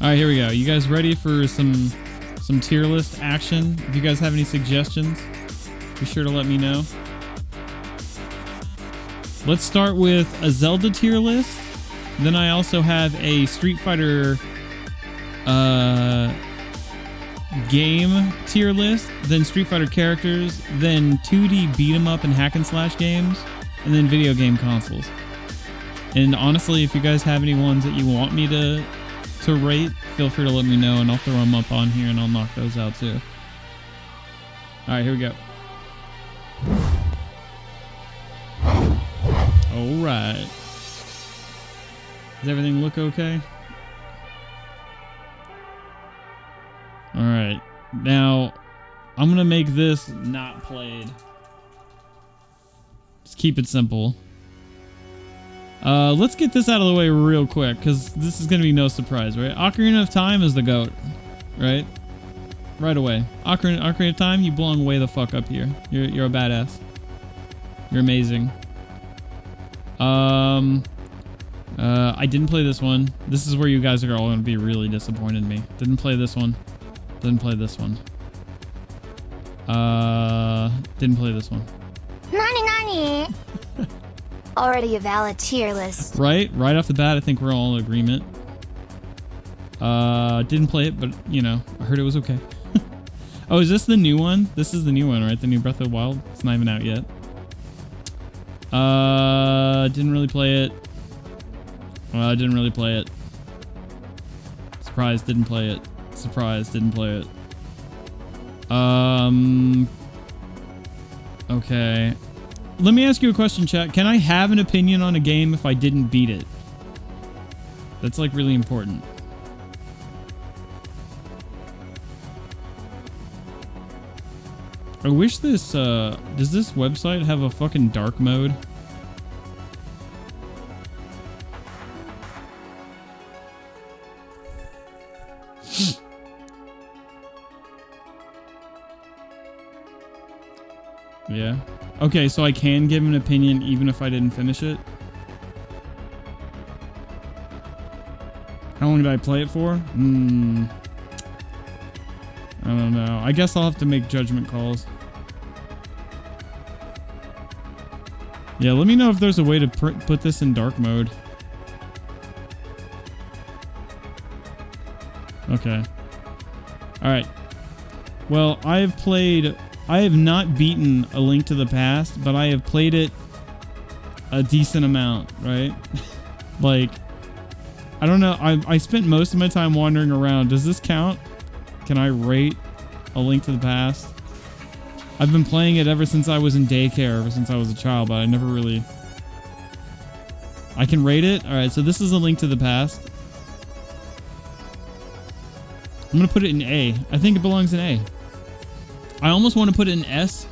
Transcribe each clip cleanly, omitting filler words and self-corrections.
All right, here we go. You guys ready for some tier list action? If you guys have any suggestions, be sure to let me know. Let's start with a Zelda tier list. Then I also have a Street Fighter game tier list, then Street Fighter characters, then 2D beat 'em up and hack and slash games, and then video game consoles. And honestly, if you guys have any ones that you want me to rate, feel free to let me know and I'll throw them up on here and I'll knock those out too. All right, here we go. All right. Does everything look okay? All right. Now, I'm going to make this not played. Just keep it simple. Let's get this out of the way real quick, because this is going to be no surprise, right? Ocarina of Time is the GOAT, right? Right away. Ocarina of Time, you belong way the fuck up here. You're a badass. You're amazing. I didn't play this one. This is where you guys are all going to be really disappointed in me. Didn't play this one. Didn't play this one. Didn't play this one. Nani? Already a valid tier list. Right off the bat, I think we're all in agreement. Didn't play it, but you know, I heard it was okay. Oh, is this the new one? This is the new one, right? The new Breath of the Wild. It's not even out yet. Didn't really play it. Didn't really play it. Surprise, didn't play it. Surprise, didn't play it. Okay. Let me ask you a question, chat. Can I have an opinion on a game if I didn't beat it? That's like really important. I wish this, does this website have a fucking dark mode? Yeah. Okay, so I can give an opinion even if I didn't finish it. How long did I play it for? I don't know. I guess I'll have to make judgment calls. Yeah, let me know if there's a way to put this in dark mode. Okay. Alright. Well, I have not beaten A Link to the Past, but I have played it a decent amount, right? Like, I don't know. I spent most of my time wandering around. Does this count? Can I rate A Link to the Past? I've been playing it ever since I was in daycare, ever since I was a child, but I never really... I can rate it? Alright, so this is A Link to the Past. I'm going to put it in A. I think it belongs in A. I almost want to put it in S,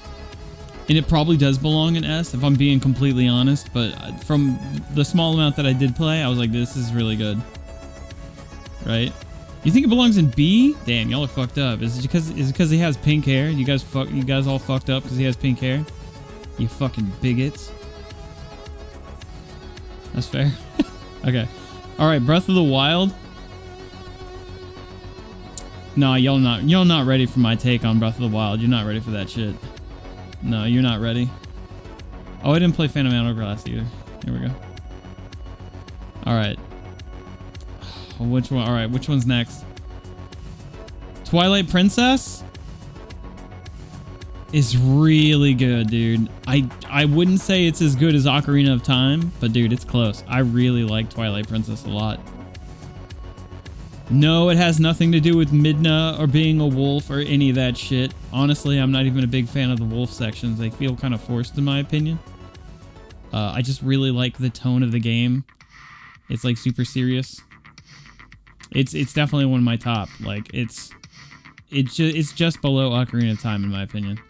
and it probably does belong in S, if I'm being completely honest, but from the small amount that I did play, I was like, this is really good. Right? You think it belongs in B? Damn, y'all are fucked up. Is it because he has pink hair? You guys all fucked up because he has pink hair? You fucking bigots. That's fair. Okay. Alright, Breath of the Wild. No, y'all not ready for my take on Breath of the Wild. You're not ready for that shit. No, you're not ready. Oh, I didn't play Phantom Hourglass either. Here we go. Alright. Which one? Alright, which one's next? Twilight Princess is really good, dude. I wouldn't say it's as good as Ocarina of Time, but dude, it's close. I really like Twilight Princess a lot. No, it has nothing to do with Midna or being a wolf or any of that shit. Honestly, I'm not even a big fan of the wolf sections. They feel kind of forced in my opinion. I just really like the tone of the game. It's like super serious. It's definitely one of my top. Like it's just below Ocarina of Time in my opinion.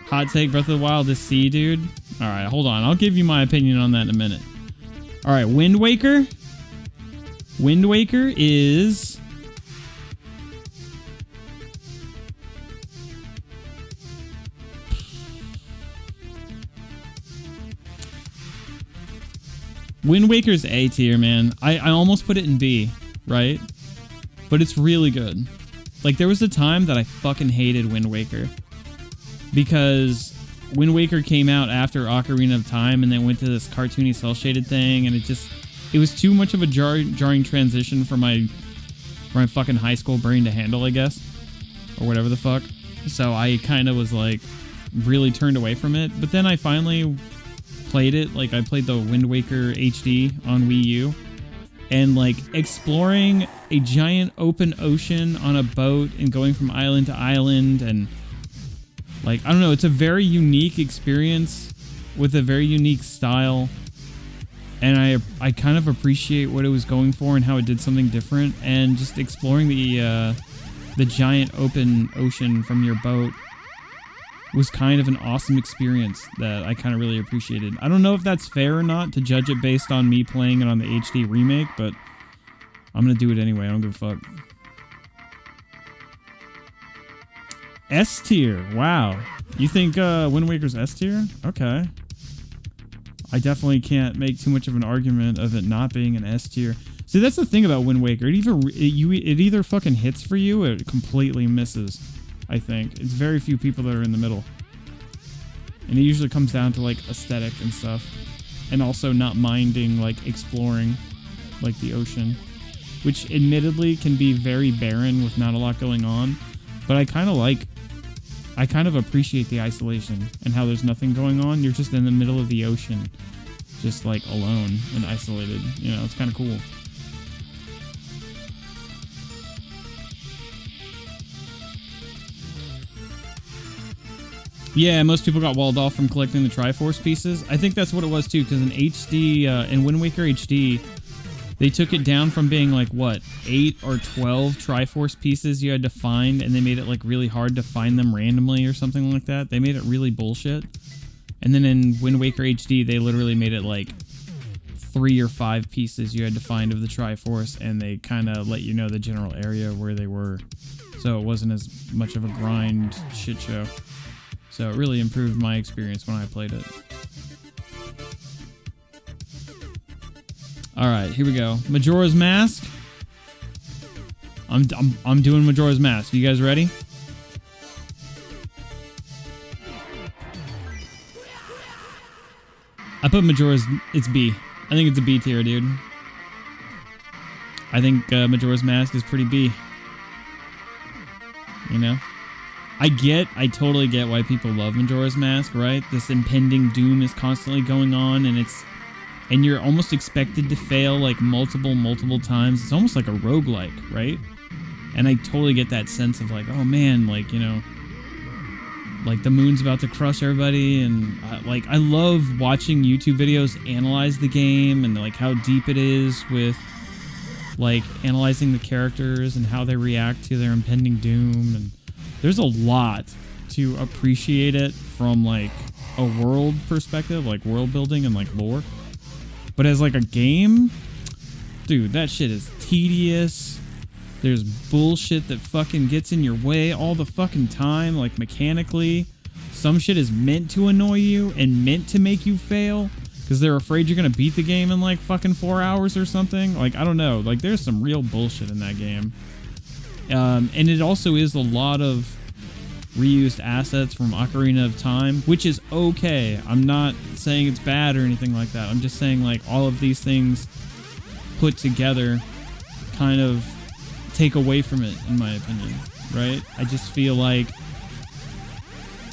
Hot take, Breath of the Wild is C, dude. Alright, hold on. I'll give you my opinion on that in a minute. Alright, Wind Waker. Wind Waker is... Wind Waker's A tier, man. I almost put it in B, right? But it's really good. Like, there was a time that I fucking hated Wind Waker. Because Wind Waker came out after Ocarina of Time and then went to this cartoony cel-shaded thing, and it was too much of a jarring transition for my fucking high school brain to handle, I guess. Or whatever the fuck. So I kind of was like, really turned away from it. But then I finally played it. Like, I played the Wind Waker HD on Wii U. And, like, exploring a giant open ocean on a boat and going from island to island. And, like, I don't know. It's a very unique experience with a very unique style. And I kind of appreciate what it was going for and how it did something different. And just exploring the giant open ocean from your boat was kind of an awesome experience that I kind of really appreciated. I don't know if that's fair or not to judge it based on me playing it on the HD remake, but I'm going to do it anyway. I don't give a fuck. S tier. Wow. You think Wind Waker's S tier? Okay. I definitely can't make too much of an argument of it not being an S tier. See, that's the thing about Wind Waker. It either fucking hits for you or it completely misses, I think. It's very few people that are in the middle. And it usually comes down to, like, aesthetic and stuff. And also not minding, like, exploring, like, the ocean. Which, admittedly, can be very barren with not a lot going on. But I kind of appreciate the isolation and how there's nothing going on. You're just in the middle of the ocean. Just, like, alone and isolated. You know, it's kind of cool. Yeah, most people got walled off from collecting the Triforce pieces. I think that's what it was too, because in HD, in Wind Waker HD, they took it down from being like, what, 8 or 12 Triforce pieces you had to find, and they made it like really hard to find them randomly or something like that. They made it really bullshit. And then in Wind Waker HD, they literally made it like 3 or 5 pieces you had to find of the Triforce, and they kind of let you know the general area where they were. So it wasn't as much of a grind shit show. So it really improved my experience when I played it. All right, here we go. Majora's Mask. I'm doing Majora's Mask. You guys ready? I put Majora's. It's B. I think it's a B tier, dude. I think Majora's Mask is pretty B. You know? I totally get why people love Majora's Mask, right? This impending doom is constantly going on, and you're almost expected to fail like multiple times. It's almost like a roguelike, right? And I totally get that sense of like, oh man, like, you know, like the moon's about to crush everybody, and like I love watching YouTube videos analyze the game and like how deep it is with like analyzing the characters and how they react to their impending doom. And there's a lot to appreciate it from like a world perspective, like world building and like lore. But as like a game, dude, that shit is tedious. There's bullshit that fucking gets in your way all the fucking time, like mechanically. Some shit is meant to annoy you and meant to make you fail because they're afraid you're gonna beat the game in like fucking 4 hours or something. Like, I don't know. Like, there's some real bullshit in that game. And it also is a lot of reused assets from Ocarina of Time, which is okay. I'm not saying it's bad or anything like that. I'm just saying, like, all of these things put together kind of take away from it, in my opinion, right? I just feel like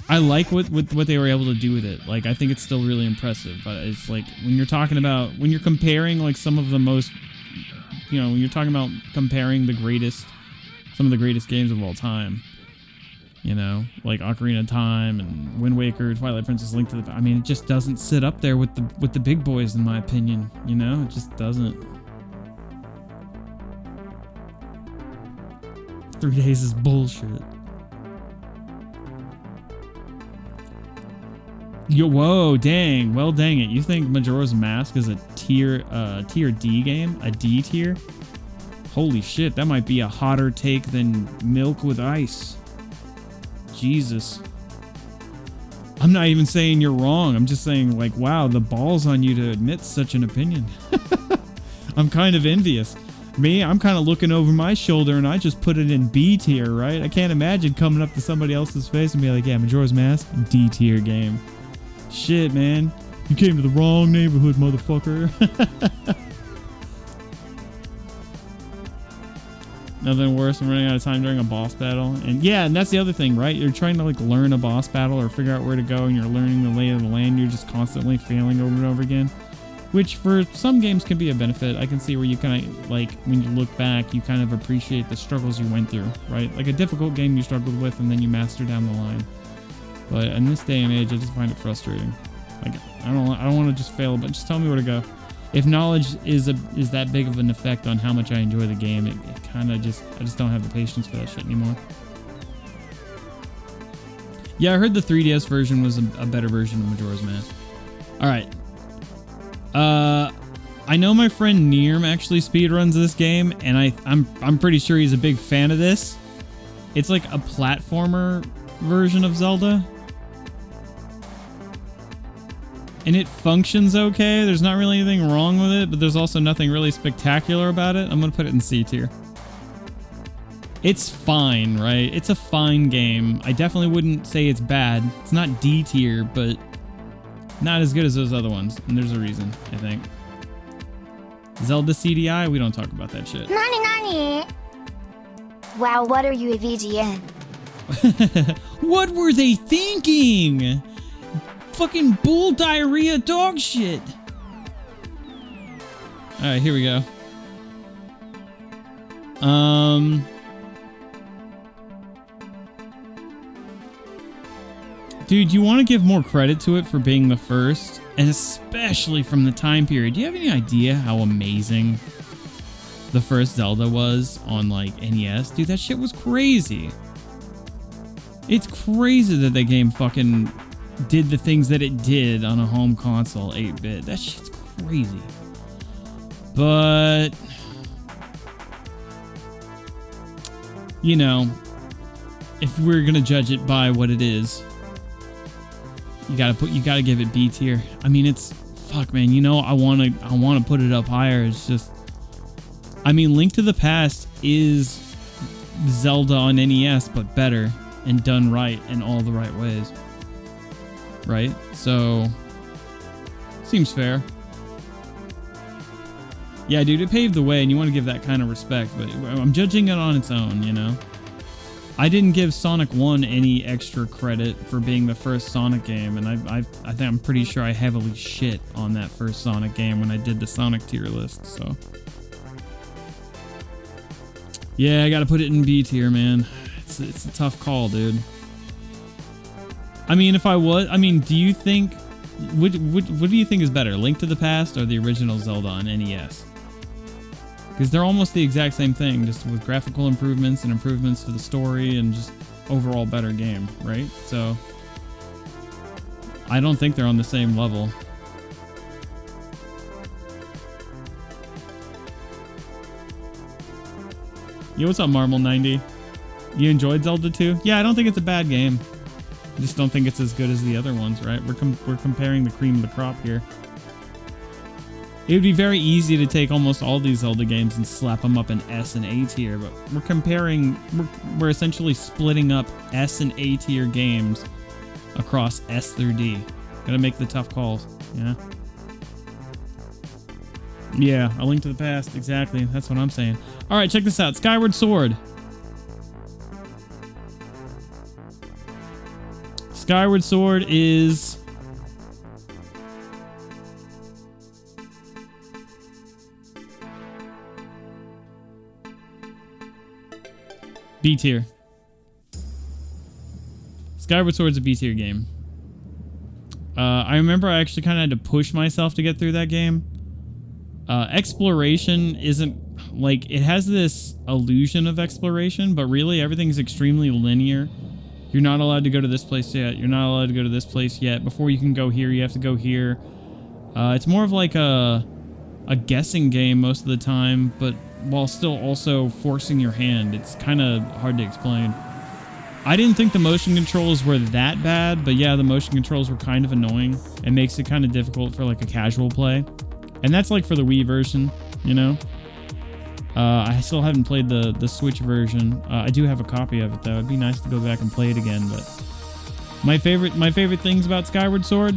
I like what they were able to do with it. Like, I think it's still really impressive, but it's like when you're talking about, when you're comparing like some of the most, you know, when you're talking about comparing some of the greatest games of all time, you know, like Ocarina of Time and Wind Waker, Twilight Princess, Link to the... I mean, it just doesn't sit up there with the big boys, in my opinion, you know? It just doesn't. 3 days is bullshit. Yo, whoa, dang. Well, dang it. You think Majora's Mask is a tier D game? A D tier? Holy shit, that might be a hotter take than milk with ice. Jesus. I'm not even saying you're wrong. I'm just saying, like, wow, the balls on you to admit such an opinion. I'm kind of envious. Me, I'm kind of looking over my shoulder and I just put it in B tier, right? I can't imagine coming up to somebody else's face and be like, yeah, Majora's Mask, D tier game. Shit, man. You came to the wrong neighborhood, motherfucker. Nothing worse than running out of time during a boss battle. And yeah, and that's the other thing, right? You're trying to like learn a boss battle or figure out where to go and you're learning the lay of the land. You're just constantly failing over and over again. Which for some games can be a benefit. I can see where you kind of like, when you look back, you kind of appreciate the struggles you went through, right? Like a difficult game you struggled with and then you master down the line. But in this day and age, I just find it frustrating. Like, I don't want to just fail, but just tell me where to go. If knowledge is that big of an effect on how much I enjoy the game, it kind of just, I just don't have the patience for that shit anymore. Yeah, I heard the 3DS version was a better version of Majora's Mask. All right. I know my friend Neerm actually speedruns this game, and I'm pretty sure he's a big fan of this. It's like a platformer version of Zelda. And it functions okay. There's not really anything wrong with it, but there's also nothing really spectacular about it. I'm going to put it in C tier. It's fine, right? It's a fine game. I definitely wouldn't say it's bad. It's not D tier, but not as good as those other ones. And there's a reason, I think. Zelda CDI, we don't talk about that shit. Nani? Wow, what are you a VGN? What were they thinking? Fucking bull diarrhea dog shit. Alright, here we go. Dude, you want to give more credit to it for being the first, and especially from the time period. Do you have any idea how amazing the first Zelda was on, like, NES? Dude, that shit was crazy. It's crazy that that game fucking did the things that it did on a home console 8-bit. That shit's crazy. But, you know, if we're gonna judge it by what it is, you gotta give it B tier. I mean, it's, fuck, man, you know, I wanna put it up higher. It's just, I mean, Link to the Past is Zelda on NES, but better and done right in all the right ways. Right? So, seems fair. Yeah, dude, it paved the way, and you want to give that kind of respect, but I'm judging it on its own, you know? I didn't give Sonic 1 any extra credit for being the first Sonic game, and I think I'm pretty sure I heavily shit on that first Sonic game when I did the Sonic tier list, so. Yeah, I gotta put it in B tier, man. It's a tough call, dude. I mean, do you think, what do you think is better, Link to the Past or the original Zelda on NES? Because they're almost the exact same thing, just with graphical improvements and improvements to the story and just overall better game, right? So, I don't think they're on the same level. Yo, what's up, Marble90? You enjoyed Zelda 2? Yeah, I don't think it's a bad game. I just don't think it's as good as the other ones, right? We're comparing the cream of the crop here. It would be very easy to take almost all these Zelda games and slap them up in S and A tier, but we're essentially splitting up S and A tier games across S through D. Gotta make the tough calls, yeah? Yeah, A Link to the Past, exactly. That's what I'm saying. All right, check this out. Skyward Sword. Skyward Sword is B tier. Skyward Sword's a B tier game. I remember I actually kind of had to push myself to get through that game. Exploration isn't, like, it has this illusion of exploration, but really everything's extremely linear. You're not allowed to go to this place yet. You're not allowed to go to this place yet. Before you can go here, you have to go here. It's more of like a guessing game most of the time, but while still also forcing your hand. It's kind of hard to explain. I didn't think the motion controls were that bad, but yeah, the motion controls were kind of annoying. It makes it kind of difficult for like a casual play. And that's like for the Wii version, you know? I still haven't played the Switch version. I do have a copy of it though. It'd be nice to go back and play it again, but my favorite things about Skyward Sword,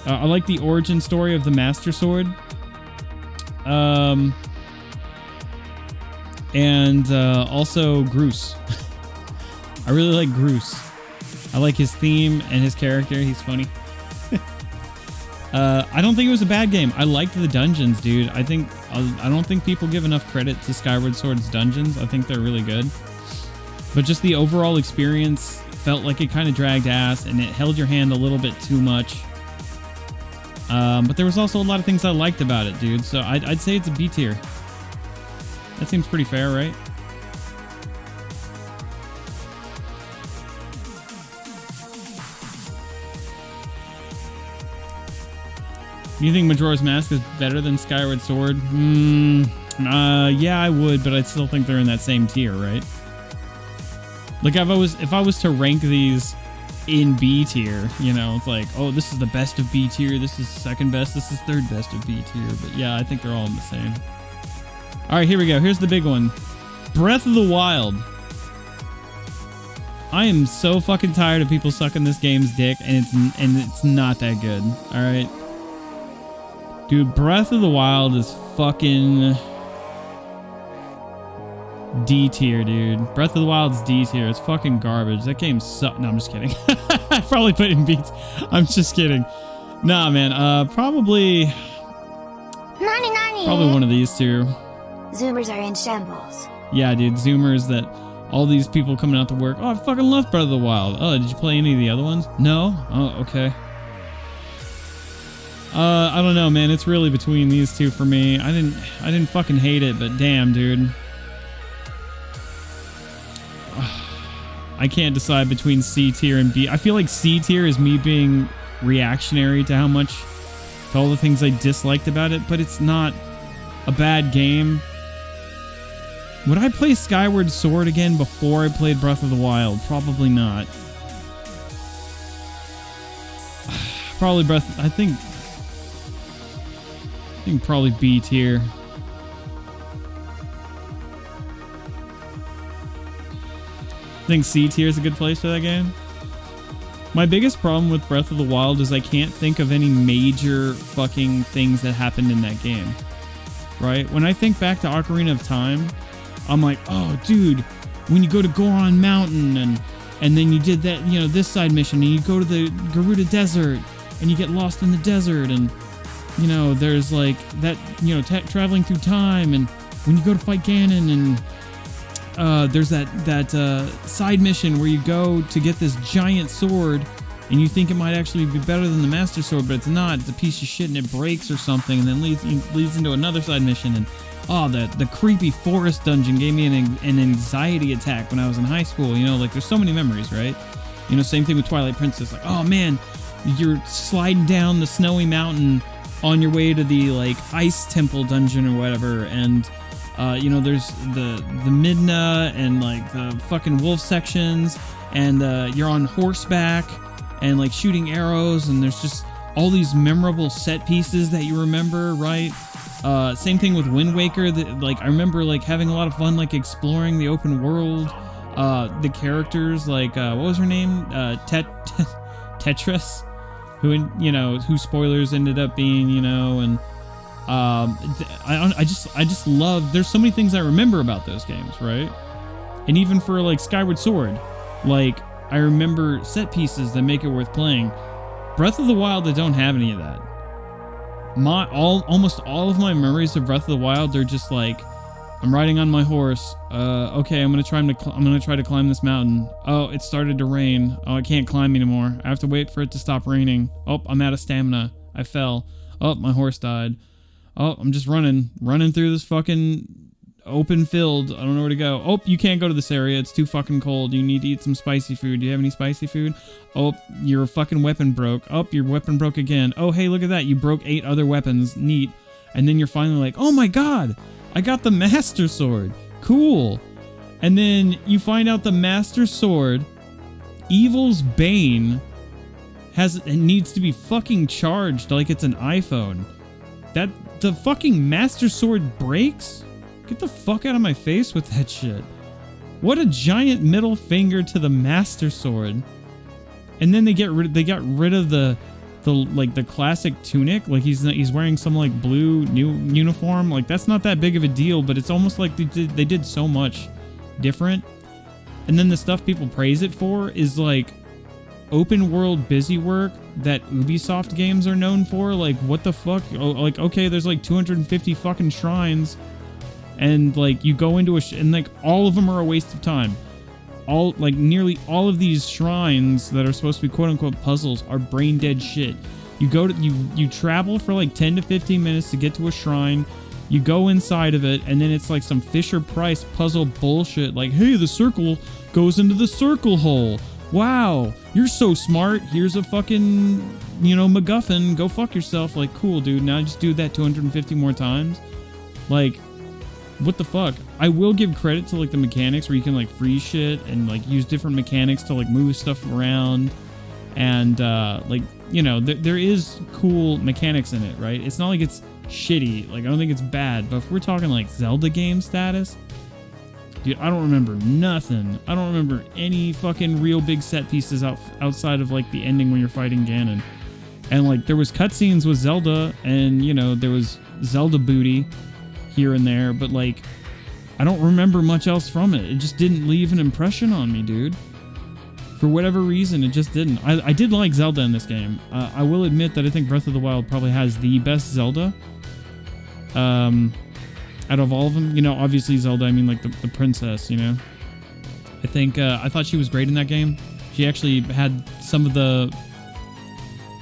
I like the origin story of the Master Sword. And also Groose. I really like Groose. I like his theme and his character. He's funny. I don't think it was a bad game. I liked the dungeons, dude. I don't think people give enough credit to Skyward Sword's dungeons. I think they're really good. But just the overall experience felt like it kind of dragged ass and it held your hand a little bit too much. But there was also a lot of things I liked about it, dude. So I'd say it's a B tier. That seems pretty fair, right? Do you think Majora's Mask is better than Skyward Sword? Yeah, I would, but I still think they're in that same tier, right? Like if I was to rank these in B tier, you know, it's like, oh, this is the best of B tier, this is second best, this is third best of B tier. But yeah, I think they're all in the same. All right, here we go. Here's the big one. Breath of the Wild. I am so fucking tired of people sucking this game's dick, and it's not that good. All right. Dude, Breath of the Wild is fucking D tier, dude. Breath of the Wild's D tier. It's fucking garbage. That game sucks. No, I'm just kidding. I probably put it in B's. I'm just kidding. Nah, man. Probably one of these two. Zoomers are in shambles. Yeah, dude. Zoomers that all these people coming out to work. Oh, I fucking love Breath of the Wild. Oh, did you play any of the other ones? No? Oh, okay. I don't know, man. It's really between these two for me. I didn't fucking hate it, but damn, dude. I can't decide between C tier and B. I feel like C tier is me being reactionary to all the things I disliked about it, but it's not a bad game. Would I play Skyward Sword again before I played Breath of the Wild? Probably not. Probably I think probably B tier. I think C tier is a good place for that game. My biggest problem with Breath of the Wild is I can't think of any major fucking things that happened in that game. Right? When I think back to Ocarina of Time, I'm like, oh, dude, when you go to Goron Mountain and then you did that, you know, this side mission, and you go to the Garuda Desert and you get lost in the desert, and you know, there's like that, you know, traveling through time, and when you go to fight Ganon, and there's that side mission where you go to get this giant sword, and you think it might actually be better than the Master Sword, but it's not. It's a piece of shit, and it breaks or something, and then leads into another side mission. And oh, the creepy forest dungeon gave me an anxiety attack when I was in high school. You know, like there's so many memories, right? You know, same thing with Twilight Princess. Like, oh man, you're sliding down the snowy mountain on your way to the like ice temple dungeon or whatever, and you know, there's the Midna and like the fucking wolf sections, and you're on horseback and like shooting arrows, and there's just all these memorable set pieces that you remember, right? Same thing with Wind Waker. Like I remember like having a lot of fun like exploring the open world. The characters, like what was her name? Tetris, who spoilers ended up being, you know, and I just love. There's so many things I remember about those games, right? And even for like Skyward Sword, like I remember set pieces that make it worth playing. Breath of the Wild, I don't have any of that. Almost all of my memories of Breath of the Wild, they're just like, I'm riding on my horse. Okay, I'm gonna try to climb this mountain. Oh, it started to rain. Oh, I can't climb anymore. I have to wait for it to stop raining. Oh, I'm out of stamina. I fell. Oh, my horse died. Oh, I'm just running through this fucking open field. I don't know where to go. Oh, you can't go to this area. It's too fucking cold. You need to eat some spicy food. Do you have any spicy food? Oh, your fucking weapon broke. Oh, your weapon broke again. Oh, hey, look at that. You broke 8 other weapons. Neat. And then you're finally like, oh my god, I got the Master Sword. Cool. And then you find out the Master Sword Evil's Bane it needs to be fucking charged like it's an iPhone. That the fucking Master Sword breaks? Get the fuck out of my face with that shit. What a giant middle finger to the Master Sword. And then they got rid of the classic tunic. Like he's wearing some like blue new uniform. Like that's not that big of a deal, but it's almost like they did so much different. And then the stuff people praise it for is like open world busy work that Ubisoft games are known for. Like what the fuck? Oh, like okay, there's like 250 fucking shrines, and like you go into and like all of them are a waste of time. Nearly all of these shrines that are supposed to be quote unquote puzzles are brain dead shit. You go to you travel for like 10 to 15 minutes to get to a shrine. You go inside of it, and then it's like some Fisher-Price puzzle bullshit. Like, hey, the circle goes into the circle hole. Wow, you're so smart. Here's a fucking, MacGuffin. Go fuck yourself. Like, cool, dude. Now just do that 250 more times. Like, what the fuck? I will give credit to, like, the mechanics where you can, like, freeze shit and, like, use different mechanics to, like, move stuff around. And, there is cool mechanics in it, right? It's not like it's shitty. Like, I don't think it's bad. But if we're talking, like, Zelda game status... Dude, I don't remember nothing. I don't remember any fucking real big set pieces outside of, like, the ending when you're fighting Ganon. And, like, there was cutscenes with Zelda, and, there was Zelda booty here and there, but, like, I don't remember much else from it. It just didn't leave an impression on me, dude. For whatever reason, it just didn't. I did like Zelda in this game. I will admit that I think Breath of the Wild probably has the best Zelda. Out of all of them, obviously Zelda, I mean, like, the princess, I think, I thought she was great in that game. She actually had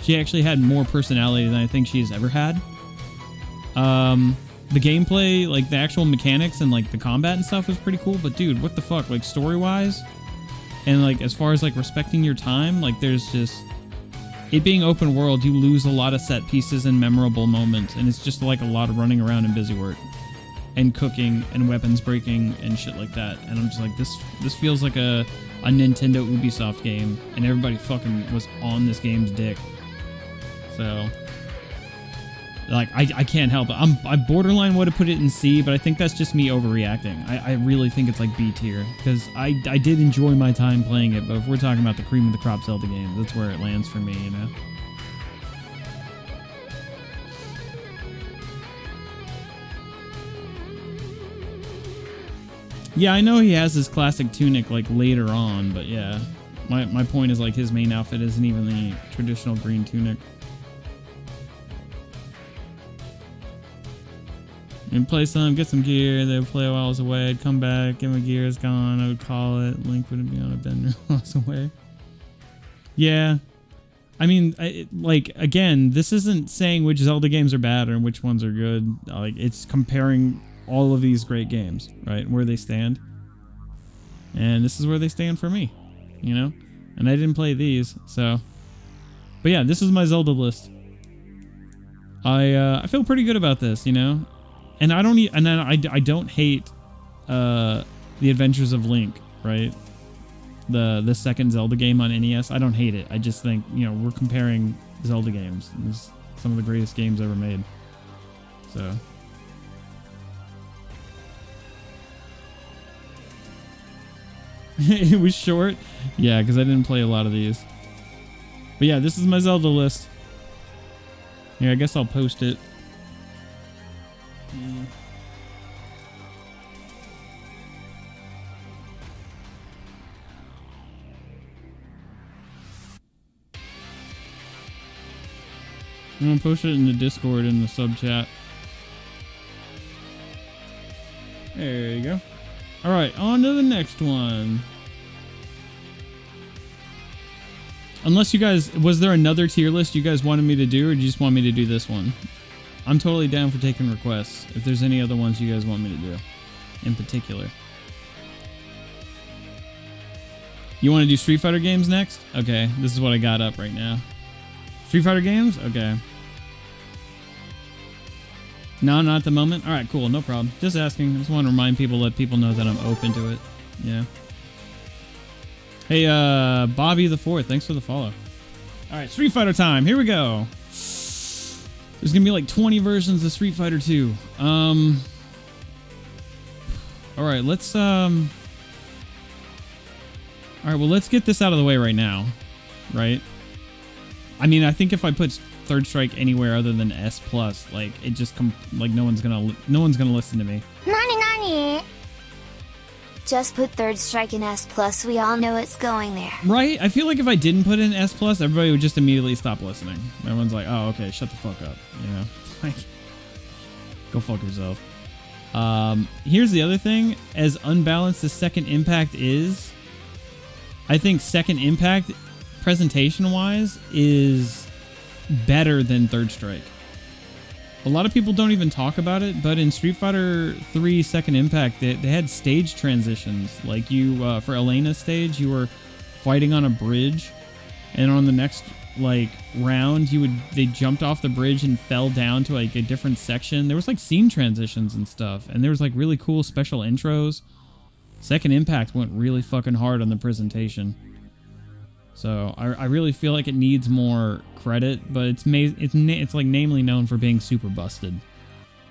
she actually had more personality than I think she's ever had. The gameplay, like, the actual mechanics and, like, the combat and stuff was pretty cool, but, dude, what the fuck, like, story-wise, and, like, as far as, like, respecting your time, like, there's just... It being open world, you lose a lot of set pieces and memorable moments, and it's just, like, a lot of running around and busy work. And cooking and weapons breaking and shit like that. And I'm just like, this feels like a Nintendo Ubisoft game, and everybody fucking was on this game's dick. So, like, I can't help it. I borderline would have put it in C, but I think that's just me overreacting. I really think it's like B tier, because I did enjoy my time playing it, but if we're talking about the cream of the crop Zelda games, that's where it lands for me, Yeah, I know he has his classic tunic, like, later on, but yeah. My point is, like, his main outfit isn't even the traditional green tunic. And play some, get some gear, they would play while I was away, I'd come back, get my gear is gone, I would call it, Link wouldn't be on a bender while I was away. Yeah. I mean, again, this isn't saying which Zelda games are bad or which ones are good. Like, it's comparing all of these great games, right? Where they stand. And this is where they stand for me, And I didn't play these, so. But yeah, this is my Zelda list. I feel pretty good about this, And I don't hate The Adventures of Link, right? The second Zelda game on NES. I don't hate it. I just think, we're comparing Zelda games. It's some of the greatest games ever made. So. It was short. Yeah, because I didn't play a lot of these. But yeah, this is my Zelda list. Yeah, I guess I'll post it. I'm gonna post it in the Discord in the sub chat. There you go. Alright, on to the next one. Unless you guys... Was there another tier list you guys wanted me to do, or do you just want me to do this one? I'm totally down for taking requests, if there's any other ones you guys want me to do. In particular. You want to do Street Fighter games next? Okay, this is what I got up right now. Street Fighter games? Okay. No, not at the moment. All right, cool. No problem. Just asking. I just want to remind people, let people know that I'm open to it. Yeah. Hey, Bobby the Fourth, thanks for the follow. All right, Street Fighter time. Here we go. There's gonna be like 20 versions of Street Fighter 2. All right, let's All right, well, let's get this out of the way right now, right? I mean, I think if I put Third Strike anywhere other than S+, like it just like no one's gonna listen to me. Nani? Just put Third Strike in S+, we all know it's going there. Right? I feel like if I didn't put in S+, everybody would just immediately stop listening. Everyone's like, oh, okay, shut the fuck up. You know? Like, go fuck yourself. Here's the other thing. As unbalanced as Second Impact is, I think Second Impact, presentation-wise, is better than Third Strike. A lot of people don't even talk about it, but in Street Fighter 3 Second Impact, they had stage transitions. Like you, for Elena's stage, you were fighting on a bridge, and on the next like round, they jumped off the bridge and fell down to like a different section. There was like scene transitions and stuff, and there was like really cool special intros. Second Impact went really fucking hard on the presentation. So I really feel like it needs more credit, but it's like namely known for being super busted,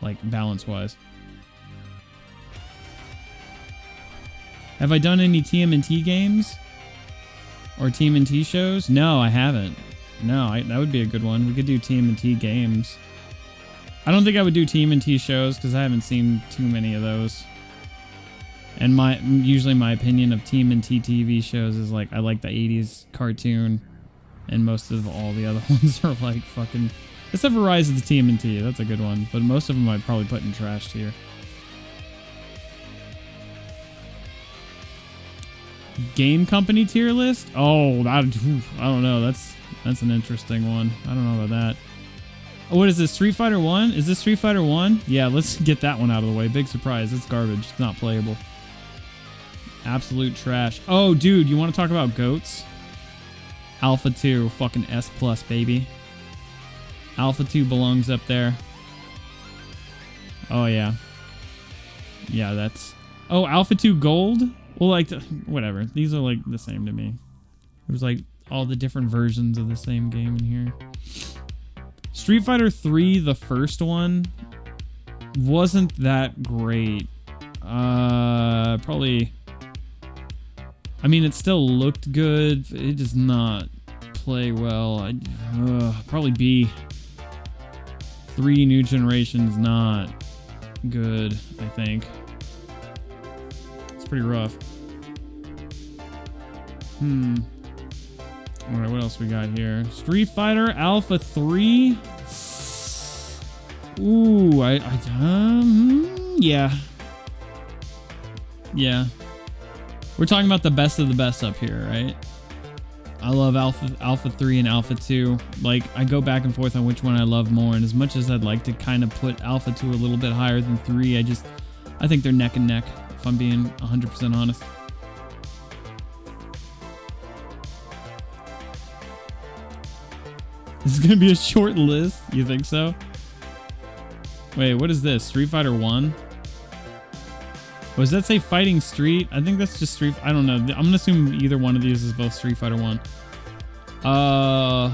like balance-wise. Have I done any TMNT games or TMNT shows? No, I haven't. No, that would be a good one. We could do TMNT games. I don't think I would do TMNT shows because I haven't seen too many of those. And usually my opinion of TMNT TV shows is like, I like the 80s cartoon, and most of all the other ones are like fucking, except for Rise of the TMNT, that's a good one, but most of them I'd probably put in trash tier. Game company tier list? Oh, I don't know, that's an interesting one. I don't know about that. Oh, what is this, Street Fighter 1? Is this Street Fighter 1? Yeah, let's get that one out of the way. Big surprise, it's garbage, it's not playable. Absolute trash. Oh, dude, you want to talk about goats? Alpha 2, fucking S+, baby. Alpha 2 belongs up there. Oh, yeah. Yeah, that's... Oh, Alpha 2 Gold? Well, like, whatever. These are, like, the same to me. There's, like, all the different versions of the same game in here. Street Fighter 3, the first one, wasn't that great. Probably... I mean, it still looked good. It does not play well. Probably B. 3 new generations, not good, I think. It's pretty rough. Alright, what else we got here? Street Fighter Alpha 3? Ooh, yeah. Yeah. We're talking about the best of the best up here, right? I love Alpha 3 and Alpha 2. Like, I go back and forth on which one I love more, and as much as I'd like to kind of put Alpha 2 a little bit higher than 3, I think they're neck and neck, if I'm being 100% honest. This is gonna be a short list, you think so? Wait, what is this? Street Fighter 1? Oh, does that say Fighting Street? I think that's just Street... I don't know. I'm gonna assume either one of these is both Street Fighter 1. Oh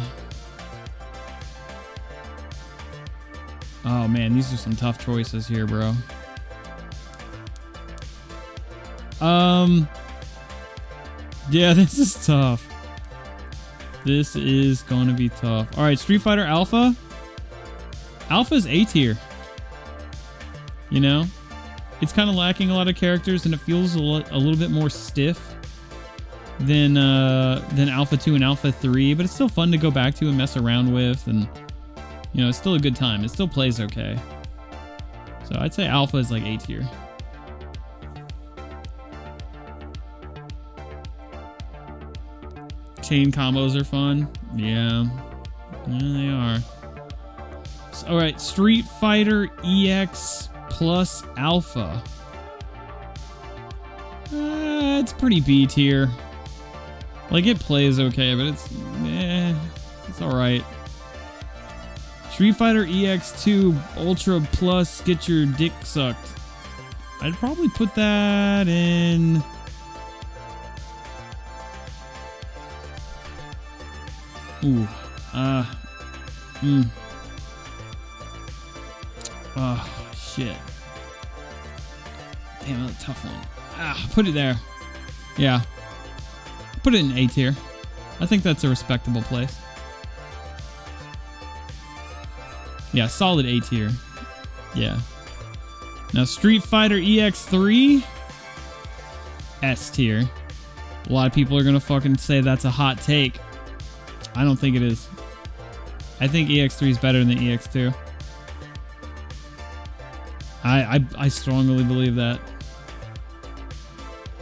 man, these are some tough choices here, bro. Yeah, this is tough. This is gonna be tough. Alright, Street Fighter Alpha. Alpha's A tier. You know? It's kind of lacking a lot of characters, and it feels a little bit more stiff than Alpha 2 and Alpha 3, but it's still fun to go back to and mess around with, and you know, it's still a good time. It still plays okay. So I'd say Alpha is like A tier. Chain combos are fun. Yeah. Yeah, they are. So, all right, Street Fighter EX plus Alpha. It's pretty B tier. Like, it plays okay, but it's alright. Street Fighter EX2 Ultra Plus, get your dick sucked. I'd probably put that in... Ooh. Oh, shit. Damn, that's a tough one. Put it there. Yeah. Put it in A tier. I think that's a respectable place. Yeah, solid A tier. Yeah. Now, Street Fighter EX3, S tier. A lot of people are gonna fucking say that's a hot take. I don't think it is. I think EX3 is better than EX2. I strongly believe that.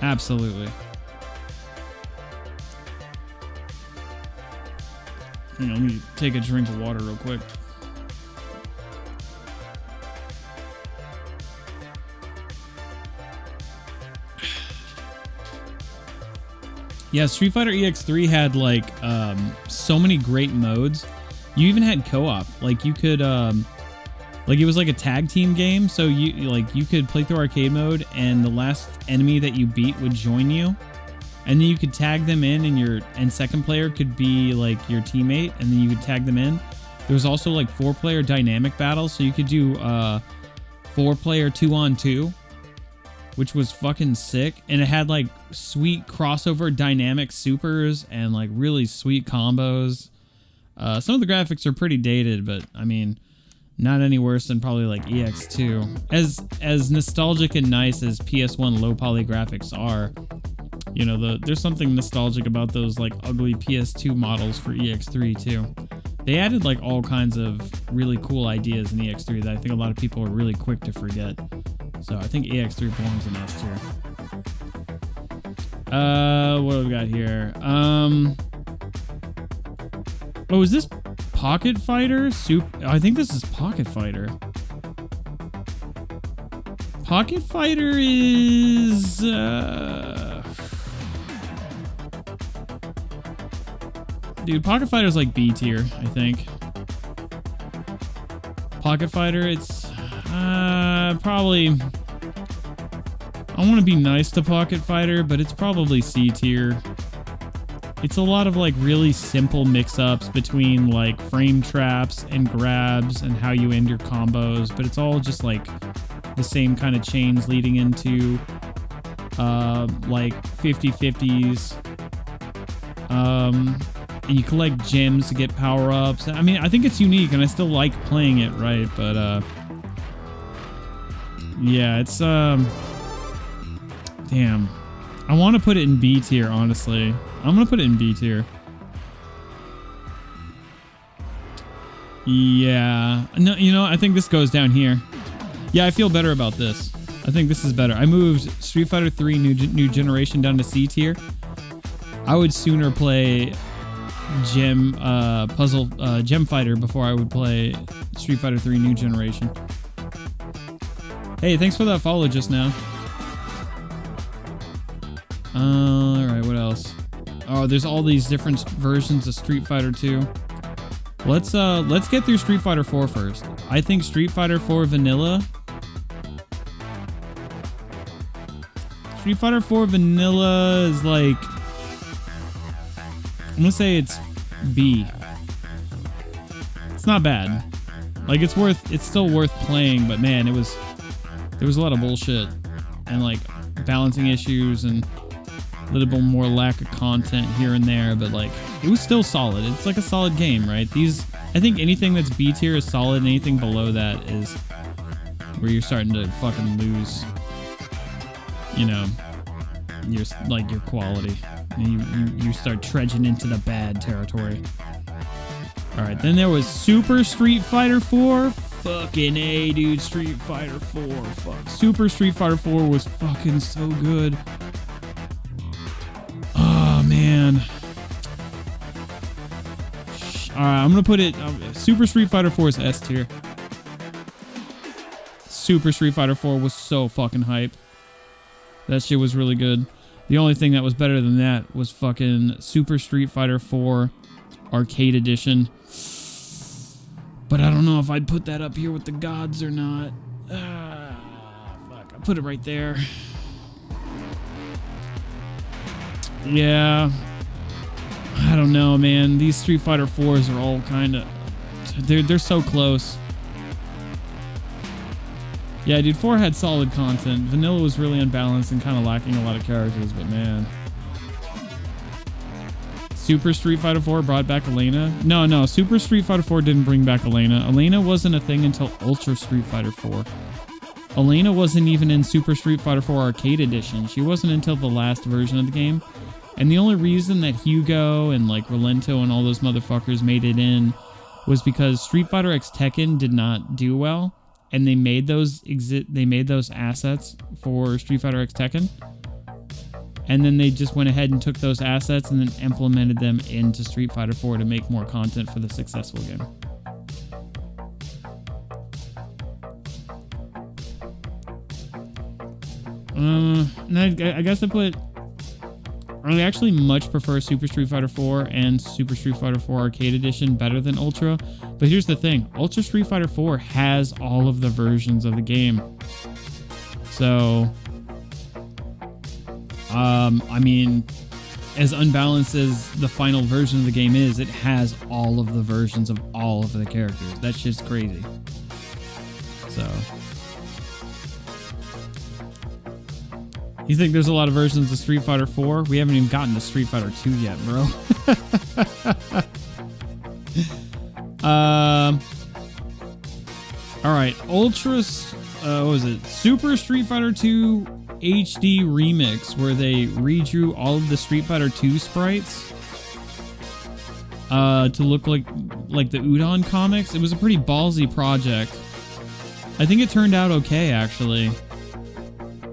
Absolutely. Hang on, let me take a drink of water real quick. Yeah, Street Fighter EX3 had like so many great modes. You even had co-op. Like you could like it was like a tag team game, so you could play through arcade mode and the last enemy that you beat would join you. And then you could tag them in and second player could be like your teammate and then you could tag them in. There was also like 4-player dynamic battles, so you could do 4-player 2-on-2. Which was fucking sick, and it had like sweet crossover dynamic supers and like really sweet combos. Some of the graphics are pretty dated, but I mean, not any worse than probably like EX2. As nostalgic and nice as PS1 low poly graphics are, you know, there's something nostalgic about those like ugly PS2 models for EX3 too. They added like all kinds of really cool ideas in EX3 that I think a lot of people are really quick to forget. So I think EX3 belongs in S tier. What do we got here? Oh, is this Pocket Fighter? I think this is Pocket Fighter. Pocket Fighter is... Dude, Pocket Fighter's like B tier, I think. Pocket Fighter, it's... probably... I want to be nice to Pocket Fighter, but it's probably C tier. It's a lot of like really simple mix-ups between like frame traps and grabs and how you end your combos, but it's all just like the same kind of chains leading into like 50-50s. And you collect gems to get power-ups. I mean, I think it's unique and I still like playing it, right? But yeah, it's damn. I want to put it in B tier, honestly. I'm gonna put it in B tier. Yeah. No, you know, I think this goes down here. Yeah, I feel better about this. I think this is better. I moved Street Fighter 3 New Generation down to C tier. I would sooner play Gem Fighter before I would play Street Fighter 3 New Generation. Hey, thanks for that follow just now. Alright, what else? Oh, there's all these different versions of Street Fighter 2. Let's get through Street Fighter 4 first. I think Street Fighter 4 Vanilla. Street Fighter 4 Vanilla is like, I'm gonna say it's B. It's not bad. Like it's still worth playing, but man, there was a lot of bullshit and like balancing issues and a little bit more lack of content here and there, but like it was still solid. It's like a solid game, right? I think anything that's B tier is solid, and anything below that is where you're starting to fucking lose, you know, your quality. And you start trudging into the bad territory. All right, then there was Super Street Fighter 4. Fucking A, dude. Street Fighter 4. Fuck. Super Street Fighter 4 was fucking so good. Oh, man. All right, I'm going to put it... Super Street Fighter 4 is S tier. Super Street Fighter 4 was so fucking hype. That shit was really good. The only thing that was better than that was fucking Super Street Fighter 4 Arcade Edition. But I don't know if I'd put that up here with the gods or not. Fuck, I put it right there. Yeah. I don't know, man. These Street Fighter 4s are all kind of... They're so close. Yeah, dude, 4 had solid content. Vanilla was really unbalanced and kind of lacking a lot of characters, but man. Super Street Fighter 4 brought back Elena? No, Super Street Fighter 4 didn't bring back Elena. Elena wasn't a thing until Ultra Street Fighter 4. Elena wasn't even in Super Street Fighter 4 Arcade Edition. She wasn't until the last version of the game. And the only reason that Hugo and like Rolento and all those motherfuckers made it in was because Street Fighter X Tekken did not do well, and they made those assets for Street Fighter X Tekken. And then they just went ahead and took those assets and then implemented them into Street Fighter 4 to make more content for the successful game. And I guess I actually much prefer Super Street Fighter 4 and Super Street Fighter 4 Arcade Edition better than Ultra. But here's the thing. Ultra Street Fighter 4 has all of the versions of the game. So... I mean, as unbalanced as the final version of the game is, it has all of the versions of all of the characters. That shit's crazy. So... You think there's a lot of versions of Street Fighter 4? We haven't even gotten to Street Fighter 2 yet, bro. Alright, what was it? Super Street Fighter 2 HD Remix, where they redrew all of the Street Fighter 2 sprites to look like the Udon comics. It was a pretty ballsy project. I think it turned out okay, actually.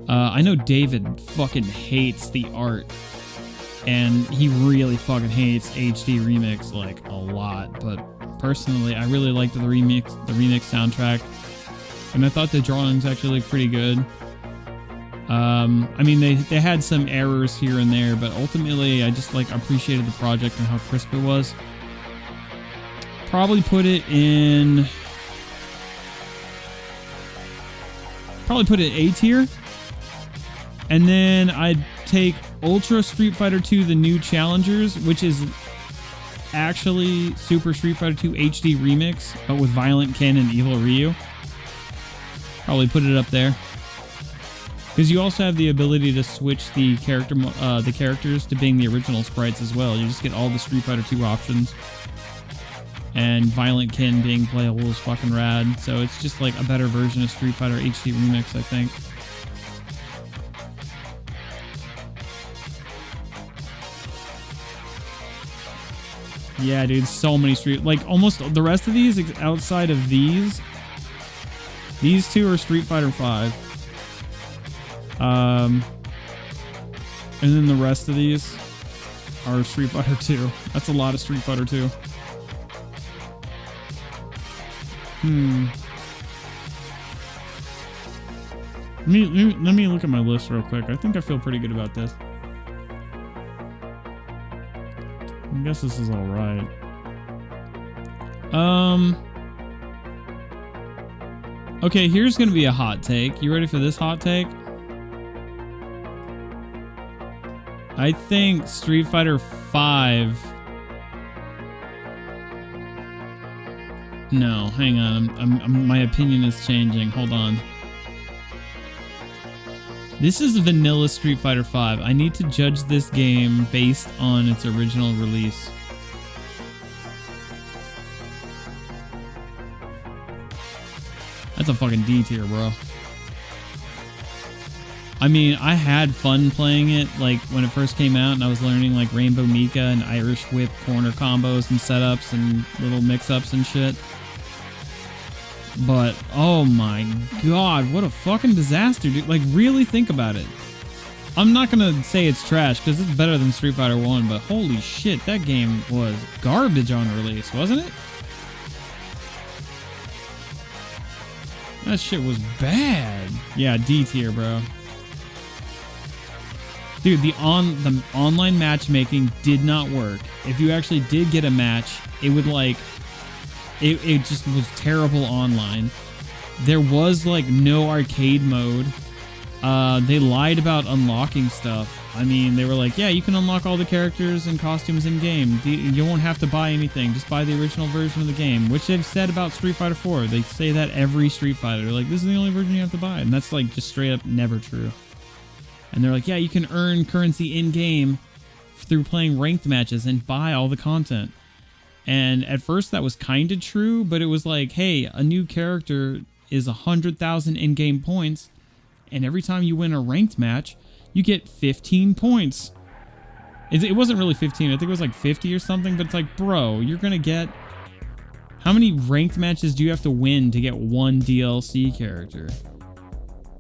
I know David fucking hates the art, and he really fucking hates HD Remix like a lot, but personally I really liked the remix soundtrack, and I thought the drawings actually looked pretty good. I mean, they had some errors here and there, but ultimately I just like appreciated the project and how crisp it was. Probably put it A tier. And then I'd take Ultra Street Fighter 2 The New Challengers, which is actually Super Street Fighter 2 HD Remix, but with Violent Ken and Evil Ryu. Probably put it up there. Because you also have the ability to switch the characters to being the original sprites as well. You just get all the Street Fighter 2 options. And Violent Ken being playable is fucking rad. So it's just like a better version of Street Fighter HD Remix, I think. Yeah, dude, so many like almost the rest of these outside of these two are Street Fighter 5. And then the rest of these are Street Fighter 2. That's a lot of Street Fighter 2. Let me look at my list real quick. I think I feel pretty good about this. I guess this is all right. Okay, here's gonna be a hot take. You ready for this hot take? I think Street Fighter 5. No, hang on. My opinion is changing. Hold on. This is vanilla Street Fighter 5. I need to judge this game based on its original release. That's a fucking D tier, bro. I mean, I had fun playing it, like, when it first came out, and I was learning, like, Rainbow Mika and Irish Whip corner combos and setups and little mix-ups and shit. But, oh my god, what a fucking disaster, dude. Like, really think about it. I'm not gonna say it's trash, because it's better than Street Fighter 1, but holy shit, that game was garbage on release, wasn't it? That shit was bad. Yeah, D tier, bro. Dude, the online matchmaking did not work. If you actually did get a match, it would, like... It just was terrible online. There was, like, no arcade mode. They lied about unlocking stuff. I mean, they were like, yeah, you can unlock all the characters and costumes in game. You won't have to buy anything. Just buy the original version of the game, which they've said about Street Fighter 4. They say that every Street Fighter. They're like, this is the only version you have to buy. And that's like just straight up never true. And they're like, yeah, you can earn currency in game through playing ranked matches and buy all the content. And at first that was kind of true, but it was like, hey, a new character is 100,000 in-game points, and every time you win a ranked match, you get 15 points. It wasn't really 15, I think it was like 50 or something, but it's like, bro, you're gonna get... How many ranked matches do you have to win to get one DLC character?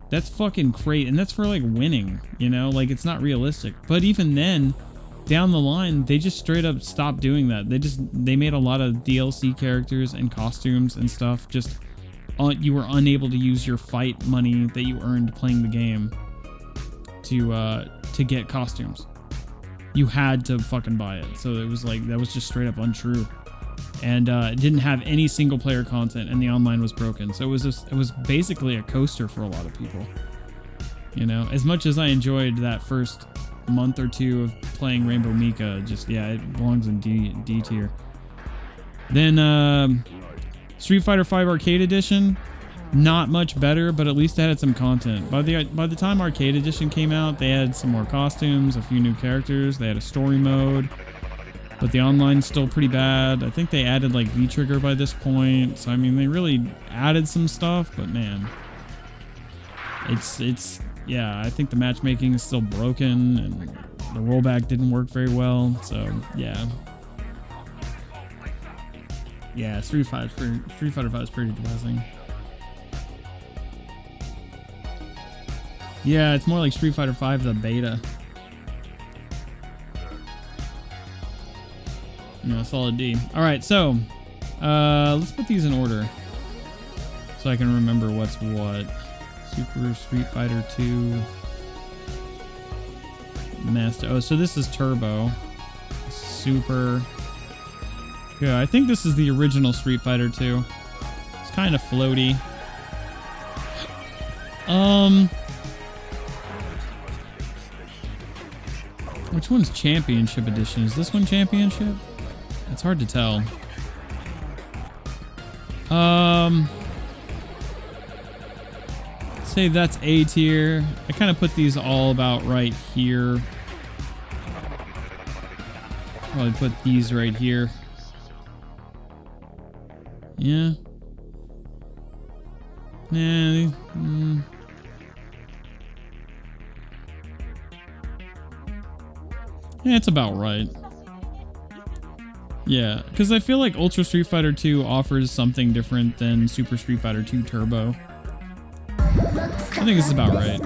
That's fucking crazy, and that's for like winning, you know? Like, it's not realistic. But even then, down the line, they just straight up stopped doing that. They made a lot of DLC characters and costumes and stuff. Just you were unable to use your fight money that you earned playing the game to get costumes. You had to fucking buy it. So it was like, that was just straight up untrue. And it didn't have any single player content, and the online was broken. So it was basically a coaster for a lot of people. You know, as much as I enjoyed that first month or two of playing Rainbow Mika, just, yeah, it belongs in D tier. Then Street Fighter V Arcade Edition, not much better, but at least it had some content. By the time Arcade Edition came out, they had some more costumes, a few new characters, they had a story mode, but the online's still pretty bad. I think they added like V-Trigger by this point, so I mean, they really added some stuff, but man, it's yeah, I think the matchmaking is still broken, and the rollback didn't work very well, so yeah. Yeah, Street Fighter V is pretty depressing. Yeah, it's more like Street Fighter V, the beta. No, solid D. Alright, so, let's put these in order so I can remember what's what. Super Street Fighter 2. Master. Oh, so this is Turbo. Super. Yeah, I think this is the original Street Fighter 2. It's kind of floaty. Which one's Championship Edition? Is this one Championship? It's hard to tell. Say that's A tier. I kind of put these all about right here. Probably put these right here. Yeah. Yeah. Yeah, it's about right. Yeah, because I feel like Ultra Street Fighter 2 offers something different than Super Street Fighter 2 Turbo. I think it's about right.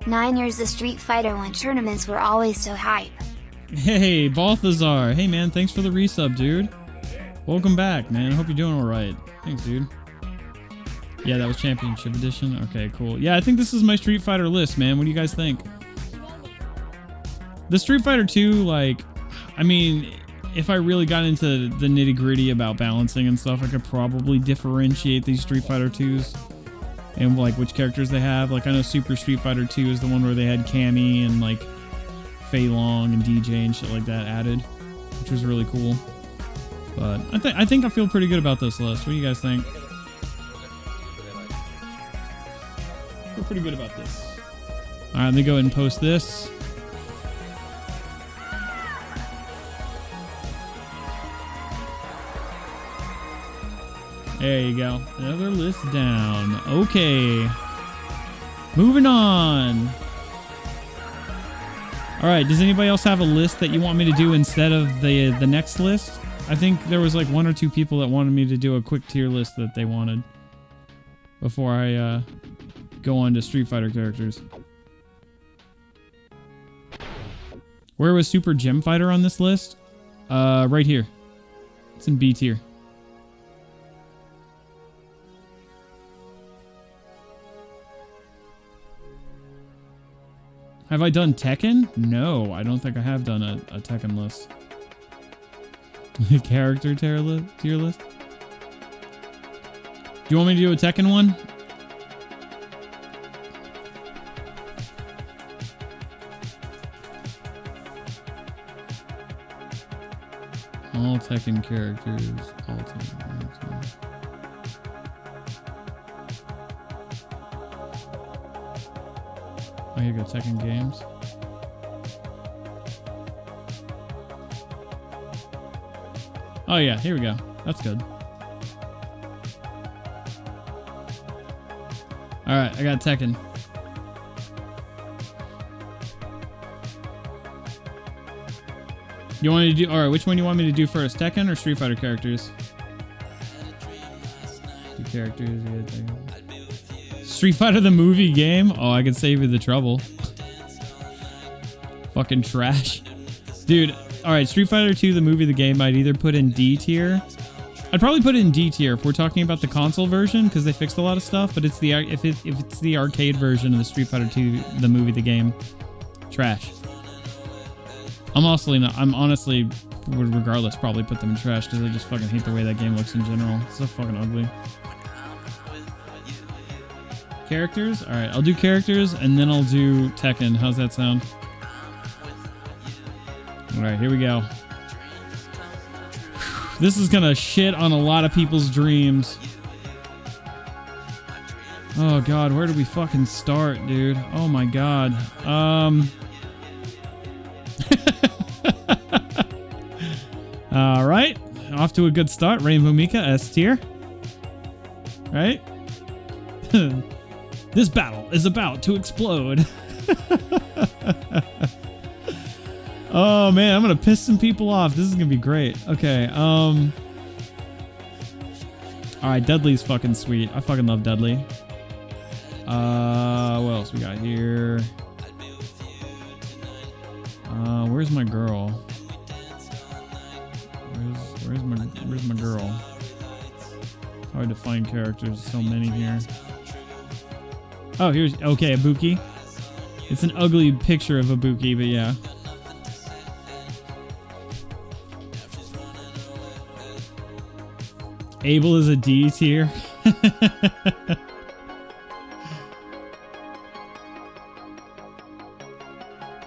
Nine years the Street Fighter 1 tournaments were always so hype. Hey, Balthazar. Hey, man, thanks for the resub, dude. Welcome back, man. I hope you're doing alright. Thanks, dude. Yeah, that was Championship Edition. Okay, cool. Yeah, I think this is my Street Fighter list, man. What do you guys think? The Street Fighter 2, like, I mean, if I really got into the nitty-gritty about balancing and stuff, I could probably differentiate these Street Fighter 2s and, like, which characters they have. Like, I know Super Street Fighter 2 is the one where they had Cammy and, like, Fei Long and DJ and shit like that added, which was really cool. But I think I feel pretty good about this list. What do you guys think? I feel pretty good about this. All right, let me go ahead and post this. There you go. Another list down. Okay. Moving on. All right. Does anybody else have a list that you want me to do instead of the next list? I think there was like one or two people that wanted me to do a quick tier list that they wanted before I go on to Street Fighter characters. Where was Super Gem Fighter on this list? Right here. It's in B tier. Have I done Tekken? No, I don't think I have done a Tekken list. Character tier list. Do you want me to do a Tekken one? All Tekken characters. All Tekken. Oh, here you go, Tekken Games. Oh yeah, here we go. That's good. Alright, I got Tekken. You want me to do... Alright, which one do you want me to do first? Tekken or Street Fighter characters? Do characters. Street Fighter the movie game? Oh, I can save you the trouble. Fucking trash. Dude, alright, Street Fighter 2 the movie the game I'd either put in D tier. I'd probably put it in D tier if we're talking about the console version, because they fixed a lot of stuff, but it's the if it's the arcade version of the Street Fighter 2 the movie the game. Trash. I'm honestly, regardless, probably put them in trash because I just fucking hate the way that game looks in general. It's so fucking ugly. Characters? Alright, I'll do characters and then I'll do Tekken. How's that sound? Alright, here we go. This is gonna shit on a lot of people's dreams. Oh god, where do we fucking start, dude? Oh my god. Alright, off to a good start. Rainbow Mika, S tier. Right? This battle is about to explode. Oh man, I'm gonna piss some people off. This is gonna be great. Okay, alright, Dudley's fucking sweet. I fucking love Dudley. What else we got here? Where's my girl? Where's my girl? Hard to find characters, so many here. Oh, here's, okay, Ibuki. It's an ugly picture of Ibuki, but yeah. Abel is a D tier.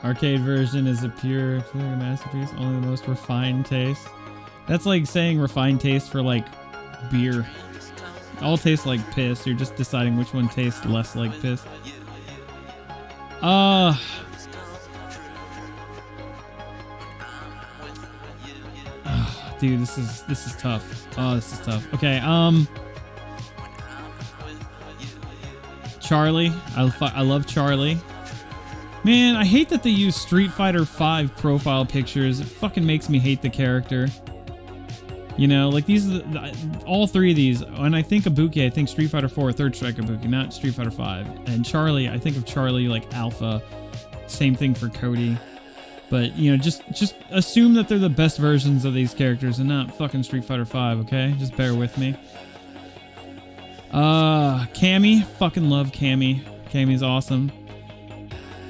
Arcade version is a pure masterpiece, only the most refined taste. That's like saying refined taste for like beer. All taste like piss. You're just deciding which one tastes less like piss. Dude, this is tough. Oh, this is tough. Okay, Charlie. I love Charlie. Man, I hate that they use Street Fighter V profile pictures. It fucking makes me hate the character. You know, like these, all three of these. When I think Ibuki, I think Street Fighter 4 Third Strike Ibuki, not Street Fighter 5. And Charlie, I think of Charlie like Alpha. Same thing for Cody. But, you know, just assume that they're the best versions of these characters and not fucking Street Fighter 5, okay? Just bear with me. Cammy. Fucking love Cammy. Cammy's awesome.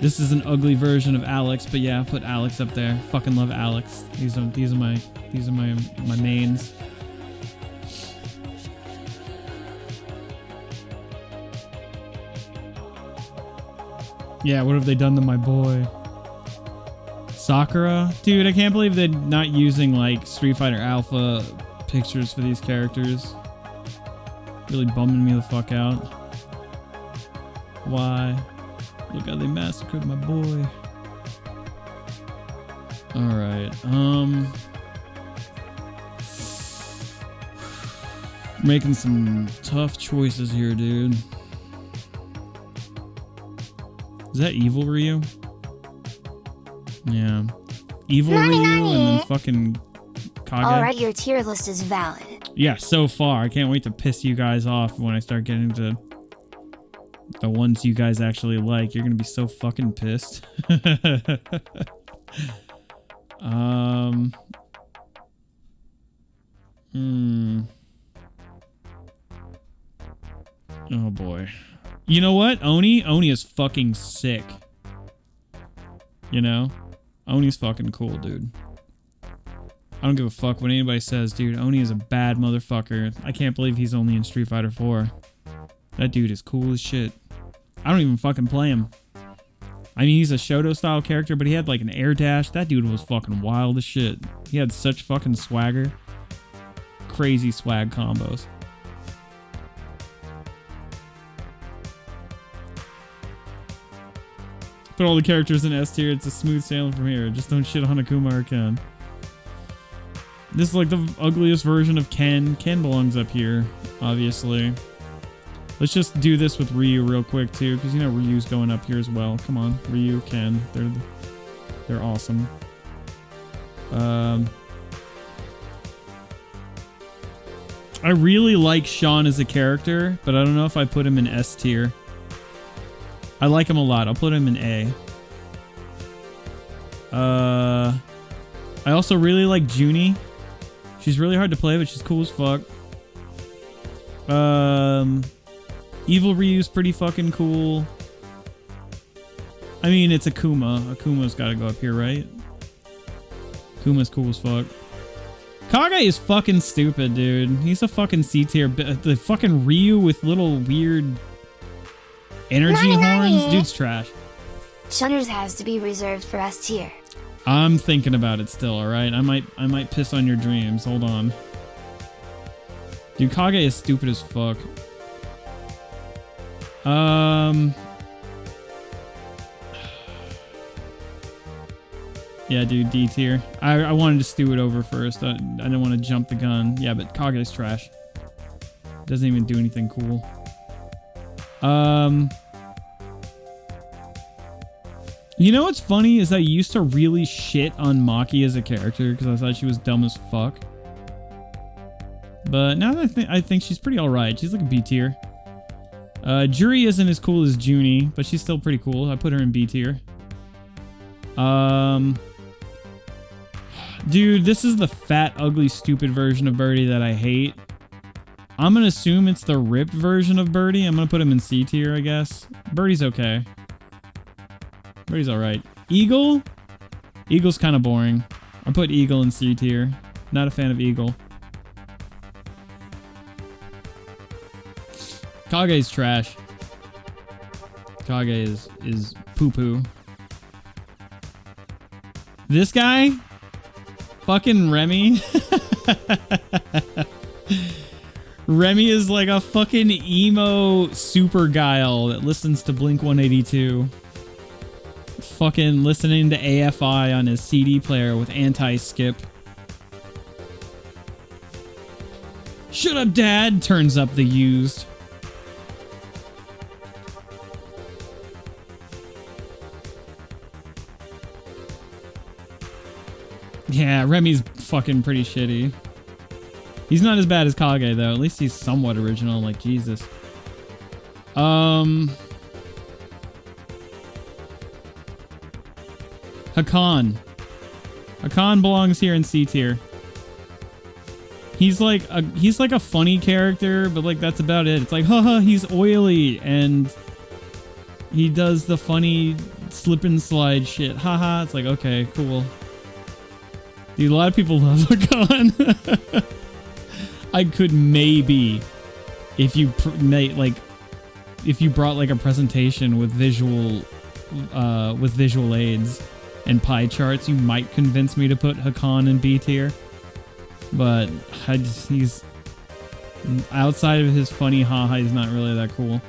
This is an ugly version of Alex, but yeah, put Alex up there. Fucking love Alex. These are my mains. Yeah, what have they done to my boy? Sakura? Dude, I can't believe they're not using like Street Fighter Alpha pictures for these characters. Really bumming me the fuck out. Why? Look how they massacred my boy. Alright, making some tough choices here, dude. Is that Evil Ryu? Yeah. Evil Ryu and then fucking Kage. Alright, your tier list is valid. Yeah, so far. I can't wait to piss you guys off when I start getting to the ones you guys actually like. You're gonna be so fucking pissed. Oh boy. You know what? Oni is fucking sick. You know? Oni's fucking cool, dude. I don't give a fuck what anybody says, dude. Oni is a bad motherfucker. I can't believe he's only in Street Fighter 4. That dude is cool as shit. I don't even fucking play him. I mean, he's a Shoto style character, but he had like an air dash. That dude was fucking wild as shit. He had such fucking swagger. Crazy swag combos. Put all the characters in S tier. It's a smooth sailing from here. Just don't shit on Akuma or Ken. This is like the ugliest version of Ken. Ken belongs up here, obviously. Let's just do this with Ryu real quick too, because you know Ryu's going up here as well. Come on, Ryu, Ken, they're awesome. I really like Sean as a character, but I don't know if I put him in S tier. I like him a lot. I'll put him in A. I also really like Junie. She's really hard to play, but she's cool as fuck. Evil Ryu's pretty fucking cool. I mean, it's Akuma. Akuma's gotta go up here, right? Akuma's cool as fuck. Kage is fucking stupid, dude. He's a fucking C tier. The fucking Ryu with little weird energy horns. Dude's trash. Shunners has to be reserved for S tier. I'm thinking about it still, alright? I might piss on your dreams. Hold on. Dude, Kage is stupid as fuck. Yeah, dude, D tier. I wanted to stew it over first. I didn't want to jump the gun. Yeah, but Kage's trash. Doesn't even do anything cool. You know what's funny is I used to really shit on Maki as a character because I thought she was dumb as fuck. But now that I think she's pretty alright. She's like a B tier. Juri isn't as cool as Junie, but she's still pretty cool. I put her in B tier. Dude, this is the fat, ugly, stupid version of Birdie that I hate. I'm gonna assume it's the ripped version of Birdie. I'm gonna put him in C tier, I guess. Birdie's okay. Birdie's alright. Eagle? Eagle's kind of boring. I put Eagle in C tier. Not a fan of Eagle. Kage's trash. Kage is poo-poo. This guy? Fucking Remy? Remy is like a fucking emo super guile that listens to Blink 182. Fucking listening to AFI on his CD player with anti-skip. Shut up, Dad! Turns up the used. Yeah, Remy's fucking pretty shitty. He's not as bad as Kage, though. At least he's somewhat original, like Jesus. Hakan. Hakan belongs here in C tier. He's like a funny character, but like that's about it. It's like, haha, he's oily and he does the funny slip and slide shit. Haha, it's like, okay, cool. Dude, a lot of people love Hakan. I could maybe, if you brought like a presentation with visual aids and pie charts, you might convince me to put Hakan in B tier. But he's outside of his funny haha, he's not really that cool.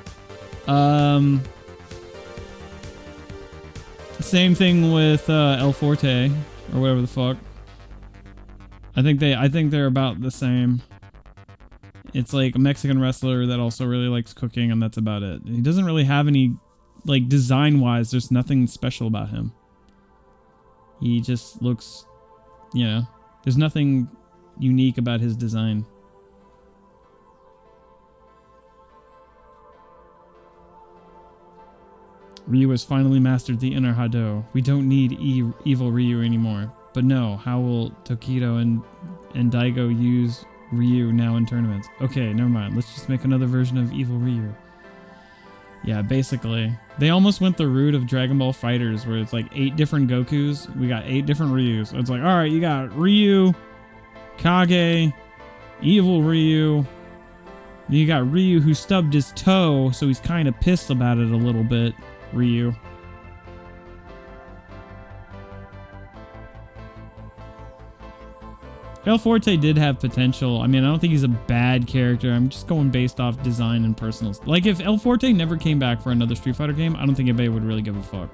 Same thing with El Forte or whatever the fuck. I think they're about the same. It's like a Mexican wrestler that also really likes cooking, and that's about it. He doesn't really have any, like, design-wise, there's nothing special about him. He just looks, you know, there's nothing unique about his design. Ryu has finally mastered the inner Hado. We don't need evil Ryu anymore. But no, how will Tokido and Daigo use Ryu now in tournaments? Okay, never mind. Let's just make another version of evil Ryu. Yeah, basically. They almost went the route of Dragon Ball FighterZ, where it's like 8 different Gokus. We got 8 different Ryus. So it's like, alright, you got Ryu, Kage, Evil Ryu. Then you got Ryu who stubbed his toe, so he's kind of pissed about it a little bit. Ryu. El Forte did have potential. I mean, I don't think he's a bad character. I'm just going based off design and personal. Like, if El Forte never came back for another Street Fighter game, I don't think anybody would really give a fuck.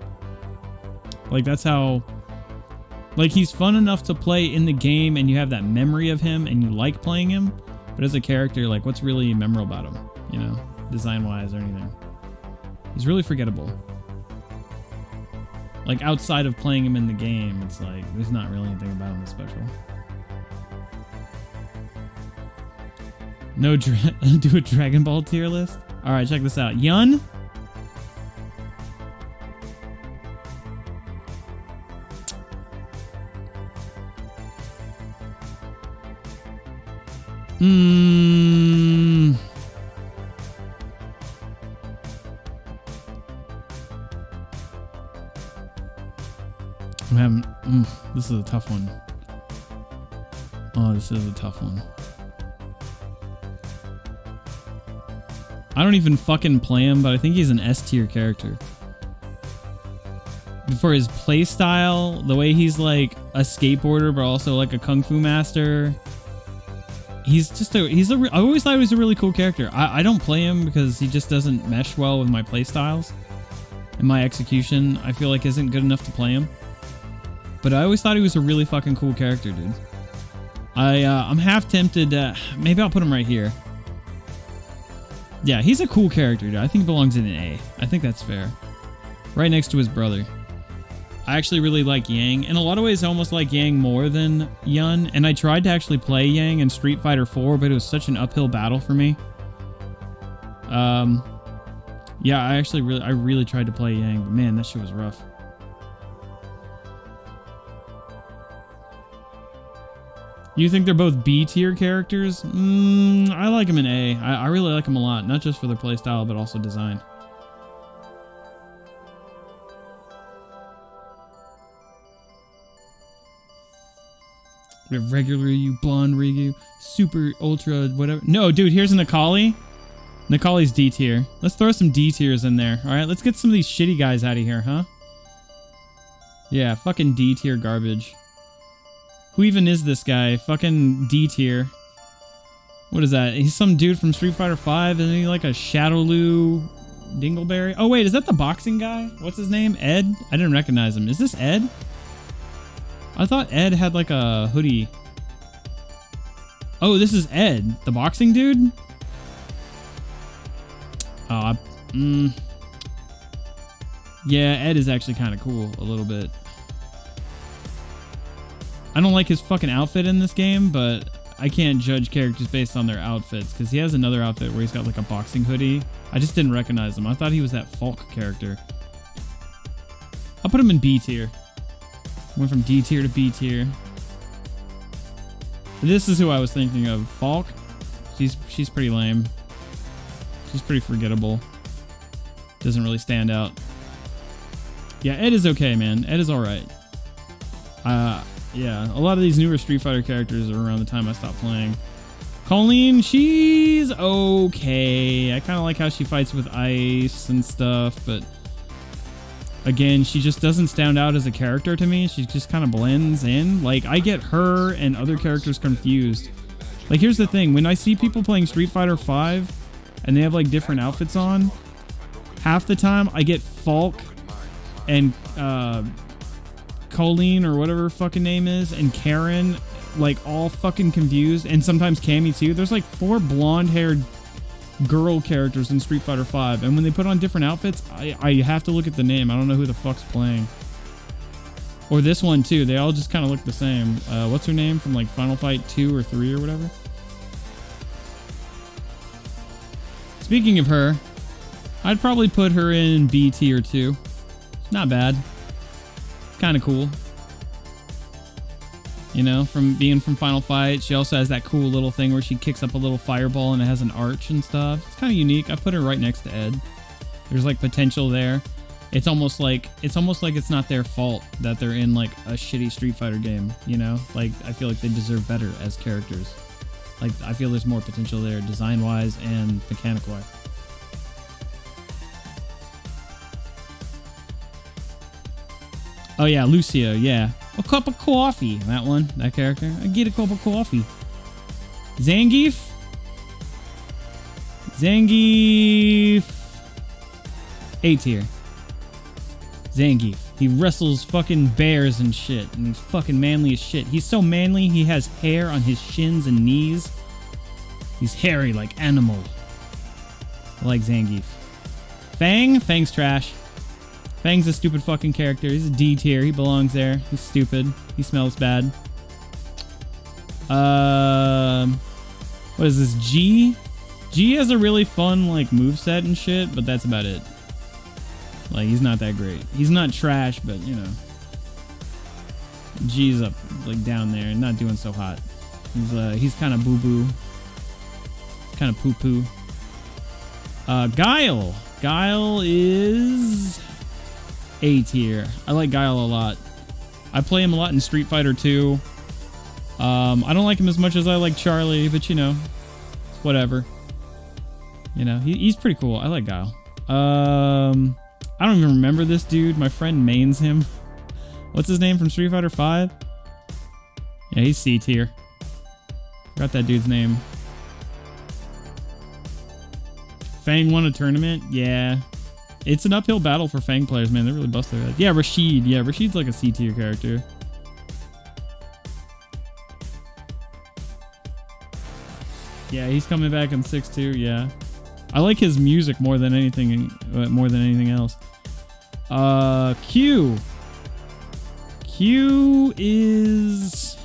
Like, that's how... Like, he's fun enough to play in the game, and you have that memory of him, and you like playing him. But as a character, like, what's really memorable about him? You know, design-wise or anything. He's really forgettable. Like, outside of playing him in the game, it's like, there's not really anything about him that's special. No, do a Dragon Ball tier list? Alright, check this out. Yun? This is a tough one. Oh, this is a tough one. I don't even fucking play him, but I think he's an S tier character. For his playstyle, the way he's like a skateboarder, but also like a kung fu master. He's just I always thought he was a really cool character. I don't play him because he just doesn't mesh well with my playstyles. And my execution, I feel like, isn't good enough to play him. But I always thought he was a really fucking cool character, dude. I'm half tempted to... Maybe I'll put him right here. Yeah, he's a cool character, dude. I think he belongs in an A. I think that's fair. Right next to his brother. I actually really like Yang. In a lot of ways, I almost like Yang more than Yun. And I tried to actually play Yang in Street Fighter 4, but it was such an uphill battle for me. Yeah, I really tried to play Yang, but man, that shit was rough. You think they're both B tier characters? I like them in A. I really like them a lot, not just for their playstyle, but also design. We have regular Ryu, blonde Ryu, super ultra, whatever. No, dude, here's an Akali. Akali's D tier. Let's throw some D tiers in there. All right, let's get some of these shitty guys out of here, huh? Yeah, fucking D tier garbage. Who even is this guy? Fucking D tier. What is that? He's some dude from Street Fighter 5. Isn't he like a Shadowloo Dingleberry? Oh, wait, is that the boxing guy? What's his name? Ed? I didn't recognize him. Is this Ed? I thought Ed had like a hoodie. Oh, this is Ed, the boxing dude? Oh, yeah, Ed is actually kind of cool a little bit. I don't like his fucking outfit in this game, but I can't judge characters based on their outfits, because he has another outfit where he's got like a boxing hoodie. I just didn't recognize him. I thought he was that Falk character. I'll put him in B tier. Went from D tier to B tier. This is who I was thinking of. Falk. She's pretty lame. She's pretty forgettable. Doesn't really stand out. Yeah, Ed is okay, man. Ed is alright. Yeah, a lot of these newer Street Fighter characters are around the time I stopped playing. Colleen, she's okay. I kind of like how she fights with ice and stuff, but again, she just doesn't stand out as a character to me. She just kind of blends in. Like, I get her and other characters confused. Like, here's the thing. When I see people playing Street Fighter 5 and they have, like, different outfits on, half the time I get Falk and, Colleen or whatever her fucking name is and Karen like all fucking confused, and sometimes Cammy too. There's like 4 blonde-haired girl characters in Street Fighter 5, and when they put on different outfits, I have to look at the name. I don't know who the fuck's playing. Or this one too. They all just kind of look the same. What's her name from like Final Fight 2 or 3 or whatever? Speaking of her, I'd probably put her in B tier too. Not bad. Kind of cool. You know, from being from Final Fight. She also has that cool little thing where she kicks up a little fireball and it has an arch and stuff. It's kind of unique. I put her right next to Ed. There's like potential there. it's almost like it's not their fault that they're in like a shitty Street Fighter game, you know? Like, I feel like they deserve better as characters. Like, I feel there's more potential there, design-wise and mechanic-wise. Oh yeah, Lucio, yeah. A cup of coffee. That one, that character. I get a cup of coffee. Zangief. A tier. Zangief. He wrestles fucking bears and shit, and he's fucking manly as shit. He's so manly, he has hair on his shins and knees. He's hairy like animal. I like Zangief. Fang? Fang's trash. Fang's a stupid fucking character. He's a D tier. He belongs there. He's stupid. He smells bad. What is this? G? G has a really fun, like, moveset and shit, but that's about it. Like, he's not that great. He's not trash, but, you know. G's up, like, down there. Not doing so hot. He's kind of boo-boo. Kind of poo-poo. Guile. Guile is A tier. I like Guile a lot. I play him a lot in Street Fighter 2. I don't like him as much as I like Charlie, but, you know, whatever. You know, he's pretty cool. I like Guile. I don't even remember this dude. My friend mains him. What's his name from Street Fighter 5? Yeah, he's C tier. Forgot that dude's name. Fang won a tournament? Yeah. It's an uphill battle for Fang players, man. They really bust their head. Yeah, Rashid. Yeah, Rashid's like a C tier character. Yeah, he's coming back in 6-2, yeah. I like his music more than anything else. Q. Q is...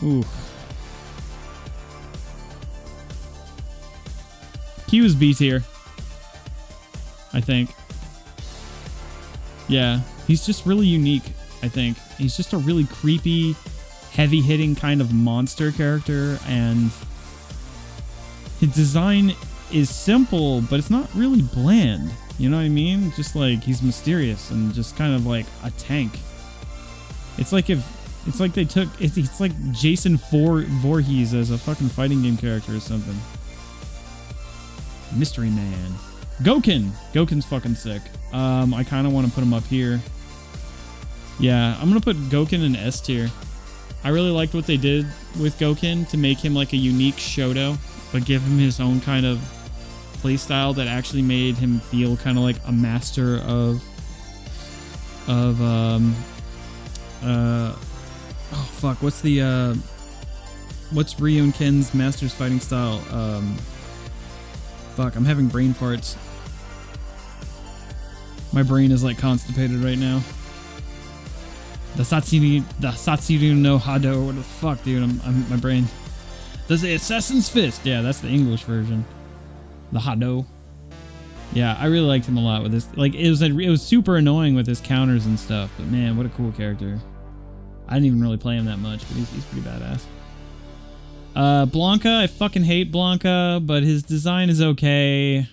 Ooh. Q is B tier, I think. Yeah, he's just really unique, I think. He's just a really creepy, heavy-hitting kind of monster character, and his design is simple, but it's not really bland. You know what I mean? Just like, he's mysterious and just kind of like a tank. It's like they took, it's like Jason Voorhees as a fucking fighting game character or something. Mystery Man. Gouken. Gouken's fucking sick. I kind of want to put him up here. Yeah, I'm going to put Gouken in S tier. I really liked what they did with Gouken to make him like a unique Shoto, but give him his own kind of playstyle that actually made him feel kind of like a master of oh fuck, what's Ryu and Ken's Master's fighting style? Fuck, I'm having brain farts. My brain is like constipated right now. The Satsuru no Hado, what the fuck, dude? My brain. Does the Assassin's Fist? Yeah, that's the English version. The Hado. Yeah, I really liked him a lot with this. Like, it was super annoying with his counters and stuff, but man, what a cool character. I didn't even really play him that much, but he's pretty badass. Blanca, I fucking hate Blanca, but his design is okay.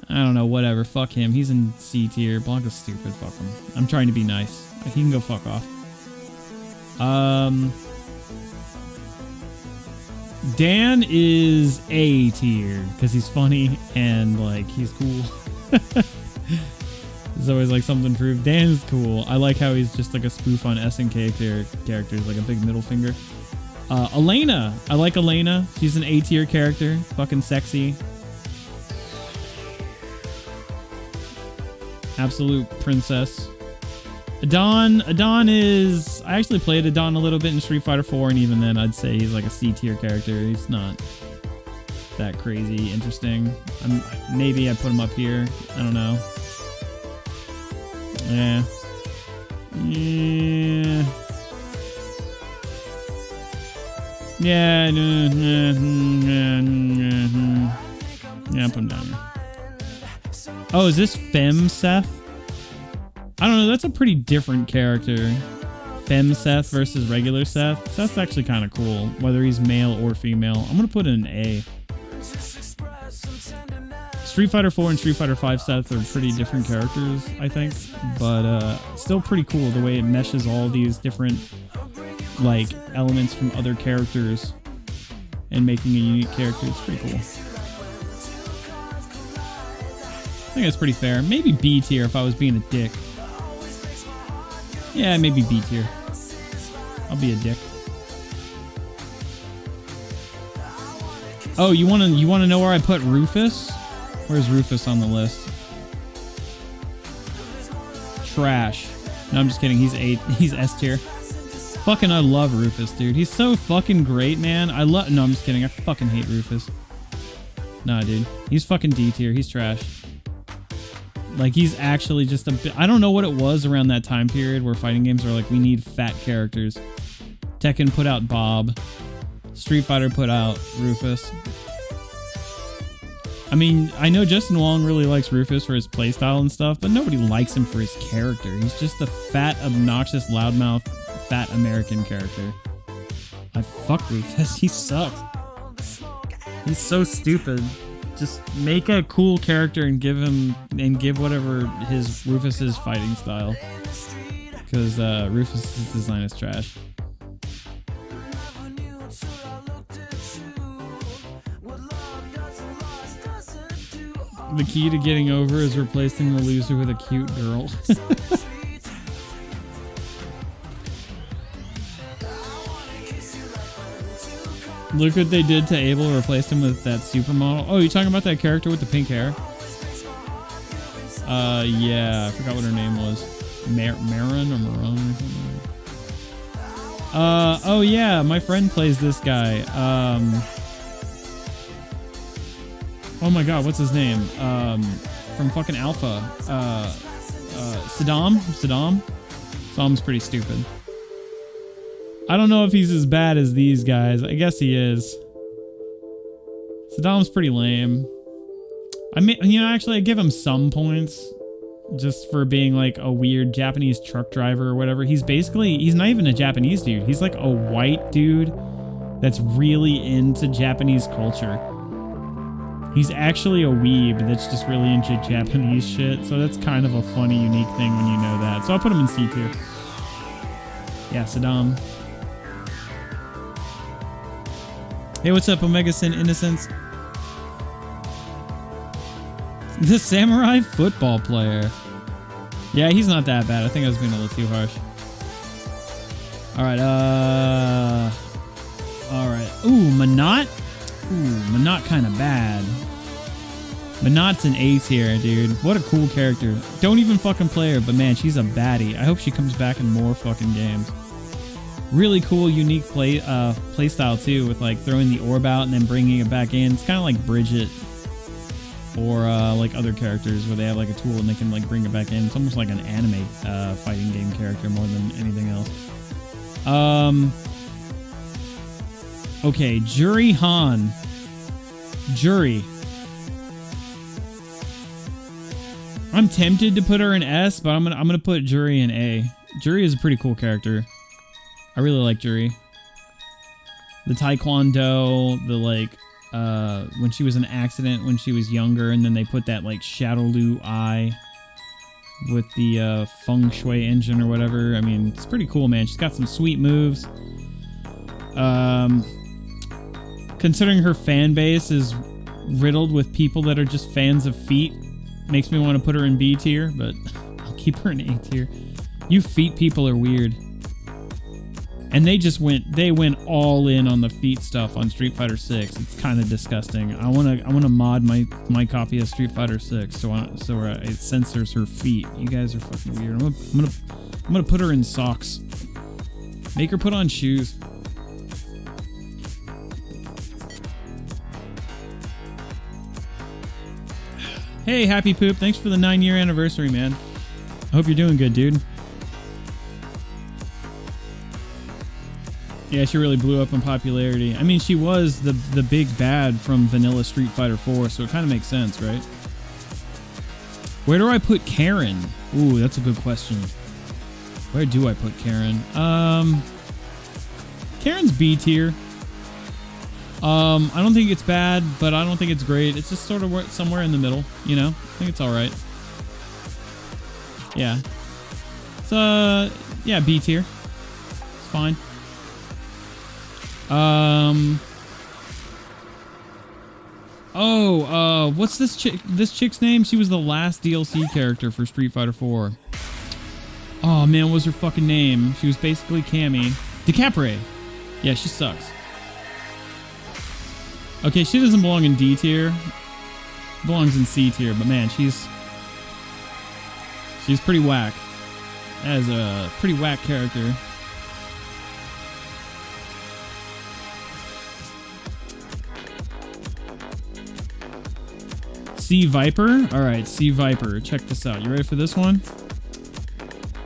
I don't know, whatever. Fuck him. He's in C tier. Blanca's stupid. Fuck him. I'm trying to be nice. He can go fuck off. Dan is A tier because he's funny and like he's cool. There's always like something to prove. Dan is cool. I like how he's just like a spoof on SNK characters, like a big middle finger. Elena. I like Elena. She's an A tier character. Fucking sexy. Absolute princess. Adon is... I actually played Adon a little bit in Street Fighter 4, and even then I'd say he's like a C tier character. He's not that crazy interesting. Maybe I put him up here. I don't know. Yeah. Yeah. Yeah, put him down here. Oh, is this Fem Seth? I don't know, that's a pretty different character. Fem Seth versus regular Seth. That's actually kind of cool, whether he's male or female. I'm gonna put in an A. Street Fighter 4 and Street Fighter 5 Seth are pretty different characters, I think, but still pretty cool the way it meshes all these different like elements from other characters and making a unique character. It's pretty cool. I think that's pretty fair. Maybe B tier if I was being a dick. Yeah, maybe B tier. I'll be a dick. Oh, you wanna know where I put Rufus? Where's Rufus on the list? Trash. No, I'm just kidding. He's S tier. Fucking I love Rufus, dude. He's so fucking great, man. No, I'm just kidding. I fucking hate Rufus. Nah, dude. He's fucking D tier. He's trash. Like, he's actually just a bit... I don't know what it was around that time period where fighting games were like, we need fat characters. Tekken put out Bob. Street Fighter put out Rufus. I mean, I know Justin Wong really likes Rufus for his playstyle and stuff, but nobody likes him for his character. He's just a fat, obnoxious, loudmouth, fat American character. I fuck Rufus. He sucks. He's so stupid. Just make a cool character and give whatever his Rufus's fighting style, because Rufus's design is trash. The key to getting over is replacing the loser with a cute girl. Look what they did to Abel, replaced him with that supermodel. Oh, you talking about that character with the pink hair? Yeah, I forgot what her name was. Marin or Maron or something. Oh yeah, my friend plays this guy. Oh my god, what's his name? From fucking Alpha. Saddam? Saddam's pretty stupid. I don't know if he's as bad as these guys. I guess he is. Saddam's pretty lame. I mean, you know, actually, I give him some points just for being like a weird Japanese truck driver or whatever. He's not even a Japanese dude. He's like a white dude that's really into Japanese culture. He's actually a weeb that's just really into Japanese shit. So that's kind of a funny, unique thing when you know that. So I'll put him in C tier. Yeah, Saddam. Hey, what's up, Omega Sin Innocence? The samurai football player. Yeah, he's not that bad. I think I was being a little too harsh. Alright, alright. Ooh, Manat? Ooh, Manat kind of bad. Manat's an A tier, dude. What a cool character. Don't even fucking play her, but man, she's a baddie. I hope she comes back in more fucking games. Really cool, unique play style too, with like throwing the orb out and then bringing it back in. It's kind of like Bridget or like other characters where they have like a tool and they can like bring it back in. It's almost like an anime fighting game character more than anything else. Okay, Juri Han. Juri. I'm tempted to put her in S, but I'm gonna put Juri in A. Juri is a pretty cool character. I really like Juri. The Taekwondo, the like, when she was in an accident when she was younger, and then they put that like Shadowloo eye with the Feng Shui engine or whatever. I mean, it's pretty cool, man. She's got some sweet moves. Considering her fan base is riddled with people that are just fans of feet, makes me want to put her in B tier, but I'll keep her in A tier. You feet people are weird. And they went all in on the feet stuff on Street Fighter 6. It's kind of disgusting. I wanna mod my copy of Street Fighter 6 so it censors her feet. You guys are fucking weird. I'm gonna put her in socks. Make her put on shoes. Hey, Happy Poop. Thanks for the 9-year anniversary, man. I hope you're doing good, dude. Yeah, she really blew up in popularity. I mean, she was the big bad from vanilla Street Fighter 4, so it kind of makes sense, right? Where do I put Karen? Ooh, that's a good question. Where do I put Karen? Karen's B tier. I don't think it's bad, but I don't think it's great. It's just sort of somewhere in the middle, you know? I think it's alright. Yeah. It's, yeah, B tier. It's fine. What's this chick's name? She was the last DLC character for Street Fighter 4. Oh, man, what was her fucking name? She was basically Cammy. DeCapre. Yeah, she sucks. Okay, she doesn't belong in D tier. Belongs in C tier, but man, she's pretty whack. That is a pretty whack character. Sea Viper? Alright, Sea Viper. Check this out. You ready for this one?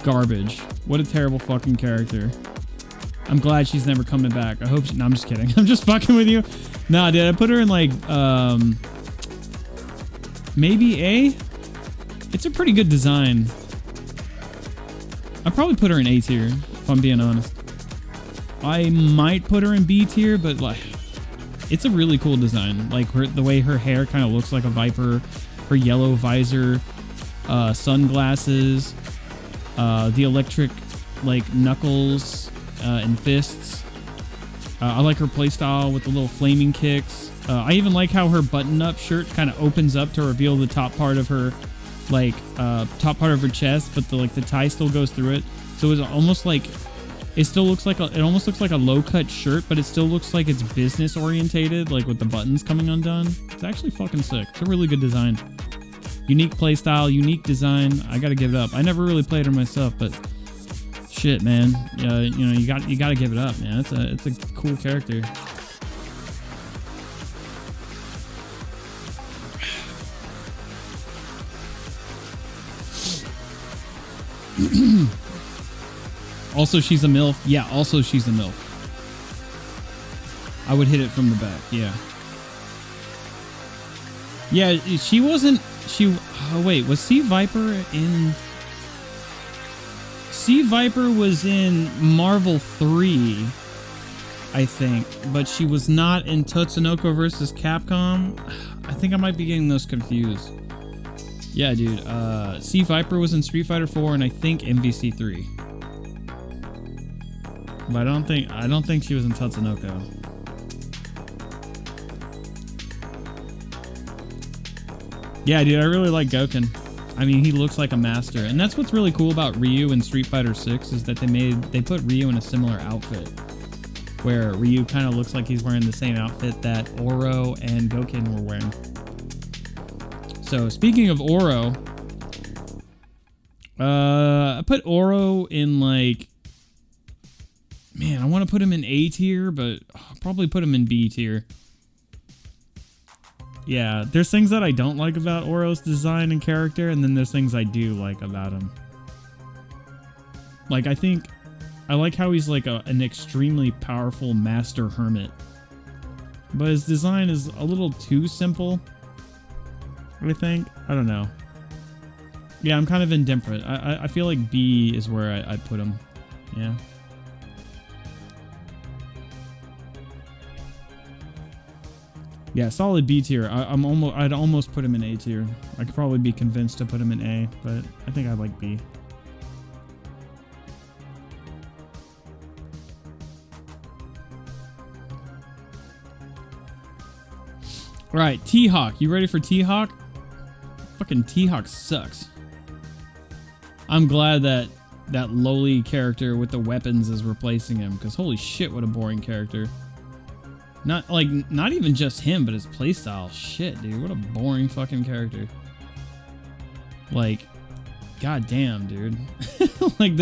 Garbage. What a terrible fucking character. I'm glad she's never coming back. I hope no, I'm just kidding. I'm just fucking with you. Nah, dude, I put her in like, maybe A? It's a pretty good design. I'd probably put her in A tier, if I'm being honest. I might put her in B tier, but like, it's a really cool design. Like the way her hair kind of looks like a viper, her yellow visor, sunglasses, the electric like knuckles and fists. I like her playstyle with the little flaming kicks. I even like how her button-up shirt kind of opens up to reveal the top part of her, like top part of her chest, but the tie still goes through it. So it's almost like it still looks like it almost looks like a low-cut shirt, but it still looks like it's business orientated, like with the buttons coming undone. It's actually fucking sick. It's a really good design. Unique playstyle, unique design. I gotta give it up. I never really played her myself, but shit, man. You know, you gotta give it up, man. It's a cool character. Also, she's a MILF. Yeah, also she's a MILF. I would hit it from the back, yeah. Yeah, she wasn't... Oh, wait, was Sea Viper in... Sea Viper was in Marvel 3, I think. But she was not in Tatsunoko vs. Capcom. I think I might be getting those confused. Yeah, dude. Sea Viper was in Street Fighter 4 and I think MVC 3. But I don't think she was in Tatsunoko. Yeah, dude, I really like Goken. I mean, he looks like a master, and that's what's really cool about Ryu in Street Fighter 6 is that they put Ryu in a similar outfit, where Ryu kind of looks like he's wearing the same outfit that Oro and Goken were wearing. So speaking of Oro, I put Oro in like. Man, I want to put him in A tier, but I'll probably put him in B tier. Yeah, there's things that I don't like about Oro's design and character, and then there's things I do like about him. Like, I like how he's like an extremely powerful master hermit. But his design is a little too simple, I think. I don't know. Yeah, I'm kind of indifferent. I feel like B is where I'd put him. Yeah. Yeah, solid B tier. I'd almost put him in A tier. I could probably be convinced to put him in A, but I think I like B. All right, T-Hawk. You ready for T-Hawk? Fucking T-Hawk sucks. I'm glad that lowly character with the weapons is replacing him, because holy shit, what a boring character. Not even just him, but his playstyle. Shit, dude, what a boring fucking character. Like, goddamn, dude. Like,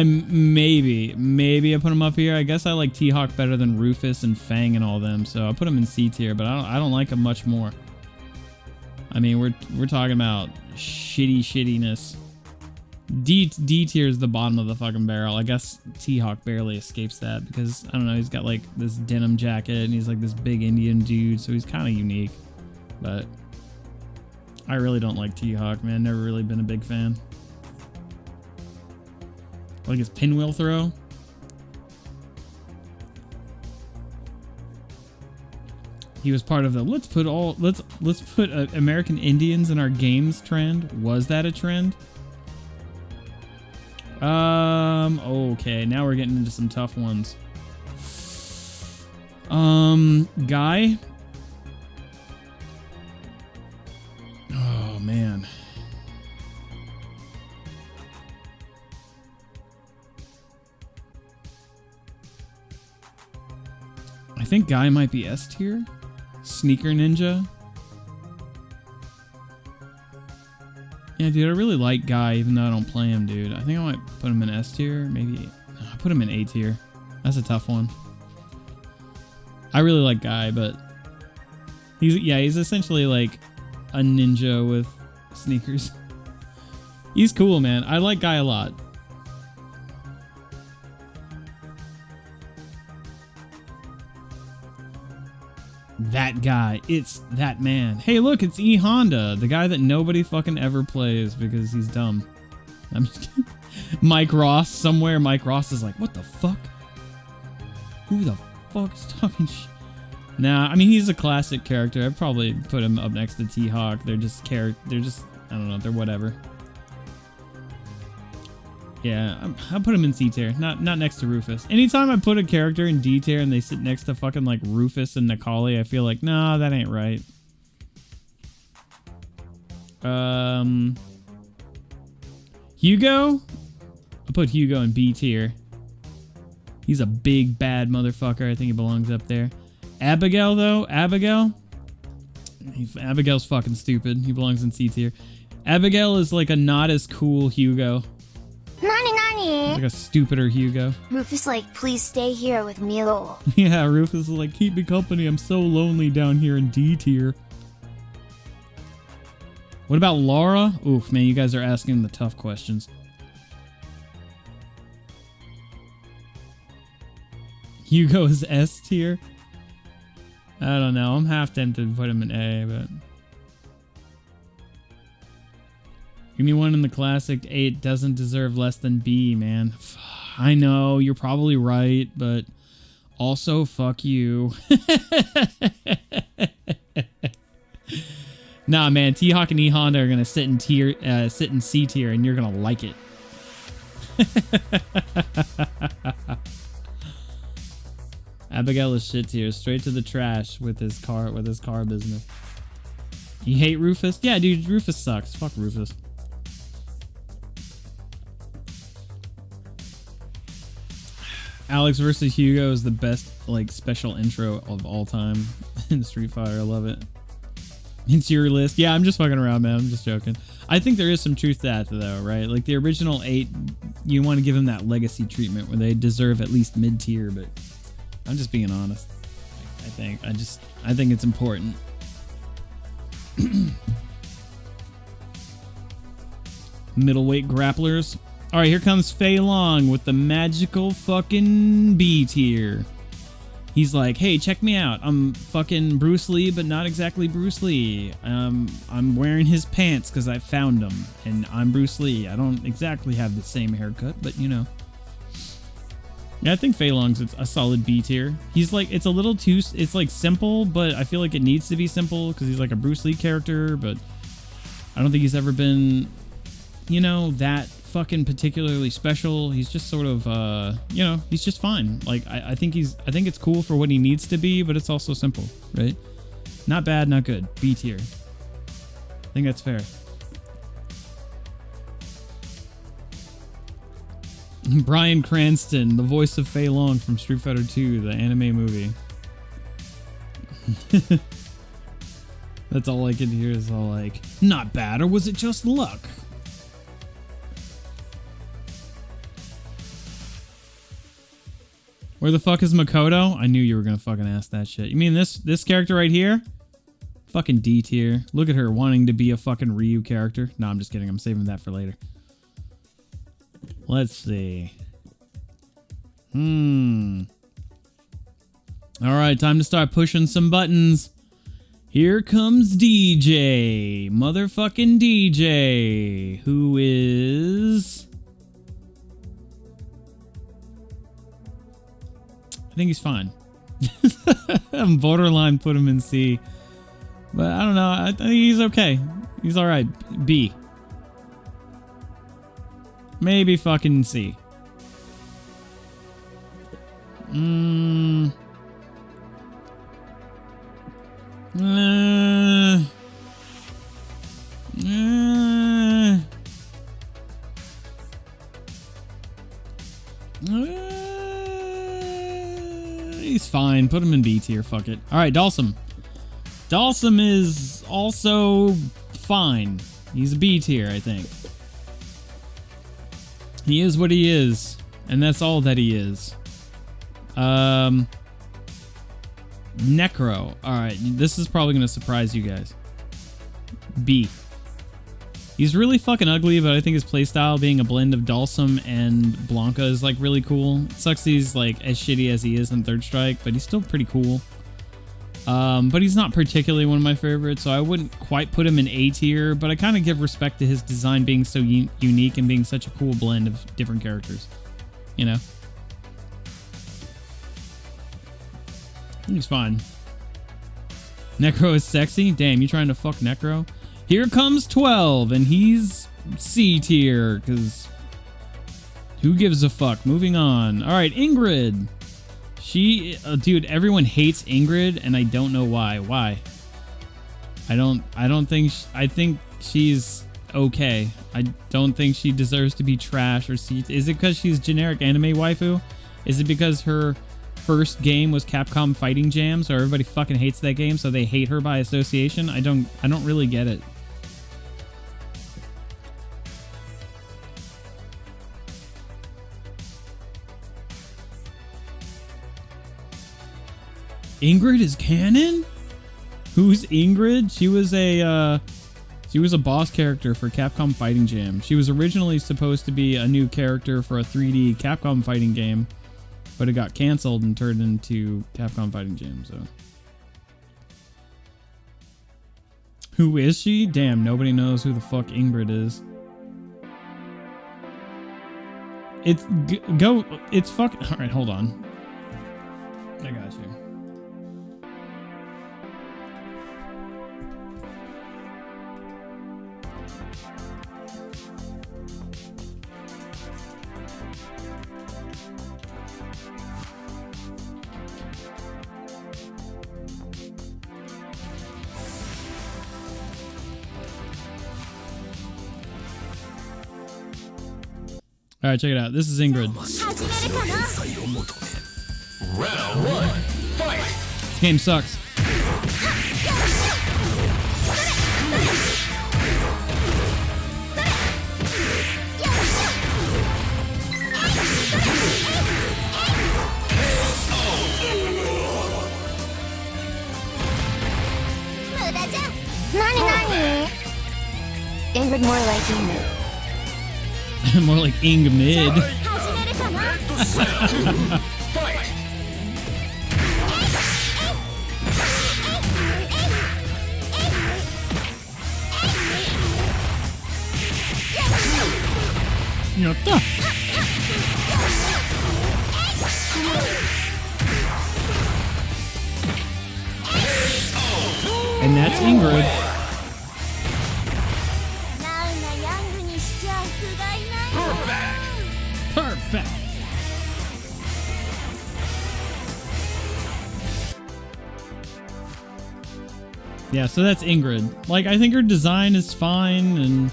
maybe I put him up here. I guess I like T-Hawk better than Rufus and Fang and all them, so I put him in C tier. But I don't like him much more. I mean, we're talking about shittiness. D tier is the bottom of the fucking barrel. I guess T-Hawk barely escapes that because, I don't know, he's got like this denim jacket and he's like this big Indian dude, so he's kind of unique. But I really don't like T-Hawk, man. Never really been a big fan. Like his pinwheel throw. He was part of the let's put American Indians in our games trend. Was that a trend? Okay, now we're getting into some tough ones. Guy. Oh man. I think Guy might be S tier. Sneaker Ninja. Yeah, dude, I really like Guy, even though I don't play him, dude. I think I might put him in S tier. Maybe I'll put him in A tier. That's a tough one. I really like Guy, but he's essentially like a ninja with sneakers. He's cool, man. I like Guy a lot. That guy. It's that man. Hey, look, it's E Honda, the guy that nobody fucking ever plays because he's dumb. I'm just kidding. Mike Ross somewhere. Mike Ross is like, what the fuck? Who the fuck's talking shit? Nah, I mean, he's a classic character. I'd probably put him up next to T-Hawk. They're just, I don't know, they're whatever. Yeah, I'll put him in C tier, not next to Rufus. Anytime I put a character in D tier and they sit next to fucking like Rufus and Necalli, I feel like, nah, that ain't right. Hugo? I'll put Hugo in B tier. He's a big bad motherfucker. I think he belongs up there. Abigail though, Abigail's fucking stupid. He belongs in C tier. Abigail is like a not as cool Hugo. Like a stupider Hugo. Rufus like, please stay here with me, lol. Yeah, Rufus is like, keep me company. I'm so lonely down here in D tier. What about Laura? Oof, man, you guys are asking the tough questions. Hugo is S tier. I don't know. I'm half tempted to put him in A, but... Anyone in the classic 8 doesn't deserve less than B, man. I know, you're probably right, but also fuck you. Nah, man, T-Hawk and E-Honda are gonna sit in C tier, and you're gonna like it. Abigail is shit tier, straight to the trash with his car business. You hate Rufus? Yeah, dude, Rufus sucks. Fuck Rufus. Alex versus Hugo is the best, like, special intro of all time in Street Fighter. I love it. It's your list. Yeah, I'm just fucking around, man. I'm just joking. I think there is some truth to that, though, right? Like, the original 8, you want to give them that legacy treatment where they deserve at least mid-tier, but I'm just being honest. I think it's important. Middleweight grapplers. All right, here comes Fei Long with the magical fucking B tier. He's like, hey, check me out. I'm fucking Bruce Lee, but not exactly Bruce Lee. I'm wearing his pants because I found them, and I'm Bruce Lee. I don't exactly have the same haircut, but you know. Yeah, I think Fei Long's a solid B tier. He's like, it's a little too, it's like simple, but I feel like it needs to be simple because he's like a Bruce Lee character, but I don't think he's ever been, you know, that fucking particularly special. He's just sort of, you know, he's just fine. Like, I think it's cool for what he needs to be, but it's also simple, right? Not bad, not good. B tier. I think that's fair. Bryan Cranston, the voice of Fei Long from Street Fighter 2, the anime movie. That's all I can hear is all like, not bad, or was it just luck? Where the fuck is Makoto? I knew you were gonna fucking ask that shit. You mean this character right here? Fucking D tier. Look at her wanting to be a fucking Ryu character. No, I'm just kidding. I'm saving that for later. Let's see. Alright, time to start pushing some buttons. Here comes DJ. Motherfucking DJ. Who is... I think he's fine. Borderline put him in C. But I don't know. I think he's okay. He's alright. B. Maybe fucking C. He's fine. Put him in B tier. Fuck it. Alright, Dalsum. Dalsum is also fine. He's a B tier, I think. He is what he is. And that's all that he is. Necro. Alright, this is probably going to surprise you guys. B. He's really fucking ugly, but I think his playstyle being a blend of Dalsum and Blanca is like really cool. It sucks he's like as shitty as he is in Third Strike, but he's still pretty cool. But he's not particularly one of my favorites, so I wouldn't quite put him in A tier, but I kind of give respect to his design being so unique and being such a cool blend of different characters. You know? He's fine. Necro is sexy? Damn, you trying to fuck Necro? Here comes 12, and he's C tier, because who gives a fuck? Moving on. All right, Ingrid. She, dude, everyone hates Ingrid, and I don't know why. Why? I don't think, I think she's okay. I don't think she deserves to be trash or C. Is it because she's generic anime waifu? Is it because her first game was Capcom Fighting Jam, so everybody fucking hates that game, so they hate her by association? I don't really get it. Ingrid is canon? Who's Ingrid? She was a boss character for Capcom Fighting Jam. She was originally supposed to be a new character for a 3D Capcom fighting game, but it got canceled and turned into Capcom Fighting Jam, so. Who is she? Damn, nobody knows who the fuck Ingrid is. It's fucking, all right, hold on. I got you. All right, check it out. This is Ingrid. Round one, fight! This game sucks. Ingrid more like Ingrid. More like Ing mid. Fight! Yatta. And that's Ingrid. Perfect. Yeah, so that's Ingrid. Like, I think her design is fine and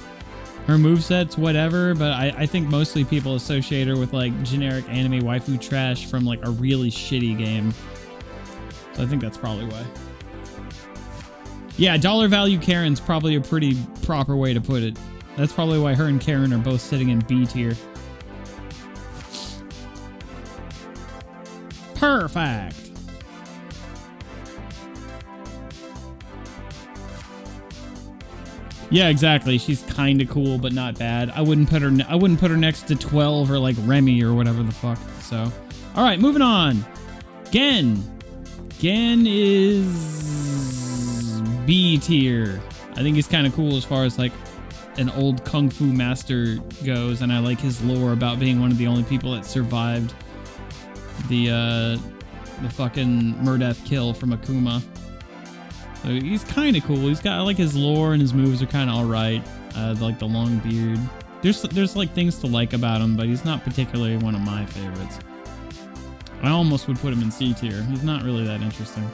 her moveset's whatever, but I think mostly people associate her with like generic anime waifu trash from like a really shitty game. So I think that's probably why. Yeah, dollar value Karen's probably a pretty proper way to put it. That's probably why her and Karen are both sitting in B tier. Perfect. Yeah, exactly. She's kind of cool, but not bad. I wouldn't put her next to 12 or like Remy or whatever the fuck. So, all right, moving on. Gen. Gen is B tier. I think he's kind of cool as far as like an old kung fu master goes, and I like his lore about being one of the only people that survived the the fucking Murdeath kill from Akuma. So he's kind of cool. He's got like his lore and his moves are kind of all right. Like the long beard. There's like things to like about him, but he's not particularly one of my favorites. I almost would put him in C tier. He's not really that interesting.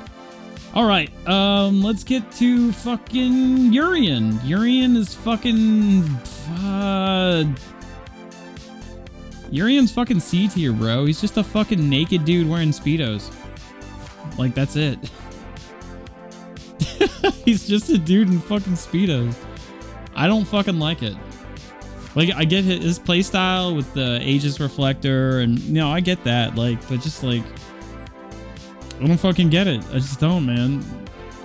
All right, let's get to fucking Urien. Urien is fucking. Urien's fucking C tier, bro. He's just a fucking naked dude wearing Speedos. Like, that's it. He's just a dude in fucking Speedos. I don't fucking like it. Like, I get his playstyle with the Aegis Reflector, and, you know, I get that. Like, but just, like, I don't fucking get it. I just don't, man.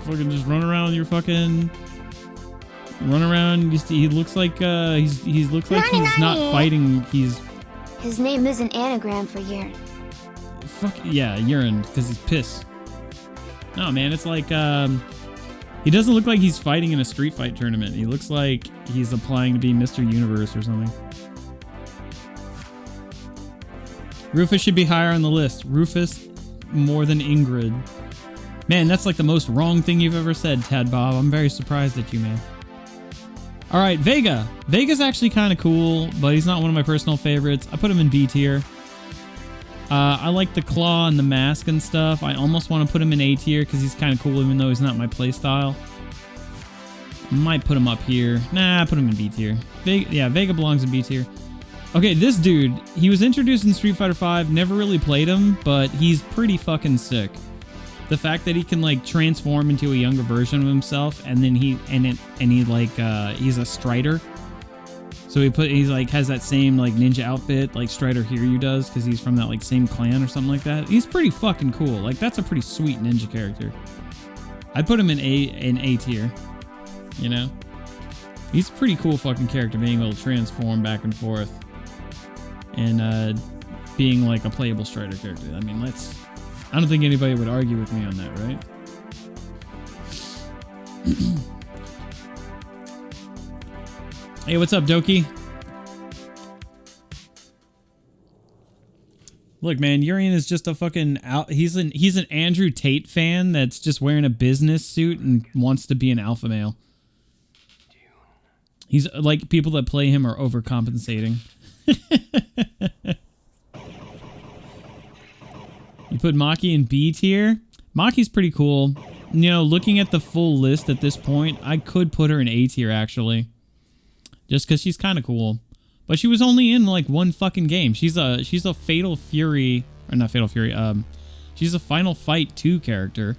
Fucking just run around your fucking... Run around. He looks like, he looks like he's not fighting. His name is an anagram for urine. Fuck, yeah, urine, because he's piss. No, man, it's like, he doesn't look like he's fighting in a street fight tournament. He looks like he's applying to be Mr. Universe or something. Rufus should be higher on the list. Rufus more than Ingrid. Man, that's like the most wrong thing you've ever said, Tad Bob. I'm very surprised at you, man. All right, Vega. Vega's actually kind of cool, but he's not one of my personal favorites. I put him in B tier. I like the claw and the mask and stuff. I almost want to put him in A tier because he's kind of cool, even though he's not my playstyle. Might put him up here. Nah, put him in B tier. Vega belongs in B tier. Okay, this dude, he was introduced in Street Fighter V. Never really played him, but he's pretty fucking sick. The fact that he can like transform into a younger version of himself, and then he's a Strider. So he's like has that same like ninja outfit like Strider Hiryu does, because he's from that like same clan or something like that. He's pretty fucking cool. Like that's a pretty sweet ninja character. I'd put him in A tier. You know, he's a pretty cool fucking character, being able to transform back and forth, and being like a playable Strider character. I mean, I don't think anybody would argue with me on that, right? Hey, what's up, Doki? Look, man, Urien is just a fucking he's an Andrew Tate fan that's just wearing a business suit and wants to be an alpha male. He's like, people that play him are overcompensating. You put Maki in B tier? Maki's pretty cool. You know, looking at the full list at this point, I could put her in A tier, actually. Just because she's kind of cool. But she was only in, like, one fucking game. She's a Fatal Fury... Or not Fatal Fury, she's a Final Fight 2 character.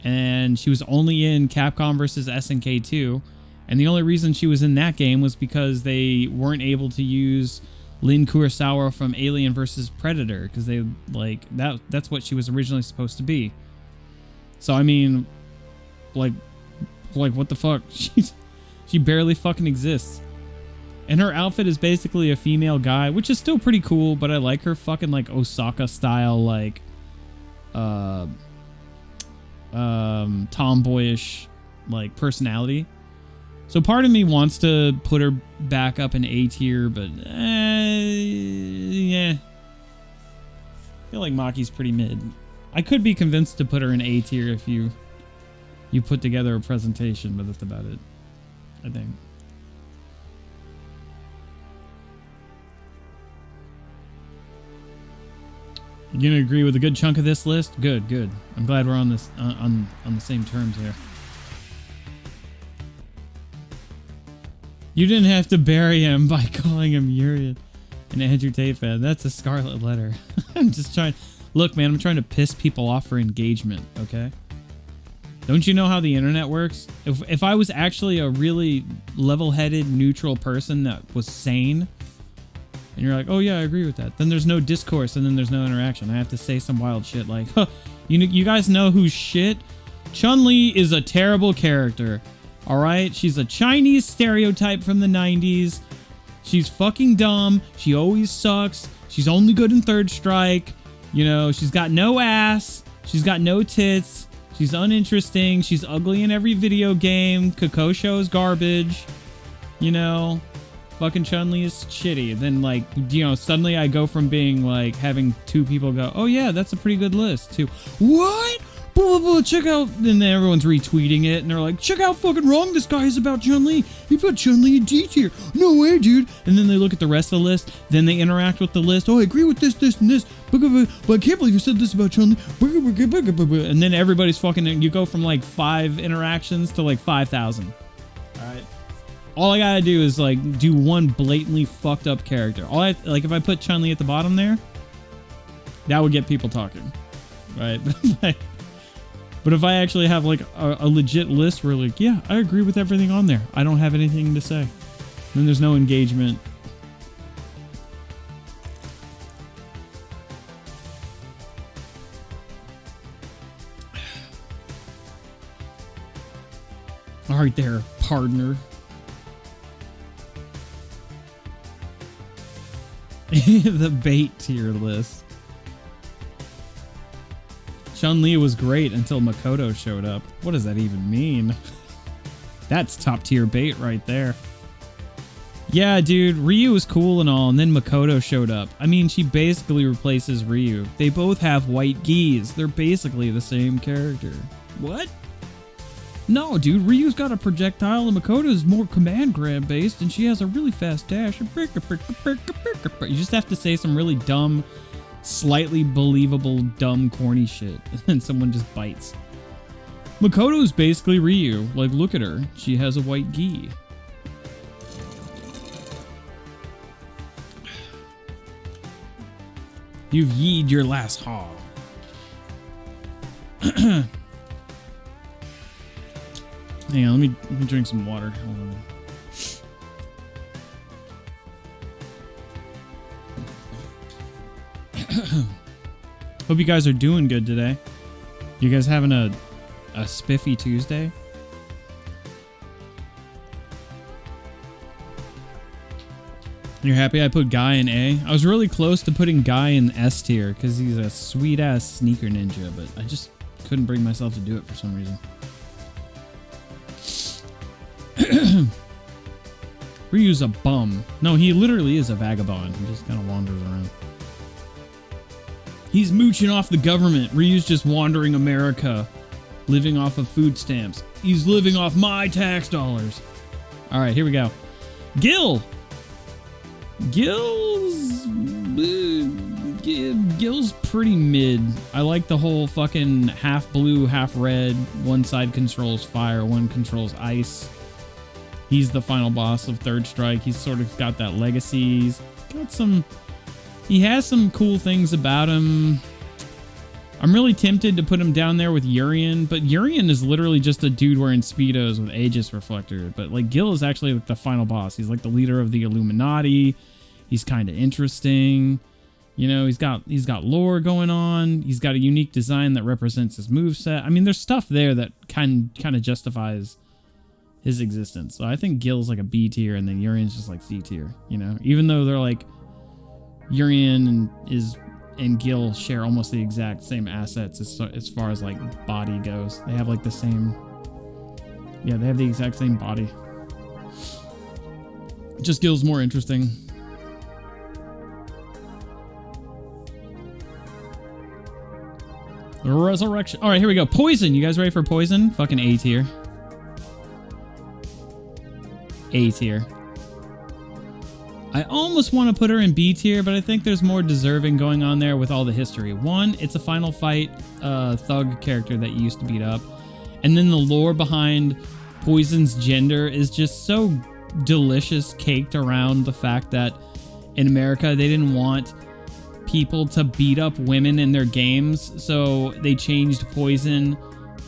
And she was only in Capcom vs. SNK 2. And the only reason she was in that game was because they weren't able to use Lin Kurosawa from Alien vs. Predator, because they like that's what she was originally supposed to be. So I mean, like what the fuck? She barely fucking exists. And her outfit is basically a female guy, which is still pretty cool, but I like her fucking like Osaka style, like tomboyish like personality. So part of me wants to put her back up in A tier, but yeah. I feel like Maki's pretty mid. I could be convinced to put her in A tier if you put together a presentation, but that's about it, I think. You gonna agree with a good chunk of this list? Good, good. I'm glad we're on this on the same terms here. You didn't have to bury him by calling him Urien, an Andrew Tate fan. That's a scarlet letter. I'm just trying... Look, man, I'm trying to piss people off for engagement, okay? Don't you know how the internet works? If I was actually a really level-headed, neutral person that was sane, and you're like, oh yeah, I agree with that, then there's no discourse and then there's no interaction. I have to say some wild shit like, huh, you guys know who's shit? Chun-Li is a terrible character. Alright, she's a Chinese stereotype from the 90s. She's fucking dumb. She always sucks. She's only good in Third Strike. You know, she's got no ass. She's got no tits. She's uninteresting. She's ugly in every video game. Kokosho is garbage. You know, fucking Chun-Li is shitty. Then, like, you know, suddenly I go from being, like, having 2 people go, oh yeah, that's a pretty good list, to, what? Blah, blah, blah, check out, and then everyone's retweeting it, and they're like, check out fucking wrong this guy is about Chun-Li. He put Chun-Li in D tier. No way, dude. And then they look at the rest of the list, then they interact with the list. Oh, I agree with this, this, and this. But I can't believe you said this about Chun-Li. And then everybody's fucking, you go from like 5 interactions to like 5,000. Alright. All I gotta do is like do one blatantly fucked up character. Like if I put Chun-Li at the bottom there, that would get people talking. Right? But if I actually have like a legit list where like, yeah, I agree with everything on there, I don't have anything to say, then there's no engagement. All right there, partner. The bait tier list. Chun-Li was great until Makoto showed up. What does that even mean? That's top tier bait right there. Yeah, dude, Ryu was cool and all, and then Makoto showed up. I mean, she basically replaces Ryu. They both have white gis. They're basically the same character. What? No, dude, Ryu's got a projectile and Makoto's more command grab based, and she has a really fast dash. You just have to say some really dumb, slightly believable, dumb, corny shit, and someone just bites. Makoto's basically Ryu. Like, look at her. She has a white gi. You've yeed your last haul. Hang on, let me drink some water. Hold on. Hope you guys are doing good today. You guys having a spiffy Tuesday? You're happy I put Guy in A? I was really close to putting Guy in S tier because he's a sweet-ass sneaker ninja, but I just couldn't bring myself to do it for some reason. Ryu's a bum. No, he literally is a vagabond. He just kind of wanders around. He's mooching off the government. Ryu's just wandering America, living off of food stamps. He's living off my tax dollars. All right, here we go. Gil. Gil's pretty mid. I like the whole fucking half blue, half red. One side controls fire, one controls ice. He's the final boss of Third Strike. He's sort of got that legacy. He's got some... He has some cool things about him. I'm really tempted to put him down there with Urien, but Urien is literally just a dude wearing Speedos with Aegis Reflector. But like Gil is actually like the final boss. He's like the leader of the Illuminati. He's kind of interesting. You know, he's got lore going on. He's got a unique design that represents his moveset. I mean, there's stuff there that kind of justifies his existence. So I think Gil's like a B tier, and then Urien's just like C tier. You know, even though they're like Urien and Gil share almost the exact same assets as far as like body goes. They have like the same. Yeah, they have the exact same body. Just Gil's more interesting. Resurrection. All right, here we go. Poison. You guys ready for Poison? Fucking A tier. A tier. I almost want to put her in B tier, but I think there's more deserving going on there with all the history. One, it's a Final Fight thug character that you used to beat up. And then the lore behind Poison's gender is just so delicious, caked around the fact that in America they didn't want people to beat up women in their games, so they changed Poison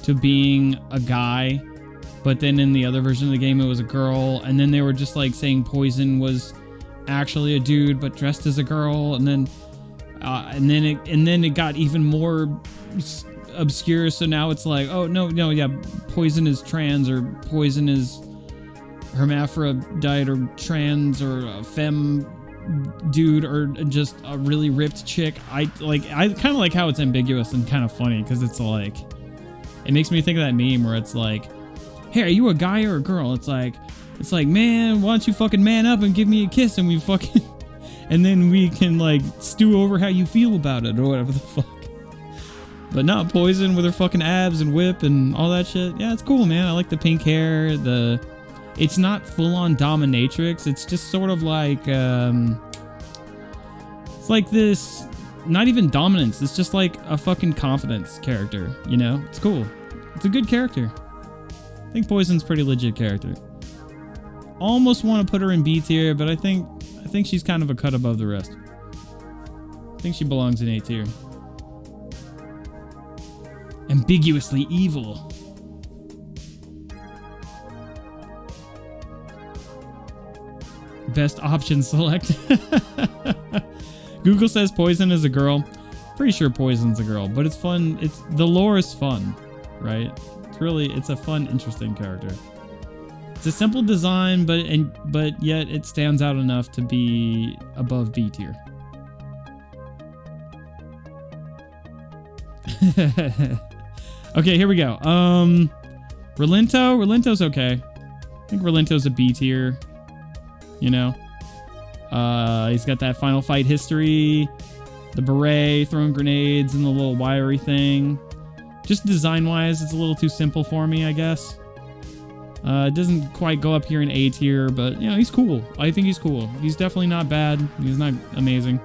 to being a guy, but then in the other version of the game it was a girl, and then they were just like saying Poison was actually a dude but dressed as a girl, and then it got even more obscure, so now it's like, oh no, yeah, Poison is trans, or Poison is hermaphrodite, or trans, or a femme dude, or just a really ripped chick. I kind of like how it's ambiguous and kind of funny, because it's like, it makes me think of that meme where it's like, hey, are you a guy or a girl? It's like, It's like, man, why don't you fucking man up and give me a kiss and we fucking... and then we can, like, stew over how you feel about it or whatever the fuck. But not Poison with her fucking abs and whip and all that shit. Yeah, it's cool, man. I like the pink hair. It's not full-on dominatrix. It's just sort of like, it's like this, not even dominance. It's just like a fucking confidence character, you know? It's cool. It's a good character. I think Poison's a pretty legit character. Almost want to put her in B tier, but I think she's kind of a cut above the rest. I think she belongs in A tier. Ambiguously evil. Best option select. Google says Poison is a girl. Pretty sure Poison's a girl, but it's fun. The lore is fun, right? It's a fun, interesting character. It's a simple design, but yet it stands out enough to be above B tier. Okay, here we go. Relinto's okay. I think Relinto's a B tier. You know? He's got that final fight history, the beret, throwing grenades, and the little wiry thing. Just design-wise, it's a little too simple for me, I guess. It doesn't quite go up here in A tier, but, you know, he's cool. I think he's cool. He's definitely not bad. He's not amazing.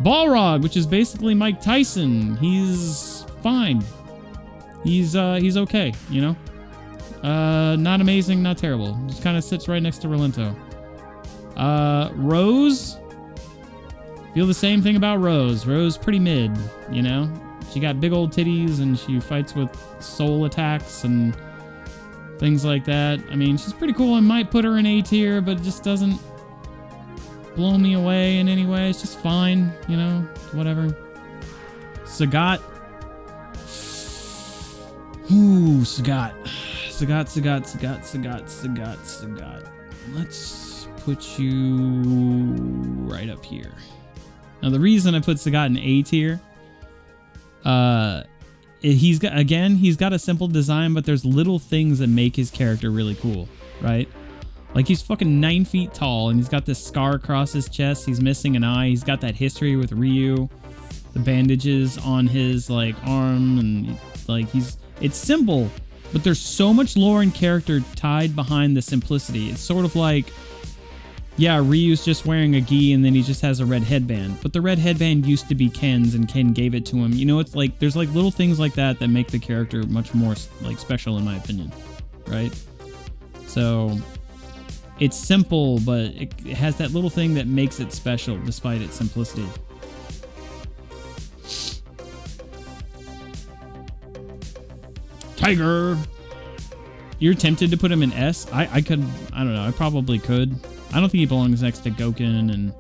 Balrog, which is basically Mike Tyson. He's fine. He's okay, you know? Not amazing, not terrible. Just kind of sits right next to Relinto. Rose. Feel the same thing about Rose. Rose pretty mid, you know? She got big old titties and she fights with soul attacks and things like that. I mean, she's pretty cool. I might put her in A tier, but it just doesn't blow me away in any way. It's just fine, you know? Whatever. Sagat. Ooh, Sagat. Sagat. Let's put you right up here. Now, the reason I put Sagat in A tier, he's got a simple design, but there's little things that make his character really cool, right? Like, he's fucking 9 feet tall, and he's got this scar across his chest. He's missing an eye. He's got that history with Ryu, the bandages on his, like, arm, and, like, it's simple, but there's so much lore and character tied behind the simplicity. It's sort of like, yeah, Ryu's just wearing a gi and then he just has a red headband. But the red headband used to be Ken's and Ken gave it to him. You know, it's like, there's like little things like that that make the character much more like special in my opinion, right? So it's simple, but it has that little thing that makes it special despite its simplicity. Tiger. You're tempted to put him in S? I don't know. I probably could. I don't think he belongs next to Goken and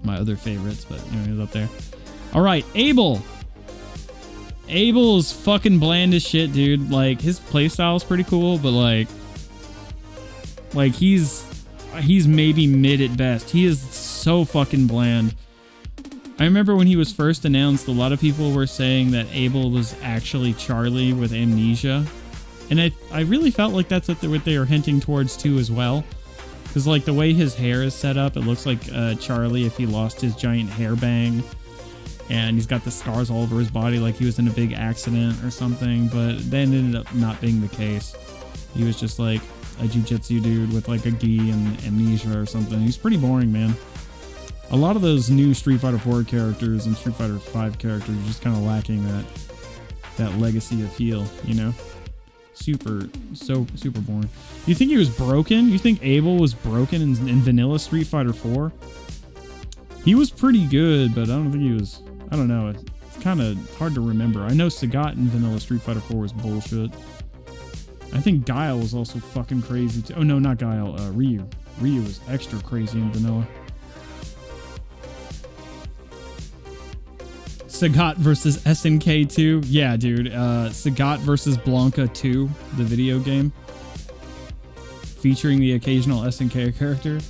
my other favorites, but you know, he's up there. All right, Abel. Abel's fucking bland as shit, dude. Like, his playstyle is pretty cool, but like he's maybe mid at best. He is so fucking bland. I remember when he was first announced, a lot of people were saying that Abel was actually Charlie with amnesia. And I really felt like that's what they were hinting towards too as well. Because like the way his hair is set up, it looks like Charlie if he lost his giant hair bang. And he's got the scars all over his body like he was in a big accident or something. But then ended up not being the case. He was just like a jujitsu dude with like a gi and amnesia or something. He's pretty boring, man. A lot of those new Street Fighter 4 characters and Street Fighter 5 characters are just kind of lacking that legacy of heel, you know? Super boring. You think he was broken? You think Abel was broken in vanilla Street Fighter 4? He was pretty good, but I don't think he was... I don't know. It's kind of hard to remember. I know Sagat in vanilla Street Fighter 4 was bullshit. I think Guile was also fucking crazy too. Oh no, not Guile. Ryu. Ryu was extra crazy in vanilla. Sagat versus SNK 2. Yeah, dude. Sagat versus Blanca 2, the video game. Featuring the occasional SNK character.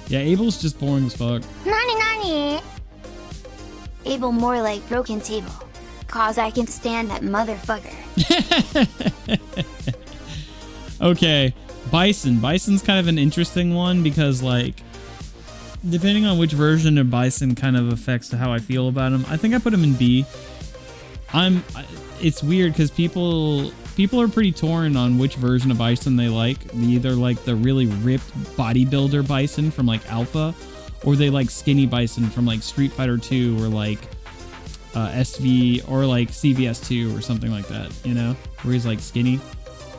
Yeah, Abel's just boring as fuck. Nani? Abel more like broken table. Cause I can stand that motherfucker. Okay, Bison. Bison's kind of an interesting one because, like, depending on which version of Bison kind of affects how I feel about him. I think I put him in B. It's weird because people are pretty torn on which version of Bison they like. They either like the really ripped bodybuilder Bison from like Alpha, or they like skinny Bison from like Street Fighter 2 or like SV or like CVS 2 or something like that, you know, where he's like skinny.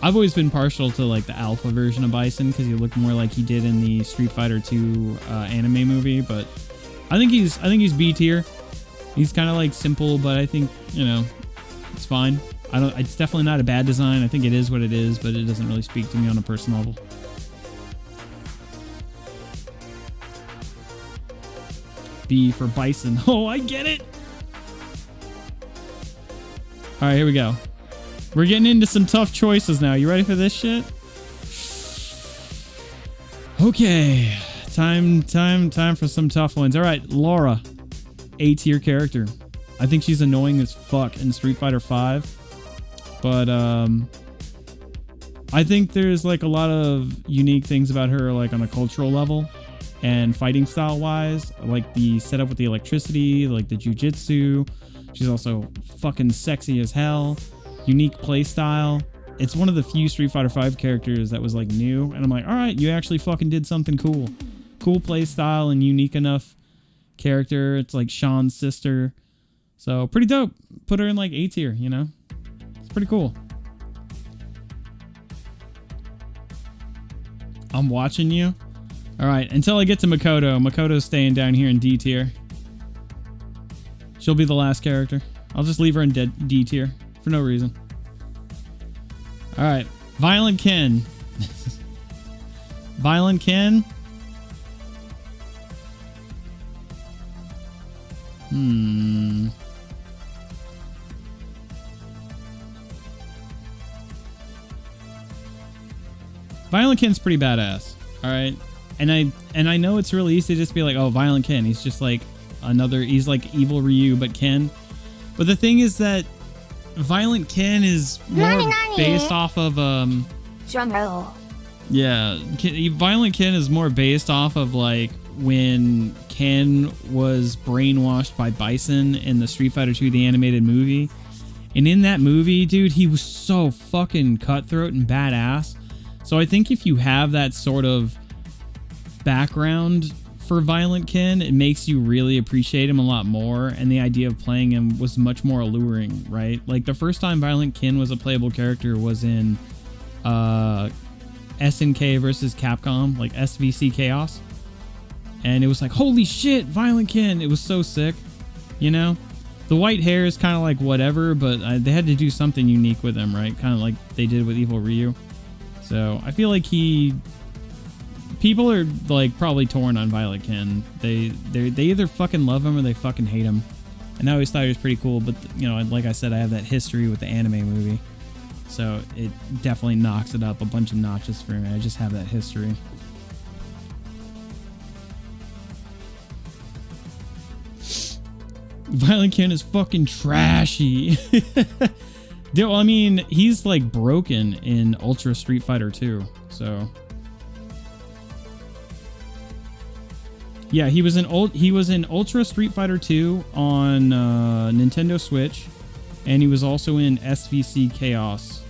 I've always been partial to like the Alpha version of Bison because he looked more like he did in the Street Fighter 2 anime movie, but I think he's B tier. He's kind of like simple, but I think, you know, it's fine. It's definitely not a bad design. I think it is what it is, but it doesn't really speak to me on a personal level. B for Bison. Oh, I get it. All right, here we go. We're getting into some tough choices now. You ready for this shit? Okay. Time for some tough ones. All right, Laura. A tier character. I think she's annoying as fuck in Street Fighter 5. But I think there's like a lot of unique things about her, like on a cultural level and fighting style wise. Like the setup with the electricity, like the jujitsu. She's also fucking sexy as hell. Unique play style. It's one of the few Street Fighter 5 characters that was like new, and I'm like, all right, you actually fucking did something cool. Cool play style and unique enough character. It's like Sean's sister. So pretty dope. Put her in like A tier, you know? It's pretty cool. I'm watching you. All right, until I get to Makoto. Makoto's staying down here in D tier. She'll be the last character. I'll just leave her in D tier for no reason. All right, Violent Ken. Violent Ken. Violent Ken's pretty badass. All right, and I know it's really easy to just be like, oh, Violent Ken. He's just like he's like evil Ryu, but Ken. But the thing is that Violent Ken is more based off of drum roll. Yeah, Violent Ken is more based off of like when Ken was brainwashed by Bison in the Street Fighter 2 the animated movie. And in that movie, dude, he was so fucking cutthroat and badass. So I think if you have that sort of background for Violent Ken, it makes you really appreciate him a lot more, and the idea of playing him was much more alluring, right? Like the first time Violent Ken was a playable character was in SNK versus Capcom, like SVC Chaos, and it was like, holy shit, Violent Ken! It was so sick, you know. The white hair is kind of like whatever, but they had to do something unique with him, right? Kind of like they did with Evil Ryu. So I feel like people are like probably torn on Violent Ken. They either fucking love him or they fucking hate him. And I always thought he was pretty cool, but you know, like I said, I have that history with the anime movie, so it definitely knocks it up a bunch of notches for me. I just have that history. Violent Ken is fucking trashy. Dude, I mean, he's like broken in Ultra Street Fighter 2, so. Yeah, he was in Ultra Street Fighter 2 on Nintendo Switch, and he was also in SVC Chaos,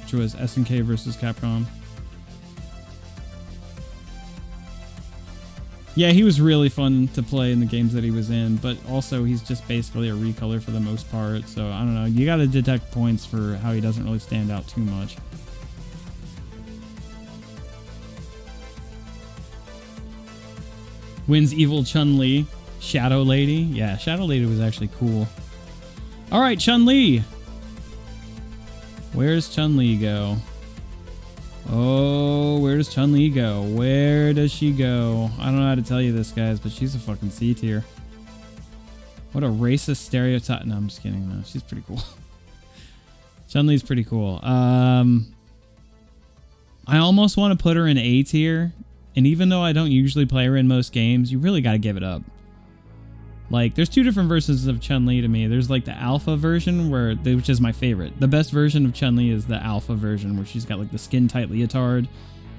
which was SNK versus Capcom. Yeah, he was really fun to play in the games that he was in, but also he's just basically a recolor for the most part, so I don't know. You gotta deduct points for how he doesn't really stand out too much. Wins Evil Chun-Li. Shadow Lady. Yeah, Shadow Lady was actually cool. All right, Chun-Li. Where's Chun-Li go? Oh, where does Chun-Li go? Where does she go? I don't know how to tell you this, guys, but she's a fucking C tier. What a racist stereotype. No, I'm just kidding. No, she's pretty cool. Chun-Li's pretty cool. I almost want to put her in A tier. And even though I don't usually play her in most games, you really got to give it up. Like, there's two different versions of Chun-Li to me. There's like the alpha version, which is my favorite. The best version of Chun-Li is the alpha version, where she's got like the skin tight leotard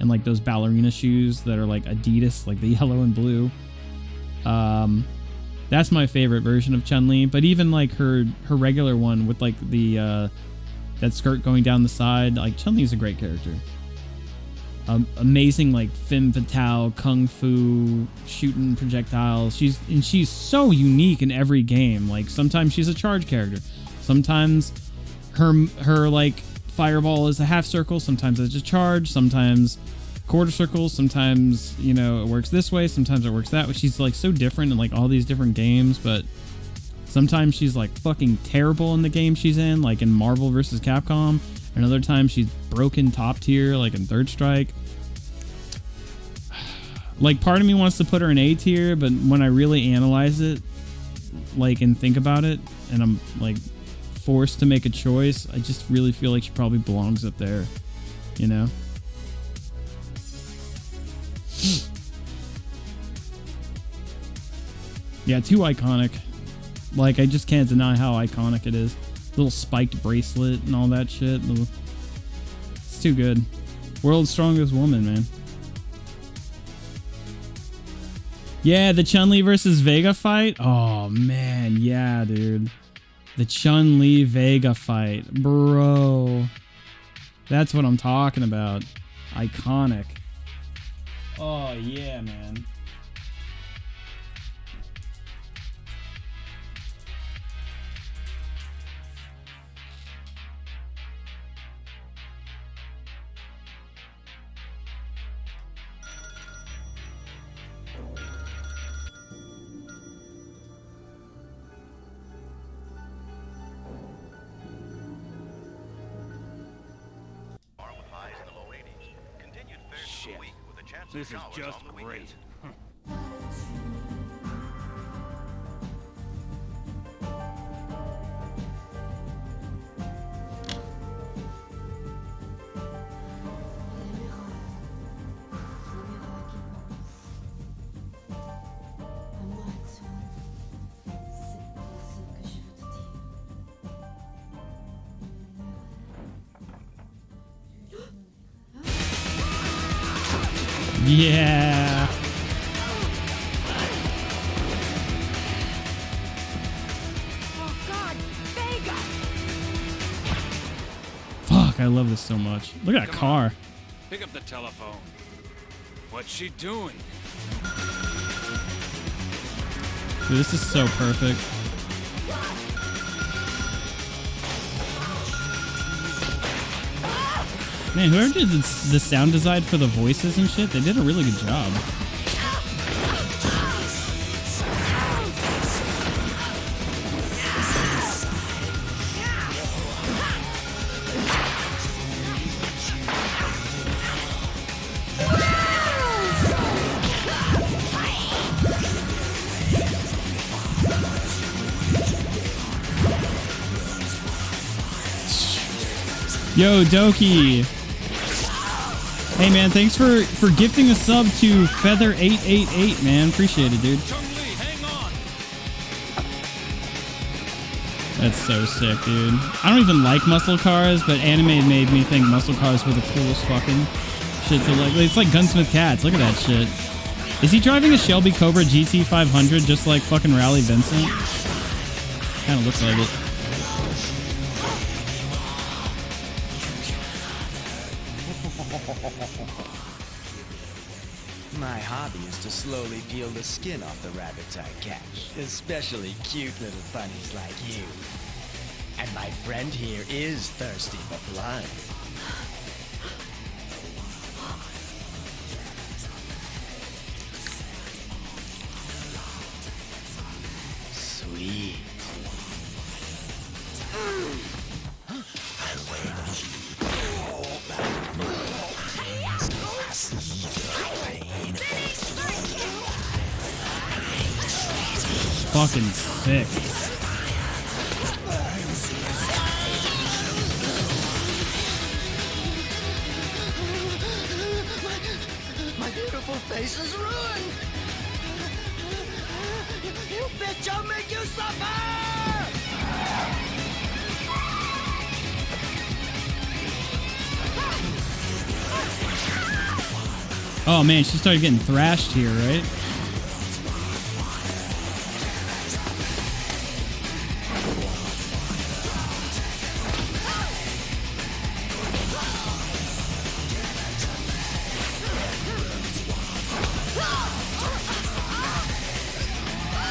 and like those ballerina shoes that are like Adidas, like the yellow and blue. That's my favorite version of Chun-Li. But even like her regular one with like the that skirt going down the side, like Chun-Li is a great character. Amazing like femme fatale, kung fu, shooting projectiles. She's so unique in every game. Like sometimes she's a charge character, sometimes her like fireball is a half circle, sometimes it's a charge, sometimes quarter circles, sometimes, you know, it works this way, sometimes it works that way. She's like so different in like all these different games, but sometimes she's like fucking terrible in the game she's in, like in Marvel vs. Capcom. Another time she's broken top tier, like in Third Strike. Like, part of me wants to put her in A tier, but when I really analyze it, like, and think about it, and I'm like forced to make a choice, I just really feel like she probably belongs up there, you know? Yeah, too iconic. Like, I just can't deny how iconic it is. Little spiked bracelet and all that shit. It's too good. World's strongest woman, man. Yeah, the Chun-Li versus Vega fight. Oh, man. Yeah, dude. The Chun-Li Vega fight. Bro. That's what I'm talking about. Iconic. Oh, yeah, man. This is just great. Yeah. Oh God, Vega! Fuck, I love this so much. Look at that car. Pick up the telephone. What's she doing? Dude, this is so perfect. Man, whoever did the sound design for the voices and shit, they did a really good job. Yo, Doki. Hey, man, thanks for gifting a sub to Feather888, man. Appreciate it, dude. Chun-Li, hang on. That's so sick, dude. I don't even like muscle cars, but anime made me think muscle cars were the coolest fucking shit to like. It's like Gunsmith Cats. Look at that shit. Is he driving a Shelby Cobra GT500 just like fucking Raleigh Vincent? Kind of looks like it. My hobby is to slowly peel the skin off the rabbits I catch, especially cute little bunnies like you. And my friend here is thirsty for blood. Sweet. Fucking sick. My beautiful face is ruined! You bitch, I'll make you suffer! Oh man, she started getting thrashed here, right?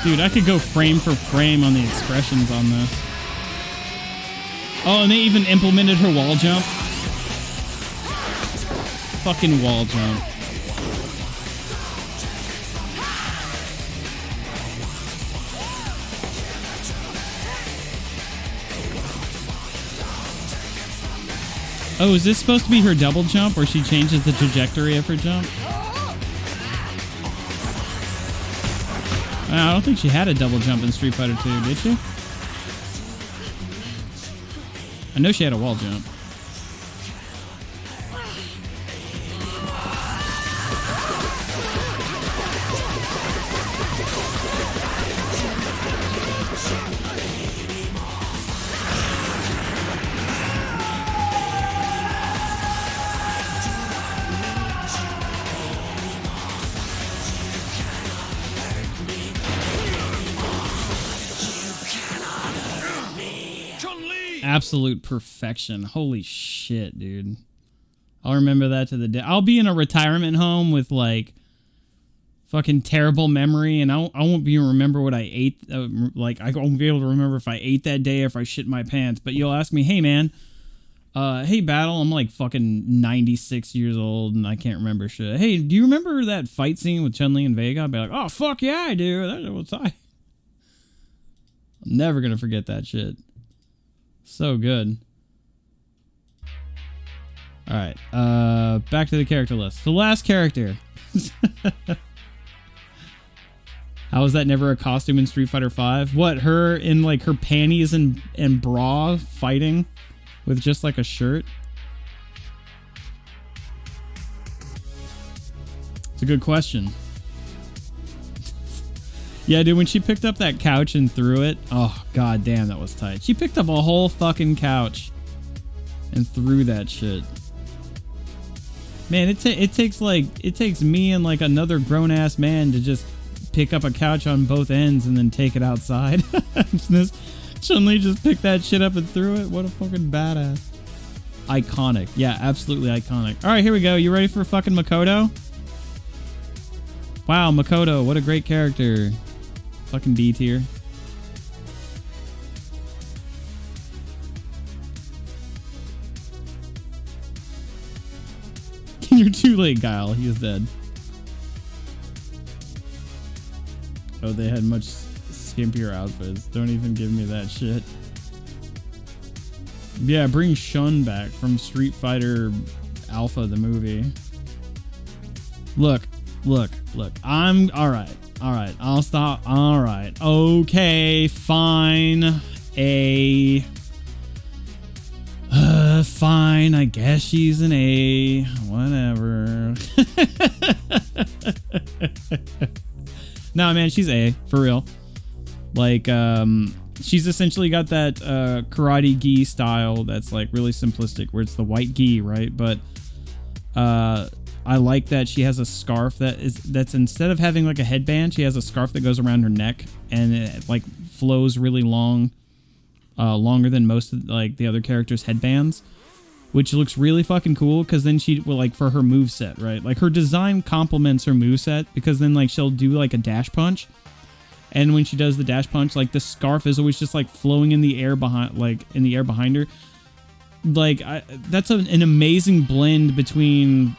Dude, I could go frame for frame on the expressions on this. Oh, and they even implemented her wall jump. Fucking wall jump. Oh, is this supposed to be her double jump where she changes the trajectory of her jump? I don't think she had a double jump in Street Fighter 2, did she? I know she had a wall jump. Absolute perfection. Holy shit, dude. I'll remember that to the day. I'll be in a retirement home with, like, fucking terrible memory, and I won't be able to remember what I ate. Like, I won't be able to remember if I ate that day or if I shit my pants. But you'll ask me, hey, man, hey, Battle, I'm, like, fucking 96 years old, and I can't remember shit. Hey, do you remember that fight scene with Chun-Li and Vega? I'll be like, oh, fuck yeah, I do. That was tight. I'm never gonna forget that shit. So good. Alright, back to the character list. The last character. How is that never a costume in Street Fighter V? What, her in like her panties and bra fighting with just like a shirt? It's a good question. Yeah, dude, when she picked up that couch and threw it, oh, god damn, that was tight. She picked up a whole fucking couch and threw that shit. Man, it takes me and like another grown-ass man to just pick up a couch on both ends and then take it outside. This Chun-Li just picked that shit up and threw it. What a fucking badass. Iconic. Yeah, absolutely iconic. All right, here we go. You ready for fucking Makoto? Wow, Makoto, what a great character. Fucking B tier. You're too late, Guile. He is dead. Oh, they had much skimpier outfits. Don't even give me that shit. Yeah, bring Shun back from Street Fighter Alpha, the movie. Look. I'm alright. Alright, I'll stop. Alright. Okay, fine. Fine. I guess she's an A. Whatever. Nah, man, she's A. For real. Like, she's essentially got that karate gi style that's like really simplistic, where it's the white gi, right? But I like that she has a scarf that's instead of having like a headband, she has a scarf that goes around her neck and it like flows really long, longer than most of like the other characters' headbands, which looks really fucking cool. Because then she will like for her moveset, right? Like her design complements her moveset, because then like she'll do like a dash punch, and when she does the dash punch, like the scarf is always just like flowing in the air behind her. Like that's an amazing blend between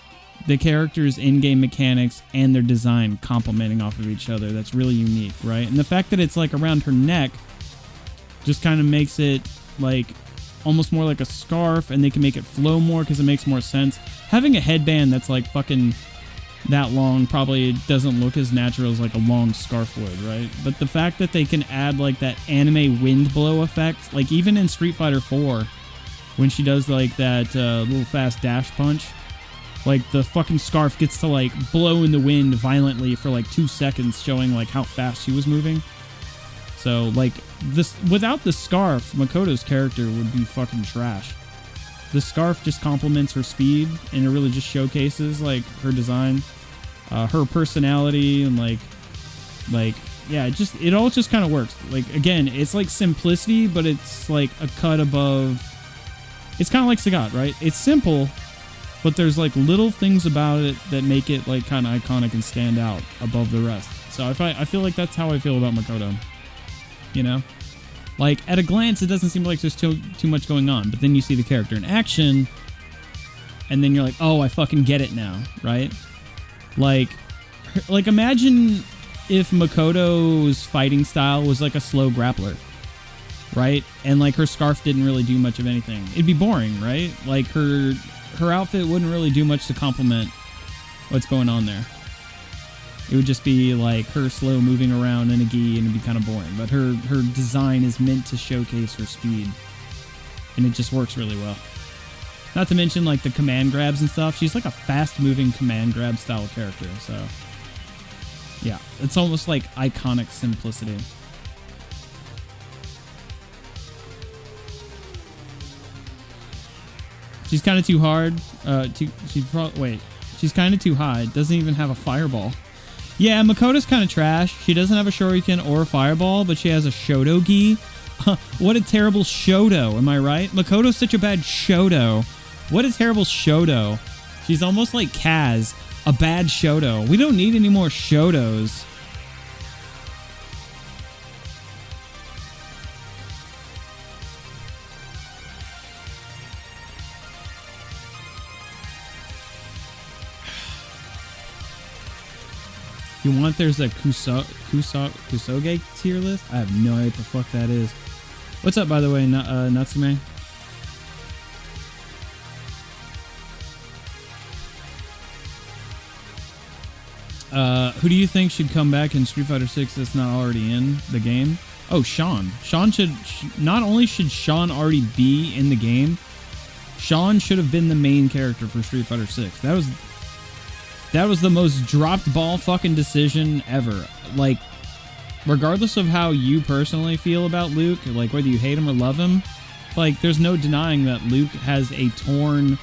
the characters' in-game mechanics and their design complementing off of each other. That's really unique, right? And the fact that it's like around her neck just kind of makes it like almost more like a scarf, and they can make it flow more because it makes more sense. Having a headband that's like fucking that long probably doesn't look as natural as like a long scarf would, right? But the fact that they can add like that anime wind blow effect, like even in Street Fighter 4, when she does like that little fast dash punch, Like, the fucking scarf gets to, like, blow in the wind violently for, like, 2 seconds, showing, like, how fast she was moving. So, like, this without the scarf, Makoto's character would be fucking trash. The scarf just complements her speed, and it really just showcases, like, her design, her personality, and, like, yeah, it all just kind of works. Like, again, it's, like, simplicity, but it's, like, a cut above. It's kind of like Sagat, right? It's simple, but there's, like, little things about it that make it, like, kind of iconic and stand out above the rest. So I feel like that's how I feel about Makoto. You know? Like, at a glance, it doesn't seem like there's too much going on, but then you see the character in action, and then you're like, oh, I fucking get it now, right? Like imagine if Makoto's fighting style was like a slow grappler, right? And, like, her scarf didn't really do much of anything. It'd be boring, right? Like, her outfit wouldn't really do much to complement what's going on there. It would just be, like, her slow moving around in a gi, and it'd be kind of boring. But her design is meant to showcase her speed, and it just works really well. Not to mention, like, the command grabs and stuff. She's, like, a fast-moving command grab style character, so... yeah, it's almost like iconic simplicity. She's kind of too hard. She's kind of too high. Doesn't even have a fireball. Yeah, Makoto's kind of trash. She doesn't have a shuriken or a fireball, but she has a Shoto gi. What a terrible Shoto, am I right? Makoto's such a bad Shoto. What a terrible Shoto. She's almost like Kaz, a bad Shoto. We don't need any more Shotos. You want there's a Kusoge tier list? I have no idea what the fuck that is. What's up, by the way, Natsume? Who do you think should come back in Street Fighter 6 that's not already in the game? Oh, Sean. Sean should... not only should Sean already be in the game, Sean should have been the main character for Street Fighter 6. That was the most dropped ball fucking decision ever. Like, regardless of how you personally feel about Luke, like whether you hate him or love him, like, there's no denying that Luke has a torn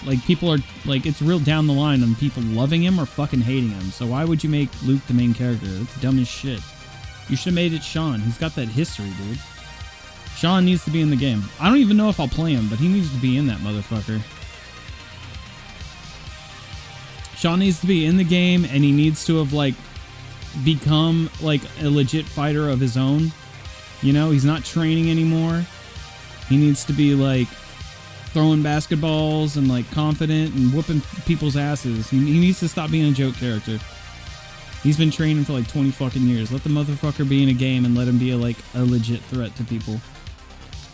like, people are, like, it's real down the line on people loving him or fucking hating him. So why would you make Luke the main character? That's dumb as shit. You should have made it Sean. He's got that history, dude. Sean needs to be in the game. I don't even know if I'll play him, but he needs to be in that motherfucker. Sean needs to be in the game, and he needs to have, like, become, like, a legit fighter of his own. You know, he's not training anymore. He needs to be, like, throwing basketballs and, like, confident and whooping people's asses. He needs to stop being a joke character. He's been training for, like, 20 fucking years. Let the motherfucker be in a game and let him be, a legit threat to people.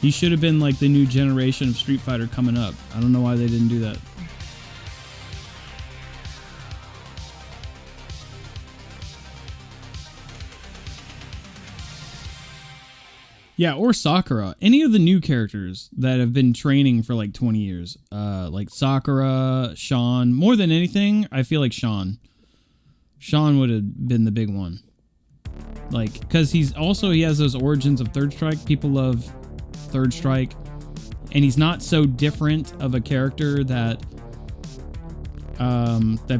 He should have been, like, the new generation of Street Fighter coming up. I don't know why they didn't do that. Yeah, or Sakura. Any of the new characters that have been training for like 20 years. Like Sakura, Sean. More than anything, I feel like Sean. Sean would have been the big one. Like, because he has those origins of Third Strike. People love Third Strike. And he's not so different of a character that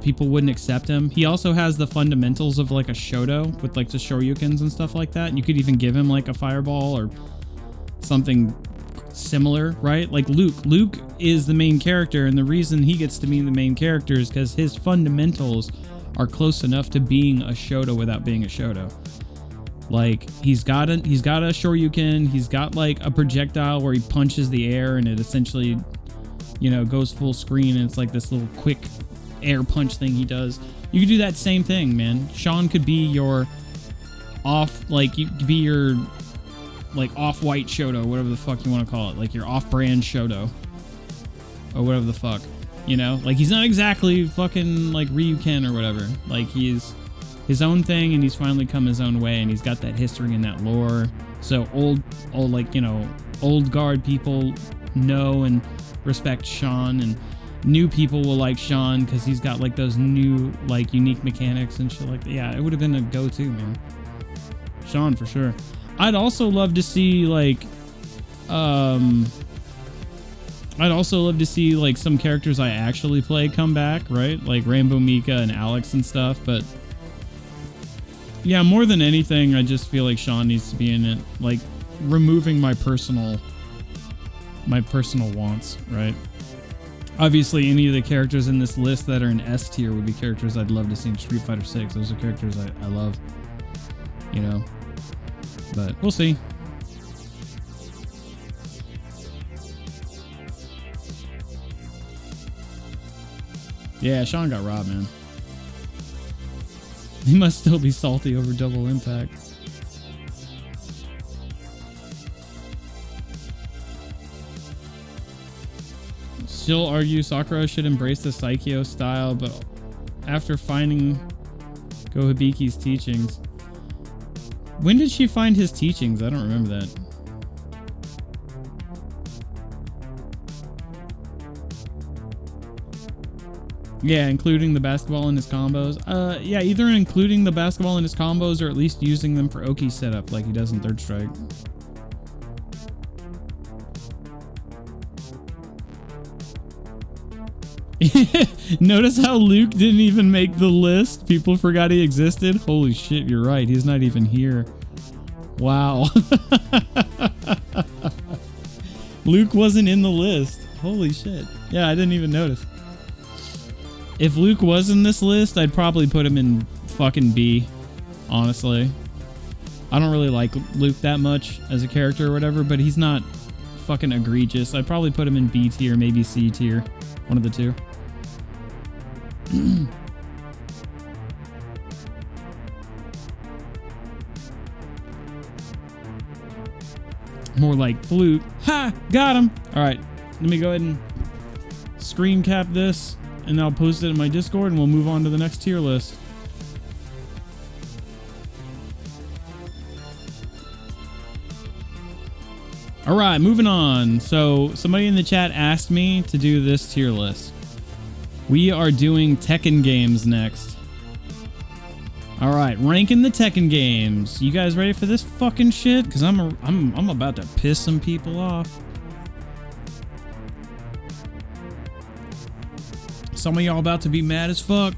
people wouldn't accept him. He also has the fundamentals of like a Shoto with like the Shoryukens and stuff like that. You could even give him like a fireball or something similar, right? Like Luke. Luke is the main character, and the reason he gets to be the main character is because his fundamentals are close enough to being a Shoto without being a Shoto. Like, he's got a Shoryuken, he's got like a projectile where he punches the air and it essentially, you know, goes full screen, and it's like this little quick air punch thing he does. You could do that same thing, man. Sean could be your off-white Shoto, whatever the fuck you want to call it. Like your off-brand Shoto. Or whatever the fuck. You know? Like, he's not exactly fucking like Ryuken or whatever. Like, he's his own thing, and he's finally come his own way, and he's got that history and that lore. So old like, you know, old guard people know and respect Sean, and new people will like Sean because he's got like those new like unique mechanics and shit like that. Yeah, it would have been a go-to, man. Sean for sure. I'd also love to see like some characters I actually play come back, right? Like Rainbow Mika and Alex and stuff, but yeah, more than anything, I just feel like Sean needs to be in it, like removing my personal wants, right? Obviously, any of the characters in this list that are in S tier would be characters I'd love to see in Street Fighter 6. Those are characters I love, you know, but we'll see. Yeah, Sean got robbed, man. He must still be salty over Double Impact. Still argue Sakura should embrace the Saikyo style, but after finding Gohibiki's teachings. When did she find his teachings? I don't remember that. Yeah, including the basketball in his combos. Yeah, either including the basketball in his combos or at least using them for Oki setup like he does in Third Strike. Notice how Luke didn't even make the list? People forgot he existed? Holy shit, you're right. He's not even here. Wow. Luke wasn't in the list. Holy shit. Yeah, I didn't even notice. If Luke was in this list, I'd probably put him in fucking B, honestly. I don't really like Luke that much as a character or whatever, but he's not fucking egregious. I'd probably put him in B tier, maybe C tier. One of the two. More like Fluke. Ha! Got him! Alright, let me go ahead and screen cap this, and I'll post it in my Discord, and we'll move on to the next tier list. Alright, moving on. So, somebody in the chat asked me to do this tier list. We are doing Tekken Games next. Alright, ranking the Tekken Games. You guys ready for this fucking shit? Because I'm about to piss some people off. Some of y'all about to be mad as fuck.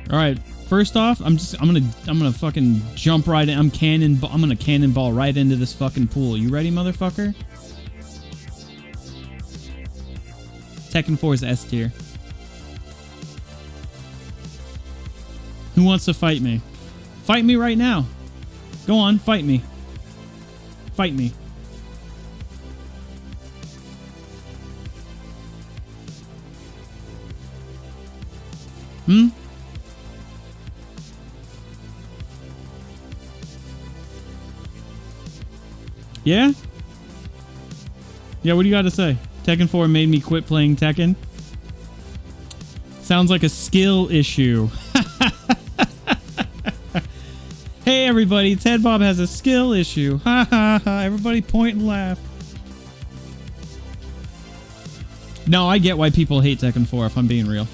Alright, first off, I'm gonna fucking jump right in. I'm gonna cannonball right into this fucking pool. You ready, motherfucker? Tekken 4 is S tier. Who wants to fight me? Fight me right now. Go on, fight me. Fight me. Hmm? Yeah? Yeah, what do you got to say? Tekken 4 made me quit playing Tekken. Sounds like a skill issue. Hey everybody, Ted Bob has a skill issue. Ha ha ha, everybody point and laugh. No, I get why people hate Tekken 4 if I'm being real.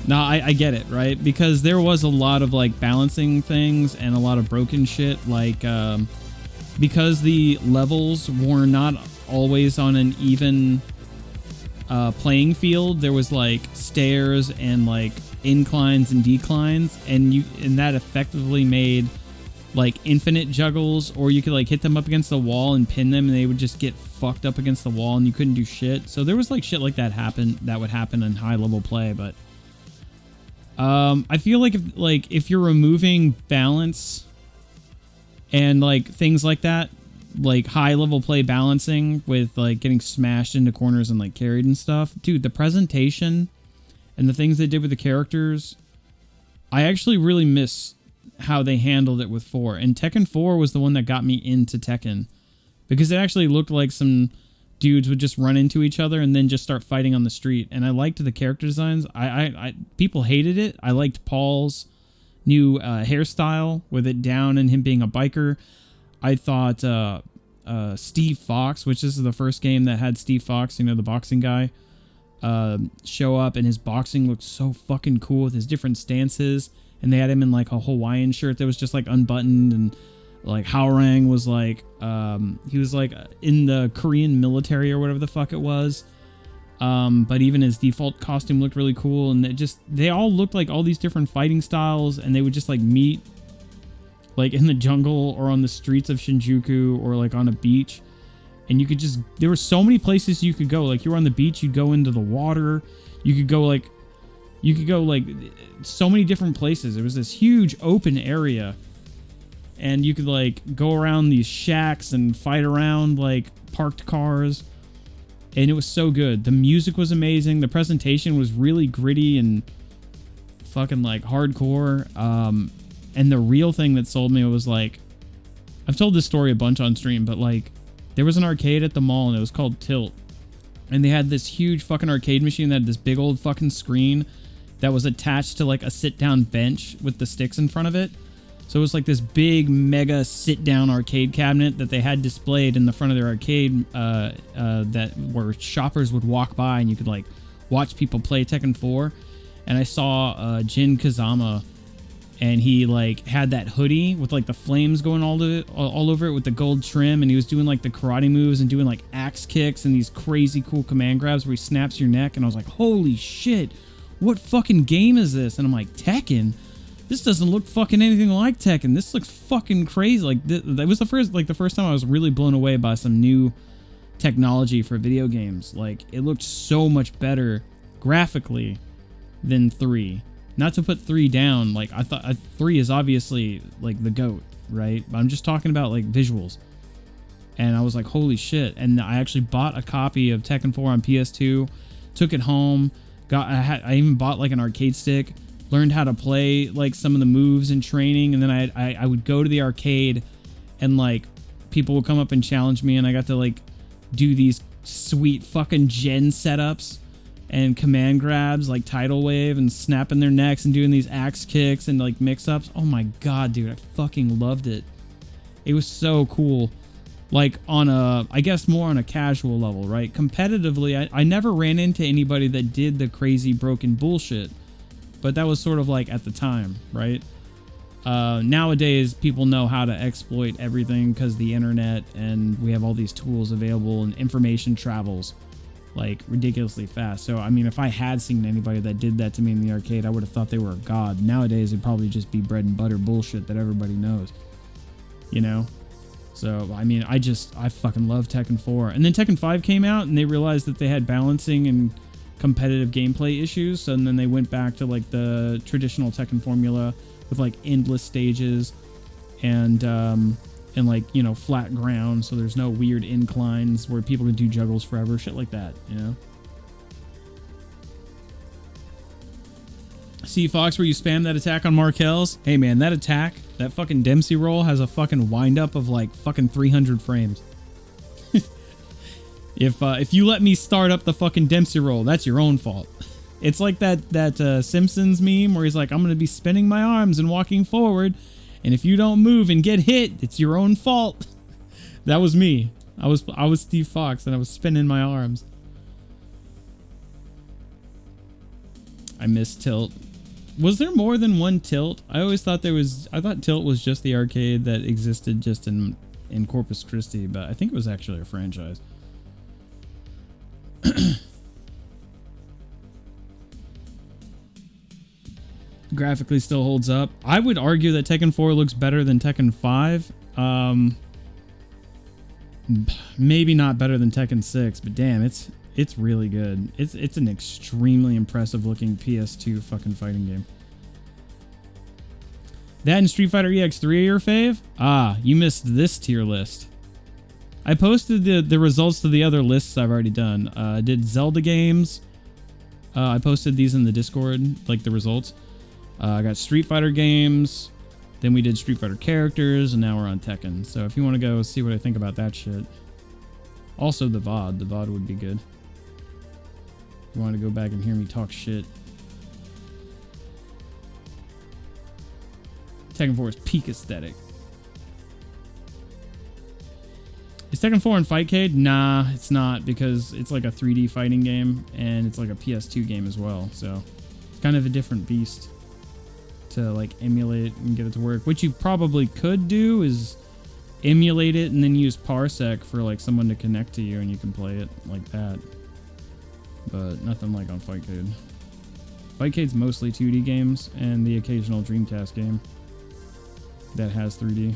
No, I get it, right? Because there was a lot of like balancing things and a lot of broken shit, like because the levels were not always on an even playing field. There was like stairs and like inclines and declines, and that effectively made like infinite juggles, or you could like hit them up against the wall and pin them and they would just get fucked up against the wall and you couldn't do shit. So there was like shit like that would happen in high level play, but I feel like if you're removing balance and like things like that, like high level play balancing with like getting smashed into corners and like carried and stuff, dude, the presentation and the things they did with the characters, I actually really miss how they handled it with 4. And Tekken 4 was the one that got me into Tekken, because it actually looked like some dudes would just run into each other and then just start fighting on the street. And I liked the character designs. People hated it. I liked Paul's new hairstyle with it down and him being a biker. I thought Steve Fox, which this is the first game that had Steve Fox, you know, the boxing guy, show up, and his boxing looked so fucking cool with his different stances, and they had him in like a Hawaiian shirt that was just like unbuttoned, and like Haorang was like, he was like in the Korean military or whatever the fuck it was. But even his default costume looked really cool, and they all looked like all these different fighting styles, and they would just like meet like in the jungle or on the streets of Shinjuku or like on a beach, and you could just, there were so many places you could go. Like you were on the beach, you'd go into the water, you could go like so many different places. It was this huge open area, and you could like go around these shacks and fight around like parked cars. And it was so good. The music was amazing. The presentation was really gritty and fucking like hardcore. And the real thing that sold me was like, I've told this story a bunch on stream, but like there was an arcade at the mall and it was called Tilt. And they had this huge fucking arcade machine that had this big old fucking screen that was attached to like a sit down bench with the sticks in front of it. So it was like this big mega sit down arcade cabinet that they had displayed in the front of their arcade, that where shoppers would walk by and you could like watch people play Tekken 4. And I saw Jin Kazama, and he like had that hoodie with like the flames going all over it with the gold trim, and he was doing like the karate moves and doing like axe kicks and these crazy cool command grabs where he snaps your neck. And I was like, holy shit, what fucking game is this? And I'm like, Tekken? This doesn't look fucking anything like Tekken. This looks fucking crazy. Like that was the first time I was really blown away by some new technology for video games. Like it looked so much better graphically than 3. Not to put 3 down. Like I thought 3 is obviously like the GOAT, right? But I'm just talking about like visuals. And I was like, holy shit. And I actually bought a copy of Tekken 4 on PS2, took it home, I even bought like an arcade stick, learned how to play like some of the moves in training, and then I would go to the arcade and like people would come up and challenge me, and I got to like do these sweet fucking gen setups and command grabs like tidal wave and snapping their necks and doing these axe kicks and like mix-ups. Oh my god, dude, I fucking loved it. It was so cool. Like on a, I guess more on a casual level, right? Competitively, I never ran into anybody that did the crazy broken bullshit. But that was sort of like at the time, right? Nowadays, people know how to exploit everything because the internet, and we have all these tools available, and information travels like ridiculously fast. So, I mean, if I had seen anybody that did that to me in the arcade, I would have thought they were a god. Nowadays, it'd probably just be bread and butter bullshit that everybody knows, you know? So, I mean, I fucking love Tekken 4. And then Tekken 5 came out, and they realized that they had balancing and competitive gameplay issues, and then they went back to like the traditional Tekken formula with like endless stages and like, you know, flat ground, so there's no weird inclines where people can do juggles forever, shit like that, you know. See, Fox, where you spam that attack on Markel's? Hey man, that attack, that fucking Dempsey roll has a fucking wind up of like fucking 300 frames. If you let me start up the fucking Dempsey roll, that's your own fault. It's like that Simpsons meme where he's like, I'm gonna be spinning my arms and walking forward, and if you don't move and get hit, it's your own fault. That was me. I was Steve Fox, and I was spinning my arms. I miss Tilt. Was there more than one Tilt? I always thought I thought Tilt was just the arcade that existed just in Corpus Christi, but I think it was actually a franchise. Graphically still holds up. I would argue that Tekken 4 looks better than Tekken 5. Maybe not better than Tekken 6, but damn, it's really good. It's an extremely impressive looking PS2 fucking fighting game. That and Street Fighter EX3 are your fave? Ah, you missed this tier list. I posted the results to the other lists I've already done. I did Zelda Games. I posted these in the Discord, like the results. I got Street Fighter Games. Then we did Street Fighter Characters, and now we're on Tekken. So if you want to go see what I think about that shit. Also the VOD. The VOD would be good. If you want to go back and hear me talk shit. Tekken 4 is peak aesthetic. Is Is Tekken 4 in Fightcade? Nah, it's not, because it's like a 3D fighting game and it's like a PS2 game as well. So it's kind of a different beast to like emulate and get it to work. What you probably could do is emulate it and then use Parsec for like someone to connect to you and you can play it like that. But nothing like on Fightcade. Fightcade's mostly 2D games and the occasional Dreamcast game that has 3D.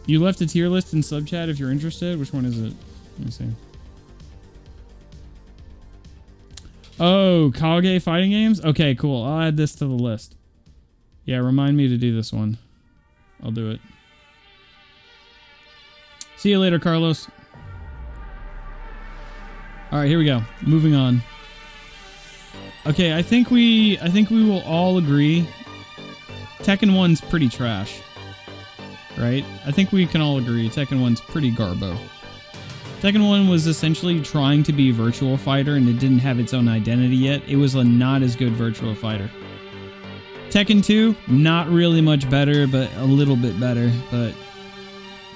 You left a tier list in sub chat if you're interested. Which one is it? Let me see. Oh, Kage fighting games? Okay, cool. I'll add this to the list. Yeah, remind me to do this one. I'll do it. See you later, Carlos. All right, here we go. Moving on. Okay, I think we will all agree Tekken 1's pretty trash. Right? I think we can all agree Tekken 1's pretty garbo. Tekken 1 was essentially trying to be Virtua Fighter and it didn't have its own identity yet. It was a not as good Virtua Fighter. Tekken 2, not really much better, but a little bit better, but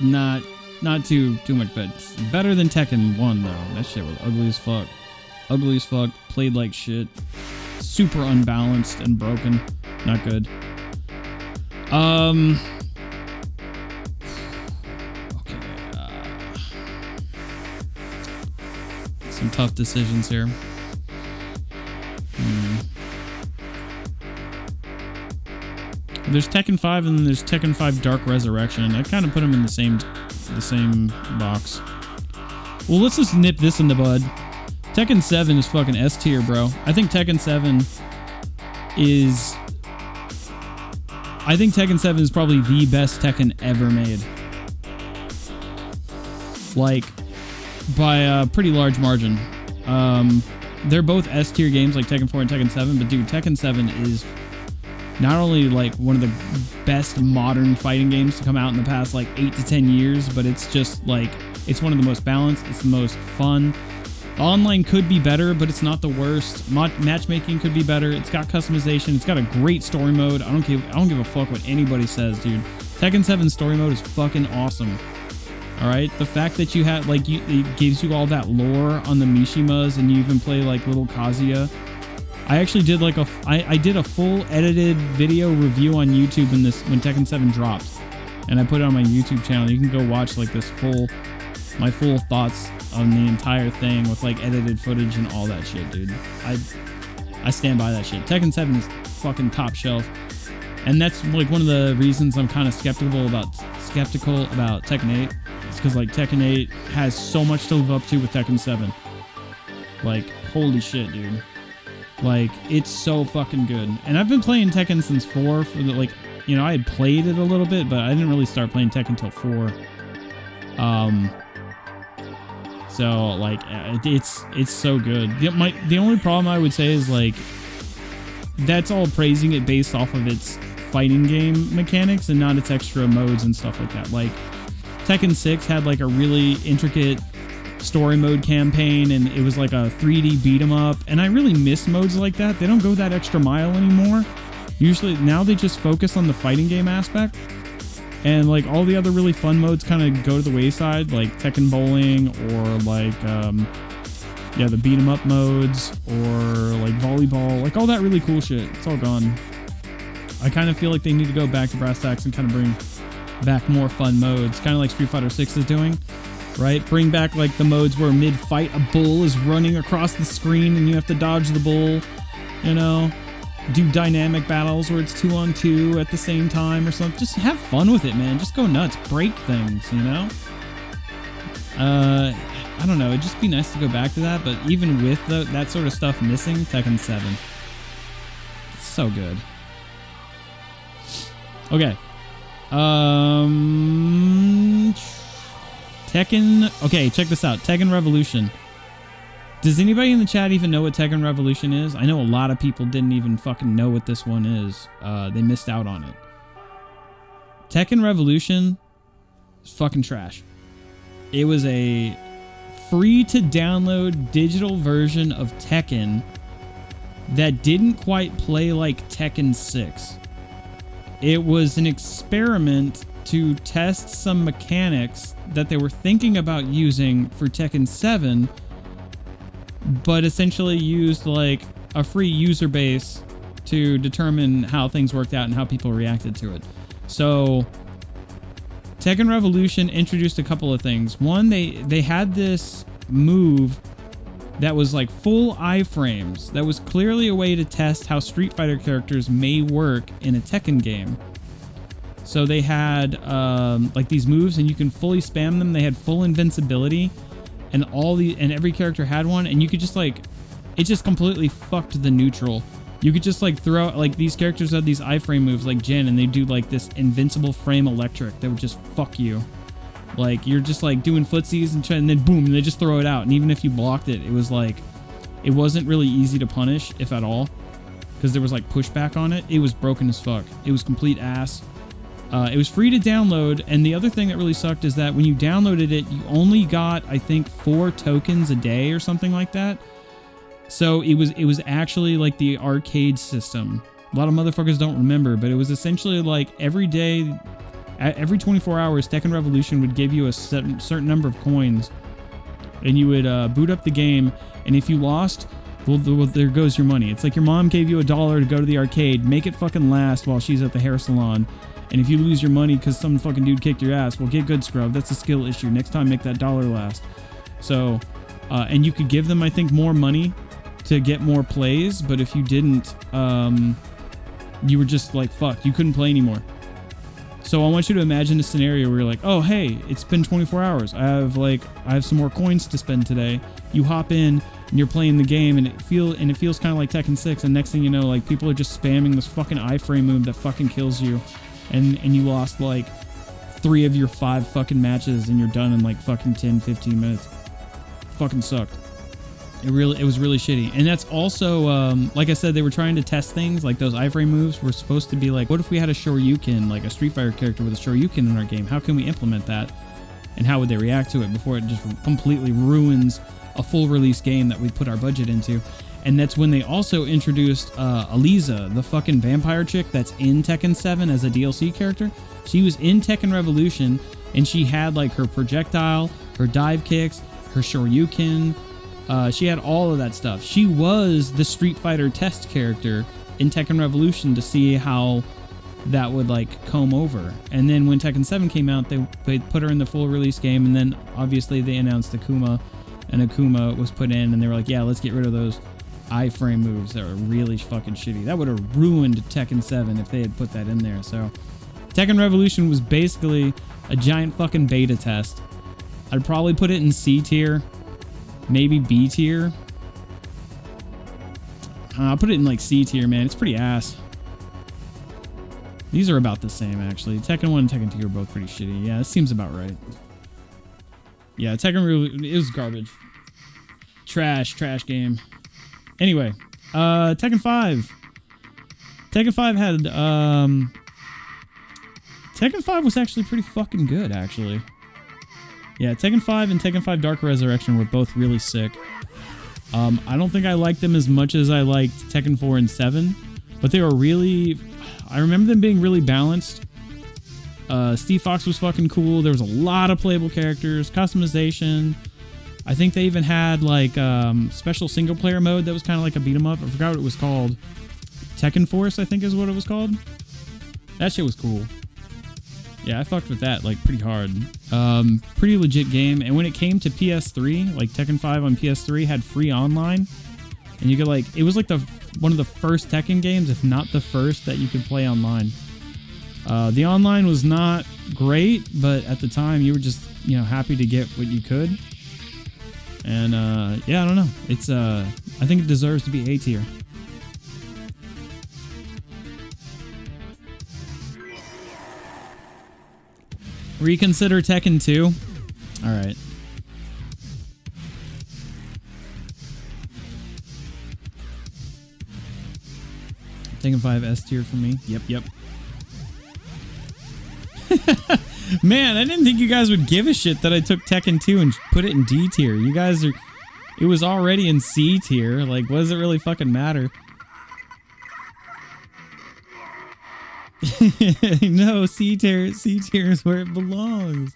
not too much better. Better than Tekken 1 though. That shit was ugly as fuck. Ugly as fuck, played like shit. Super unbalanced and broken. Not good. Some tough decisions here. There's Tekken 5 and then there's Tekken 5 Dark Resurrection. I kind of put them in the same box. Well, let's just nip this in the bud. Tekken 7 is fucking S tier, bro. I think Tekken 7 is probably the best Tekken ever made. Like, by a pretty large margin. They're both S tier games like Tekken 4 and Tekken 7, but dude, Tekken 7 is not only like one of the best modern fighting games to come out in the past like 8 to 10 years, but it's just like, it's one of the most balanced, it's the most fun. Online could be better, but it's not the worst. Matchmaking could be better. It's got customization. It's got a great story mode. I don't give a fuck what anybody says, dude. Tekken 7 story mode is fucking awesome. All right, the fact that you have like it gives you all that lore on the Mishimas, and you even play like little Kazuya. I actually did like I did a full edited video review on YouTube when Tekken 7 dropped, and I put it on my YouTube channel. You can go watch like my full thoughts on the entire thing with like edited footage and all that shit, dude. I stand by that shit. Tekken 7 is fucking top shelf, and that's like one of the reasons I'm kind of skeptical about Tekken 8. Because like Tekken 8 has so much to live up to with Tekken 7. Like, holy shit, dude. Like, it's so fucking good. And I've been playing Tekken since 4 for the, like, you know, I had played it a little bit, but I didn't really start playing Tekken until 4. So like it's so good. The only problem I would say is like that's all praising it based off of its fighting game mechanics and not its extra modes and stuff like that. Like Tekken 6 had like a really intricate story mode campaign, and it was like a 3D beat 'em up, and I really miss modes like that. They don't go that extra mile anymore. Usually now they just focus on the fighting game aspect, and like all the other really fun modes kind of go to the wayside, like Tekken Bowling or like the beat 'em up modes or like volleyball, like all that really cool shit. It's all gone. I kind of feel like they need to go back to brass tacks and kind of bring back more fun modes, kind of like Street Fighter 6 is doing, right? Bring back like the modes where mid-fight a bull is running across the screen and you have to dodge the bull, you know? Do dynamic battles where it's 2-on-2 at the same time or something. Just have fun with it, man. Just go nuts. Break things, you know? I don't know. It'd just be nice to go back to that, but even with that sort of stuff missing, Tekken 7. It's so good. Okay. Tekken. Okay, check this out. Tekken Revolution. Does anybody in the chat even know what Tekken Revolution is? I know a lot of people didn't even fucking know what this one is. They missed out on it. Tekken Revolution is fucking trash. It was a free-to-download digital version of Tekken that didn't quite play like Tekken 6. it was an experiment to test some mechanics that they were thinking about using for Tekken 7, but essentially used like a free user base to determine how things worked out and how people reacted to it. So Tekken Revolution introduced a couple of things. One, they had this move that was like full iframes. That was clearly a way to test how Street Fighter characters may work in a Tekken game. So they had like these moves, and you can fully spam them. They had full invincibility, and every character had one, and you could just like, it just completely fucked the neutral. You could just like throw, like these characters had these iframe moves like Jin, and they do like this invincible frame electric that would just fuck you. Like you're just like doing footsies and then boom, and they just throw it out. And even if you blocked it, it was like, it wasn't really easy to punish, if at all, because there was like pushback on it. It was broken as fuck. It was complete ass. It was free to download, and the other thing that really sucked is that when you downloaded it, you only got, I think, 4 tokens a day or something like that. So it was actually like the arcade system. A lot of motherfuckers don't remember, but it was essentially like every day, every 24 hours, Tekken Revolution would give you a certain number of coins, and you would boot up the game, and if you lost, well, there goes your money. It's like your mom gave you $1 to go to the arcade, make it fucking last while she's at the hair salon. And if you lose your money because some fucking dude kicked your ass, well, get good, scrub. That's a skill issue. Next time, make that $1 last. So, and you could give them, I think, more money to get more plays. But if you didn't, you were just like, fuck, you couldn't play anymore. So I want you to imagine a scenario where you're like, oh, hey, it's been 24 hours. I have some more coins to spend today. You hop in and you're playing the game, and it feels kind of like Tekken 6. And next thing you know, like people are just spamming this fucking iframe move that fucking kills you. And you lost like 3 of your 5 fucking matches, and you're done in like fucking 10, 15 minutes. Fucking sucked. It was really shitty. And that's also, like I said, they were trying to test things. Like those iframe moves were supposed to be like, what if we had a Shoryuken, like a Street Fighter character with a Shoryuken in our game? How can we implement that? And how would they react to it before it just completely ruins a full release game that we put our budget into? And that's when they also introduced Aliza, the fucking vampire chick that's in Tekken 7 as a DLC character. She was in Tekken Revolution, and she had like her projectile, her dive kicks, her Shoryuken. She had all of that stuff. She was the Street Fighter test character in Tekken Revolution to see how that would like comb over. And then when Tekken 7 came out, they put her in the full release game, and then obviously they announced Akuma, and Akuma was put in, and they were like, yeah, let's get rid of those iframe moves that were really fucking shitty. That would have ruined Tekken 7 if they had put that in there. So Tekken Revolution was basically a giant fucking beta test. I'd probably put it in C tier, maybe B tier. I'll put it in like C tier, man. It's pretty ass. These are about the same, actually. Tekken 1 and Tekken 2 are both pretty shitty. Yeah, it seems about right. Yeah, Tekken Revolution, it was garbage. Trash game. Anyway, Tekken 5. Tekken 5 had, Tekken 5 was actually pretty fucking good, actually. Yeah, Tekken 5 and Tekken 5 Dark Resurrection were both really sick. I don't think I liked them as much as I liked Tekken 4 and 7, but they were really, I remember them being really balanced. Steve Fox was fucking cool. There was a lot of playable characters, customization. I think they even had like special single player mode that was kind of like a beat 'em up. I forgot what it was called. Tekken Force, I think is what it was called. That shit was cool. Yeah, I fucked with that like pretty hard. Pretty legit game. And when it came to PS3, like Tekken 5 on PS3 had free online, and you could like, it was like one of the first Tekken games, if not the first, that you could play online. The online was not great, but at the time you were just, you know, happy to get what you could. And yeah, I don't know. It's I think it deserves to be A tier. Reconsider Tekken 2. All right. Tekken 5 S tier for me. Yep. Man, I didn't think you guys would give a shit that I took Tekken 2 and put it in D tier. You guys are... It was already in C tier. Like, what does it really fucking matter? No, C tier is where it belongs.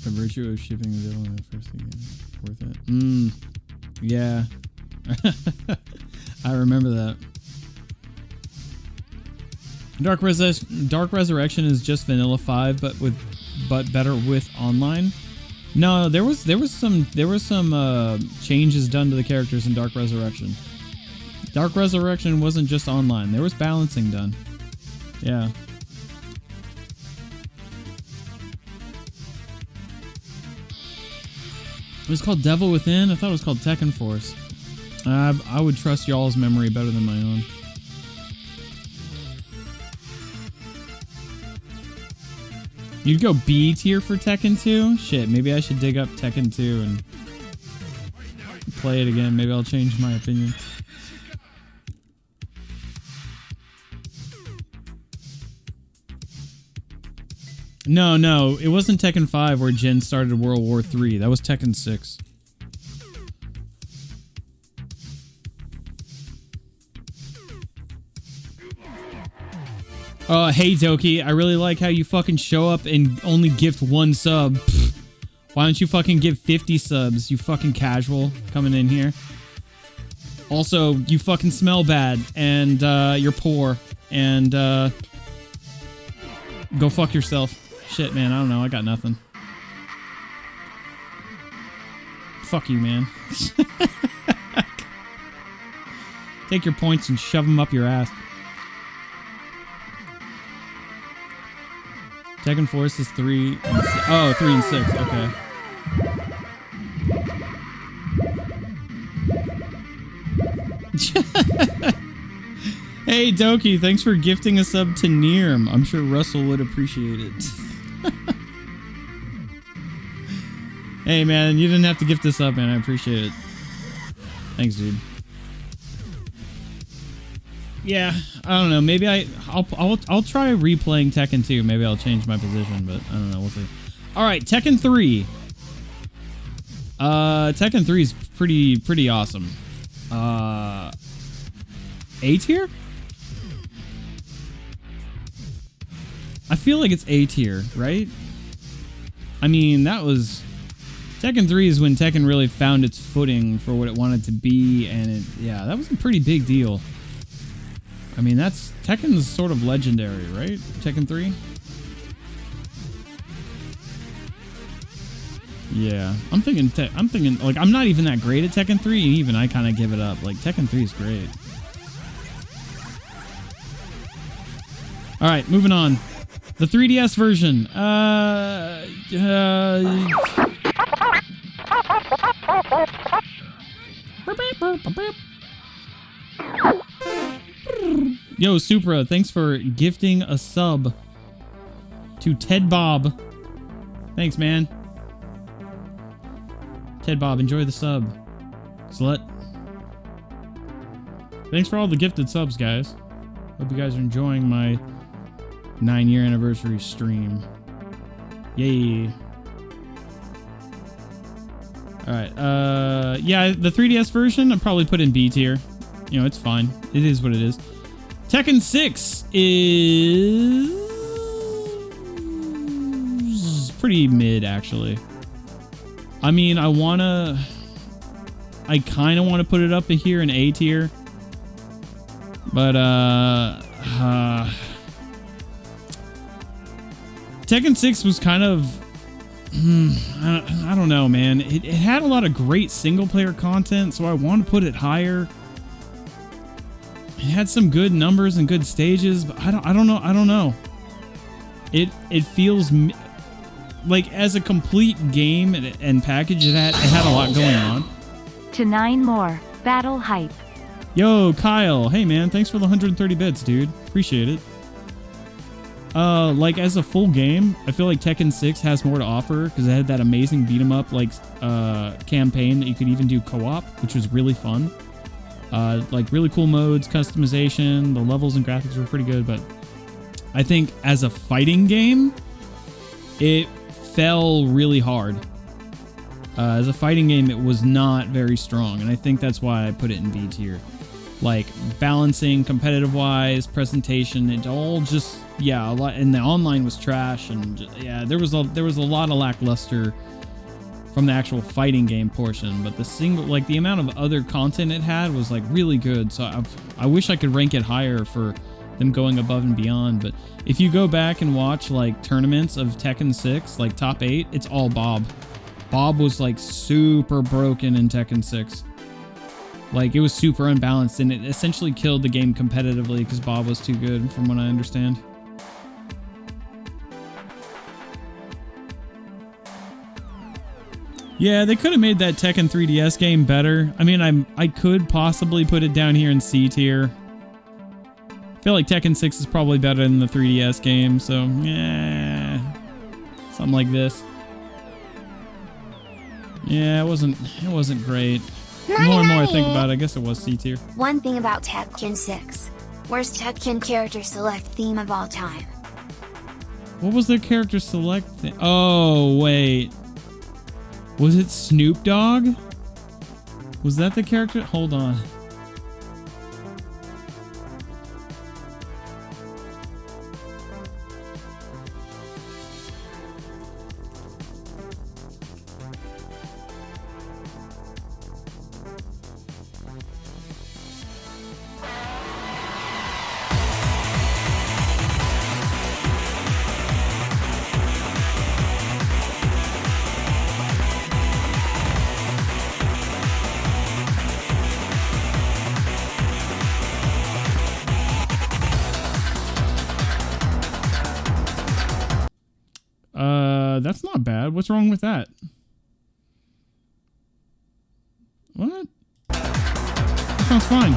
The virtue of shipping the devil in the first game. Worth it. Yeah. I remember that. Dark Resurrection is just Vanilla 5, but better with online. No, there was some changes done to the characters in Dark Resurrection. Dark Resurrection wasn't just online. There was balancing done. Yeah. It was called Devil Within? I thought it was called Tekken Force. I would trust y'all's memory better than my own. You'd go B tier for Tekken 2? Shit, maybe I should dig up Tekken 2 and play it again. Maybe I'll change my opinion. No, it wasn't Tekken 5 where Jin started World War 3. That was Tekken 6. Hey Doki, I really like how you fucking show up and only gift 1 sub. Pfft. Why don't you fucking give 50 subs, you fucking casual coming in here? Also, you fucking smell bad, and you're poor, and go fuck yourself. Shit, man, I don't know, I got nothing. Fuck you, man. Take your points and shove them up your ass. Tekken Force is 3 and 6. Oh, 3 and 6, okay. Hey Doki, thanks for gifting a sub to Nirm. I'm sure Russell would appreciate it. Hey man, you didn't have to gift this up, man. I appreciate it. Thanks, dude. Yeah, I don't know. Maybe I'll try replaying Tekken 2. Maybe I'll change my position, but I don't know. We'll see. All right, Tekken 3. Tekken 3 is pretty awesome. A tier? I feel like it's A tier, right? I mean, that was Tekken 3 is when Tekken really found its footing for what it wanted to be, and yeah, that was a pretty big deal. I mean, Tekken's sort of legendary, right? Tekken 3? Yeah, I'm thinking like I'm not even that great at Tekken 3, and even I kind of give it up. Like Tekken 3 is great. All right, moving on. The 3DS version. Yo, Supra, thanks for gifting a sub to Ted Bob. Thanks, man. Ted Bob, enjoy the sub. Slut. Thanks for all the gifted subs, guys. Hope you guys are enjoying my 9-year anniversary stream. Yay. Alright, yeah, the 3DS version, I'd probably put in B tier. You know, it's fine. It is what it is. Tekken 6 is pretty mid, actually. I mean, I kind of want to put it up here in A tier. But, Tekken 6 was kind of... I don't know, man. It had a lot of great single-player content, so I want to put it higher. It had some good numbers and good stages, but I don't know. It feels like as a complete game and package, it had a lot going on. To 9 more. Battle hype. Yo, Kyle. Hey, man. Thanks for the 130 bits, dude. Appreciate it. Like as a full game, I feel like Tekken 6 has more to offer because it had that amazing beat 'em up like campaign that you could even do co-op, which was really fun. Like really cool modes, customization, the levels and graphics were pretty good, but I think as a fighting game, it fell really hard. As a fighting game, it was not very strong, and I think that's why I put it in B tier. Like, balancing, competitive-wise, presentation, it all just, yeah, a lot, and the online was trash, and yeah, there was a lot of lackluster from the actual fighting game portion, but the amount of other content it had was like really good, so I wish I could rank it higher for them going above and beyond. But if you go back and watch like tournaments of Tekken 6, like top 8, it's all Bob. Bob was like super broken in Tekken 6. Like, it was super unbalanced, and it essentially killed the game competitively because Bob was too good, from what I understand. Yeah, they could have made that Tekken 3DS game better. I mean, I could possibly put it down here in C tier. I feel like Tekken 6 is probably better than the 3DS game, so yeah, something like this. Yeah, it wasn't great. The more and more I think about it, I guess it was C tier. One thing about Tekken 6. Worst Tekken character select theme of all time. What was their character select thing? Oh, wait. Was it Snoop Dogg? Was that the character? Hold on. That's not bad. What's wrong with that? What? That sounds fine.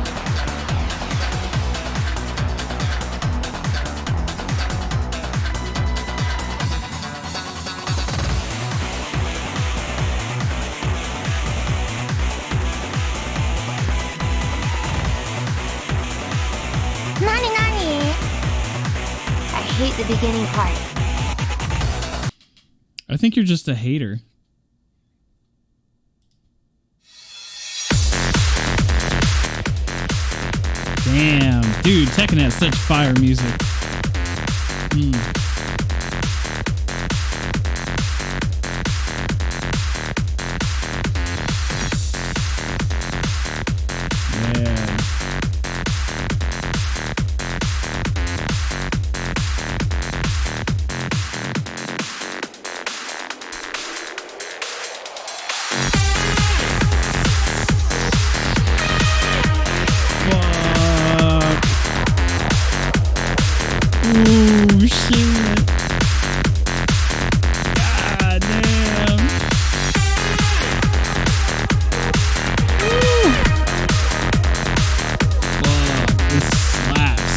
Nani nani? I hate the beginning part. I think you're just a hater. Damn, dude, Tekken has such fire music. Yeah. Ooh, shit. God damn. Woo. Fuck, this slaps.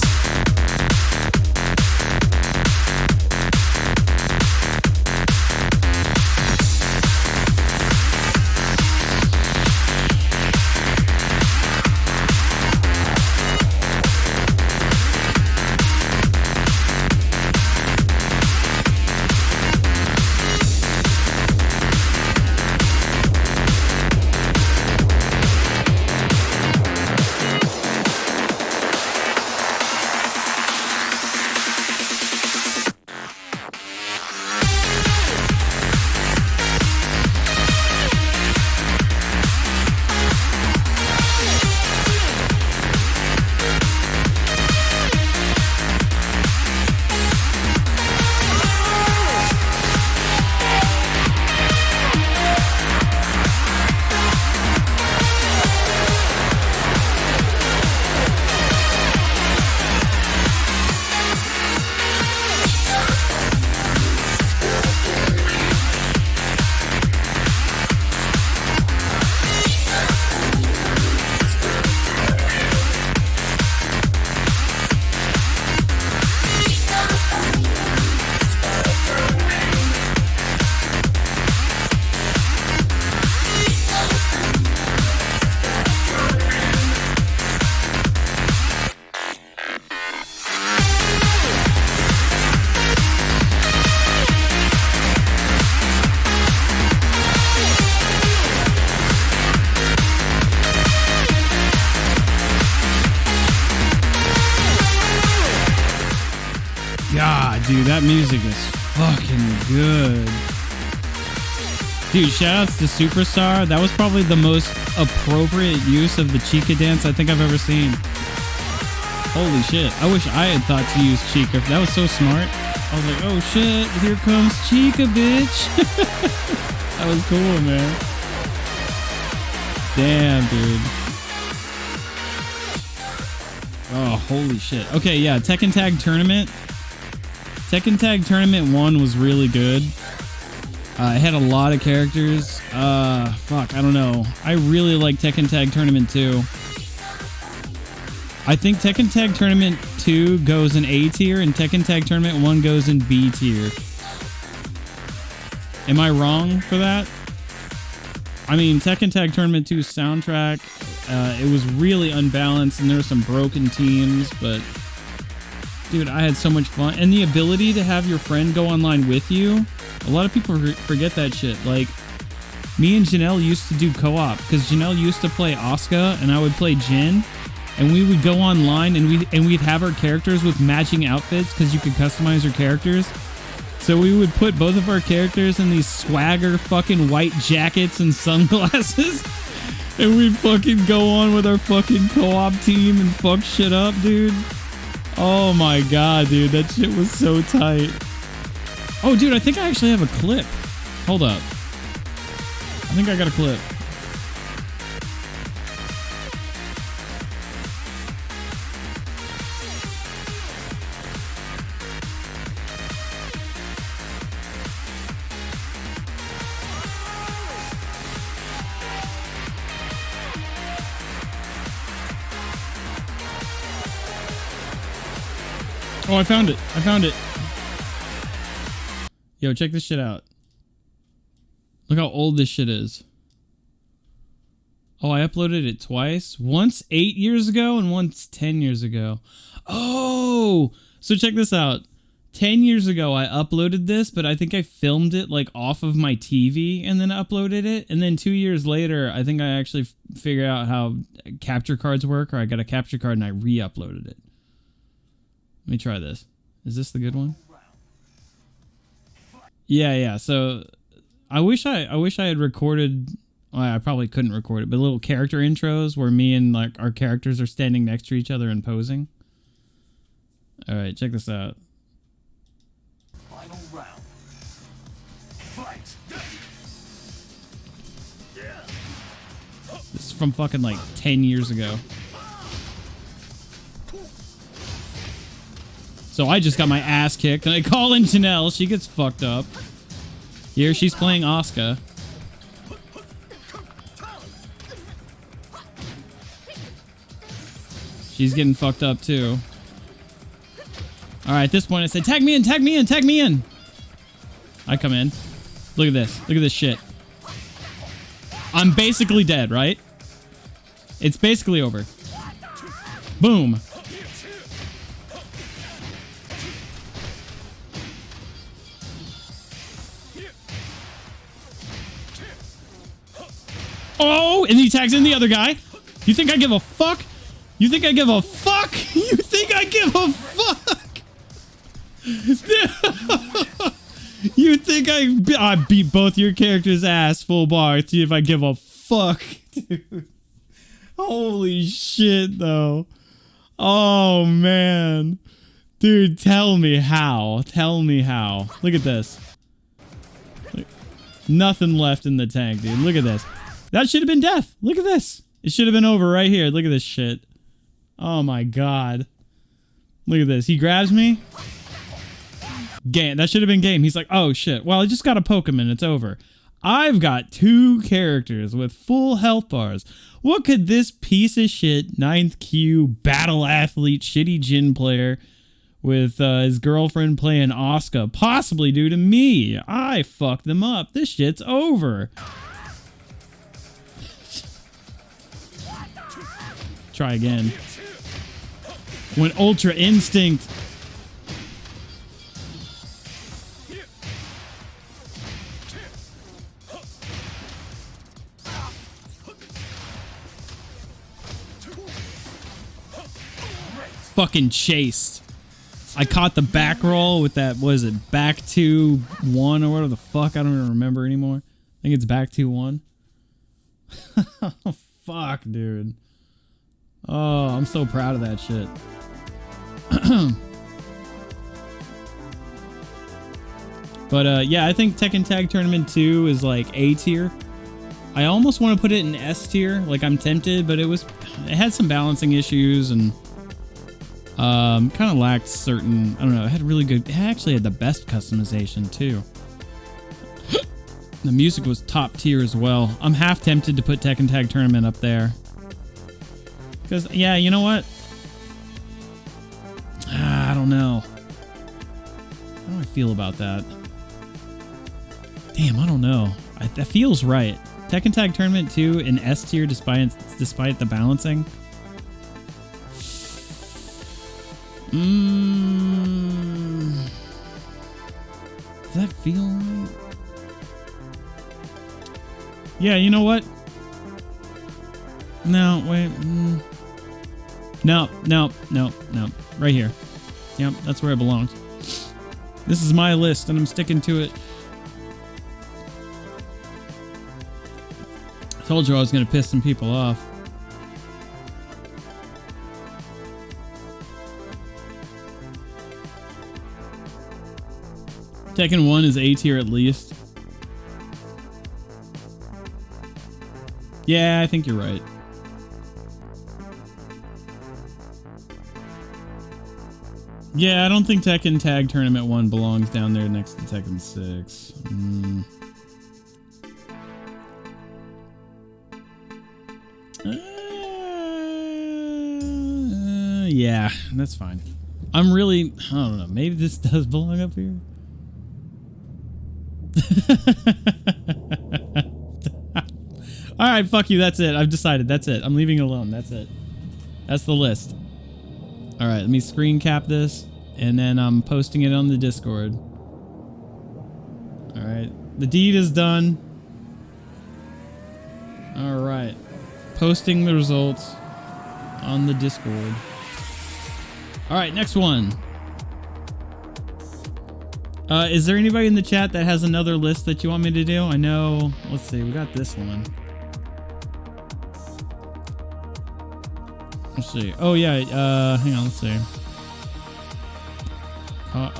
god, dude, that music is fucking good. Dude, shoutouts to Superstar. That was probably the most appropriate use of the Chica dance I think I've ever seen. Holy shit. I wish I had thought to use Chica. That was so smart. I was like, oh shit, here comes Chica, bitch. That was cool, man. Damn, dude. Oh, holy shit. Okay, yeah, Tekken Tag Tournament. Tekken Tag Tournament 1 was really good. It had a lot of characters. Fuck, I don't know. I really like Tekken Tag Tournament 2. I think Tekken Tag Tournament 2 goes in A tier and Tekken Tag Tournament 1 goes in B tier. Am I wrong for that? I mean, Tekken Tag Tournament 2's soundtrack, it was really unbalanced and there were some broken teams, but dude, I had so much fun. And the ability to have your friend go online with you, a lot of people forget that shit. Like, me and Janelle used to do co-op because Janelle used to play Asuka and I would play Jin. And we would go online and we'd have our characters with matching outfits because you could customize your characters. So we would put both of our characters in these swagger fucking white jackets and sunglasses. And we'd fucking go on with our fucking co-op team and fuck shit up, dude. Oh my god, dude. That shit was so tight. Oh, dude, I think I actually have a clip. Hold up. I think I got a clip. Oh, I found it. I found it. Yo, check this shit out. Look how old this shit is. Oh, I uploaded it twice. Once 8 years ago and once 10 years ago. Oh, so check this out. 10 years ago, I uploaded this, but I think I filmed it like off of my TV and then uploaded it. And then 2 years later, I think I actually figured out how capture cards work, or I got a capture card and I re-uploaded it. Let me try this. Is this the good one? Yeah. So I wish I had recorded. Well, I probably couldn't record it, but little character intros where me and like our characters are standing next to each other and posing. All right, check this out. Final round. Fight. This is from fucking like 10 years ago. So I just got my ass kicked, and I call in Janelle. She gets fucked up. Here she's playing Asuka. She's getting fucked up too. All right, at this point I said, tag me in, tag me in, tag me in. I come in. Look at this. Look at this shit. I'm basically dead, right? It's basically over. Boom. Oh, and he tags in the other guy. You think I give a fuck? You think I give a fuck? You think I give a fuck? You think I beat both your characters' ass full bar? See if I give a fuck, dude. Holy shit, though. Oh, man. Dude, tell me how. Tell me how. Look at this. Nothing left in the tank, dude. Look at this. That should have been death. Look at this. It should have been over right here. Look at this shit. Oh my god. Look at this. He grabs me. Game. That should have been game. He's like, oh shit. Well, I just got to poke him and it's over. I've got 2 characters with full health bars. What could this piece of shit 9th Q battle athlete shitty Jin player with his girlfriend playing Asuka possibly do to me? I fucked them up. This shit's over. Try again. When Ultra Instinct. Fucking chased. I caught the back roll with that, what is it, back 2-1 or whatever the fuck, I don't even remember anymore. I think it's back 2-1. Oh, fuck, dude. Oh, I'm so proud of that shit. But yeah, I think Tekken Tag Tournament 2 is like A tier. I almost want to put it in S tier, like I'm tempted, but it had some balancing issues and kind of lacked certain, I don't know, it actually had the best customization too. The music was top tier as well. I'm half tempted to put Tekken Tag Tournament up there. Because, yeah, you know what? I don't know. How do I feel about that? Damn, I don't know. That feels right. Tekken Tag Tournament 2 in S tier despite the balancing. Does that feel right? Yeah, you know what? No, wait. No. Right here. Yep, that's where it belongs. This is my list, and I'm sticking to it. Told you I was going to piss some people off. Tekken 1 is A tier at least. Yeah, I think you're right. Yeah, I don't think Tekken Tag Tournament 1 belongs down there next to Tekken 6. Yeah, that's fine. I'm really, I don't know, maybe this does belong up here. Alright, fuck you, that's it. I've decided, that's it. I'm leaving it alone, that's it. That's the list. Alright, let me screen cap this, and then I'm posting it on the Discord. Alright, the deed is done. Alright, posting the results on the Discord. Alright, next one. Is there anybody in the chat that has another list that you want me to do? I know, let's see, we got this one. Let's see. Oh yeah, hang on, let's see.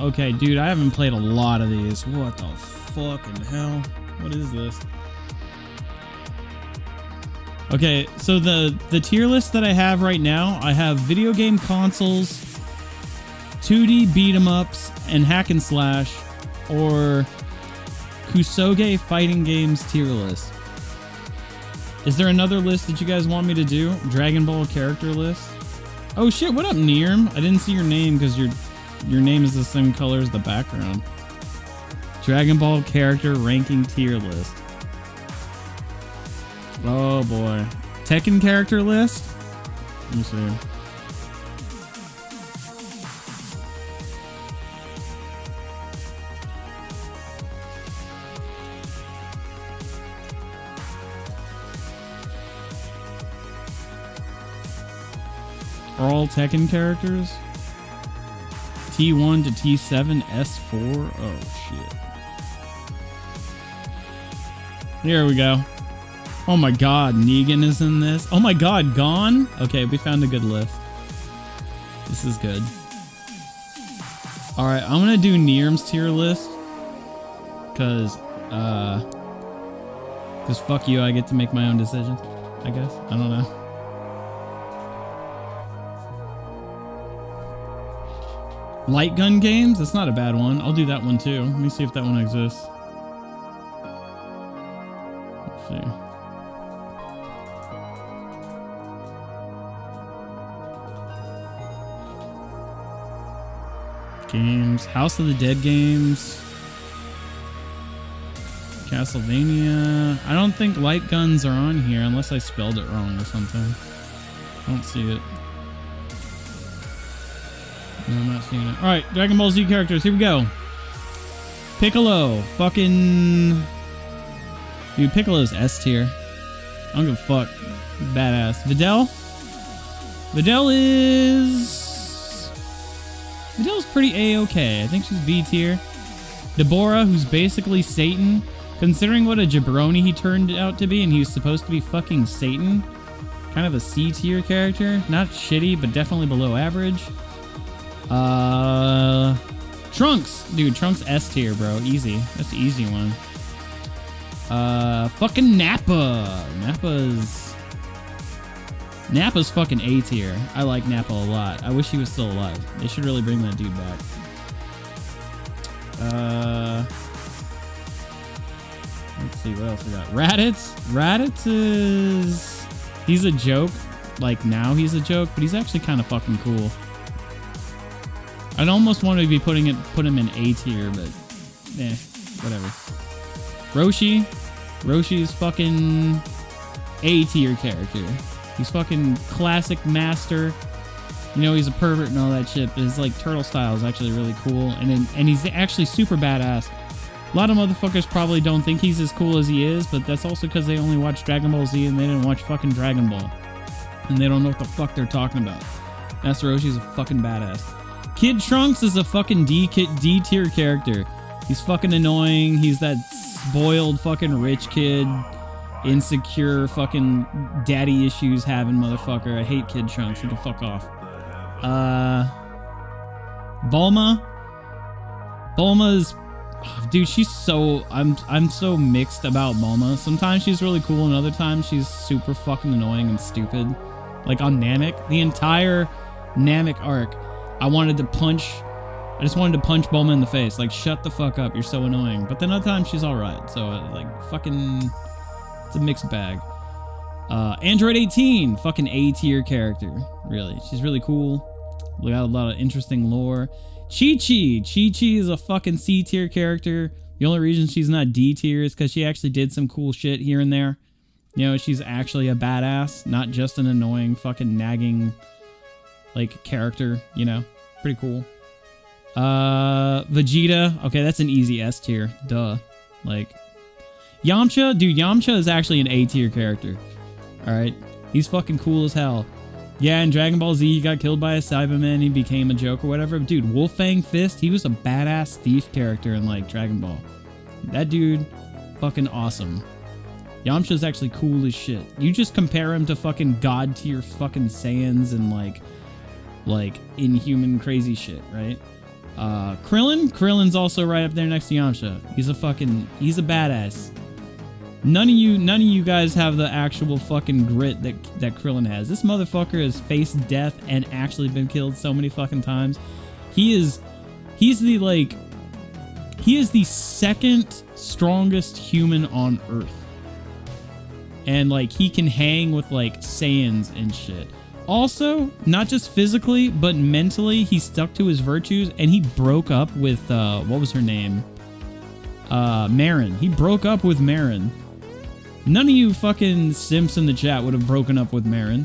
Okay, dude, I haven't played a lot of these. What the fucking hell? What is this? Okay, so the tier list that I have right now, I have video game consoles, 2D beat 'em ups, and hack and slash, or Kusoge fighting games tier list. Is there another list that you guys want me to do? Dragon Ball character list? Oh shit, what up, Nirm? I didn't see your name because your name is the same color as the background. Dragon Ball character ranking tier list. Oh boy. Tekken character list? Let me see. All Tekken characters? T1 to T7, S4? Oh, shit. Here we go. Oh my god, Negan is in this. Oh my god, Gone? Okay, we found a good list. This is good. Alright, I'm gonna do Nirm's tier list. Cause fuck you, I get to make my own decisions, I guess. I don't know. Light gun games? That's not a bad one. I'll do that one too. Let me see if that one exists. Let's see. Games. House of the Dead games. Castlevania. I don't think light guns are on here unless I spelled it wrong or something. I don't see it. No, I'm not seeing it. Alright, Dragon Ball Z characters. Here we go. Piccolo. Fucking... Dude, Piccolo's S tier. I don't give a fuck. Badass. Videl? Videl is... Vidal's pretty A-okay. I think she's B tier. Deborah, who's basically Satan. Considering what a jabroni he turned out to be, and he was supposed to be fucking Satan. Kind of a C tier character. Not shitty, but definitely below average. Trunks. Dude, Trunks S tier, bro. Easy. That's the easy one. Fucking Nappa. Nappa's fucking A tier. I like Nappa a lot. I wish he was still alive. They should really bring that dude back. Let's see what else we got. Raditz is... He's a joke. Like, now he's a joke, but he's actually kind of fucking cool. I'd almost want to be put him in A tier, but whatever. Roshi's fucking A tier character. He's fucking classic master. You know, he's a pervert and all that shit, but his like turtle style is actually really cool, and he's actually super badass. A lot of motherfuckers probably don't think he's as cool as he is, but that's also because they only watch Dragon Ball Z and they didn't watch fucking Dragon Ball. And they don't know what the fuck they're talking about. Master Roshi's a fucking badass. Kid Trunks is a fucking D tier character. He's fucking annoying. He's that spoiled fucking rich kid, insecure fucking daddy issues having motherfucker. I hate Kid Trunks. Get the fuck off. Bulma's... Dude, she's so... I'm so mixed about Bulma. Sometimes she's really cool, and other times she's super fucking annoying and stupid. Like on Namek. The entire Namek arc, I just wanted to punch Bulma in the face. Like, shut the fuck up. You're so annoying. But then other times she's alright. So, like, fucking... It's a mixed bag. Android 18. Fucking A tier character. Really. She's really cool. We got a lot of interesting lore. Chi-Chi is a fucking C tier character. The only reason she's not D tier is because she actually did some cool shit here and there. You know, she's actually a badass, not just an annoying fucking nagging like character, you know. Pretty cool. Vegeta, okay, that's an easy S tier. Duh. Like Yamcha, dude, Yamcha is actually an A tier character. Alright. He's fucking cool as hell. Yeah, in Dragon Ball Z, he got killed by a Cyberman, he became a joke or whatever. Dude, Wolfang Fist, he was a badass thief character in, like, Dragon Ball. That dude, fucking awesome. Yamcha's actually cool as shit. You just compare him to fucking god tier fucking Saiyans and, like, inhuman crazy shit, right? Krillin's also right up there next to Yamcha. He's a badass. None of you guys have the actual fucking grit that Krillin has. This motherfucker has faced death and actually been killed so many fucking times. He is the second strongest human on Earth. And like he can hang with like Saiyans and shit. Also, not just physically, but mentally, he stuck to his virtues and he broke up with what was her name? Marin. He broke up with Marin. None of you fucking simps in the chat would have broken up with Marin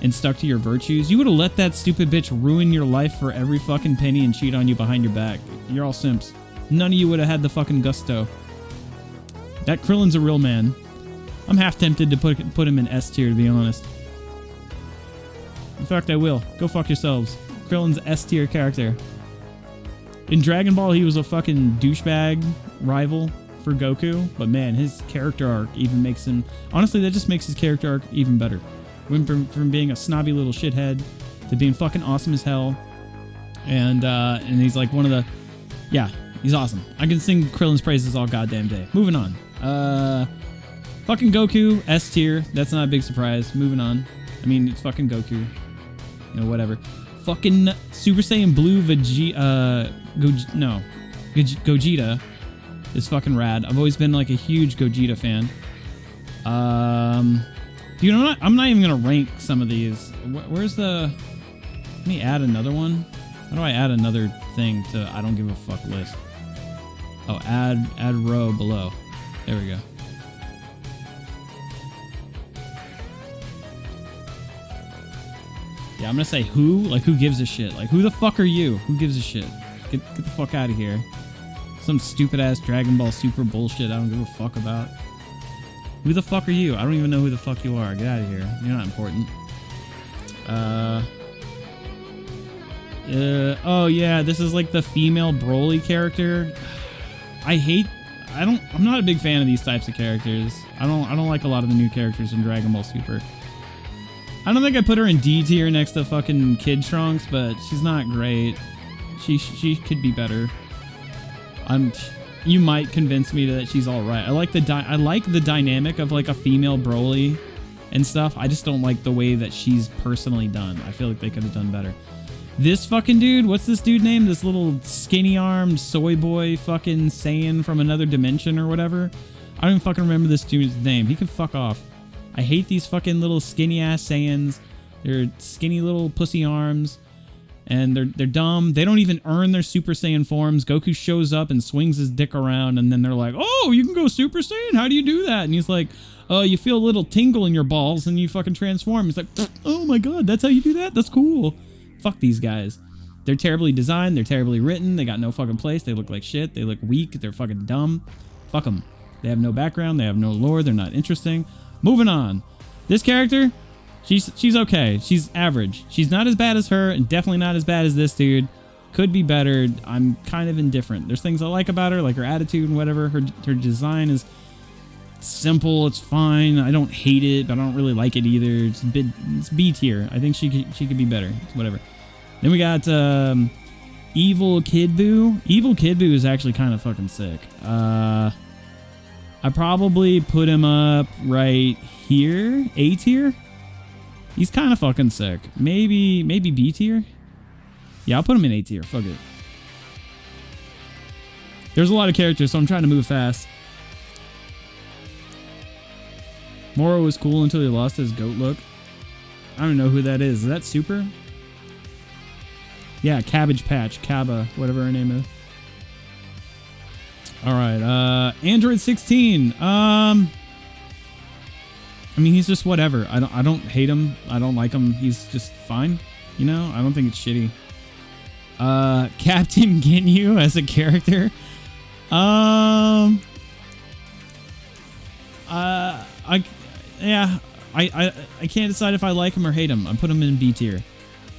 and stuck to your virtues. You would have let that stupid bitch ruin your life for every fucking penny and cheat on you behind your back. You're all simps. None of you would have had the fucking gusto. That Krillin's a real man. I'm half tempted to put him in S tier, to be honest. In fact, I will. Go fuck yourselves. Krillin's S tier character. In Dragon Ball, he was a fucking douchebag rival for Goku, but man, his character arc even makes him... Honestly, that just makes his character arc even better. Went from being a snobby little shithead to being fucking awesome as hell. And he's like one of the... Yeah, he's awesome. I can sing Krillin's praises all goddamn day. Moving on. Fucking Goku, S tier. That's not a big surprise. Moving on. I mean, it's fucking Goku. You know, whatever. Fucking Super Saiyan Blue Gogeta is fucking rad. I've always been like a huge Gogeta fan. Dude, I'm not even gonna rank some of these. Where's the... Let me add another one. How do I add another thing to I don't give a fuck list? Oh, add row below. There we go. Yeah, I'm gonna say who? Like, who gives a shit? Like, who the fuck are you? Who gives a shit? Get the fuck out of here. Some stupid-ass Dragon Ball Super bullshit I don't give a fuck about. Who the fuck are you? I don't even know who the fuck you are. Get out of here. You're not important. Oh yeah, this is like the female Broly character. I'm not a big fan of these types of characters. I don't like a lot of the new characters in Dragon Ball Super. I don't think I put her in D tier next to fucking Kid Trunks, but she's not great. She could be better. You might convince me that she's all right. I like the dynamic of like a female Broly and stuff. I just don't like the way that she's personally done. I feel like they could have done better. This fucking dude, what's this dude name? This little skinny-armed soy boy fucking Saiyan from another dimension or whatever. I don't even fucking remember this dude's name. He can fuck off. I hate these fucking little skinny-ass Saiyans. They're skinny little pussy arms. And they're dumb. They don't even earn their Super Saiyan forms. Goku shows up and swings his dick around, and then they're like, oh, you can go Super Saiyan? How do you do that? And he's like, you feel a little tingle in your balls, and you fucking transform. He's like, oh my god, that's how you do that? That's cool. Fuck these guys. They're terribly designed. They're terribly written. They got no fucking place. They look like shit. They look weak. They're fucking dumb. Fuck them. They have no background. They have no lore. They're not interesting. Moving on. This character... She's okay. She's average. She's not as bad as her, and definitely not as bad as this dude. Could be better. I'm kind of indifferent. There's things I like about her, like her attitude and whatever. Her design is simple. It's fine. I don't hate it, but I don't really like it either. It's B tier. I think she could be better. It's whatever. Then we got Evil Kid Buu. Evil Kid Buu is actually kind of fucking sick. I probably put him up right here, A tier. He's kind of fucking sick. Maybe B tier? Yeah, I'll put him in A tier. Fuck it. There's a lot of characters, so I'm trying to move fast. Moro was cool until he lost his goat look. I don't know who that is. Is that Super? Yeah, Cabbage Patch. Kaba, whatever her name is. Alright, Android 16. I mean, he's just whatever. I don't hate him. I don't like him. He's just fine. You know, I don't think it's shitty. Captain Ginyu as a character. I can't decide if I like him or hate him. I put him in B tier.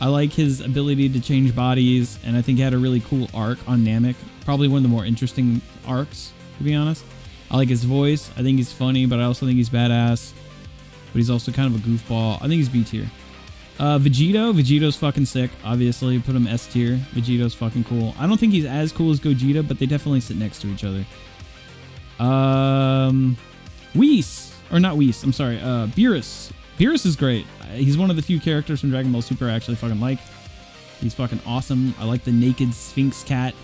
I like his ability to change bodies, and I think he had a really cool arc on Namek. Probably one of the more interesting arcs, to be honest. I like his voice. I think he's funny, but I also think he's badass. But he's also kind of a goofball. I think he's B tier. Vegeto's fucking sick. Obviously, put him S tier. Vegeto's fucking cool. I don't think he's as cool as Gogeta, but they definitely sit next to each other. Whis. Or not Whis, I'm sorry. Beerus. Beerus is great. He's one of the few characters from Dragon Ball Super I actually fucking like. He's fucking awesome. I like the naked Sphinx cat.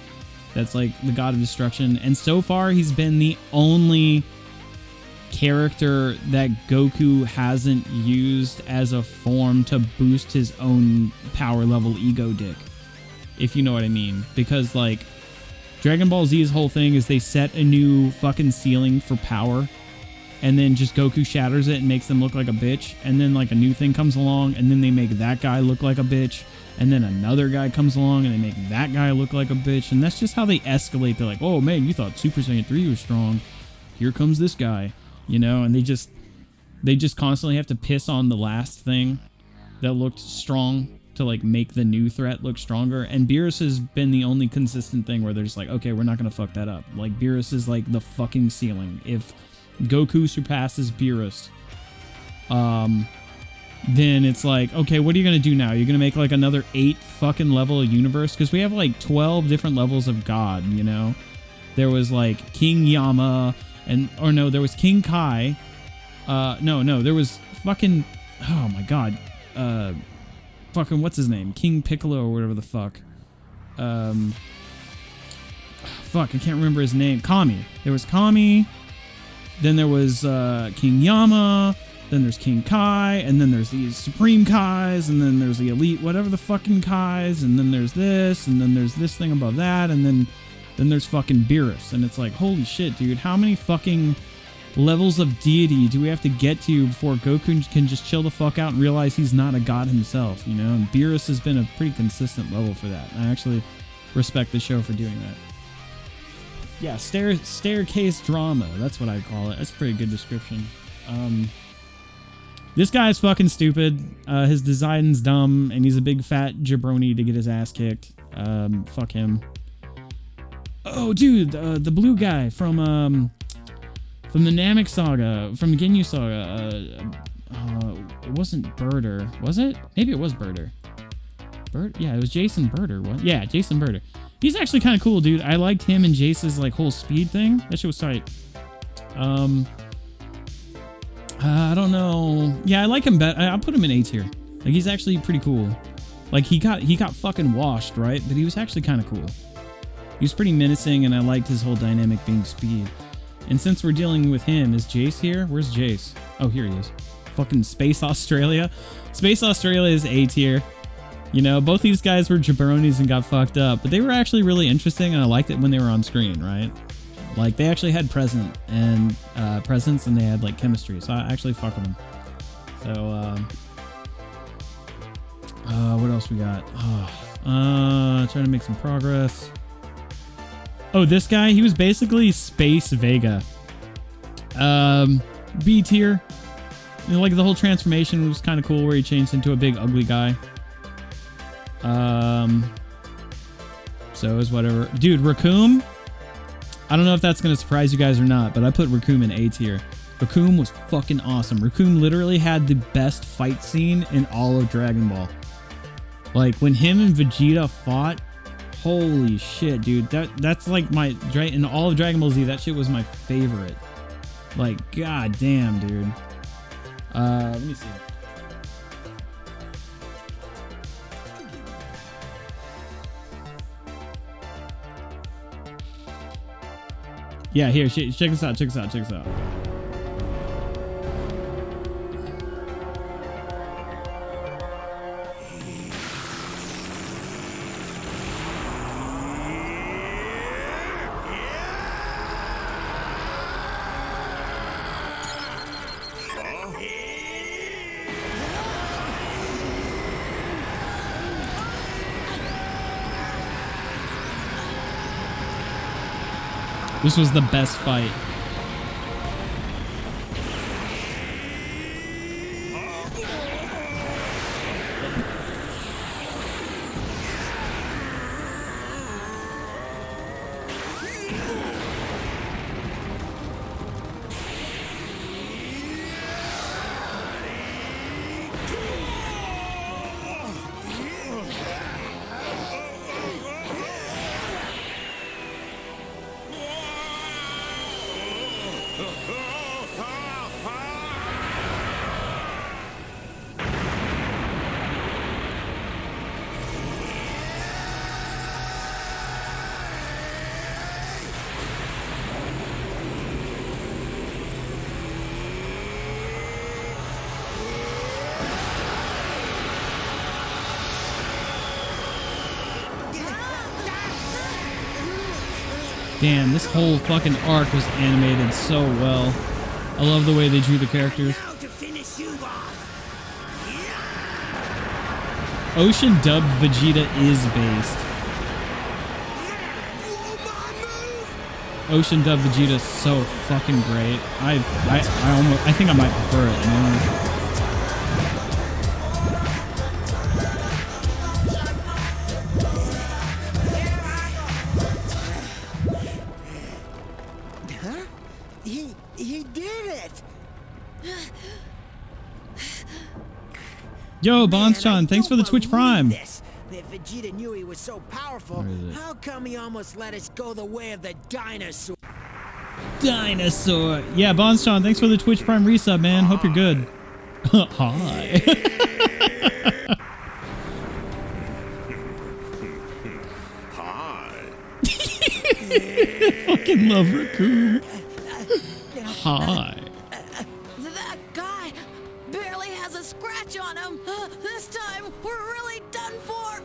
That's like the god of destruction. And so far, he's been the only character that Goku hasn't used as a form to boost his own power level ego dick, if you know what I mean. Because like Dragon Ball Z's whole thing is they set a new fucking ceiling for power, and then just Goku shatters it and makes them look like a bitch, and then like a new thing comes along, and then they make that guy look like a bitch, and then another guy comes along and they make that guy look like a bitch. And that's just how they escalate. They're like, oh man, you thought Super Saiyan 3 was strong, here comes this guy. You know, and they just constantly have to piss on the last thing that looked strong to like make the new threat look stronger. And Beerus has been the only consistent thing where they're just like, okay, we're not gonna fuck that up. Like Beerus is like the fucking ceiling. If Goku surpasses Beerus, then it's like, okay, what are you gonna do now? You're gonna make like another 8 fucking level universe? Because we have like 12 different levels of God, you know? There was like King Yama. There was King Kai. There was fucking... Oh, my God. Fucking, what's his name? King Piccolo or whatever the fuck. Fuck, I can't remember his name. Kami. There was Kami. Then there was King Yama. Then there's King Kai. And then there's these Supreme Kais. And then there's the Elite whatever the fucking Kais. And then there's this. And then there's this thing above that. And then there's fucking Beerus. And it's like, holy shit, dude. How many fucking levels of deity do we have to get to before Goku can just chill the fuck out and realize he's not a god himself, you know? And Beerus has been a pretty consistent level for that. I actually respect the show for doing that. Yeah, staircase drama. That's what I call it. That's a pretty good description. This guy's fucking stupid. His design's dumb, and he's a big fat jabroni to get his ass kicked. Fuck him. Oh, dude, the blue guy from the Namek Saga, from Ginyu Saga. It wasn't Birder, was it? Maybe it was Birder. Yeah, it was Jason Birder. What? Yeah, Jason Birder. He's actually kind of cool, dude. I liked him and Jace's like whole speed thing. That shit was tight. I don't know. Yeah, I like him better. I'll put him in A tier. Like, he's actually pretty cool. Like, he got fucking washed, right? But he was actually kind of cool. He was pretty menacing, and I liked his whole dynamic being speed. And since we're dealing with him, is Jace here? Where's Jace? Oh, here he is. Fucking Space Australia. Space Australia is A tier. You know, both these guys were jabronis and got fucked up, but they were actually really interesting, and I liked it when they were on screen, right? Like, they actually had presence, and they had, like, chemistry, so I actually fuck with them. So, what else we got? Trying to make some progress. Oh, this guy, he was basically Space Vega. B tier. You know, like, the whole transformation was kind of cool, where he changed into a big, ugly guy. So is whatever. Dude, Raccoon, I don't know if that's going to surprise you guys or not, but I put Raccoon in A tier. Raccoon was fucking awesome. Raccoon literally had the best fight scene in all of Dragon Ball. Like, when him and Vegeta fought, holy shit, dude. That's like in all of Dragon Ball Z, that shit was my favorite. Like, god damn, dude. Let me see. Yeah, here, check this out, check this out, check this out. This was the best fight. Damn, this whole fucking arc was animated so well. I love the way they drew the characters. Ocean dubbed Vegeta is based. Ocean dubbed Vegeta is so fucking great. I think I might prefer it, you know? Yo, Bonschon, thanks for the Twitch Prime. If Vegeta knew he was so powerful, how come he almost let us go the way of the dinosaur? Dinosaur. Yeah, Bonschon, thanks for the Twitch Prime resub, man. Hope you're good. Hi. Hi. Fucking love Raccoon. Hi. That guy barely has a scratch on him. This time, we're really done for.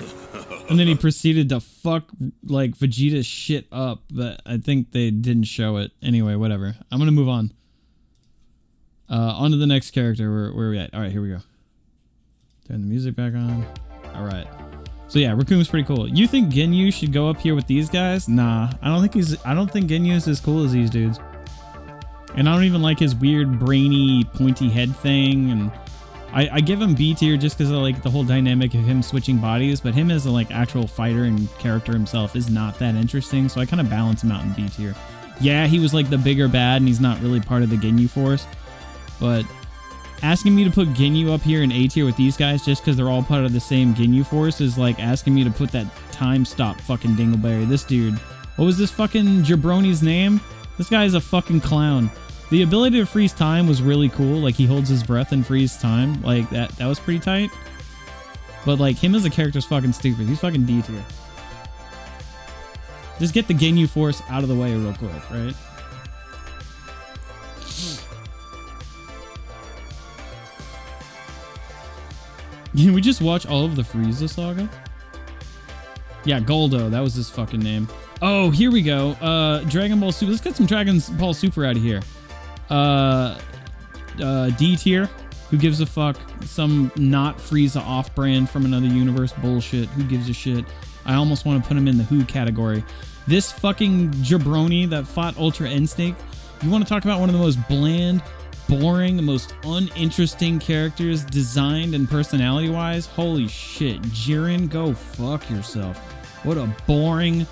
And then he proceeded to fuck, like, Vegeta's shit up, but I think they didn't show it. Anyway, whatever. I'm gonna move on. On to the next character. Where are we at? Alright, here we go. Turn the music back on. Alright. So yeah, Raccoon's pretty cool. You think Ginyu should go up here with these guys? Nah. I don't think Ginyu's as cool as these dudes. And I don't even like his weird brainy pointy head thing, and I give him B tier just because of like the whole dynamic of him switching bodies, but him as a like actual fighter and character himself is not that interesting, so I kind of balance him out in B tier. Yeah, he was like the bigger bad and he's not really part of the Ginyu Force, but asking me to put Ginyu up here in A tier with these guys just because they're all part of the same Ginyu Force is like asking me to put that time stop fucking Dingleberry. This dude, what was this fucking jabroni's name? This guy is a fucking clown. The ability to freeze time was really cool. Like, he holds his breath and freeze time. Like, that was pretty tight. But, like, him as a character is fucking stupid. He's fucking D tier. Just get the Ginyu Force out of the way real quick, right? Can we just watch all of the Frieza saga? Yeah, Goldo. That was his fucking name. Oh, here we go. Dragon Ball Super. Let's get some Dragon Ball Super out of here. D tier. Who gives a fuck? Some not Frieza off-brand from another universe bullshit. Who gives a shit? I almost want to put him in the Who category. This fucking jabroni that fought Ultra Instinct. You want to talk about one of the most bland, boring, the most uninteresting characters designed and personality-wise? Holy shit. Jiren, go fuck yourself. What a boring,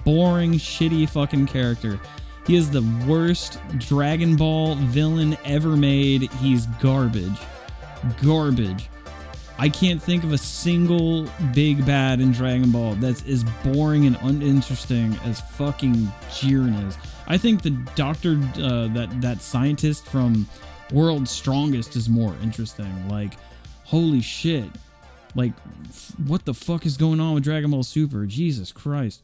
shitty fucking character. He is the worst Dragon Ball villain ever made. He's garbage. Garbage. I can't think of a single big bad in Dragon Ball that's as boring and uninteresting as fucking Jiren is. I think the doctor, that scientist from World's Strongest is more interesting. Like, holy shit. Like, what the fuck is going on with Dragon Ball Super? Jesus Christ.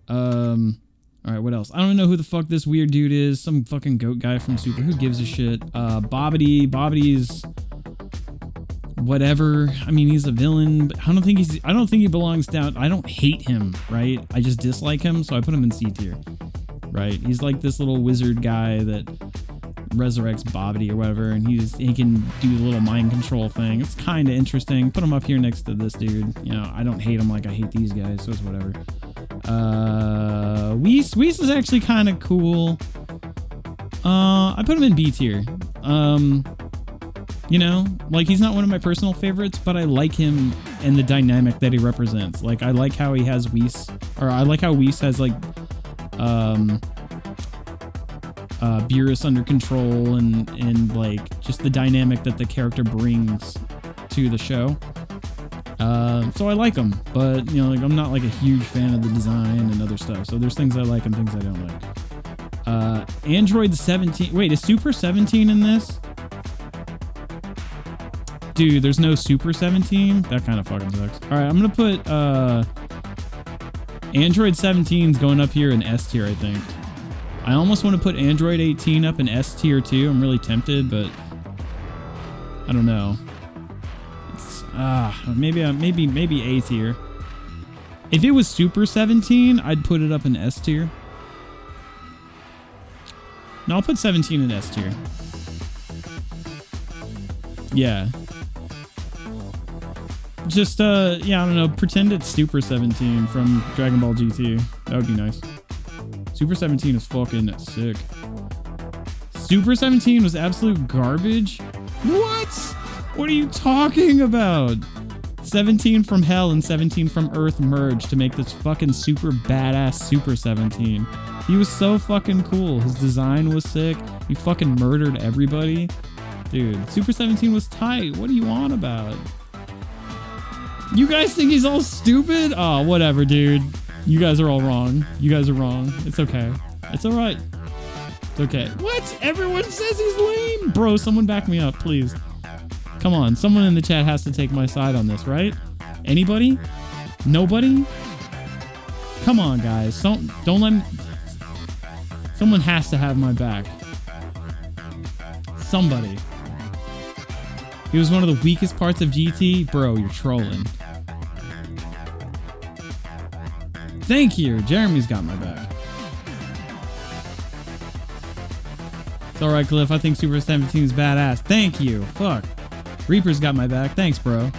Alright, what else? I don't know who the fuck this weird dude is. Some fucking goat guy from Super. Who gives a shit? Bobbity's whatever. I mean, he's a villain, but I don't think he belongs down. I don't hate him, right? I just dislike him, so I put him in C tier. Right? He's like this little wizard guy that resurrects Bobbity or whatever, and he can do the little mind control thing. It's kind of interesting. Put him up here next to this dude. You know, I don't hate him like I hate these guys, so it's whatever. Whis is actually kind of cool. I put him in B tier. You know, like, he's not one of my personal favorites, but I like him and the dynamic that he represents. Like, I like how he has Whis, or I like how Whis has, like, Beerus under control and like just the dynamic that the character brings to the show. So I like him, but you know, like, I'm not like a huge fan of the design and other stuff. So there's things I like and things I don't like. Android 17. Wait, is Super 17 in this? Dude, there's no Super 17? That kind of fucking sucks. All right, I'm gonna put Android 17's going up here in S tier, I think. I almost want to put Android 18 up in S tier too. I'm really tempted, but I don't know. It's maybe A tier. If it was Super 17, I'd put it up in S tier. No, I'll put 17 in S tier. Yeah. Just yeah, I don't know, pretend it's Super 17 from Dragon Ball GT. That would be nice. Super 17 is fucking sick. Super 17 was absolute garbage? What? What are you talking about? 17 from Hell and 17 from Earth merged to make this fucking super badass Super 17. He was so fucking cool. His design was sick. He fucking murdered everybody. Dude, Super 17 was tight. What are you on about? You guys think he's all stupid? Oh, whatever, dude. You guys are all wrong. You guys are wrong. It's okay. It's alright. It's okay. What? Everyone says he's lame. Bro, someone back me up, please. Come on. Someone in the chat has to take my side on this, right? Anybody? Nobody? Come on, guys. Don't let me... Someone has to have my back. Somebody. He was one of the weakest parts of GT? Bro, you're trolling. Thank you. Jeremy's got my back. It's alright, Cliff. I think Super 17 is badass. Thank you. Fuck. Reaper's got my back. Thanks, bro.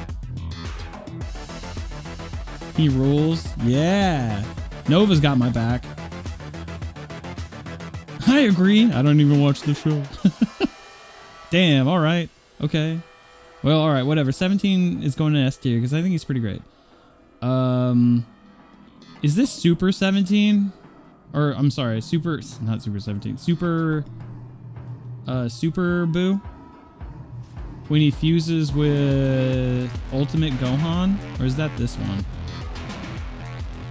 He rules. Yeah. Nova's got my back. I agree. I don't even watch the show. Damn. Alright. Okay. Well, all right, whatever. 17 is going to S tier because I think he's pretty great. Is this Super 17? Or I'm sorry, not Super 17. Super Boo? When he fuses with Ultimate Gohan? Or is that this one?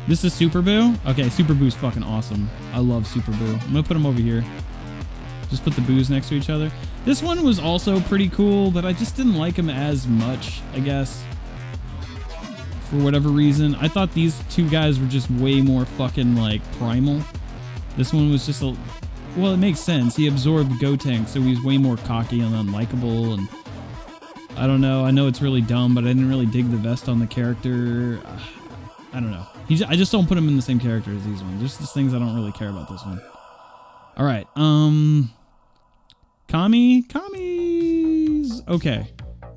This is Super Boo? Okay, Super Boo's fucking awesome. I love Super Boo. I'm gonna put him over here. Just put the Boos next to each other. This one was also pretty cool, but I just didn't like him as much, I guess. For whatever reason. I thought these two guys were just way more fucking, like, primal. This one was just a... Well, it makes sense. He absorbed Gotenk, so he's way more cocky and unlikable, and... I don't know. I know it's really dumb, but I didn't really dig the vest on the character. I don't know. I just don't put him in the same character as these ones. There's just things I don't really care about this one. All right. Kami's okay.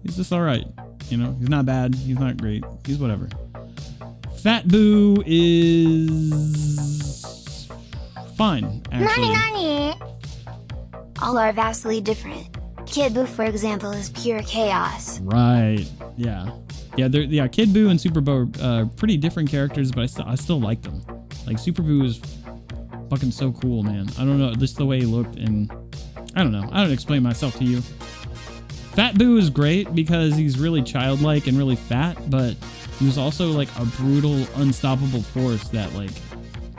He's just all right. You know, he's not bad. He's not great. He's whatever. Fat Boo is fine, actually. All are vastly different. Kid Boo, for example, is pure chaos. Right. Yeah. Yeah. Kid Boo and Super Boo are pretty different characters, but I still like them. Like Super Boo is fucking so cool, man. I don't know, just the way he looked, and I don't know. I don't explain myself to you. Fat Boo is great because he's really childlike and really fat, but he was also like a brutal, unstoppable force that, like,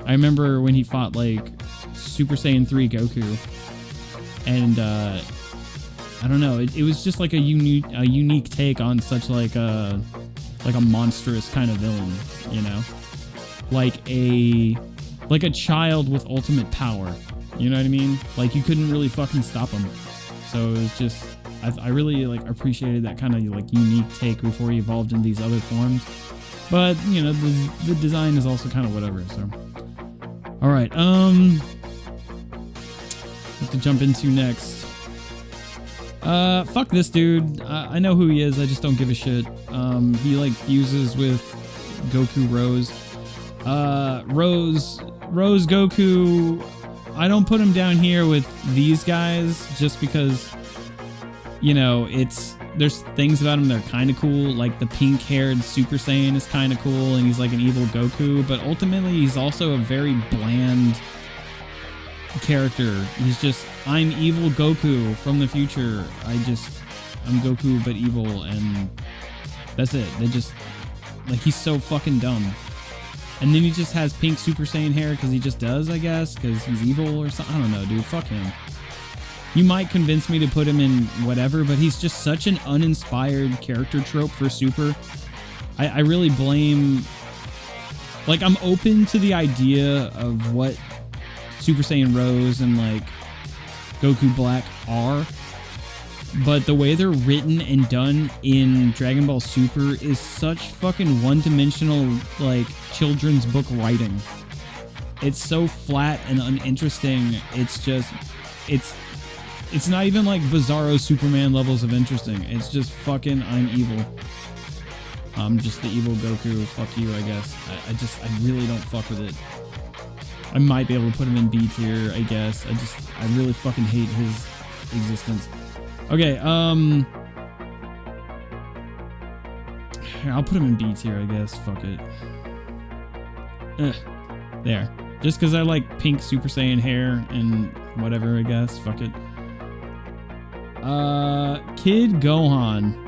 I remember when he fought like Super Saiyan 3 Goku, and I don't know, it was just like a unique take on such like a monstrous kind of villain, you know, like a child with ultimate power, you know what I mean? Like you couldn't really fucking stop him. So it was just, I really like appreciated that kind of like unique take before he evolved in these other forms. But you know, the design is also kind of whatever. So, all right, what to jump into next? Fuck this dude. I know who he is. I just don't give a shit. He like fuses with Goku Rose. Rose Goku. I don't put him down here with these guys just because, you know, there's things about him that are kind of cool. Like the pink-haired Super Saiyan is kind of cool, and he's like an evil Goku. But ultimately, he's also a very bland character. He's just, I'm evil Goku from the future. I'm Goku but evil, and that's it. They just, like, he's so fucking dumb. And then he just has pink Super Saiyan hair because he just does, I guess, because he's evil or something. I don't know, dude. Fuck him. You might convince me to put him in whatever, but he's just such an uninspired character trope for Super. I really blame... Like, I'm open to the idea of what Super Saiyan Rose and, like, Goku Black are, but the way they're written and done in Dragon Ball Super is such fucking one-dimensional, like, children's book writing. It's so flat and uninteresting. It's just, it's not even like Bizarro Superman levels of interesting. It's just fucking, I'm evil. I'm just the evil Goku. Fuck you, I guess. I really don't fuck with it. I might be able to put him in B tier, I guess. I really fucking hate his existence. Okay, I'll put him in B tier, I guess. Fuck it. There. Just because I like pink Super Saiyan hair and whatever, I guess. Fuck it. Kid Gohan.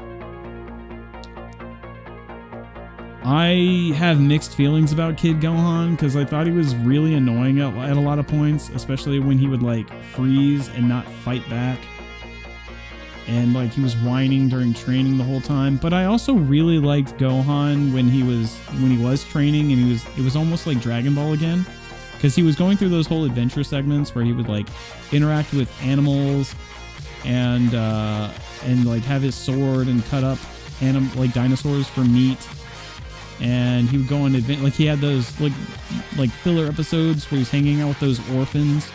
I have mixed feelings about Kid Gohan because I thought he was really annoying at a lot of points, especially when he would like freeze and not fight back. And like he was whining during training the whole time. But I also really liked Gohan when he was training, and it was almost like Dragon Ball again, because he was going through those whole adventure segments where he would like interact with animals and like have his sword and cut up like dinosaurs for meat. And he would go on like he had those like filler episodes where he's hanging out with those orphans.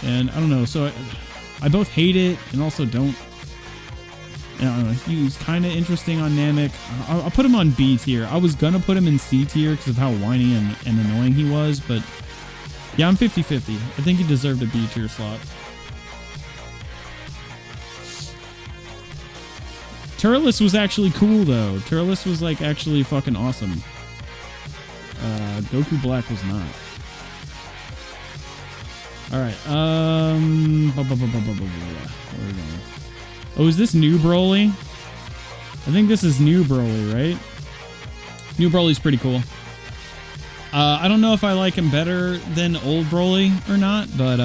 And I don't know, so I both hate it and also don't. I don't know, he was kind of interesting on Namek. I'll put him on B tier. I was gonna put him in C tier because of how whiny and annoying he was, but yeah, I'm 50-50. I think he deserved a B tier slot. Turles was actually cool though. Turles was like actually fucking awesome. Goku Black was not. Alright, where are we going? Oh, is this new Broly? I think this is new Broly, right? New Broly's pretty cool. I don't know if I like him better than old Broly or not, but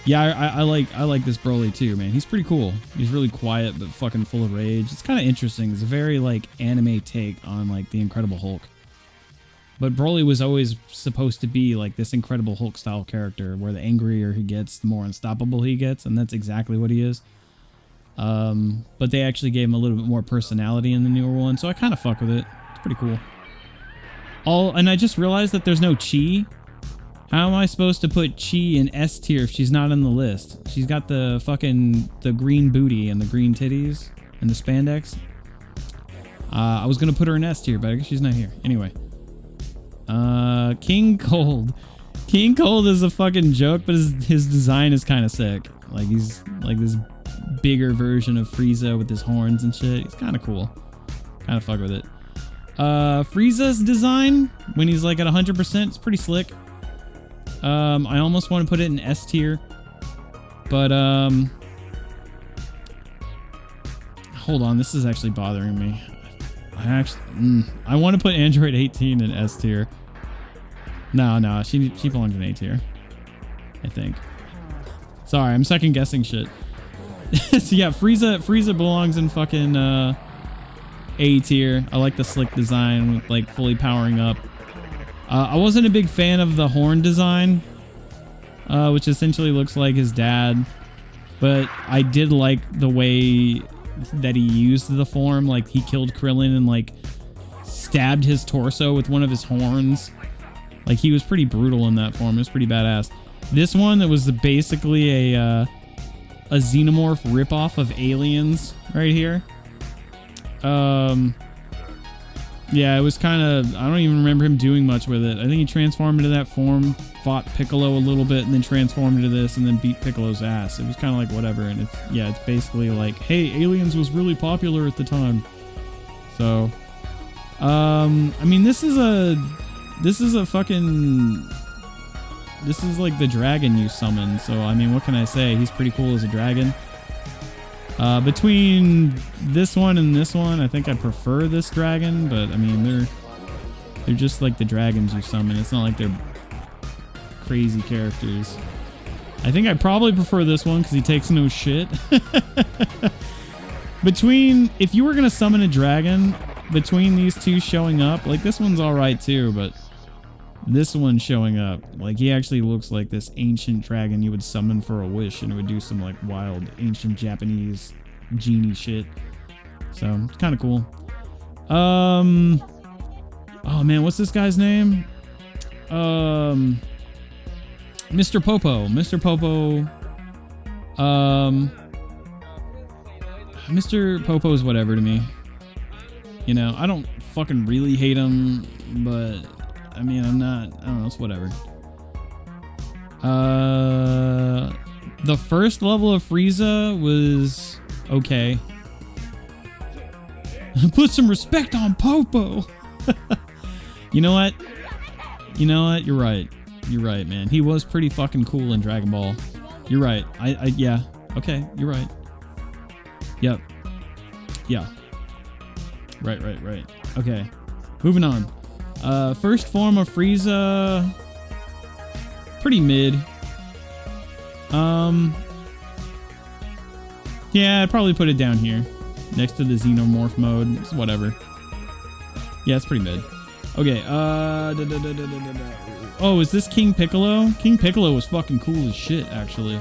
yeah, I like this Broly too, man. He's pretty cool. He's really quiet but fucking full of rage. It's kind of interesting. It's a very like anime take on like the Incredible Hulk. But Broly was always supposed to be like this Incredible Hulk style character where the angrier he gets, the more unstoppable he gets, and that's exactly what he is. But they actually gave him a little bit more personality in the newer one, so I kind of fuck with it. It's pretty cool. And I just realized that there's no Chi. How am I supposed to put Chi in S tier if she's not on the list? She's got the green booty and the green titties and the spandex. I was gonna put her in S tier, but I guess she's not here. Anyway. King Cold. King Cold is a fucking joke, but his design is kind of sick. Like he's like this bigger version of Frieza with his horns and shit. He's kind of cool. Kind of fuck with it. Frieza's design when he's like at 100%, it's pretty slick. I almost want to put it in S tier, but hold on, this is actually bothering me. I want to put Android 18 in S tier. No, she belongs in A tier, I think. Sorry, I'm second guessing shit. So yeah, Frieza belongs in fucking A tier. I like the slick design with like fully powering up. I wasn't a big fan of the horn design, which essentially looks like his dad, but I did like the way that he used the form. Like he killed Krillin and like stabbed his torso with one of his horns. Like he was pretty brutal in that form. It was pretty badass. This one that was basically a xenomorph ripoff of Aliens right here. Yeah, it was kind of, I don't even remember him doing much with it. I think he transformed into that form, fought Piccolo a little bit, and then transformed into this, and then beat Piccolo's ass. It was kind of like whatever, and it's basically like, hey, Aliens was really popular at the time. So, I mean, this is like the dragon you summon, so I mean, what can I say? He's pretty cool as a dragon. Between this one and this one, I think I prefer this dragon, but I mean, they're just like the dragons you summon. It's not like they're crazy characters. I think I probably prefer this one because he takes no shit. If you were going to summon a dragon, between these two showing up, like this one's alright too, but this one showing up, like he actually looks like this ancient dragon you would summon for a wish and it would do some like wild ancient Japanese genie shit. So it's kind of cool. Oh man, what's this guy's name? Mr. Popo. Mr. Popo. Mr. Popo's whatever to me. You know, I don't fucking really hate him, but I mean, I don't know, it's whatever. The first level of Frieza was okay. Put some respect on Popo. You know what? You're right. You're right, man. He was pretty fucking cool in Dragon Ball. You're right. Yeah. Okay, you're right. Yep. Yeah. Right. Okay. Moving on. First form of Frieza, pretty mid. Yeah, I'd probably put it down here, next to the Xenomorph mode. It's whatever. Yeah, it's pretty mid. Okay, oh, is this King Piccolo? King Piccolo was fucking cool as shit, actually.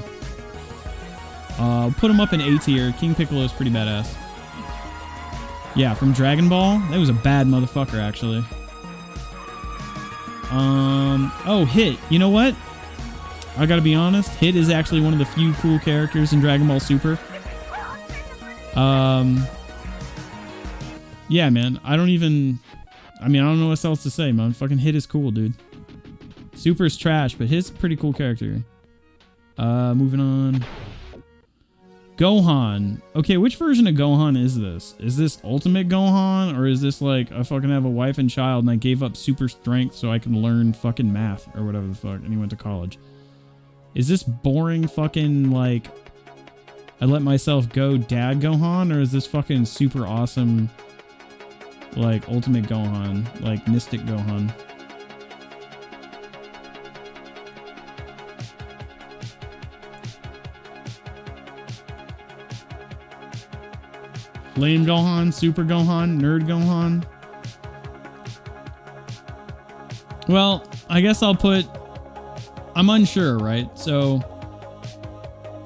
Put him up in A tier. King Piccolo is pretty badass. Yeah, from Dragon Ball, that was a bad motherfucker, actually. Oh, Hit. You know what? I gotta be honest. Hit is actually one of the few cool characters in Dragon Ball Super. Yeah, man. I don't know what else to say, man. Fucking Hit is cool, dude. Super's trash, but Hit's a pretty cool character. Moving on. Gohan. Okay, which version of Gohan is this? Is this Ultimate Gohan, or is this like I fucking have a wife and child and I gave up super strength so I can learn fucking math or whatever the fuck, and he went to college? Is this boring fucking like I let myself go dad Gohan, or is this fucking super awesome like Ultimate Gohan, like Mystic Gohan? Lame Gohan, Super Gohan, Nerd Gohan. Well, I guess I'll put... I'm unsure, right? So,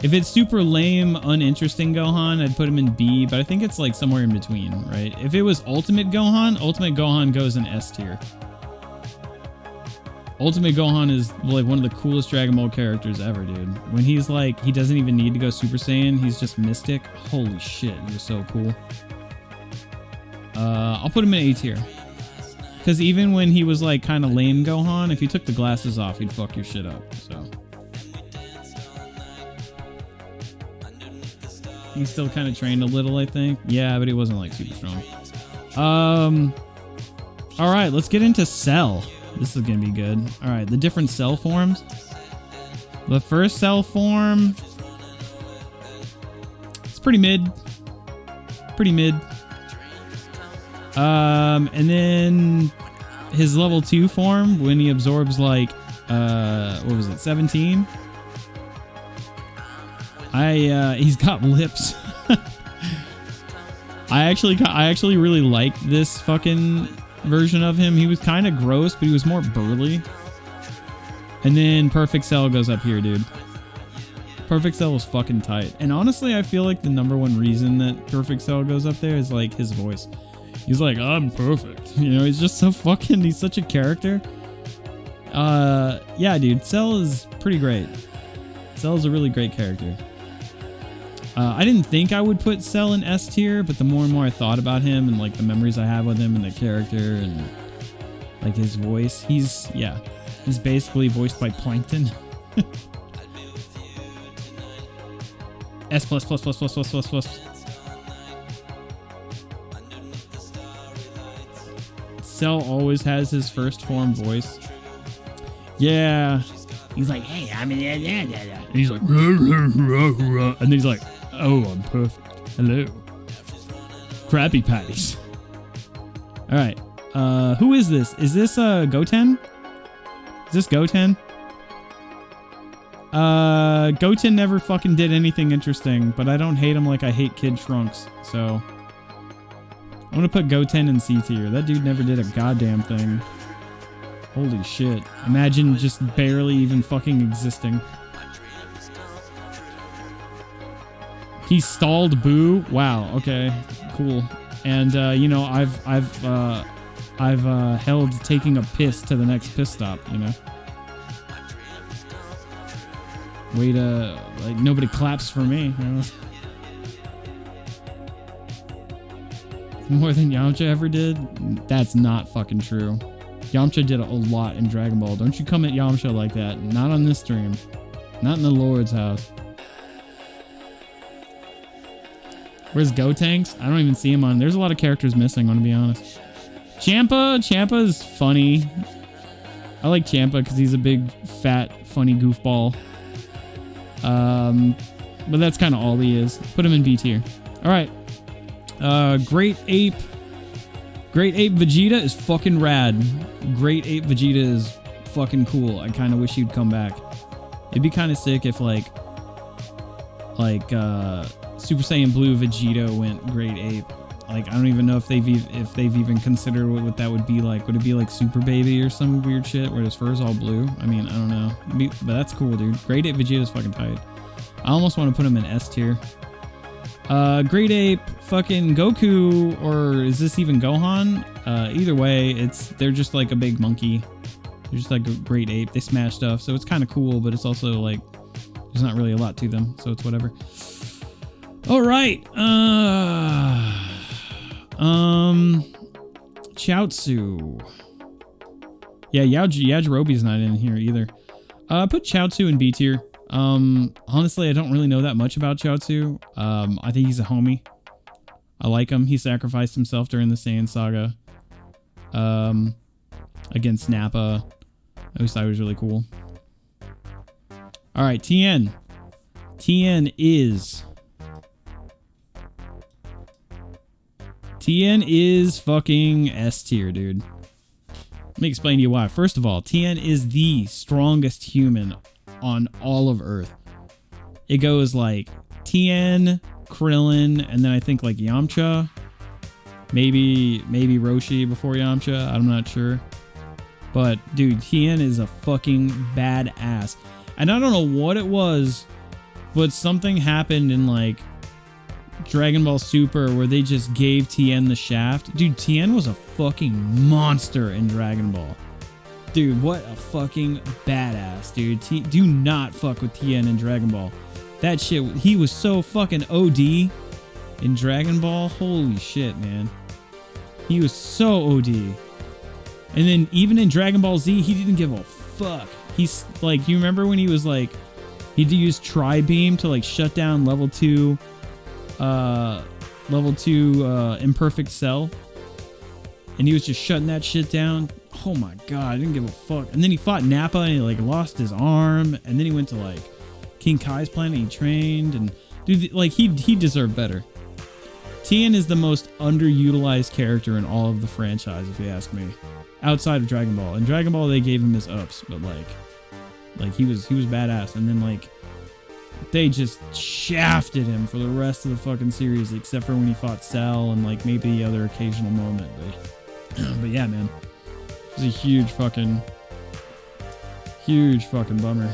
if it's super lame, uninteresting Gohan, I'd put him in B, but I think it's like somewhere in between, right? If it was Ultimate Gohan goes in S tier. Ultimate Gohan is like one of the coolest Dragon Ball characters ever, dude. When he's like, he doesn't even need to go Super Saiyan, he's just Mystic. Holy shit, he's so cool. I'll put him in A tier. Because even when he was like kind of lame Gohan, if you took the glasses off, he'd fuck your shit up, so. He's still kind of trained a little, I think. Yeah, but he wasn't like super strong. All right, let's get into Cell. This is gonna be good. All right, the different Cell forms. The first Cell form, it's pretty mid. Pretty mid. And then his level 2 form, when he absorbs like, what was it, 17? He's got lips. I actually really liked this fucking version of him. He was kind of gross, but he was more burly. And then Perfect Cell goes up here, dude. Perfect Cell was fucking tight. And honestly, I feel like the #1 reason that Perfect Cell goes up there is like his voice. He's like, I'm perfect. You know, he's just so fucking, he's such a character. Yeah, dude, Cell is pretty great. Cell is a really great character. I didn't think I would put Cell in S tier, but the more and more I thought about him and like the memories I have with him and the character and like his voice, he's basically voiced by Plankton. S plus plus plus plus plus plus plus. Cell always has his first form voice. Yeah. He's like, hey, I'm in and he's like, and then he's like, oh, I'm perfect. Hello. Krabby Patties. All right. Who is this? Is this Goten? Is this Goten? Goten never fucking did anything interesting, but I don't hate him like I hate Kid Trunks, so I'm gonna put Goten in C tier. That dude never did a goddamn thing. Holy shit. Imagine just barely even fucking existing. He stalled Boo. Wow, okay. Cool. And you know, I've held taking a piss to the next piss stop, you know. Way to, like, nobody claps for me, you know? More than Yamcha ever did? That's not fucking true. Yamcha did a lot in Dragon Ball. Don't you come at Yamcha like that. Not on this stream. Not in the Lord's house. Where's Gotenks? I don't even see him on. There's a lot of characters missing, I want to be honest. Champa is funny. I like Champa because he's a big, fat, funny goofball. But that's kind of all he is. Put him in B tier. All right. Great Ape Vegeta is fucking rad. Great Ape Vegeta is fucking cool. I kind of wish he'd come back. It'd be kind of sick if like Super Saiyan Blue Vegeta went Great Ape. Like, I don't even know if they've even considered what that would be like. Would it be like Super Baby or some weird shit where his fur is all blue? I mean, I don't know. But that's cool, dude. Great Ape Vegeta is fucking tight. I almost want to put him in S tier. Great Ape, fucking Goku, or is this even Gohan? Either way, they're just like a big monkey. They're just like a great ape. They smash stuff, so it's kind of cool, but it's also like there's not really a lot to them, so it's whatever. All right. Chaozu. Yeah, Yajirobe's not in here either. Put Chaozu in B tier. Honestly, I don't really know that much about Chiaotzu. I think he's a homie. I like him. He sacrificed himself during the Saiyan saga. Against Nappa. I always thought he was really cool. Alright, TN. TN is fucking S tier, dude. Let me explain to you why. First of all, TN is the strongest human on all of Earth. It goes like TN, Krillin, and then I think like Yamcha. Maybe Roshi before Yamcha. I'm not sure. But dude, TN is a fucking badass. And I don't know what it was, but something happened in like Dragon Ball Super where they just gave TN the shaft. Dude, TN was a fucking monster in Dragon Ball. Dude, what a fucking badass, dude. Do not fuck with TN in Dragon Ball. That shit, he was so fucking OD in Dragon Ball. Holy shit, man. He was so OD. And then even in Dragon Ball Z, he didn't give a fuck. He's like, you remember when he was like, he had to use Tri-Beam to like shut down level 2 Imperfect Cell? And he was just shutting that shit down. Oh my god, I didn't give a fuck. And then he fought Nappa and he like lost his arm. And then he went to like King Kai's planet and he trained. And dude, like he deserved better. Tien is the most underutilized character in all of the franchise, if you ask me. Outside of Dragon Ball. In Dragon Ball, they gave him his ups, but like he was badass. And then like they just shafted him for the rest of the fucking series, except for when he fought Cell and like maybe the other occasional moment. But yeah, man, it was a huge fucking bummer.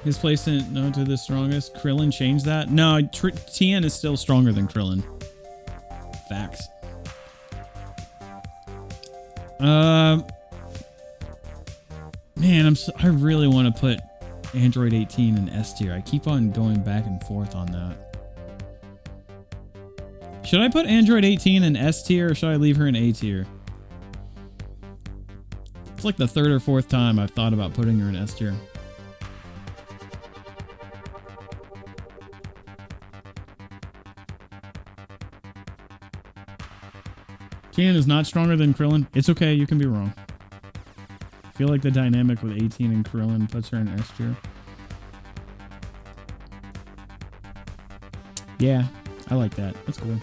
His place in no to the strongest. Krillin changed that. No, Tien is still stronger than Krillin. Facts. Man, I really want to put Android 18 in S tier. I keep on going back and forth on that. Should I put Android 18 in S tier or should I leave her in A tier? It's like the third or fourth time I've thought about putting her in S tier. Tien is not stronger than Krillin. It's okay, you can be wrong. I feel like the dynamic with 18 and Krillin puts her in S tier. Yeah, I like that. That's cool.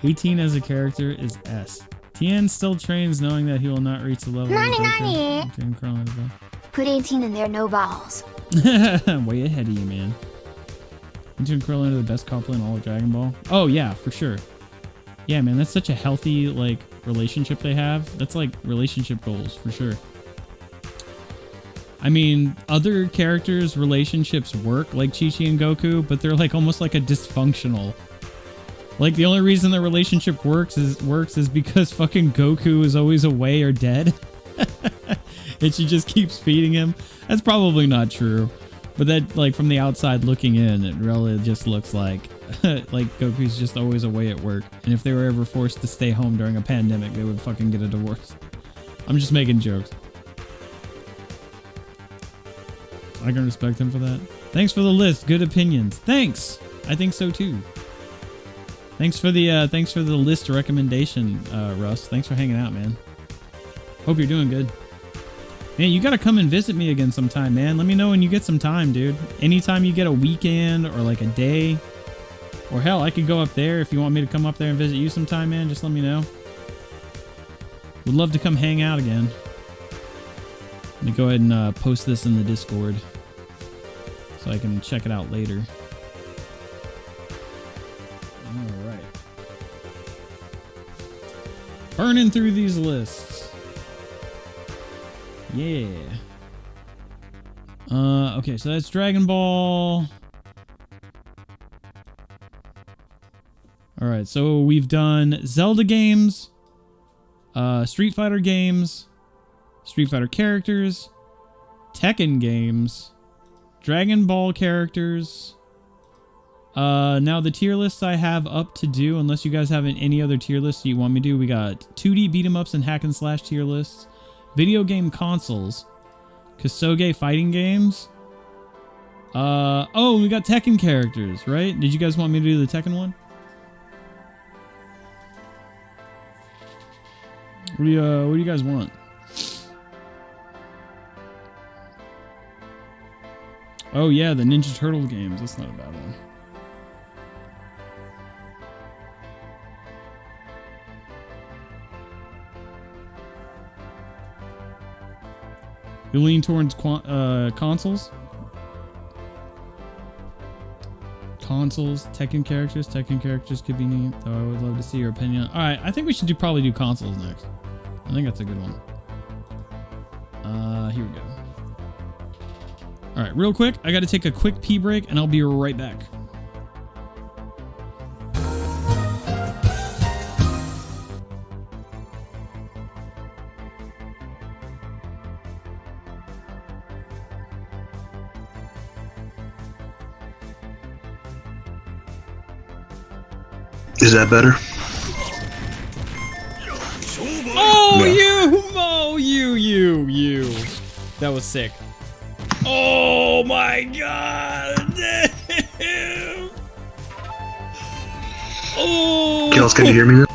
18 as a character is S. Tien still trains knowing that he will not reach the level of Krillin as well. Put 18 in there, no balls. Way ahead of you, man. 18 and Krillin are the best couple in all of Dragon Ball. Oh yeah, for sure. Yeah, man, that's such a healthy, like, relationship they have. That's, like, relationship goals, for sure. I mean, other characters' relationships work, like Chi-Chi and Goku, but they're, like, almost like a dysfunctional. Like, the only reason the relationship works is because fucking Goku is always away or dead. And she just keeps feeding him. That's probably not true. But that, like, from the outside looking in, it really just looks like like Goku's just always away at work. And if they were ever forced to stay home during a pandemic, they would fucking get a divorce. I'm just making jokes. I can respect him for that. Thanks for the list. Good opinions. Thanks. I think so too. Thanks for the list recommendation, Russ. Thanks for hanging out, man. Hope you're doing good. Man, you gotta come and visit me again sometime, man. Let me know when you get some time, dude. Anytime you get a weekend or like a day. Or hell, I could go up there if you want me to come up there and visit you sometime, man. Just let me know. Would love to come hang out again. Let me go ahead and post this in the Discord so I can check it out later. Alright. Burning through these lists. Yeah. Okay, so that's Dragon Ball. Alright, so we've done Zelda Games, Street Fighter Games, Street Fighter Characters, Tekken Games, Dragon Ball Characters, Now the tier lists I have up to do, unless you guys have any other tier lists you want me to do, we got 2D beat 'em ups and hack and slash tier lists, video game consoles, Kusoge fighting games. Oh, we got Tekken characters, right? Did you guys want me to do the Tekken one? What do you guys want? Oh yeah, the Ninja Turtle games. That's not a bad one. You lean towards consoles? Consoles, Tekken characters could be neat, though I would love to see your opinion. Alright, I think we should probably do consoles next. I think that's a good one. Here we go. Alright, real quick, I gotta take a quick pee break and I'll be right back. Is that better? Oh, no. you. That was sick. Oh my god. Oh. Kels, can you hear me now?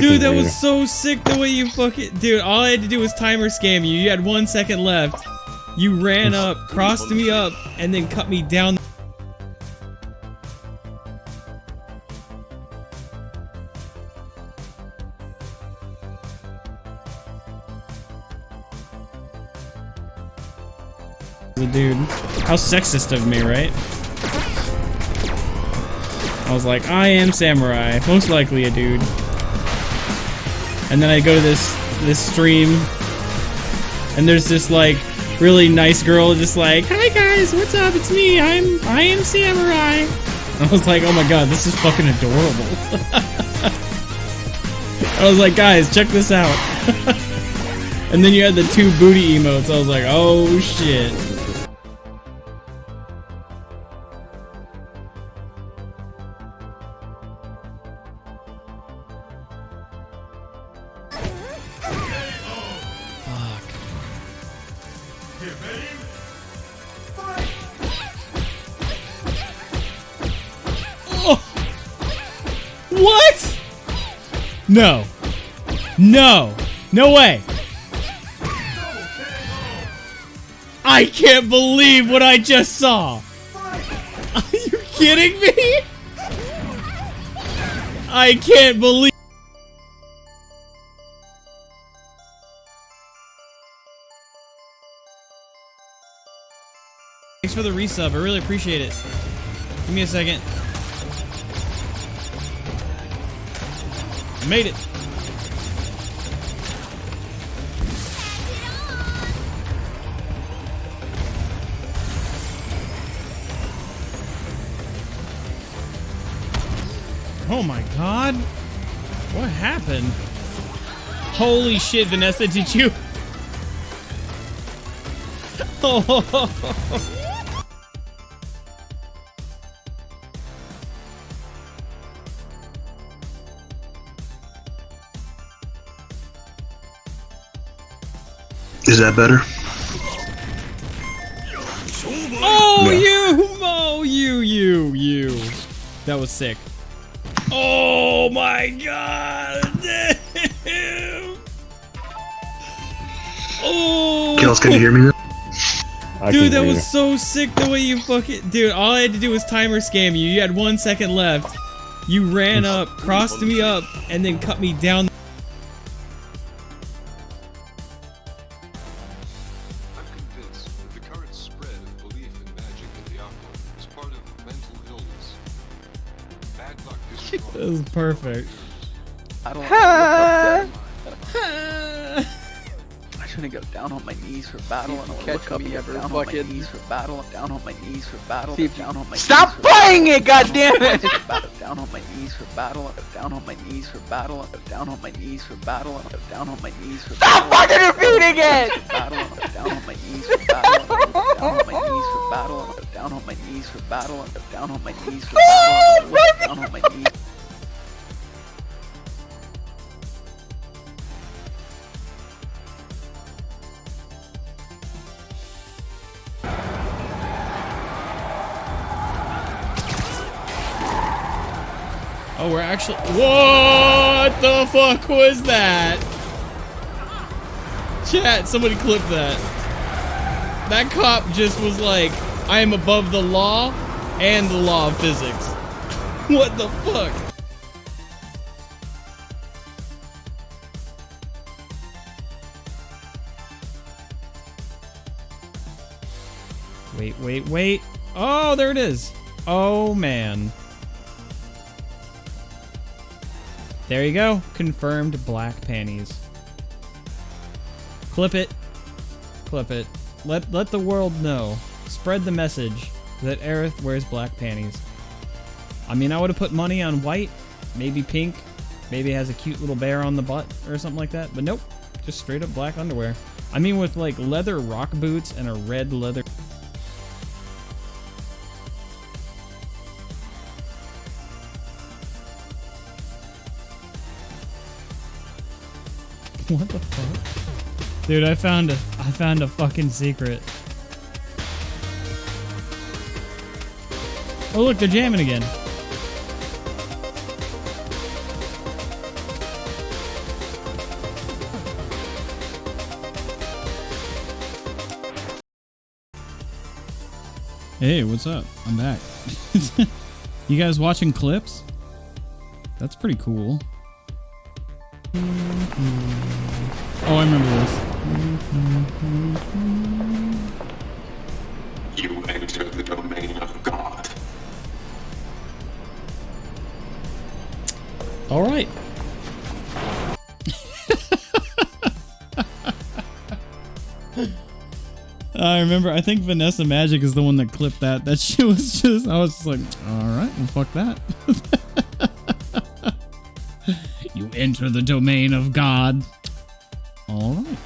Dude, that was so sick the way you fucking... Dude, all I had to do was timer scam you. You had 1 second left. You ran up, crossed me up, and then cut me down. Dude, how sexist of me, right? I was like, I am samurai, most likely a dude. And then I go to this stream, and there's this like really nice girl just like, hi guys, what's up? It's me. I am samurai. And I was like, oh my god, this is fucking adorable. I was like, guys, check this out. And then you had the 2 booty emotes. I was like, oh shit. What? No. No. No way. I can't believe what I just saw. Are you kidding me? I can't believe. Thanks for the resub. I really appreciate it. Give me a second. I made it. Oh my god. What happened? Holy shit, Vanessa, did you? Oh. Is that better? Oh, yeah. you. That was sick. Oh my god. Oh. Kels, can you hear me now? Dude, that was so sick the way you fucking... Dude, all I had to do was timer scam you. You had 1 second left. You ran up, crossed me up, and then cut me down. That was perfect. I don't know. gonna go down on my knees for battle and catch me ever down on my knees for battle, down on my knees for battle, down on my stop playing it, goddammit! Down on my knees for battle, down on my knees for battle, down on my knees for battle, down on my knees for battle. Stop fucking repeating it! Down on my knees for battle, down on my knees for battle, down on my knees for battle, down on my knees for battle, down on my knees. Oh, we're actually... What the fuck was that? Chat, somebody clip that. That cop just was like, I am above the law and the law of physics. What the fuck? Wait. Oh, there it is. Oh, man. There you go. Confirmed black panties. Clip it. Clip it. Let the world know. Spread the message that Aerith wears black panties. I mean, I would have put money on white, maybe pink, maybe has a cute little bear on the butt or something like that, but nope. Just straight up black underwear. I mean, with like leather rock boots and a red leather... What the fuck? Dude, I found a fucking secret. Oh look, they're jamming again. Hey, what's up? I'm back. You guys watching clips? That's pretty cool. Oh, I remember this. You enter the domain of God. All right. I remember, I think Vanessa Magic is the one that clipped that. That shit was just, I was just like, all right, well, fuck that. You enter the domain of God. All right.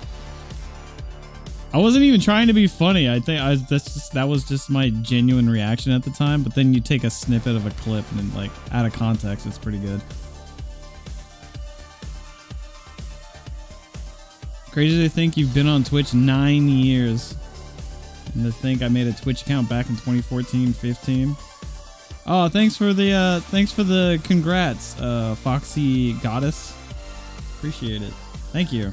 I wasn't even trying to be funny. I think that was just my genuine reaction at the time. But then you take a snippet of a clip and then, like, out of context, it's pretty good. Crazy to think you've been on Twitch 9 years. And to think I made a Twitch account back in 2014-15. Oh, thanks for the congrats, Foxy Goddess. Appreciate it. Thank you.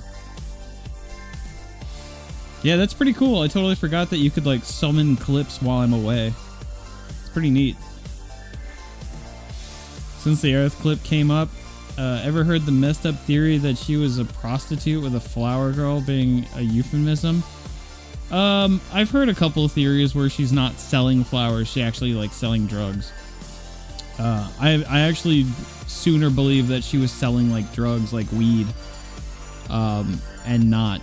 Yeah, that's pretty cool. I totally forgot that you could like summon clips while I'm away. It's pretty neat. Since the Aerith clip came up, ever heard the messed up theory that she was a prostitute with a flower girl being a euphemism? I've heard a couple of theories where she's not selling flowers, she actually like selling drugs. I actually sooner believe that she was selling like drugs, like weed, and not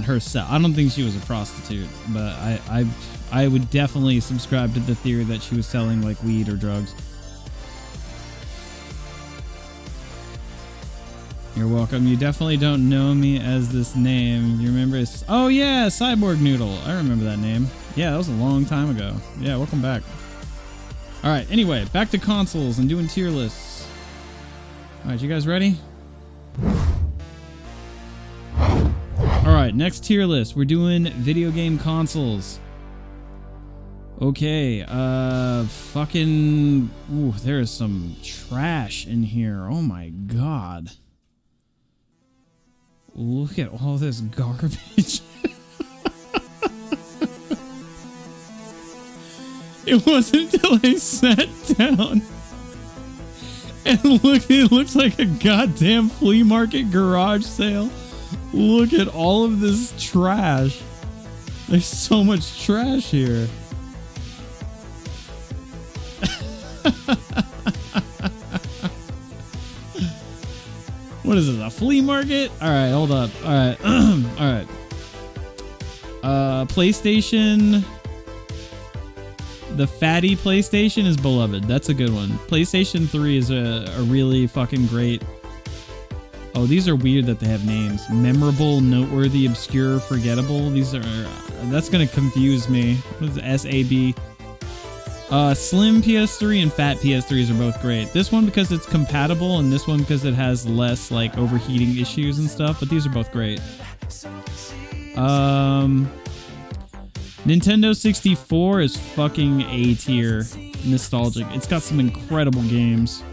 herself. I don't think she was a prostitute, but I would definitely subscribe to the theory that she was selling like weed or drugs. You're welcome. You definitely don't know me as this name. You remember? Oh yeah, Cyborg Noodle. I remember that name. Yeah, that was a long time ago. Yeah, welcome back. All right. Anyway, back to consoles and doing tier lists. All right, you guys ready? All right, next tier list. We're doing video game consoles. Okay. Fucking. Ooh, there is some trash in here. Oh my god. Look at all this garbage. It wasn't until I sat down and look, it looks like a goddamn flea market garage sale. Look at all of this trash. There's so much trash here. What is this, a flea market? Alright, hold up. Alright. Alright. PlayStation. The fatty PlayStation is beloved. That's a good one. PlayStation 3 is a really fucking great. Oh, these are weird that they have names. Memorable, noteworthy, obscure, forgettable. These are... that's gonna confuse me. What is SAB? Slim PS3 and fat PS3s are both great. This one because it's compatible, and this one because it has less, like, overheating issues and stuff, but these are both great. Nintendo 64 is fucking A tier. Nostalgic. It's got some incredible games.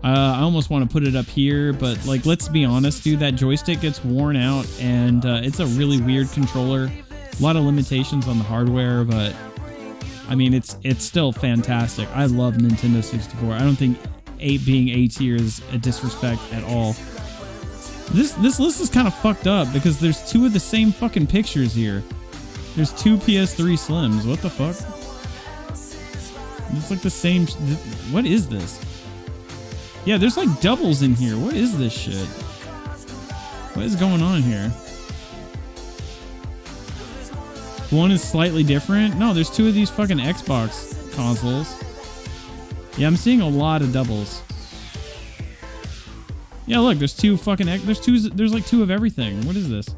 I almost want to put it up here, but like, let's be honest, dude, that joystick gets worn out, and it's a really weird controller. A lot of limitations on the hardware, but I mean, it's still fantastic. I love Nintendo 64. I don't think being A tier is a disrespect at all. This list is kind of fucked up because there's two of the same fucking pictures here. There's two PS3 Slims. What the fuck? It's like the same. What is this? Yeah, there's like doubles in here. What is this shit? What is going on here? One is slightly different. No, there's two of these fucking Xbox consoles. Yeah, I'm seeing a lot of doubles. Yeah, look, there's two fucking... There's like two of everything. What is this?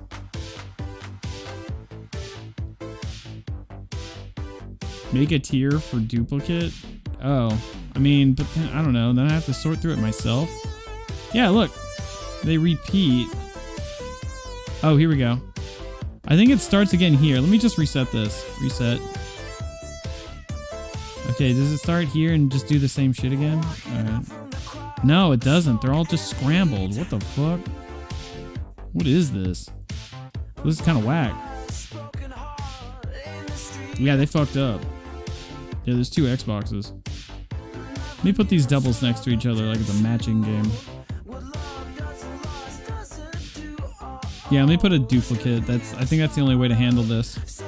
Make a tier for duplicate? Oh. I mean, but then, I don't know. Then I have to sort through it myself. Yeah, look. They repeat. Oh, here we go. I think it starts again here. Let me just reset this. Reset. Okay, does it start here and just do the same shit again? Alright. No, it doesn't. They're all just scrambled. What the fuck? What is this? This is kind of whack. Yeah, they fucked up. Yeah, there's two Xboxes. Let me put these doubles next to each other like it's a matching game. Yeah, let me put a duplicate. I think that's the only way to handle this.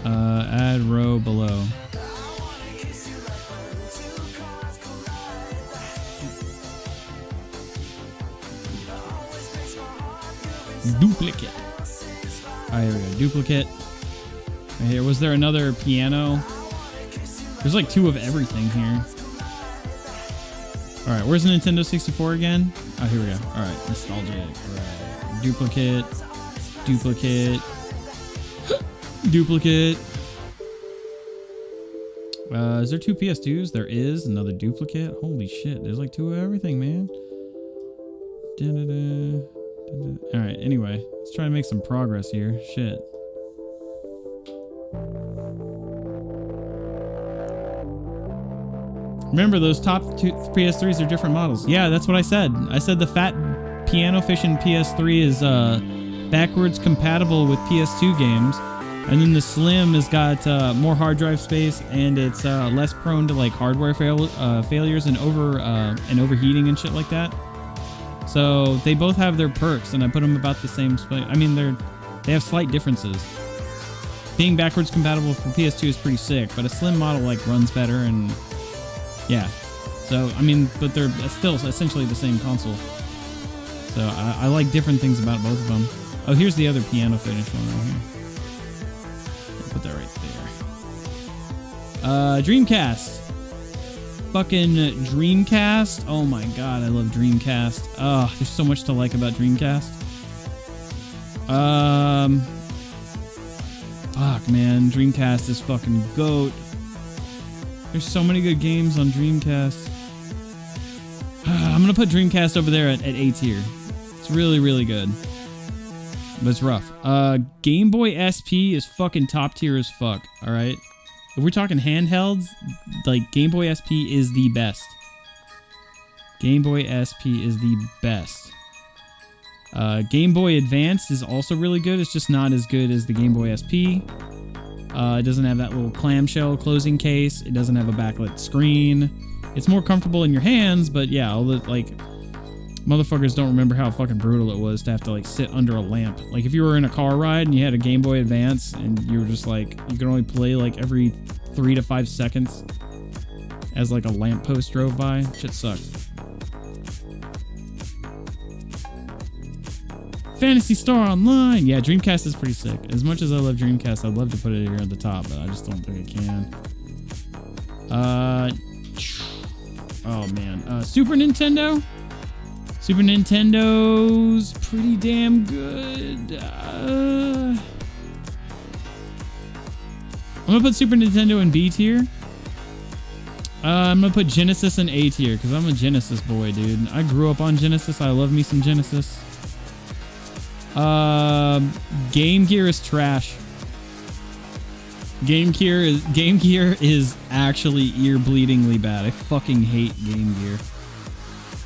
Add row below. Duplicate. Alright, here we go. Duplicate. Right here. Was there another piano? There's like two of everything here. Alright, where's the Nintendo 64 again? Oh, here we go. Alright, nostalgic. Alright. Duplicate. Duplicate. Duplicate. Is there two PS2s? There is. Another duplicate. Holy shit. There's like two of everything, man. Alright, anyway. Let's try to make some progress here. Shit. Remember, those top two PS3s are different models. Yeah, that's what I said. I said the fat piano fishing PS3 is backwards compatible with PS2 games. And then the Slim has got more hard drive space, and it's less prone to like hardware failures and overheating and shit like that. So they both have their perks, and I put them about the same space. I mean, they have slight differences. Being backwards compatible for PS2 is pretty sick, but a Slim model like runs better, and yeah. So I mean, but they're still essentially the same console. So I like different things about both of them. Oh, here's the other piano finish one right here. Put that right there. Dreamcast. Fucking Dreamcast. Oh my god, I love Dreamcast. Oh, there's so much to like about Dreamcast. Fuck, man. Dreamcast is fucking GOAT. There's so many good games on Dreamcast. I'm gonna put Dreamcast over there at A tier. It's really, really good. But it's rough. Game Boy SP is fucking top tier as fuck, alright? If we're talking handhelds, like, Game Boy SP is the best. Game Boy SP is the best. Game Boy Advance is also really good. It's just not as good as the Game Boy SP. It doesn't have that little clamshell closing case. It doesn't have a backlit screen. It's more comfortable in your hands, but yeah, all the, like... Motherfuckers don't remember how fucking brutal it was to have to like sit under a lamp. Like if you were in a car ride and you had a Game Boy Advance and you were just like, you could only play like every 3 to 5 seconds as like a lamppost drove by. Shit sucked. Phantasy Star Online. Yeah, Dreamcast is pretty sick. As much as I love Dreamcast, I'd love to put it here at the top, but I just don't think I can. Oh man, Super Nintendo. Super Nintendo's pretty damn good. I'm gonna put Super Nintendo in B tier. I'm gonna put Genesis in A tier because I'm a Genesis boy, dude. I grew up on Genesis. I love me some Genesis. Game Gear is trash. Game Gear is actually ear-bleedingly bad. I fucking hate Game Gear.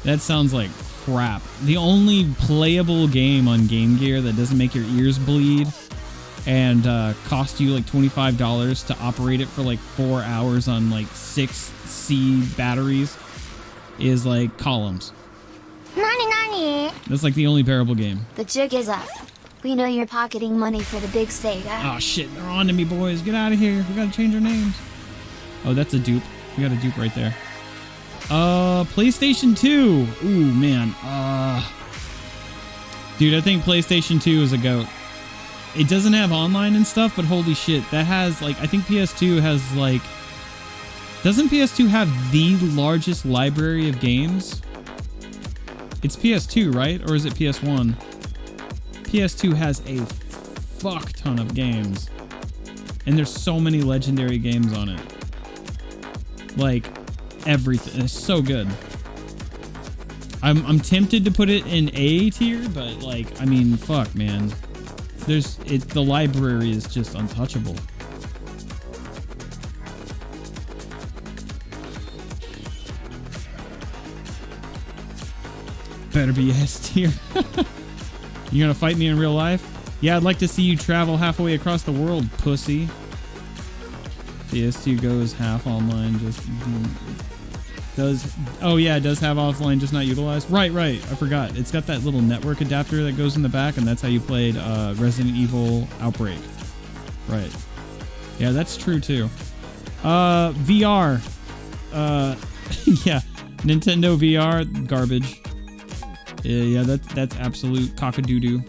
That sounds like crap. The only playable game on Game Gear that doesn't make your ears bleed and cost you like $25 to operate it for like 4 hours on like 6C batteries is like Columns. Nani? That's like the only bearable game. The jig is up. We know you're pocketing money for the big Sega. Oh shit, they're on to me, boys. Get out of here. We gotta change our names. Oh, that's a dupe. We got a dupe right there. PlayStation 2. Ooh, man. Dude, I think PlayStation 2 is a GOAT. It doesn't have online and stuff, but holy shit, that has, like, I think PS2 has, like... Doesn't PS2 have the largest library of games? It's PS2, right? Or is it PS1? PS2 has a fuck ton of games. And there's so many legendary games on it. Like, everything. It's so good. I'm tempted to put it in A tier, but like, I mean, fuck, man. The library is just untouchable. Better be S tier. You gonna fight me in real life? Yeah, I'd like to see you travel halfway across the world, pussy. PS2 goes half online, oh yeah, it does have offline, just not utilized. Right, I forgot. It's got that little network adapter that goes in the back, and that's how you played Resident Evil Outbreak. Right. Yeah, that's true too. VR. Yeah, Nintendo VR, garbage. Yeah, that's absolute cock-a-doo-doo.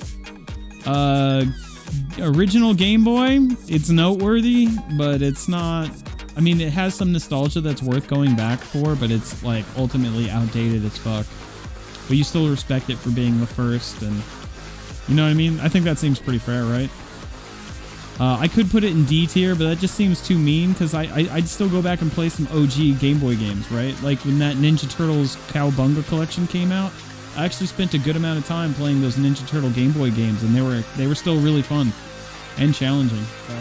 Original Game Boy, it's noteworthy, but it's not... I mean, it has some nostalgia that's worth going back for, but it's, like, ultimately outdated as fuck. But you still respect it for being the first, and... You know what I mean? I think that seems pretty fair, right? I could put it in D tier, but that just seems too mean, because I'd still go back and play some OG Game Boy games, right? Like, when that Ninja Turtles Cowabunga collection came out, I actually spent a good amount of time playing those Ninja Turtle Game Boy games, and they were still really fun and challenging. So.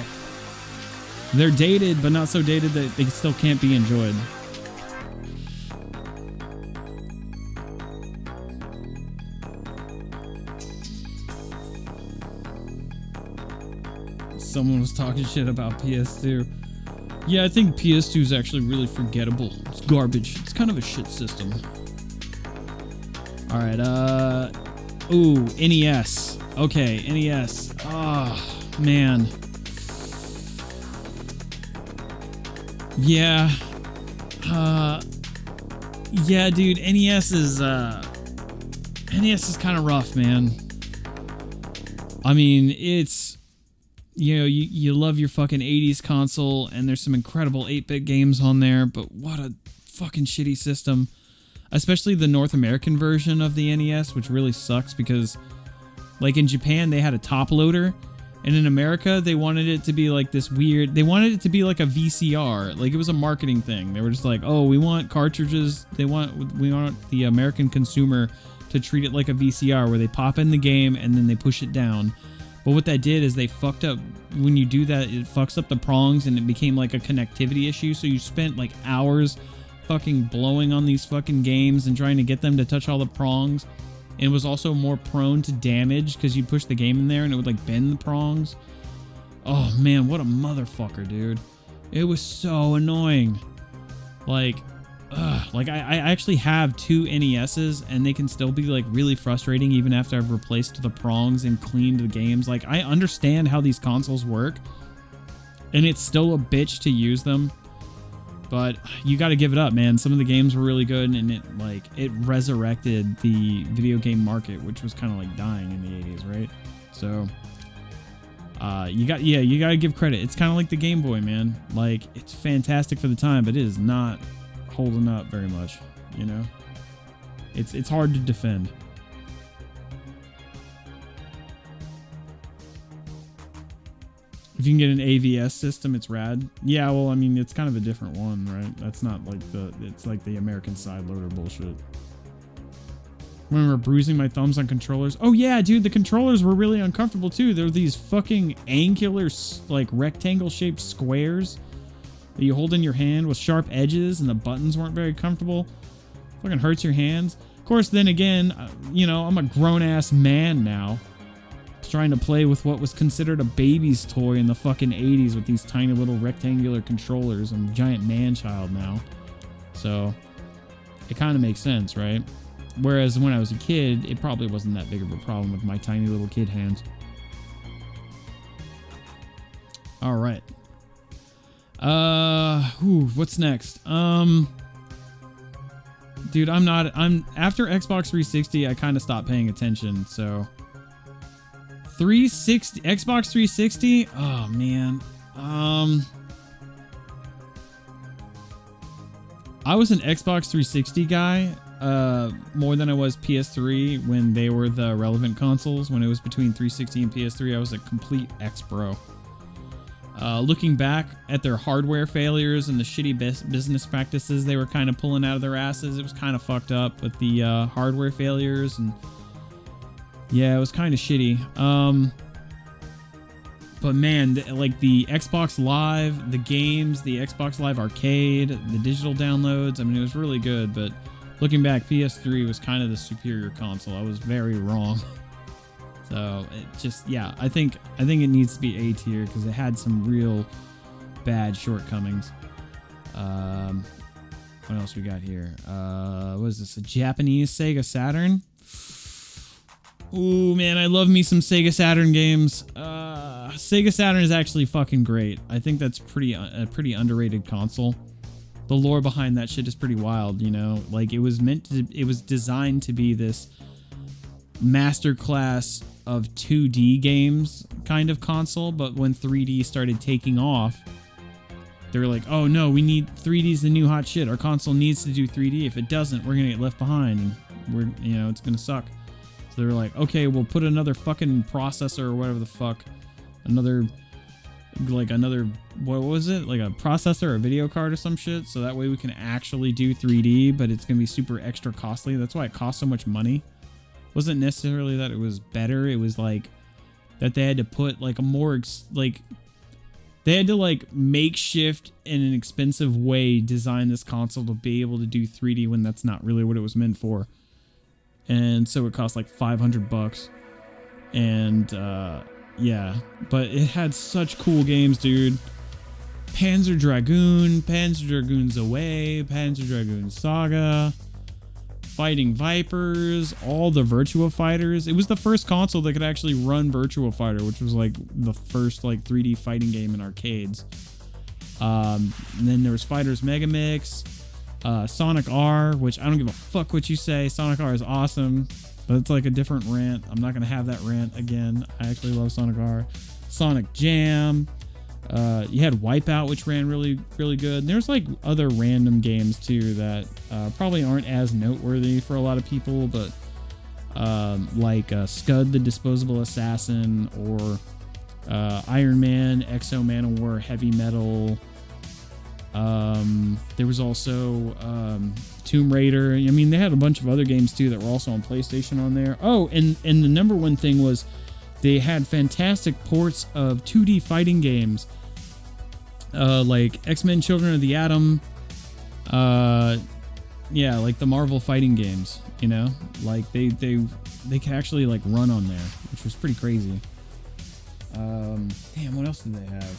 They're dated, but not so dated that they still can't be enjoyed. Someone was talking shit about PS2. Yeah, I think PS2 is actually really forgettable. It's garbage. It's kind of a shit system. Alright, ooh, NES. Okay, NES. Oh, man. Yeah. Yeah, dude, NES is kind of rough, man. I mean, it's... You know, you love your fucking 80s console, and there's some incredible 8-bit games on there, but what a fucking shitty system. Especially the North American version of the NES, which really sucks because, like, in Japan, they had a top loader, and in America, they wanted it to be like this weird... They wanted it to be like a VCR. Like, it was a marketing thing. They were just like, oh, we want cartridges. We want the American consumer to treat it like a VCR, where they pop in the game, and then they push it down. But what that did is they fucked up... When you do that, it fucks up the prongs, and it became like a connectivity issue, so you spent, like, hours... fucking blowing on these fucking games and trying to get them to touch all the prongs. And it was also more prone to damage because you'd push the game in there and it would like bend the prongs. Oh man, what a motherfucker, dude. It was so annoying. Like, I actually have 2 NESs and they can still be like really frustrating even after I've replaced the prongs and cleaned the games. Like, I understand how these consoles work and it's still a bitch to use them. But you got to give it up, man. Some of the games were really good, and it resurrected the video game market, which was kind of like dying in the 80s, right? So you got to give credit. It's kind of like the Game Boy, man. Like, it's fantastic for the time, but it is not holding up very much, you know? It's hard to defend. If you can get an AVS system, it's rad. Yeah, well, I mean, it's kind of a different one, right? That's not like it's like the American side loader bullshit. Remember bruising my thumbs on controllers? Oh yeah, dude, the controllers were really uncomfortable too. They're these fucking angular, like rectangle-shaped squares that you hold in your hand with sharp edges, and the buttons weren't very comfortable. Fucking hurts your hands. Of course, then again, you know, I'm a grown-ass man now, trying to play with what was considered a baby's toy in the fucking 80s with these tiny little rectangular controllers. I'm a giant man-child now. So, it kind of makes sense, right? Whereas when I was a kid, it probably wasn't that big of a problem with my tiny little kid hands. Alright. What's next? Dude, after Xbox 360, I kind of stopped paying attention, so... 360, Xbox 360? Oh, man. I was an Xbox 360 guy, more than I was PS3 when they were the relevant consoles. When it was between 360 and PS3, I was a complete X-bro. Looking back at their hardware failures and the shitty business practices they were kind of pulling out of their asses, it was kind of fucked up with the hardware failures, and yeah, it was kind of shitty. But man, like the Xbox Live, the games, the Xbox Live Arcade, the digital downloads, I mean, it was really good, but looking back, PS3 was kind of the superior console. I was very wrong. So, it just, yeah, I think it needs to be A tier because it had some real bad shortcomings. What else we got here? What is this? A Japanese Sega Saturn? Ooh, man, I love me some Sega Saturn games. Sega Saturn is actually fucking great. I think that's a pretty underrated console. The lore behind that shit is pretty wild, you know? Like, it was designed to be this masterclass of 2D games kind of console, but when 3D started taking off, they were like, oh no, 3D's the new hot shit. Our console needs to do 3D. If it doesn't, we're gonna get left behind, and it's gonna suck. So they were like, okay, we'll put another fucking processor or whatever the fuck. Another, what was it? Like a processor or a video card or some shit. So that way we can actually do 3D, but it's going to be super extra costly. That's why it cost so much money. It wasn't necessarily that it was better. It was like that they had to put like a more, they had to like makeshift in an expensive way design this console to be able to do 3D when that's not really what it was meant for. And so it cost like $500, and yeah, but it had such cool games, dude. Panzer Dragoon's Away, Panzer Dragoon Saga, Fighting Vipers, all the Virtua Fighters. It was the first console that could actually run Virtua Fighter, which was like the first like 3D fighting game in arcades. And then there was Fighters Megamix. Sonic R, which I don't give a fuck what you say. Sonic R is awesome, but it's like a different rant. I'm not going to have that rant again. I actually love Sonic R. Sonic Jam. You had Wipeout, which ran really, really good. And there's like other random games too that probably aren't as noteworthy for a lot of people, but like Scud the Disposable Assassin, or Iron Man, Exo Manowar, Heavy Metal. There was also Tomb Raider. I mean, they had a bunch of other games too that were also on PlayStation on there. Oh, and the number one thing was they had fantastic ports of 2D fighting games, like X-Men Children of the Atom. Yeah, like the Marvel fighting games, you know, like they could actually like run on there, which was pretty crazy. Damn, what else did they have?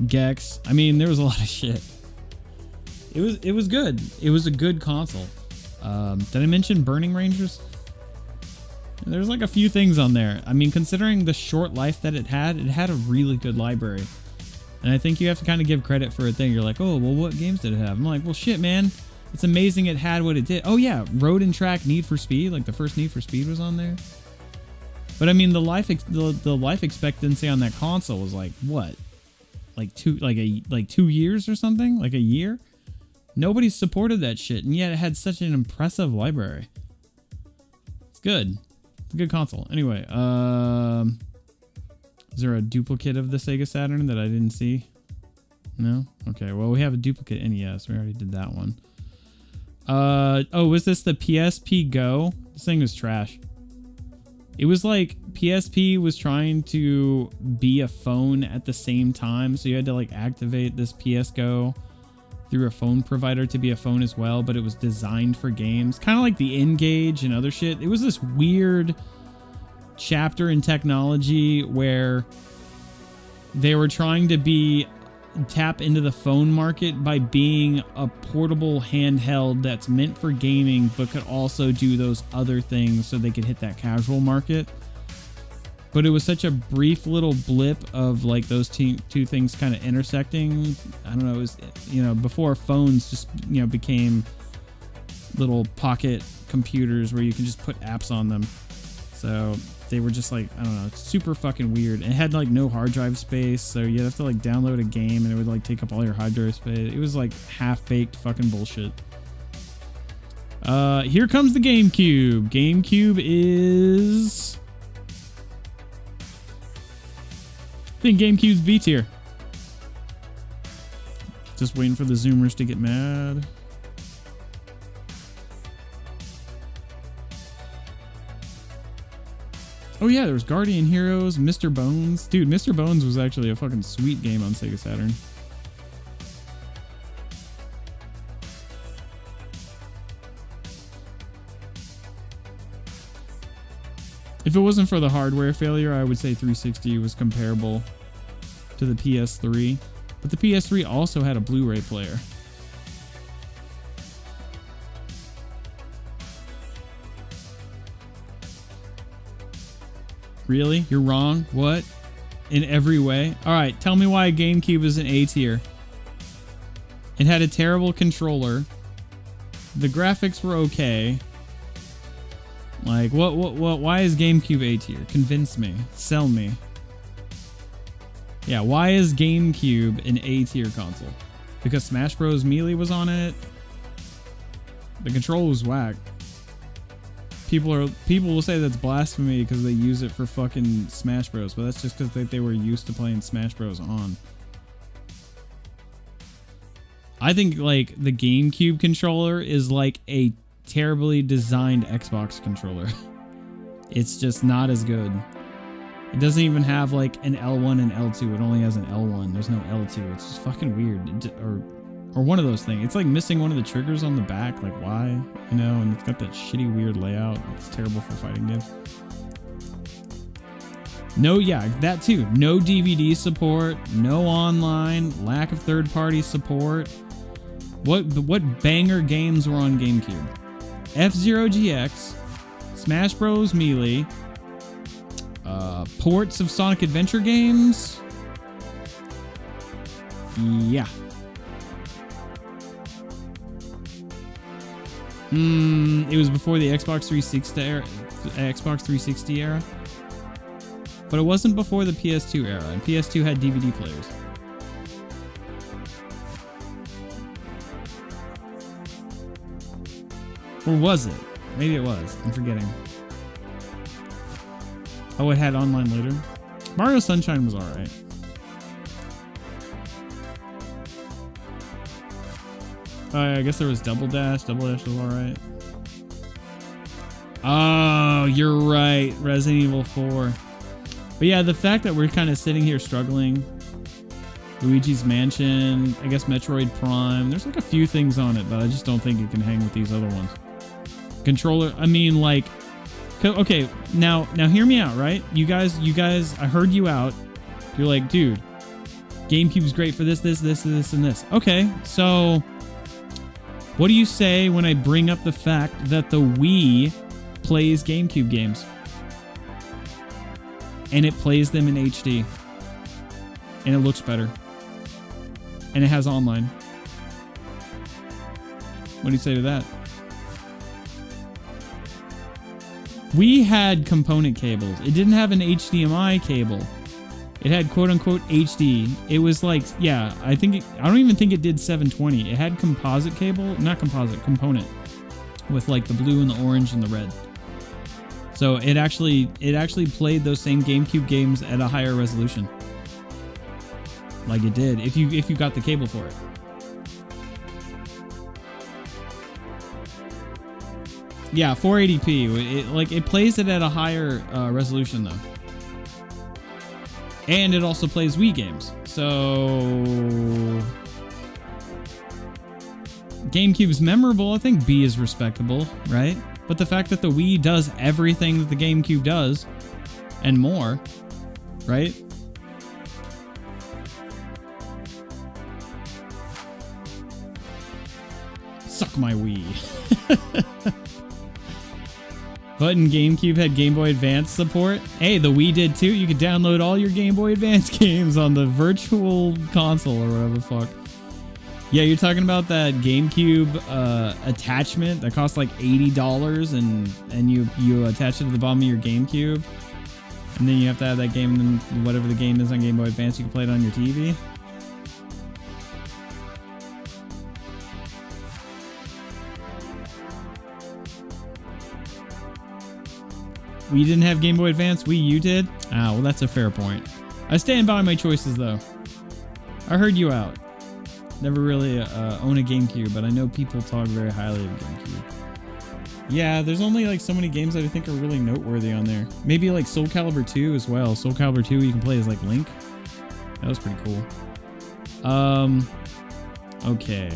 Gex. I mean, there was a lot of shit. It was good. It was a good console. Did I mention Burning Rangers? There's like a few things on there. I mean, considering the short life that it had a really good library. And I think you have to kind of give credit for a thing. You're like, oh, well, what games did it have? I'm like, well, shit, man. It's amazing it had what it did. Oh, yeah, Road and Track Need for Speed. Like, the first Need for Speed was on there. But, I mean, the life expectancy on that console was like, what? Like 2 years or something? Like a year? Nobody supported that shit, and yet it had such an impressive library. It's good. It's a good console. Anyway, is there a duplicate of the Sega Saturn that I didn't see? No? Okay, well, we have a duplicate NES. We already did that one. Oh, was this the PSP Go? This thing was trash. It was like PSP was trying to be a phone at the same time, so you had to like activate this PS Go through a phone provider to be a phone as well, but it was designed for games. Kind of like the N-Gage and other shit. It was this weird chapter in technology where they were trying to tap into the phone market by being a portable handheld that's meant for gaming but could also do those other things so they could hit that casual market. But it was such a brief little blip of like those two things kind of intersecting. I don't know, it was, you know, before phones just, you know, became little pocket computers where you can just put apps on them. So they were just like, I don't know, super fucking weird. It had like no hard drive space, so you'd have to like download a game and it would like take up all your hard drive space. It was like half-baked fucking bullshit. Here comes the GameCube. GameCube is... I think GameCube's B tier. Just waiting for the Zoomers to get mad. Oh yeah, there was Guardian Heroes, Mr. Bones. Dude, Mr. Bones was actually a fucking sweet game on Sega Saturn. If it wasn't for the hardware failure, I would say 360 was comparable to the PS3. But the PS3 also had a Blu-ray player. Really? You're wrong? What? In every way? Alright, tell me why GameCube is an A tier. It had a terrible controller. The graphics were okay. Like, why is GameCube A tier? Convince me. Sell me. Yeah, why is GameCube an A tier console? Because Smash Bros. Melee was on it? The control was whack. People will say that's blasphemy because they use it for fucking Smash Bros. But that's just because they were used to playing Smash Bros. On. I think, like, the GameCube controller is like a terribly designed Xbox controller. It's just not as good. It doesn't even have like an L1 and L2. It only has an L1. There's no L2. It's just fucking weird. Or one of those things. It's like missing one of the triggers on the back. Like, why? You know, and it's got that shitty weird layout. It's terrible for fighting games. No, yeah, that too. No DVD support. No online. Lack of third-party support. What banger games were on GameCube? F-Zero GX, Smash Bros. Melee, ports of Sonic Adventure games. Yeah. It was before the Xbox 360 era. But it wasn't before the PS2 era, and PS2 had DVD players. Or was it? Maybe it was. I'm forgetting. Oh, it had online later. Mario Sunshine was alright. I guess there was Double Dash. Double Dash was alright. Oh, you're right. Resident Evil 4. But yeah, the fact that we're kind of sitting here struggling. Luigi's Mansion. I guess Metroid Prime. There's like a few things on it, but I just don't think it can hang with these other ones. Controller, I mean, like, okay, now hear me out, right? You guys, I heard you out. You're like, dude, GameCube's great for this, and this. Okay, so what do you say when I bring up the fact that the Wii plays GameCube games? And it plays them in HD. And it looks better. And it has online. What do you say to that? We had component cables. It didn't have an HDMI cable. It had quote-unquote HD. It was like, yeah, I don't even think it did 720. It had composite cable, not composite, component, with like the blue and the orange and the red. So it actually played those same GameCube games at a higher resolution. Like it did, if you got the cable for it. Yeah, 480p. It plays it at a higher resolution though. And it also plays Wii games. So GameCube's memorable. I think B is respectable, right? But the fact that the Wii does everything that the GameCube does and more, right? Suck my Wii. Button GameCube had Game Boy Advance support. Hey, the Wii did too. You could download all your Game Boy Advance games on the virtual console or whatever the fuck. Yeah, you're talking about that GameCube attachment that costs like $80 and you attach it to the bottom of your GameCube. And then you have to have that game, and then whatever the game is on Game Boy Advance, you can play it on your TV. We didn't have Game Boy Advance. Wii U did? Ah, well, that's a fair point. I stand by my choices, though. I heard you out. Never really own a GameCube, but I know people talk very highly of GameCube. Yeah, there's only like so many games that I think are really noteworthy on there. Maybe like Soul Calibur 2 as well. Soul Calibur 2 you can play as like Link. That was pretty cool. Okay.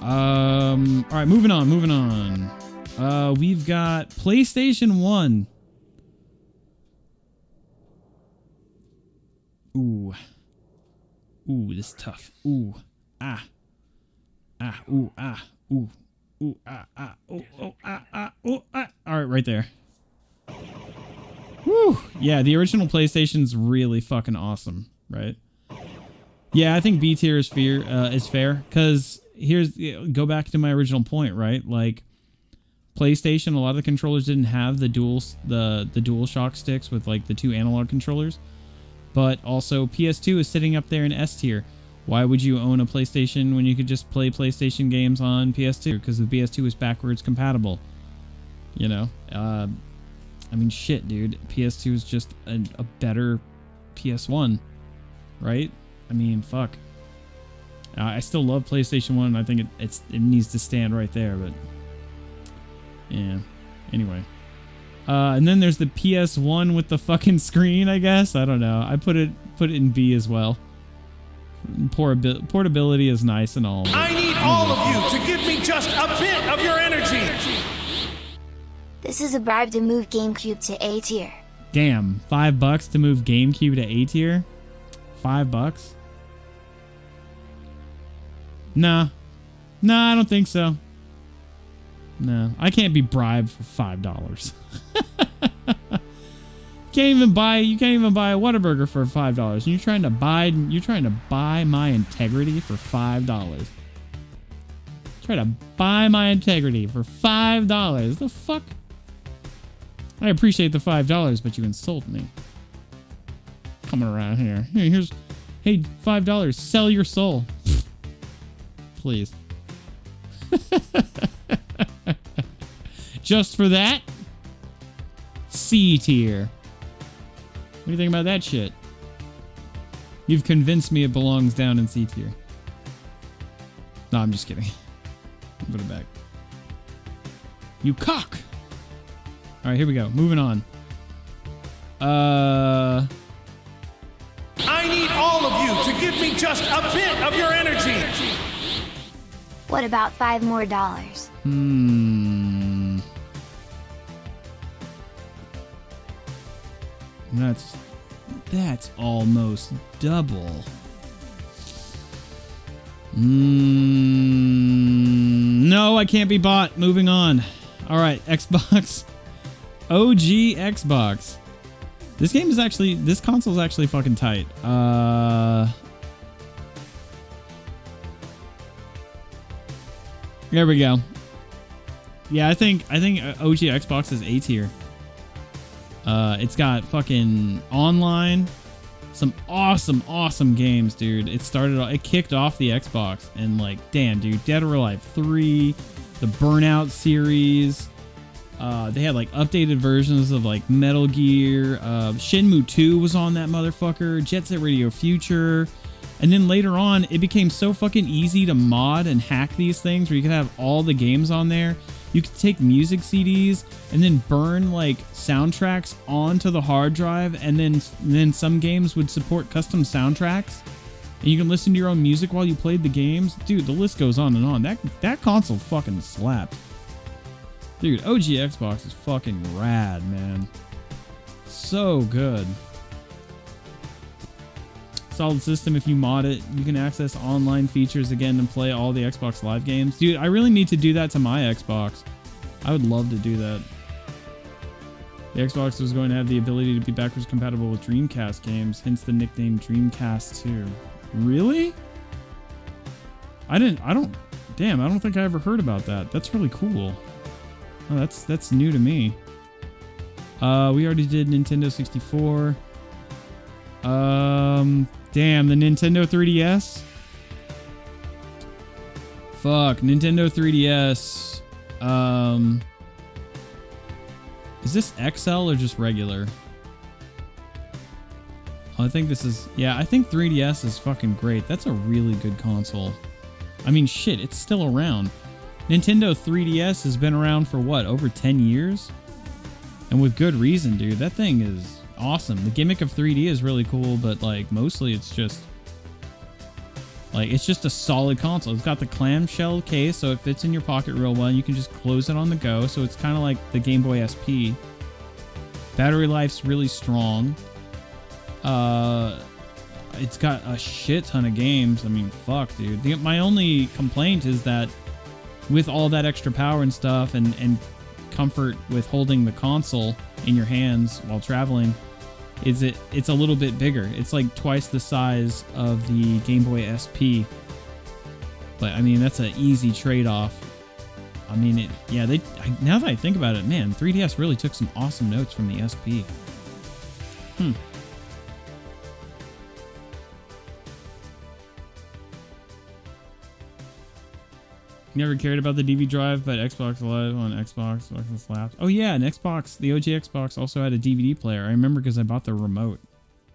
All right, moving on. We've got PlayStation 1. Ooh, this is tough. Ooh, ah. Ooh, ah. Ooh, ah, ah. Ooh, ooh, ah. All right, right there. Woo. Yeah, the original PlayStation's really fucking awesome, right? Yeah, I think B tier is fair, because go back to my original point, right? Like, PlayStation, a lot of the controllers didn't have the dual shock sticks with like the two analog controllers, but also PS2 is sitting up there in S tier. Why would you own a PlayStation when you could just play PlayStation games on PS2? Because the PS2 is backwards compatible. You know, I mean, shit, dude. PS2 is just a better PS1, right? I mean, fuck. I still love PlayStation 1. I think it needs to stand right there, but yeah. Anyway. And then there's the PS1 with the fucking screen, I guess. I don't know. I put it in B as well. Portability is nice and all. I need all of you to give me just a bit of your energy. This is a bribe to move GameCube to A tier. Damn, $5 to move GameCube to A tier? $5? Nah, I don't think so. No, I can't be bribed for $5. You can't even buy a Whataburger for $5. And you're trying to buy my integrity for $5. Try to buy my integrity for $5. The fuck? I appreciate the $5, but you insult me. Coming around here. Hey, $5. Sell your soul. Please. Just for that? C tier. What do you think about that shit? You've convinced me it belongs down in C tier. No, I'm just kidding. Put it back. You cock! Alright, here we go. Moving on. I need all of you to give me just a bit of your energy. What about $5 more? That's almost double. No, I can't be bought. Moving on. All right, Xbox. OG Xbox. This console is actually fucking tight. There we go. Yeah, I think OG Xbox is A tier. It's got fucking online, some awesome games, dude. It kicked off the Xbox, and like, damn, dude, Dead or Alive 3, the Burnout series. They had like updated versions of like Metal Gear. Shenmue 2 was on that motherfucker. Jet Set Radio Future. And then later on, it became so fucking easy to mod and hack these things where you could have all the games on there. You could take music CDs and then burn like soundtracks onto the hard drive, and then some games would support custom soundtracks. And you can listen to your own music while you played the games. Dude, the list goes on and on. That console fucking slapped. Dude, OG Xbox is fucking rad, man. So good. Solid system. If you mod it, you can access online features again and play all the Xbox Live games. Dude, I really need to do that to my Xbox. I would love to do that. The Xbox was going to have the ability to be backwards compatible with Dreamcast games, hence the nickname Dreamcast 2. Really? I don't think I ever heard about that. That's really cool. Oh, that's new to me. We already did Nintendo 64. Damn, the Nintendo 3DS. Fuck, Nintendo 3DS. Is this XL or just regular? Oh, I think this is... Yeah, I think 3DS is fucking great. That's a really good console. I mean, shit, it's still around. Nintendo 3DS has been around for what, over 10 years? And with good reason, dude. That thing is awesome. The gimmick of 3D is really cool, but like mostly it's just a solid console. It's got the clamshell case, so it fits in your pocket real well. You can just close it on the go, so it's kind of like the Game Boy SP. Battery life's really strong. It's got a shit ton of games. I mean, fuck, dude. My only complaint is that with all that extra power and stuff and comfort with holding the console in your hands while traveling, it's a little bit bigger. It's like twice the size of the Game Boy SP. But I mean, that's an easy trade-off. I mean, now that I think about it, man, 3DS really took some awesome notes from the SP. Never cared about the DVD drive, but Xbox Live on Xbox slaps. Oh yeah, and Xbox, the OG Xbox also had a DVD player. I remember because I bought the remote,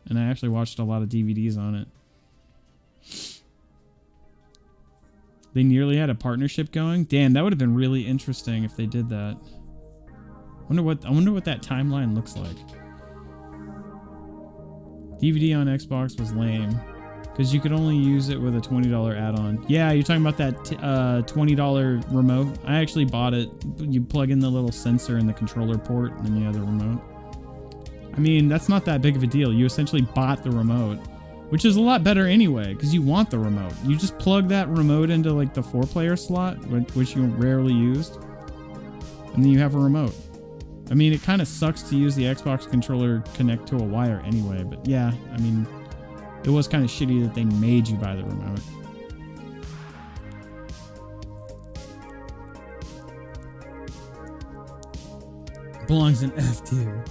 and I actually watched a lot of DVDs on it. They nearly had a partnership going. Damn, that would have been really interesting if they did that. I wonder what that timeline looks like. DVD on Xbox was lame. Because you could only use it with a $20 add-on. Yeah, you're talking about that $20 remote. I actually bought it. You plug in the little sensor in the controller port, and then you have the remote. I mean, that's not that big of a deal. You essentially bought the remote, which is a lot better anyway, because you want the remote. You just plug that remote into like the 4-player slot, which you rarely used, and then you have a remote. I mean, it kind of sucks to use the Xbox controller connect to a wire anyway, but yeah, I mean... It was kind of shitty that they made you buy the remote. Belongs in F tier.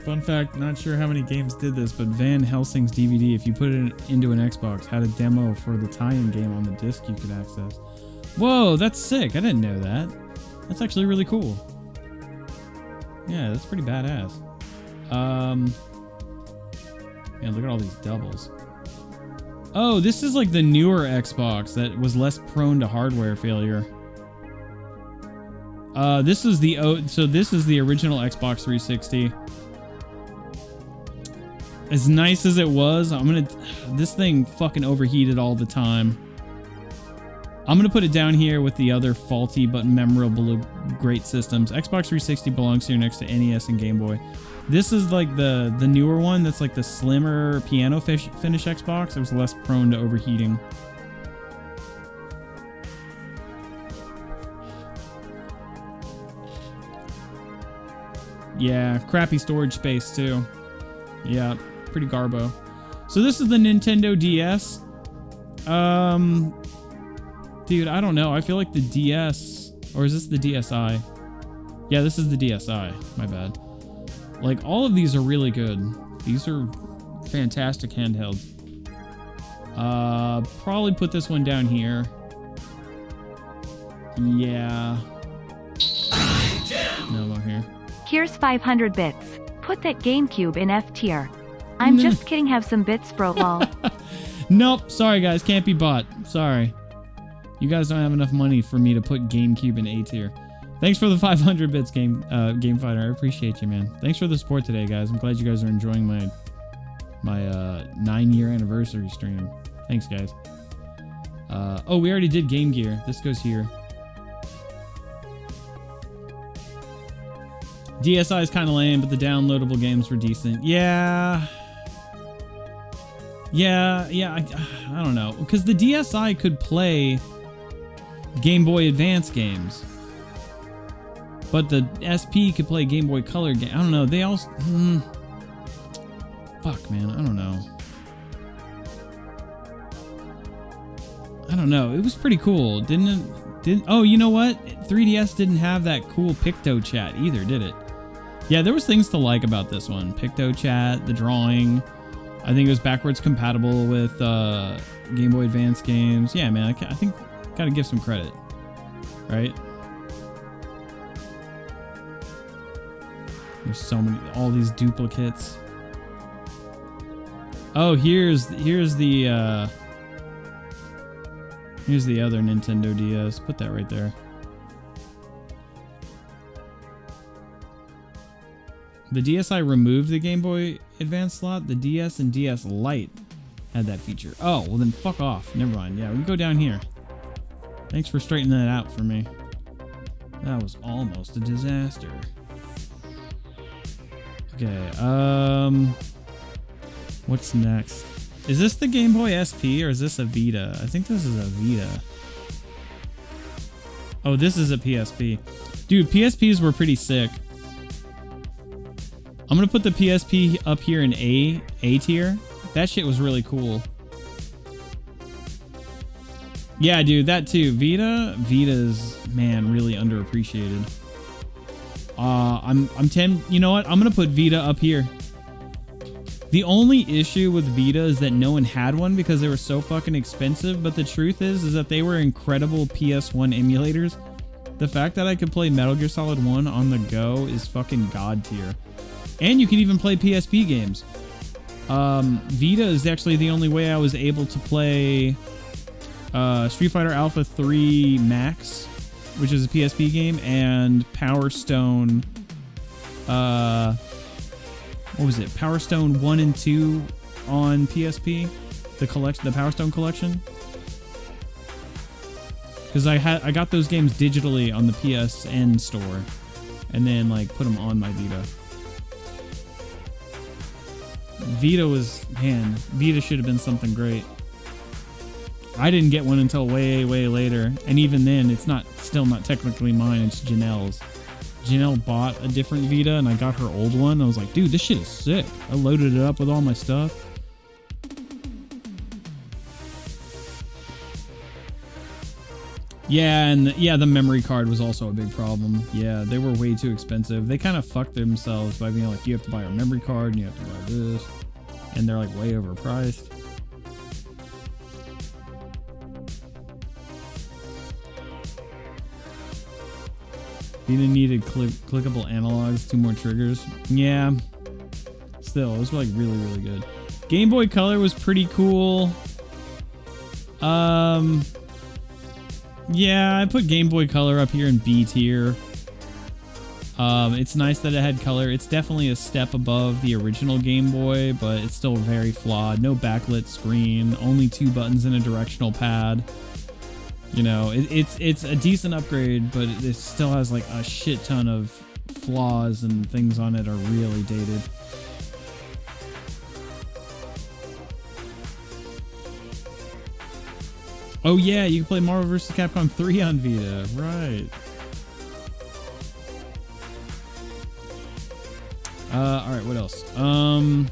Fun fact, not sure how many games did this, but Van Helsing's DVD, if you put it into an Xbox, had a demo for the tie-in game on the disc you could access. Whoa, that's sick. I didn't know that. That's actually really cool. Yeah, that's pretty badass. Yeah, look at all these doubles. Oh, this is like the newer Xbox that was less prone to hardware failure. This is the original Xbox 360. As nice as it was, this thing fucking overheated all the time. I'm gonna put it down here with the other faulty but memorable great systems. Xbox 360 belongs here next to NES and Game Boy. This is like the newer one that's like the slimmer piano finish Xbox. It was less prone to overheating. Yeah, crappy storage space too. Yeah, pretty garbo. So this is the Nintendo DS. Dude, I don't know. I feel like the DS, or is this the DSi? Yeah, this is the DSi. My bad. Like, all of these are really good. These are fantastic handhelds. Probably put this one down here. Yeah. No, more here. Here's 500 bits. Put that GameCube in F tier. I'm just kidding, have some bits, bro, lol. Nope, sorry guys, can't be bought. Sorry. You guys don't have enough money for me to put GameCube in A tier. Thanks for the 500 bits, Game Fighter. I appreciate you, man. Thanks for the support today, guys. I'm glad you guys are enjoying my 9-year anniversary stream. Thanks, guys. Oh, we already did Game Gear. This goes here. DSi is kind of lame, but the downloadable games were decent. Yeah. I don't know, because the DSi could play Game Boy Advance games, but the SP could play Game Boy Color games. I don't know. They all. Fuck, man. I don't know. It was pretty cool, didn't it? Oh, you know what? 3DS didn't have that cool Picto chat either, did it? Yeah, there was things to like about this one. Picto chat, the drawing. I think it was backwards compatible with Game Boy Advance games. Yeah, man, I think gotta give some credit, right? There's so many, all these duplicates. Oh, here's the other Nintendo DS. Put that right there. The DSi removed the Game Boy Advance slot. The DS and DS Lite had that feature. Oh, well then fuck off. Never mind. Yeah, we can go down here. Thanks for straightening that out for me. That was almost a disaster. Okay, what's next? Is this the Game Boy SP or is this a Vita? I think this is a Vita. Oh, this is a PSP. Dude, PSPs were pretty sick. I'm gonna put the PSP up here in A tier. That shit was really cool. Yeah, dude, that too. Vita's, man, really underappreciated. You know what? I'm gonna put Vita up here. The only issue with Vita is that no one had one because they were so fucking expensive, but the truth is that they were incredible PS1 emulators. The fact that I could play Metal Gear Solid 1 on the go is fucking god tier. And you can even play PSP games. Vita is actually the only way I was able to play Street Fighter Alpha 3 Max, which is a PSP game, and Power Stone. What was it? Power Stone 1 and 2 on PSP, the Power Stone collection. Because I got those games digitally on the PSN store, and then like put them on my Vita. Vita should have been something great. I didn't get one until way later, and even then, it's still not technically mine. It's Janelle's. Janelle bought a different Vita, and I got her old one. I was like, dude, this shit is sick. I loaded it up with all my stuff. Yeah, and the memory card was also a big problem. Yeah, they were way too expensive. They kind of fucked themselves by being like, you have to buy a memory card, and you have to buy this. And they're like way overpriced. Vita needed clickable analogs, 2 more triggers. Yeah. Still, it was like really good. Game Boy Color was pretty cool. Yeah, I put Game Boy Color up here in B tier. It's nice that it had color. It's definitely a step above the original Game Boy, but it's still very flawed. No backlit screen, only 2 buttons and a directional pad. You know, it's a decent upgrade, but it still has like a shit ton of flaws, and things on it are really dated. Oh yeah, you can play Marvel vs. Capcom 3 on Vita, right. Alright, what else? Oh,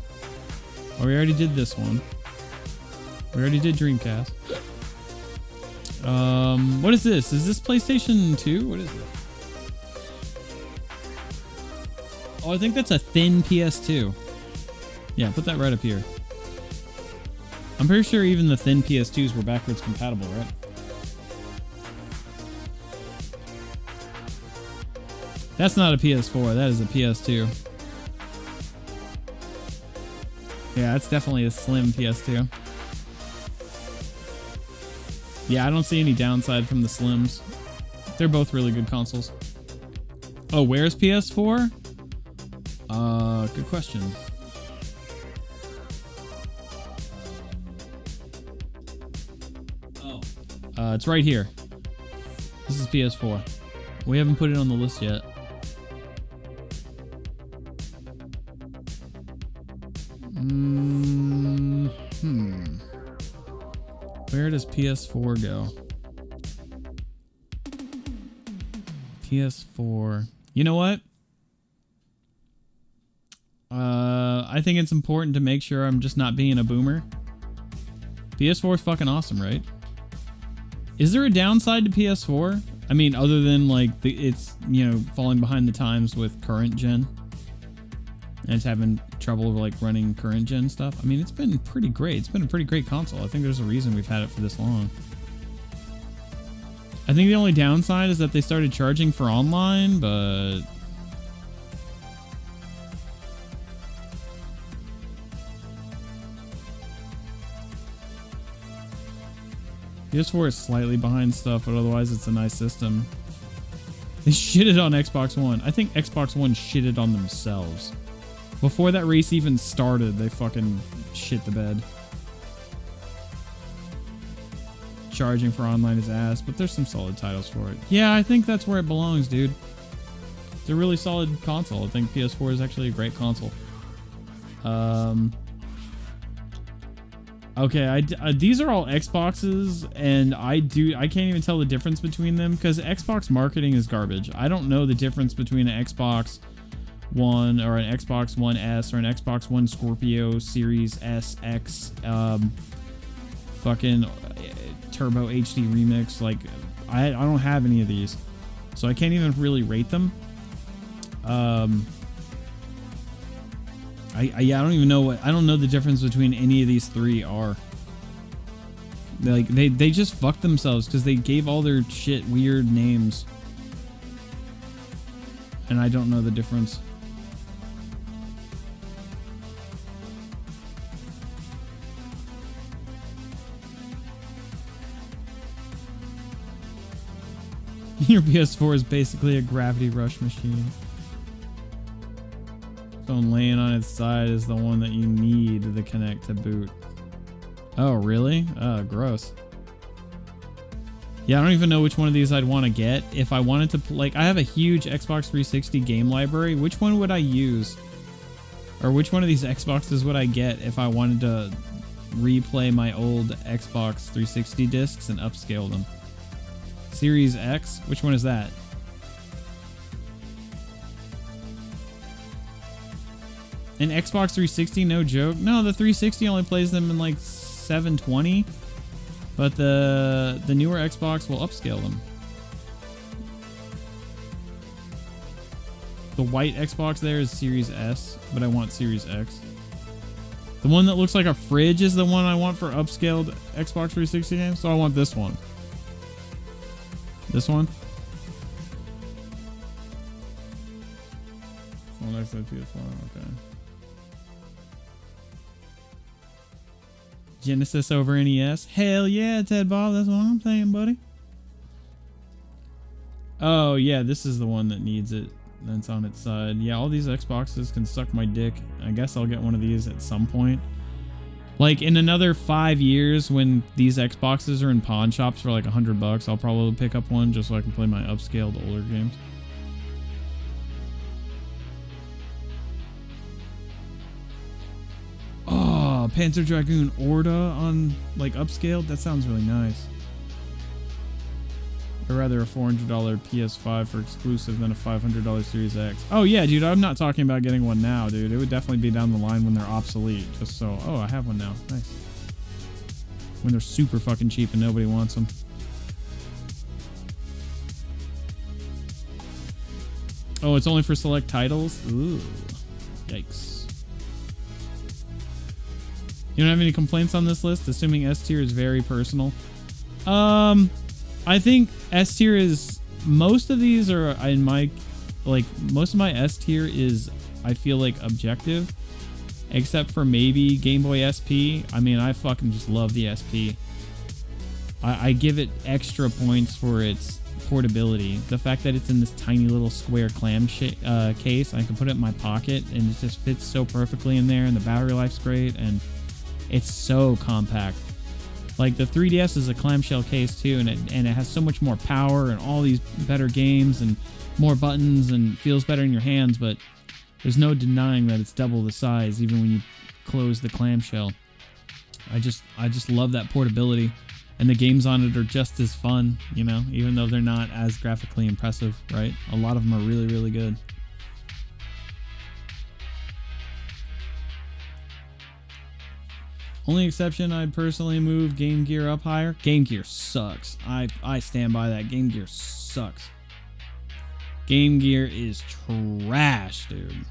we already did this one. We already did Dreamcast. What is this? Is this PlayStation 2? What is it? Oh, I think that's a thin PS2. Yeah, put that right up here. I'm pretty sure even the thin PS2s were backwards compatible, right? That's not a PS4, that is a PS2. Yeah, it's definitely a slim PS2. Yeah, I don't see any downside from the slims. They're both really good consoles. Oh, where's PS4? Good question. Oh. It's right here. This is PS4. We haven't put it on the list yet. Where does PS4 go? PS4. You know what? I think it's important to make sure I'm just not being a boomer. PS4 is fucking awesome, right? Is there a downside to PS4? I mean, other than like it's, you know, falling behind the times with current gen. And it's having trouble like running current gen stuff. I mean, it's been pretty great. It's been a pretty great console. I think there's a reason we've had it for this long. I think the only downside is that they started charging for online, but PS4 is slightly behind stuff, but otherwise it's a nice system. They shitted on Xbox One. I think Xbox One shitted on themselves. Before that race even started, they fucking shit the bed. Charging for online is ass, but there's some solid titles for it. Yeah, I think that's where it belongs, dude. It's a really solid console. I think PS4 is actually a great console. Okay, these are all Xboxes, and I can't even tell the difference between them because Xbox marketing is garbage. I don't know the difference between an Xbox One or an Xbox One S or an Xbox One Scorpio Series S X, fucking Turbo HD Remix. Like, I don't have any of these, so I can't even really rate them. I don't even know I don't know the difference between any of these three are. Like, they just fucked themselves because they gave all their shit weird names. And I don't know the difference. Your PS4 is basically a gravity rush machine. Phone laying on its side is the one that you need to connect to boot. Oh, really? Gross. Yeah, I don't even know which one of these I'd want to get. If I wanted to, like, I have a huge Xbox 360 game library. Which one would I use? Or which one of these Xboxes would I get if I wanted to replay my old Xbox 360 discs and upscale them? Series X? Which one is that? An Xbox 360, no joke. No, the 360 only plays them in like 720, but the newer Xbox will upscale them. The white Xbox there is Series S, but I want Series X. The one that looks like a fridge is the one I want for upscaled Xbox 360 games, so I want this one. This one? Oh, next to the PS4, okay. Genesis over NES. Hell yeah, Ted Bob. That's what I'm saying, buddy. Oh, yeah, this is the one that needs it. That's on its side. Yeah, all these Xboxes can suck my dick. I guess I'll get one of these at some point. Like, in another 5 years, when these Xboxes are in pawn shops for like $100, I'll probably pick up one just so I can play my upscaled older games. Oh, Panzer Dragoon Orta on, like, upscaled? That sounds really nice. Or rather a $400 PS5 for exclusive than a $500 Series X. Oh, yeah, dude, I'm not talking about getting one now, dude. It would definitely be down the line when they're obsolete. Just so... Oh, I have one now. Nice. When they're super fucking cheap and nobody wants them. Oh, it's only for select titles? Ooh. Yikes. You don't have any complaints on this list, assuming S tier is very personal? I think S tier is... Most of these are in my... Like, most of my S tier is, I feel like, objective. Except for maybe Game Boy SP. I mean, I fucking just love the SP. I give it extra points for its portability. The fact that it's in this tiny little square clam case, I can put it in my pocket and it just fits so perfectly in there, and the battery life's great, and it's so compact. Like, the 3DS is a clamshell case too, and it has so much more power and all these better games and more buttons and feels better in your hands, but there's no denying that it's double the size even when you close the clamshell. I just love that portability. And the games on it are just as fun, you know, even though they're not as graphically impressive, right? A lot of them are really, really good. Only exception, I'd personally move Game Gear up higher. Game Gear sucks. I stand by that. Game Gear sucks. Game Gear is trash, dude.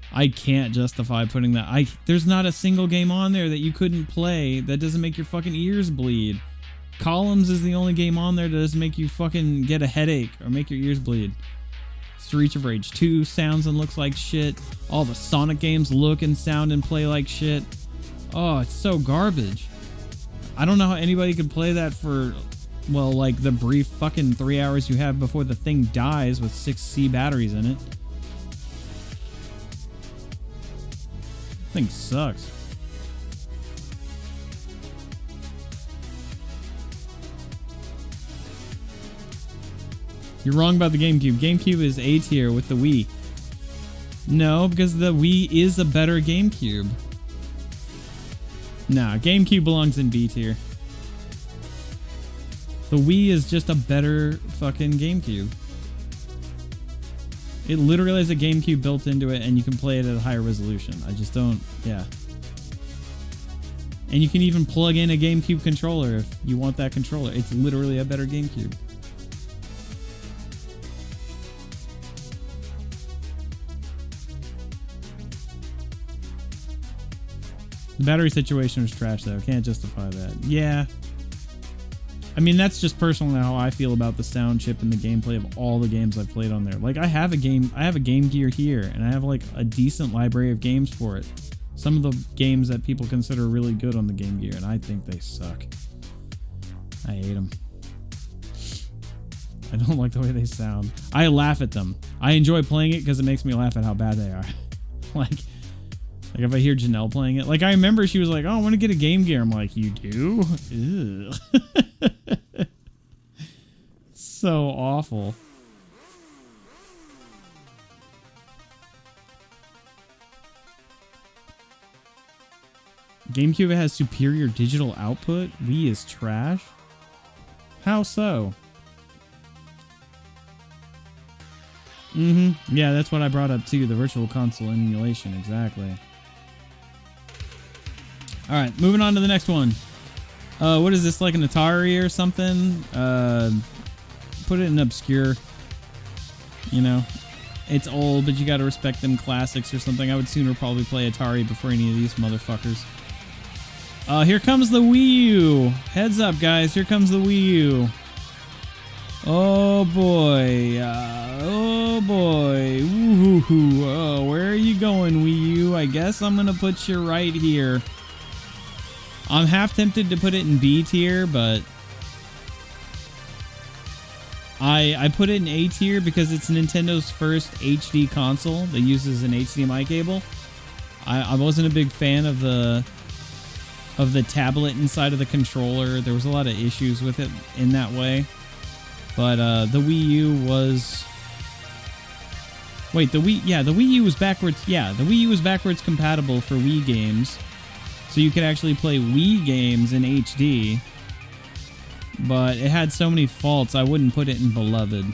I can't justify putting that. There's not a single game on there that you couldn't play that doesn't make your fucking ears bleed. Columns is the only game on there that doesn't make you fucking get a headache or make your ears bleed. Streets of Rage 2 sounds and looks like shit. All the Sonic games look and sound and play like shit. Oh, it's so garbage. I don't know how anybody could play that for, well, like the brief fucking 3 hours you have before the thing dies with 6C batteries in it. Thing sucks. You're wrong about the GameCube. GameCube is A tier with the Wii. No, because the Wii is a better GameCube. Nah, GameCube belongs in B tier. The Wii is just a better fucking GameCube. It literally has a GameCube built into it, and you can play it at a higher resolution. I just don't, yeah. And you can even plug in a GameCube controller if you want that controller. It's literally a better GameCube. The battery situation was trash, though. Can't justify that. Yeah. I mean, that's just personally how I feel about the sound chip and the gameplay of all the games I've played on there. Like, I have a Game Gear here, and I have, like, a decent library of games for it. Some of the games that people consider really good on the Game Gear, and I think they suck. I hate them. I don't like the way they sound. I laugh at them. I enjoy playing it because it makes me laugh at how bad they are. Like if I hear Janelle playing it. Like, I remember she was like, oh, I want to get a Game Gear. I'm like, you do? Ew. So awful. GameCube has superior digital output? Wii is trash? How so? Yeah, that's what I brought up too. The virtual console emulation, exactly. Alright, moving on to the next one. What is this, like an Atari or something? Put it in obscure. You know, it's old, but you gotta respect them classics or something. I would sooner probably play Atari before any of these motherfuckers. Here comes the Wii U. Heads up, guys. Here comes the Wii U. Oh boy. Oh boy. Woohoo. Oh, where are you going, Wii U? I guess I'm gonna put you right here. I'm half tempted to put it in B tier, but I put it in A tier because it's Nintendo's first HD console that uses an HDMI cable. I wasn't a big fan of the tablet inside of the controller. There was a lot of issues with it in that way. But the Wii U was... Wait, the Wii U was backwards... Yeah, the Wii U was backwards compatible for Wii games. So you could actually play Wii games in HD. But it had so many faults, I wouldn't put it in Beloved.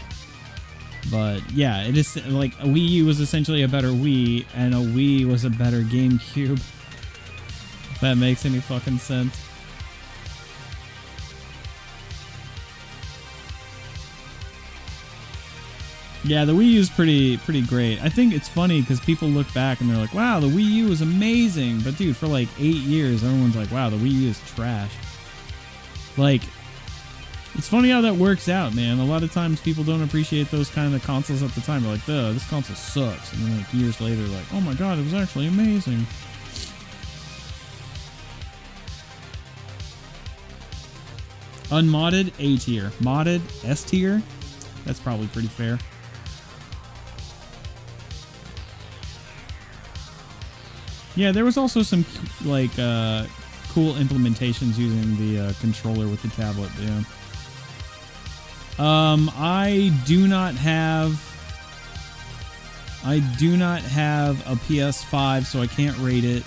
But yeah, it is like a Wii U was essentially a better Wii, and a Wii was a better GameCube. If that makes any fucking sense. Yeah, the Wii U is pretty great. I think it's funny because people look back and they're like, wow, the Wii U is amazing. But dude, for like 8 years, everyone's like, wow, the Wii U is trash. Like, it's funny how that works out, man. A lot of times people don't appreciate those kind of consoles at the time. They're like, this console sucks. And then like years later, like, oh my god, it was actually amazing. Unmodded, A tier. Modded, S tier. That's probably pretty fair. Yeah, there was also some like cool implementations using the controller with the tablet. Yeah. I do not have a PS5, so I can't rate it.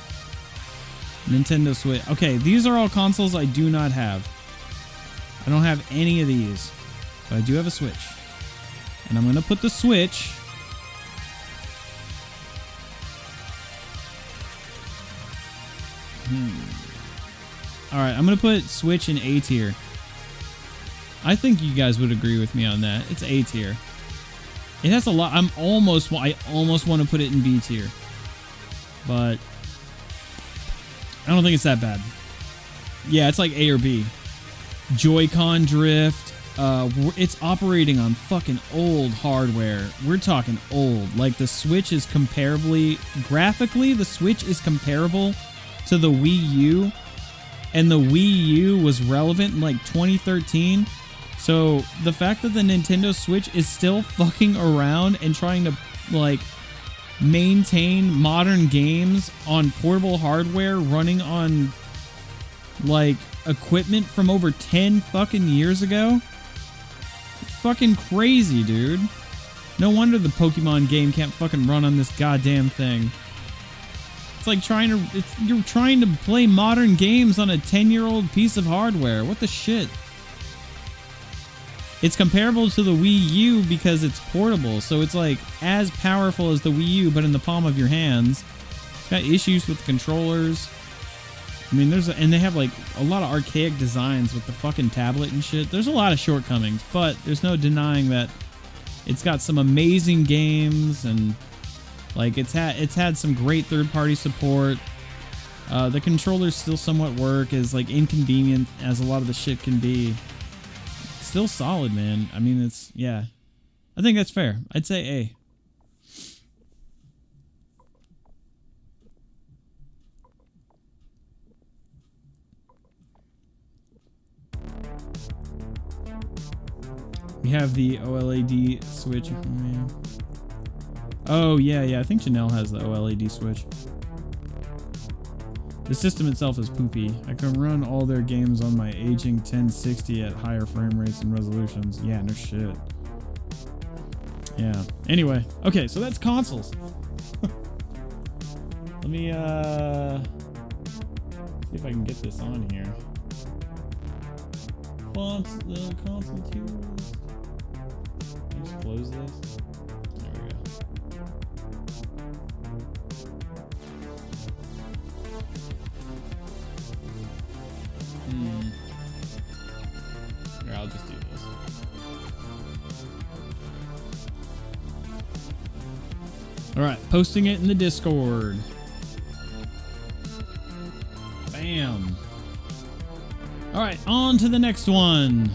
Nintendo Switch. Okay, these are all consoles I do not have. I don't have any of these, but I do have a Switch. And I'm going to put the Switch... Alright, I'm going to put Switch in A tier. I think you guys would agree with me on that. It's A tier. It has a lot... I almost want to put it in B tier. But... I don't think it's that bad. Yeah, it's like A or B. Joy-Con drift. It's operating on fucking old hardware. We're talking old. Like, the Switch is comparably... Graphically, the Switch is comparable to the Wii U. And the Wii U was relevant in, like, 2013. So, the fact that the Nintendo Switch is still fucking around and trying to, like... maintain modern games on portable hardware running on like equipment from over 10 fucking years ago. It's fucking crazy, dude. No wonder the Pokemon game can't fucking run on this goddamn thing. It's like you're trying to play modern games on a 10-year-old piece of hardware. What the shit? It's comparable to the Wii U because it's portable, so it's like as powerful as the Wii U, but in the palm of your hands. It's got issues with controllers. I mean, and they have like a lot of archaic designs with the fucking tablet and shit. There's a lot of shortcomings, but there's no denying that it's got some amazing games and like it's had some great third-party support. The controllers still somewhat work, as like inconvenient as a lot of the shit can be. Still solid, man. I mean, it's... Yeah. I think that's fair. I'd say A. We have the OLED Switch. Oh, yeah. I think Janelle has the OLED Switch. The system itself is poopy. I can run all their games on my aging 1060 at higher frame rates and resolutions. Yeah, no shit. Yeah. Anyway, okay, so that's consoles. Let me see if I can get this on here. The console tiers. Just close this. There we go. Here, I'll just do this. Alright, posting it in the Discord. Bam. Alright, on to the next one.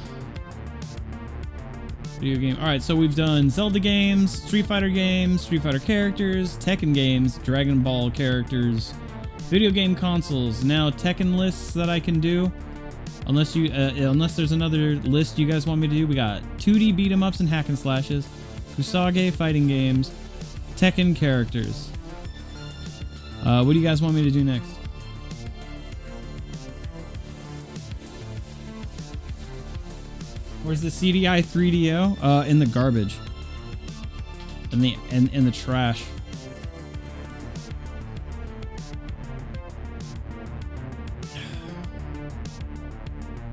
Video game. Alright, so we've done Zelda games, Street Fighter games, Street Fighter characters, Tekken games, Dragon Ball characters, video game consoles. Now Tekken lists that I can do. Unless there's another list you guys want me to do. We got 2D beat 'em ups and hack and slashes, Kusoge fighting games, Tekken characters. What do you guys want me to do next? Where's the CDI 3DO? In the garbage. In the trash.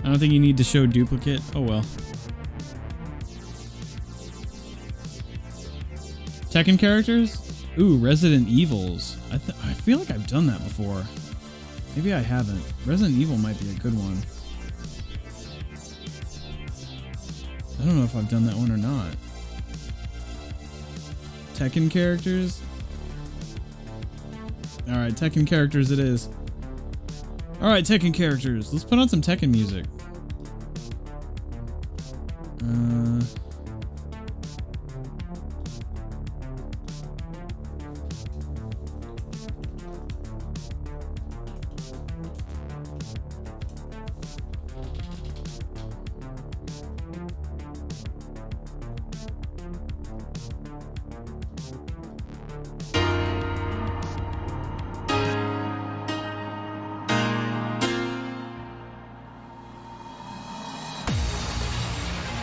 I don't think you need to show duplicate. Oh well. Tekken characters? Ooh, Resident Evils. I feel like I've done that before. Maybe I haven't. Resident Evil might be a good one. I don't know if I've done that one or not. Tekken Characters. Alright, Tekken Characters it is. Alright, Tekken Characters. Let's put on some Tekken music.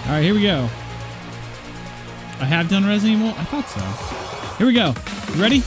Alright, here we go. I have done Resident Evil? I thought so. Here we go. You ready?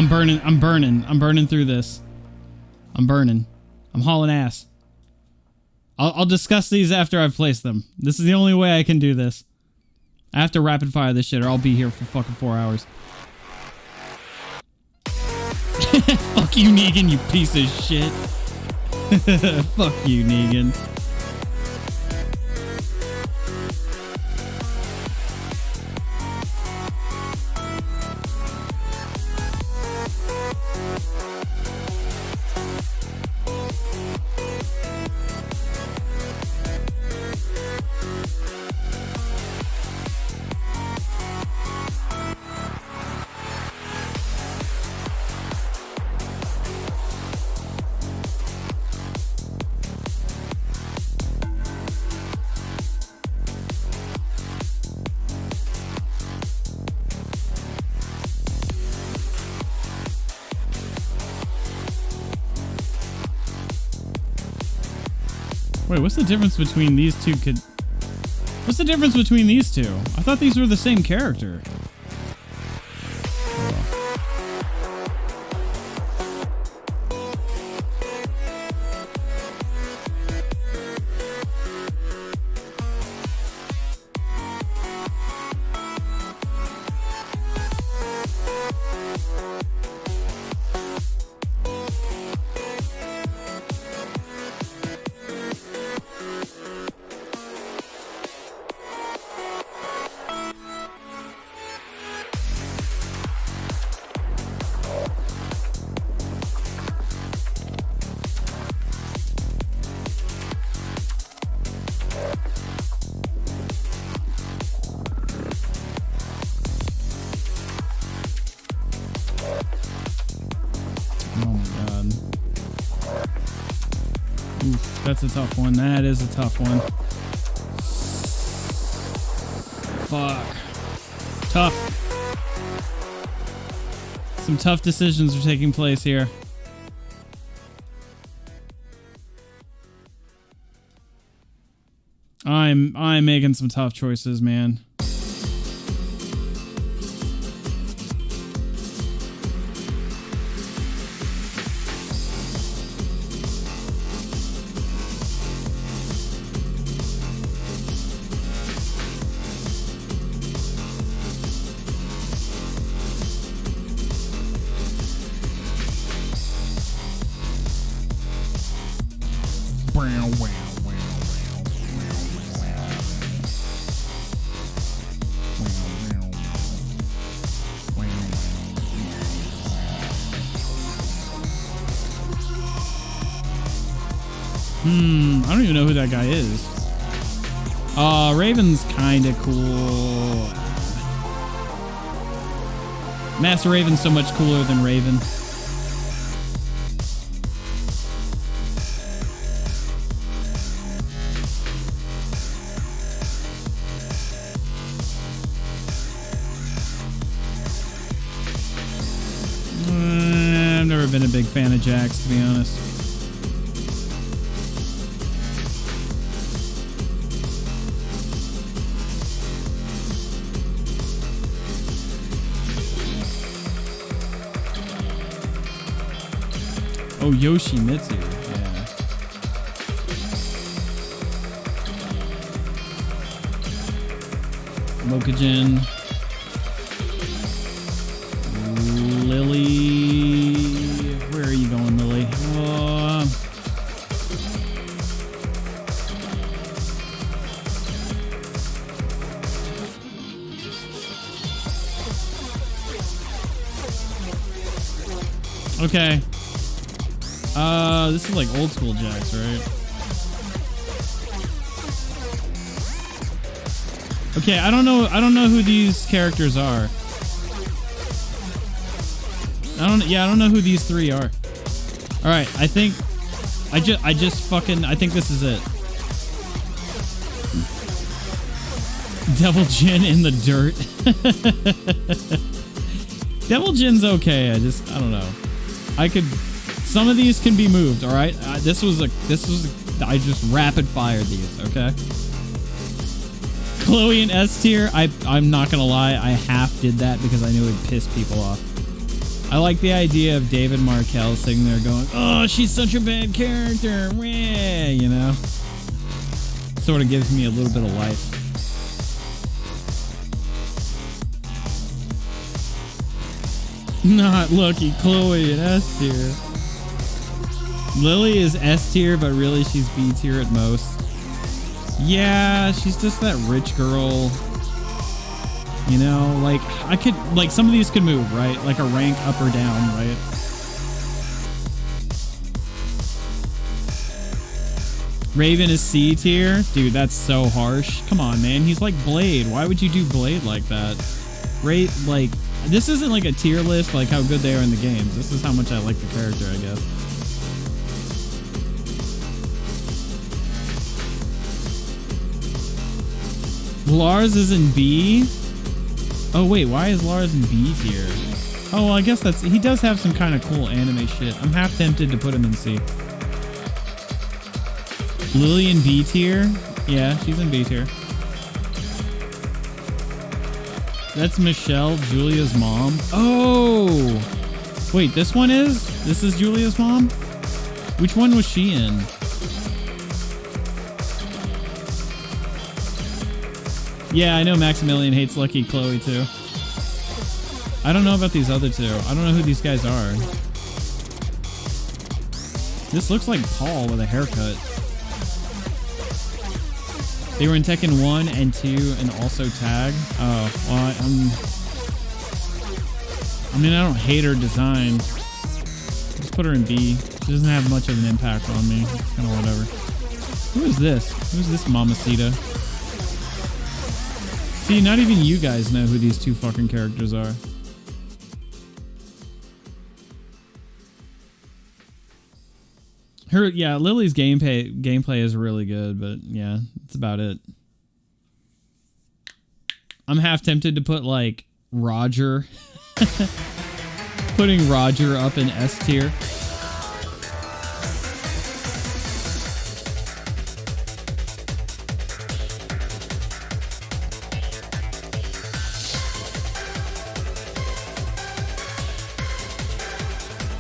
I'm burning through this. I'm burning. I'm hauling ass. I'll discuss these after I've placed them. This is the only way I can do this. I have to rapid fire this shit or I'll be here for fucking 4 hours. Fuck you, Negan, you piece of shit. Fuck you, Negan. Wait, what's the difference between these two? What's the difference between these two? I thought these were the same character. That's a tough one. That is a tough one. Fuck. Tough. Some tough decisions are taking place here. I'm making some tough choices, man. I don't even know who that guy is. Raven's kind of cool. Master Raven's so much cooler than Raven. I've never been a big fan of Jax, to be honest. Oh, Yoshimitsu, yeah. Mokujin. Lily. Where are you going, Lily? Okay. This is like old school Jax, right? Okay, I don't know who these characters are. I don't know who these three are. All right, I think I think this is it. Devil Jin in the dirt. Devil Jin's okay. I don't know. Some of these can be moved, all right? I just rapid fired these, okay? Chloe in S tier, I'm not gonna lie, I half did that because I knew it would piss people off. I like the idea of David Markel sitting there going, oh, she's such a bad character, meh, you know? Sort of gives me a little bit of life. Not lucky Chloe in S tier. Lily is S tier, but really she's B tier at most. Yeah, she's just that rich girl. You know, like some of these could move, right? Like a rank up or down, right? Raven is C tier. Dude, that's so harsh. Come on, man. He's like Blade. Why would you do Blade like that? Like, this isn't like a tier list, like how good they are in the games. This is how much I like the character, I guess. Lars is in B. Oh wait, why is Lars in B tier? Oh, well, I guess he does have some kind of cool anime shit. I'm half tempted to put him in C. Lily in B tier? Yeah, she's in B tier. That's Michelle, Julia's mom. Oh! Wait, this is Julia's mom? Which one was she in? Yeah, I know Maximilian hates Lucky Chloe too. I don't know about these other two. I don't know who these guys are. This looks like Paul with a haircut. They were in Tekken 1 and 2 and also Tag. Oh, well, I mean, I don't hate her design. Just put her in B. She doesn't have much of an impact on me. It's kind of whatever. Who is this? Who's this Mamacita? See, not even you guys know who these two fucking characters are. Lily's gameplay is really good, but yeah, that's about it. I'm half tempted to put like Roger. Putting Roger up in S tier.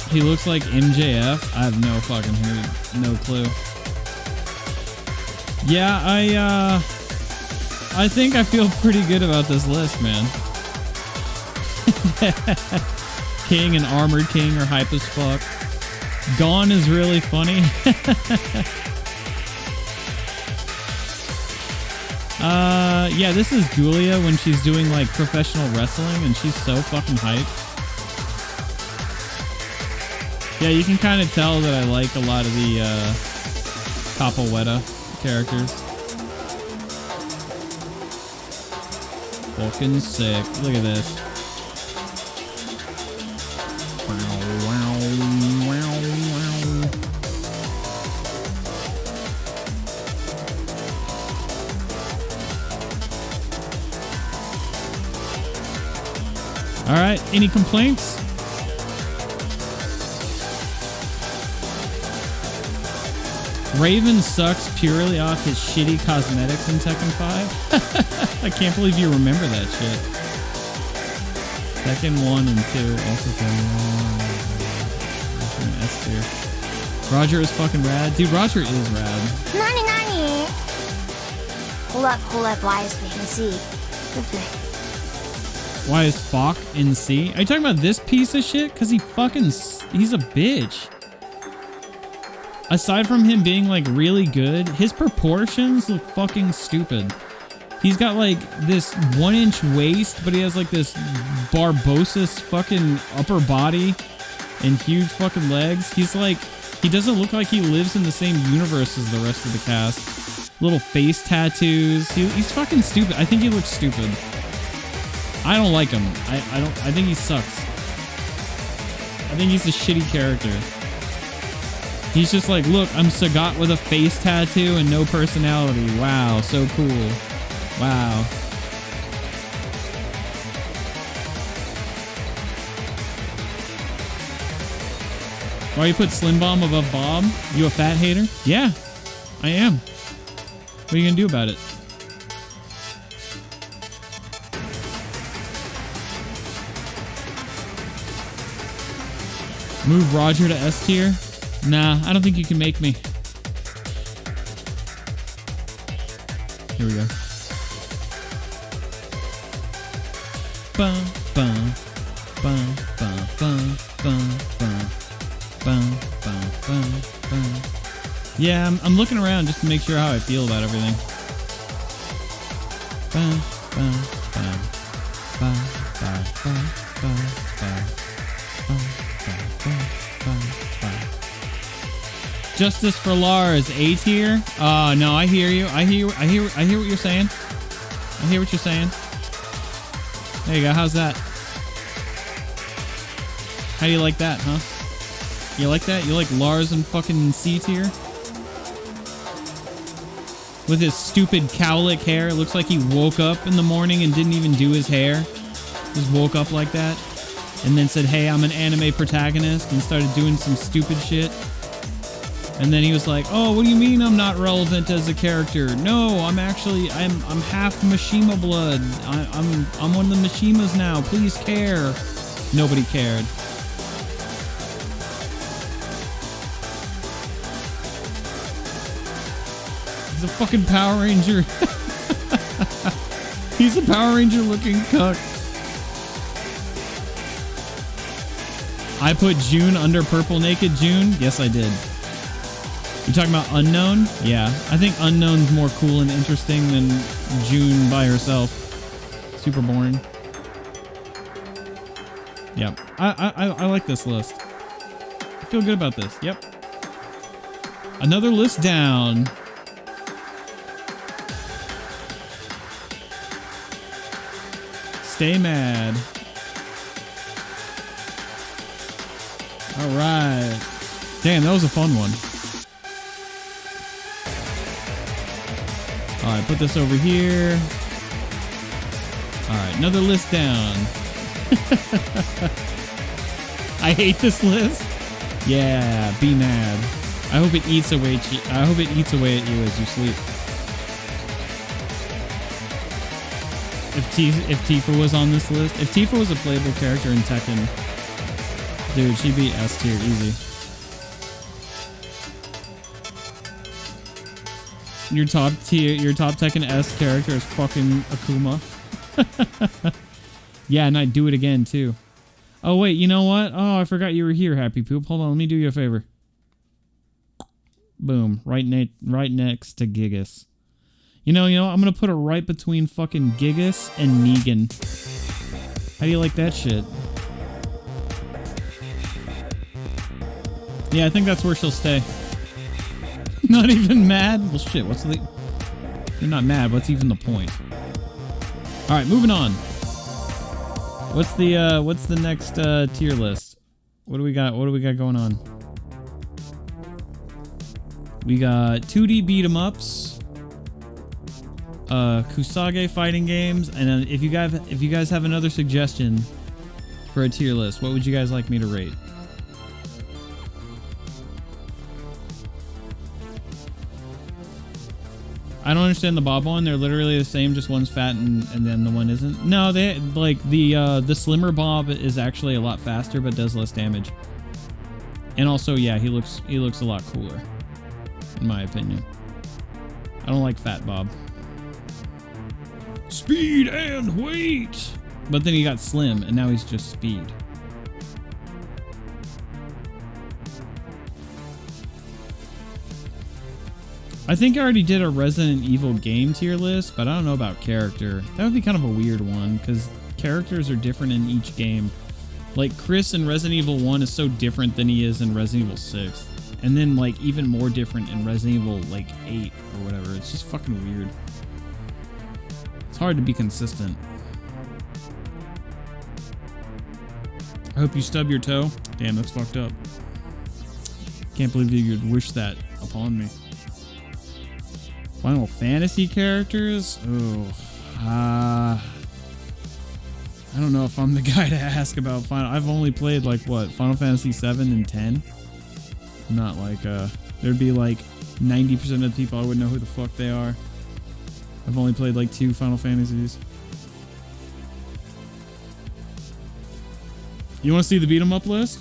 He looks like MJF. I have no fucking no clue. Yeah, I think I feel pretty good about this list, man. King and Armored King are hype as fuck. Gone is really funny. Yeah, this is Julia when she's doing like professional wrestling and she's so fucking hype. Yeah, you can kind of tell that I like a lot of the Capoeira characters. Fucking sick. Look at this. All right, any complaints? Raven sucks purely off his shitty cosmetics in Tekken 5. I can't believe you remember that shit. Tekken 1 and 2 also Tekken S tier. Roger is fucking rad. Dude, Roger is rad. Nani nani? Hold up, why is we can see? Why is Falk in C? Are you talking about this piece of shit? Because he's a bitch. Aside from him being like really good, his proportions look fucking stupid. He's got like this 1-inch waist, but he has like this Barbosa's fucking upper body and huge fucking legs. He's like, he doesn't look like he lives in the same universe as the rest of the cast. Little face tattoos. He's fucking stupid. I think he looks stupid. I don't like him. I think he sucks. I think he's a shitty character. He's just like, look, I'm Sagat with a face tattoo and no personality. Wow, so cool. Wow. Why you put Slim Bomb above Bob? You a fat hater? Yeah, I am. What are you gonna do about it? Move Roger to S tier? Nah, I don't think you can make me. Here we go. Bum, bum, bum, bum, bum, bum, bum, bum, bum, bum, bum. Yeah, I'm looking around just to make sure how I feel about everything. Bum, bum, bum, bum, bum, bum, bum, bum, bum, bum, bum, bum. Justice for Lars, A tier. No, I hear you. I hear what you're saying. I hear what you're saying. There you go. How's that? How do you like that, huh? You like that? You like Lars and fucking C tier? With his stupid cowlick hair, it looks like he woke up in the morning and didn't even do his hair. Just woke up like that, and then said, "Hey, I'm an anime protagonist," and started doing some stupid shit. And then he was like, "Oh, what do you mean I'm not relevant as a character? No, I'm half Mishima blood. I'm one of the Mishimas now. Please care." Nobody cared. He's a fucking Power Ranger. He's a Power Ranger looking cuck. I put June under Purple Naked June? Yes, I did. You talking about Unknown? Yeah, I think Unknown's more cool and interesting than June by herself. Super boring. Yep. I like this list. I feel good about this. Yep. Another list down. Stay mad. All right. Damn, that was a fun one. All right, put this over here. All right, another list down. I hate this list. Yeah, be mad. I hope it eats away at you. I hope it eats away at you as you sleep. If Tifa was on this list, if Tifa was a playable character in Tekken, dude, she'd be S tier easy. Your top Tekken S character is fucking Akuma. Yeah, and I'd do it again too. Oh wait, you know what? Oh, I forgot you were here, Happy Poop. Hold on, let me do you a favor. Boom, right next to Gigas. You know, I'm gonna put her right between fucking Gigas and Negan. How do you like that shit? Yeah, I think that's where she'll stay. Not even mad? Well, shit, what's the... You're not mad, what's even the point? Alright, moving on. What's the next tier list? What do we got going on? We got 2D beat 'em ups, Kusoge fighting games, and if you guys have another suggestion for a tier list, what would you guys like me to rate? I don't understand the Bob one. They're literally the same, just one's fat and then the one isn't. No, they like the slimmer Bob is actually a lot faster but does less damage. And also, yeah, he looks a lot cooler, in my opinion. I don't like fat Bob. Speed and weight. But then he got slim and now he's just speed. I think I already did a Resident Evil game tier list, but I don't know about character. That would be kind of a weird one, because characters are different in each game. Like, Chris in Resident Evil 1 is so different than he is in Resident Evil 6. And then, like, even more different in Resident Evil, like, 8 or whatever. It's just fucking weird. It's hard to be consistent. I hope you stub your toe. Damn, that's fucked up. Can't believe you'd wish that upon me. Final Fantasy characters? Oh, I don't know if I'm the guy to ask about Final. I've only played like what, Final Fantasy 7 and 10. Not like there'd be like 90% of the people I wouldn't know who the fuck they are. I've only played like 2 Final Fantasies. You want to see the beat 'em up list?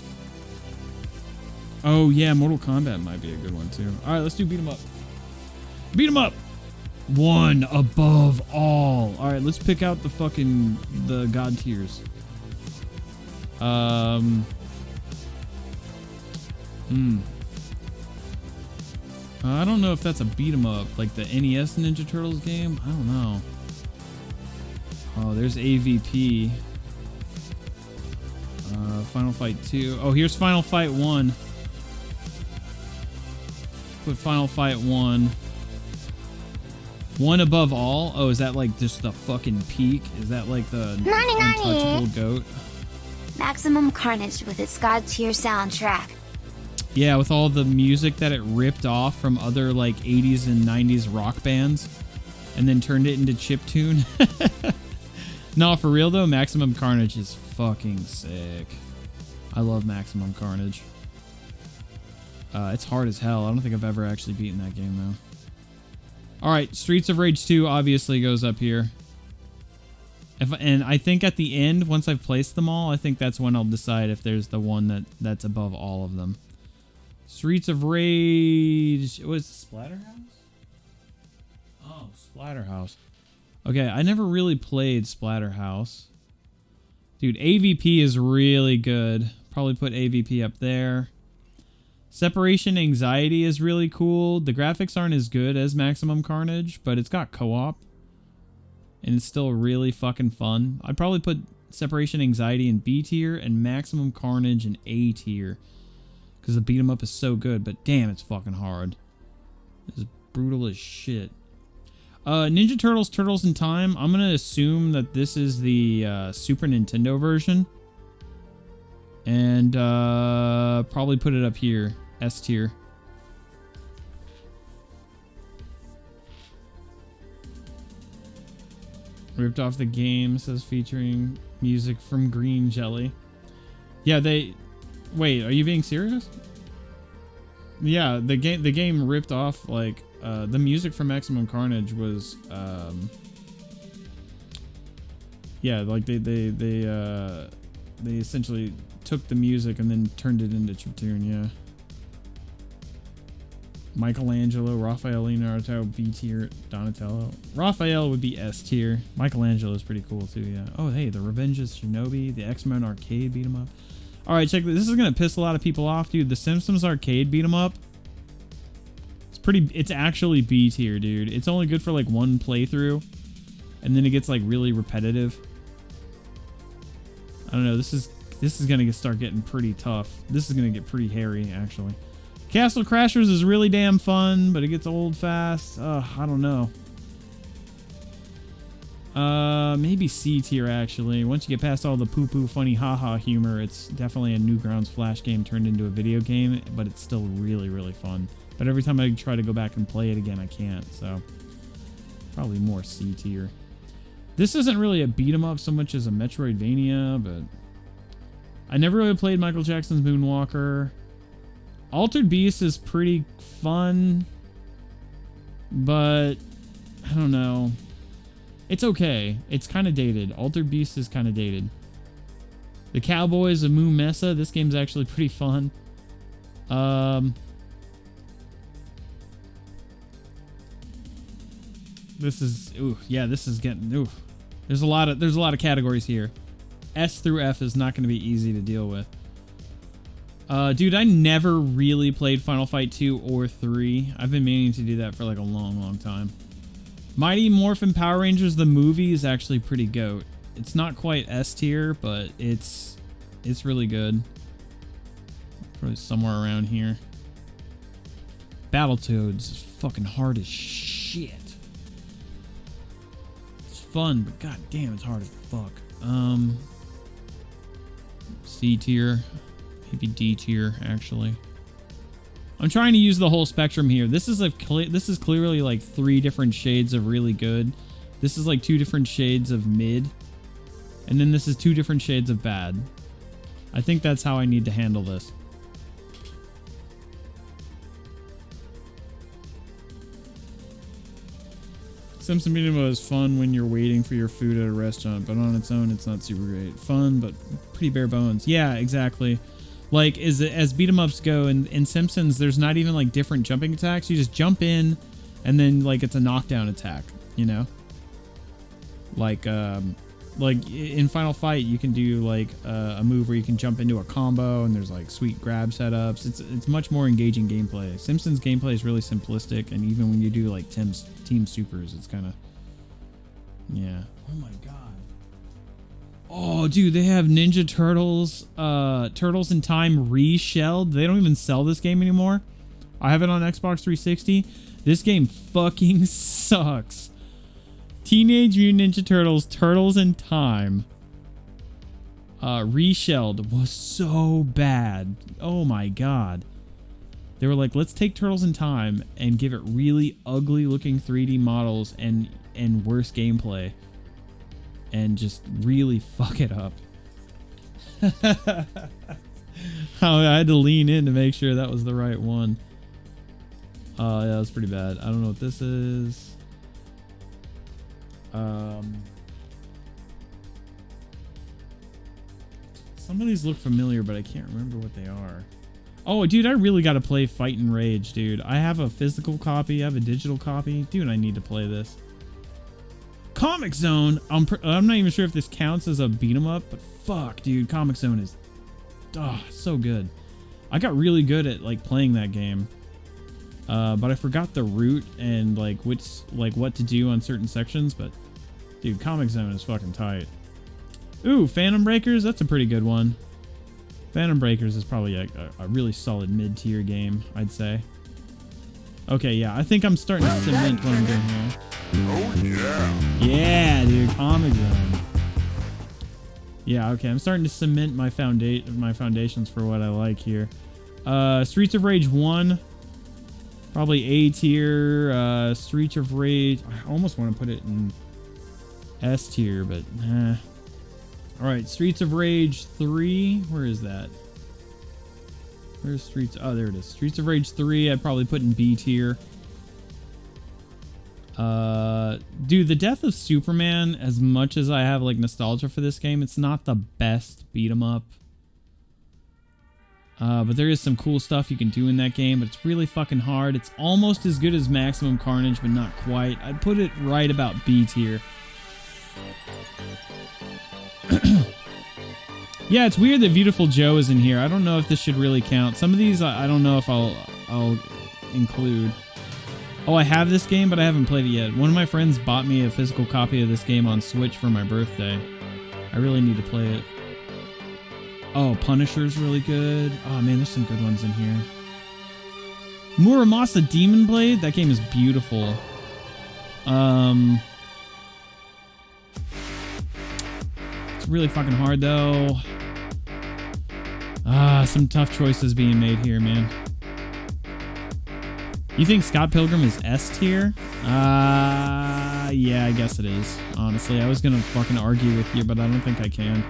Oh yeah, Mortal Kombat might be a good one too. All right, let's do beat 'em up. Beat 'em up. One above all. All right, let's pick out the god tiers. I don't know if that's a beat 'em up, like the NES Ninja Turtles game. I don't know. Oh, there's AVP. Final Fight 2. Oh, here's Final Fight 1. Put Final Fight 1. One above all? Oh, is that like just the fucking peak? Is that like the untouchable goat? Maximum Carnage with its God tier soundtrack. Yeah, with all the music that it ripped off from other like 80s and 90s rock bands and then turned it into chiptune. No, for real though, Maximum Carnage is fucking sick. I love Maximum Carnage. It's hard as hell. I don't think I've ever actually beaten that game though. Alright, Streets of Rage 2 obviously goes up here. And I think at the end, once I've placed them all, I think that's when I'll decide if there's the one that's above all of them. Streets of Rage... Was it Splatterhouse? Oh, Splatterhouse. Okay, I never really played Splatterhouse. Dude, AVP is really good. Probably put AVP up there. Separation Anxiety is really cool. The graphics aren't as good as Maximum Carnage, but it's got co-op. And it's still really fucking fun. I'd probably put Separation Anxiety in B tier and Maximum Carnage in A tier. Because the beat 'em up is so good, but damn, it's fucking hard. It's brutal as shit. Ninja Turtles, Turtles in Time. I'm going to assume that this is the Super Nintendo version. And probably put it up here, S tier. Ripped off the game, says featuring music from Green Jelly. Yeah, they... Wait, are you being serious? Yeah, the game ripped off, like, the music from Maximum Carnage was, yeah, like, they essentially took the music and then turned it into chiptune, yeah. Michelangelo, Raphael, Leonardo, B tier, Donatello. Raphael would be S tier. Michelangelo is pretty cool too, yeah. Oh, hey, the Revenge of Shinobi, the X-Men arcade beat 'em up. All right, check this. This is gonna piss a lot of people off, dude. The Simpsons arcade beat 'em up. It's actually B tier, dude. It's only good for like one playthrough, and then it gets like really repetitive. I don't know. This is gonna start getting pretty tough. This is gonna get pretty hairy, actually. Castle Crashers is really damn fun, but it gets old fast. I don't know. Maybe C tier, actually. Once you get past all the poo-poo, funny, haha humor, it's definitely a Newgrounds Flash game turned into a video game, but it's still really, really fun. But every time I try to go back and play it again, I can't, so probably more C tier. This isn't really a beat-em-up so much as a Metroidvania, but I never really played Michael Jackson's Moonwalker. Altered Beast is pretty fun, but I don't know. It's okay. It's kind of dated. Altered Beast is kind of dated. The Cowboys of Moo Mesa. This game's actually pretty fun. This is, ooh, yeah, this is getting, ooh. There's a lot of categories here. S through F is not going to be easy to deal with. Dude, I never really played Final Fight 2 or 3. I've been meaning to do that for like a long, long time. Mighty Morphin Power Rangers, the movie, is actually pretty goat. It's not quite S tier, but it's really good. Probably somewhere around here. Battletoads is fucking hard as shit. It's fun, but god damn, it's hard as fuck. C tier. Maybe D tier, actually. I'm trying to use the whole spectrum here. This is clearly like 3 different shades of really good. This is like 2 different shades of mid. And then this is 2 different shades of bad. I think that's how I need to handle this. Simpson Beat'em Up is fun when you're waiting for your food at a restaurant, but on its own, it's not super great. Fun, but pretty bare bones. Yeah, exactly. Like, as beat-em-ups go, in Simpsons, there's not even, like, different jumping attacks. You just jump in, and then, like, it's a knockdown attack, you know? Like in Final Fight, you can do, like, a move where you can jump into a combo, and there's, like, sweet grab setups. It's much more engaging gameplay. Simpsons gameplay is really simplistic, and even when you do, like, Team Supers, it's kind of... Yeah. Oh, my God. Oh, dude, they have Ninja Turtles, Turtles in Time reshelled. They don't even sell this game anymore. I have it on Xbox 360. This game fucking sucks. Teenage Mutant Ninja Turtles, Turtles in Time, reshelled was so bad. Oh my god. They were like, let's take Turtles in Time and give it really ugly looking 3D models and worse gameplay. And just really fuck it up. I had to lean in to make sure that was the right one. Yeah, that was pretty bad. I don't know what this is. Some of these look familiar, but I can't remember what they are. Oh, dude, I really got to play Fight and Rage, dude. I have a physical copy. I have a digital copy. Dude, I need to play this. Comic Zone. I'm not even sure if this counts as a beat 'em up, but fuck, dude, Comic Zone is so good. I got really good at like playing that game, but I forgot the route and like what to do on certain sections. But dude, Comic Zone is fucking tight. Ooh, Phantom Breakers. That's a pretty good one. Phantom Breakers is probably a really solid mid-tier game, I'd say. Okay, yeah, I think I'm starting to cement what I'm doing here. Oh yeah. Yeah, dude, Comic Zone. Yeah, okay, I'm starting to cement my foundations for what I like here. Streets of Rage 1, probably A tier. Streets of Rage, I almost want to put it in S tier, but all right, Streets of Rage 3, where is that? Where's Streets? Oh, there it is. Streets of Rage 3, I'd probably put in B tier. Dude, the Death of Superman, as much as I have like nostalgia for this game, it's not the best beat 'em up. But there is some cool stuff you can do in that game, but it's really fucking hard. It's almost as good as Maximum Carnage, but not quite. I'd put it right about B tier. Yeah, it's weird that Beautiful Joe is in here. I don't know if this should really count. Some of these I don't know if I'll include. Oh, I have this game, but I haven't played it yet. One of my friends bought me a physical copy of this game on Switch for my birthday. I really need to play it. Oh, Punisher's really good. Oh man, there's some good ones in here. Muramasa Demon Blade. That game is beautiful. It's really fucking hard though. Some tough choices being made here, man. You think Scott Pilgrim is S tier? Yeah, I guess it is. Honestly, I was gonna fucking argue with you, but I don't think I can.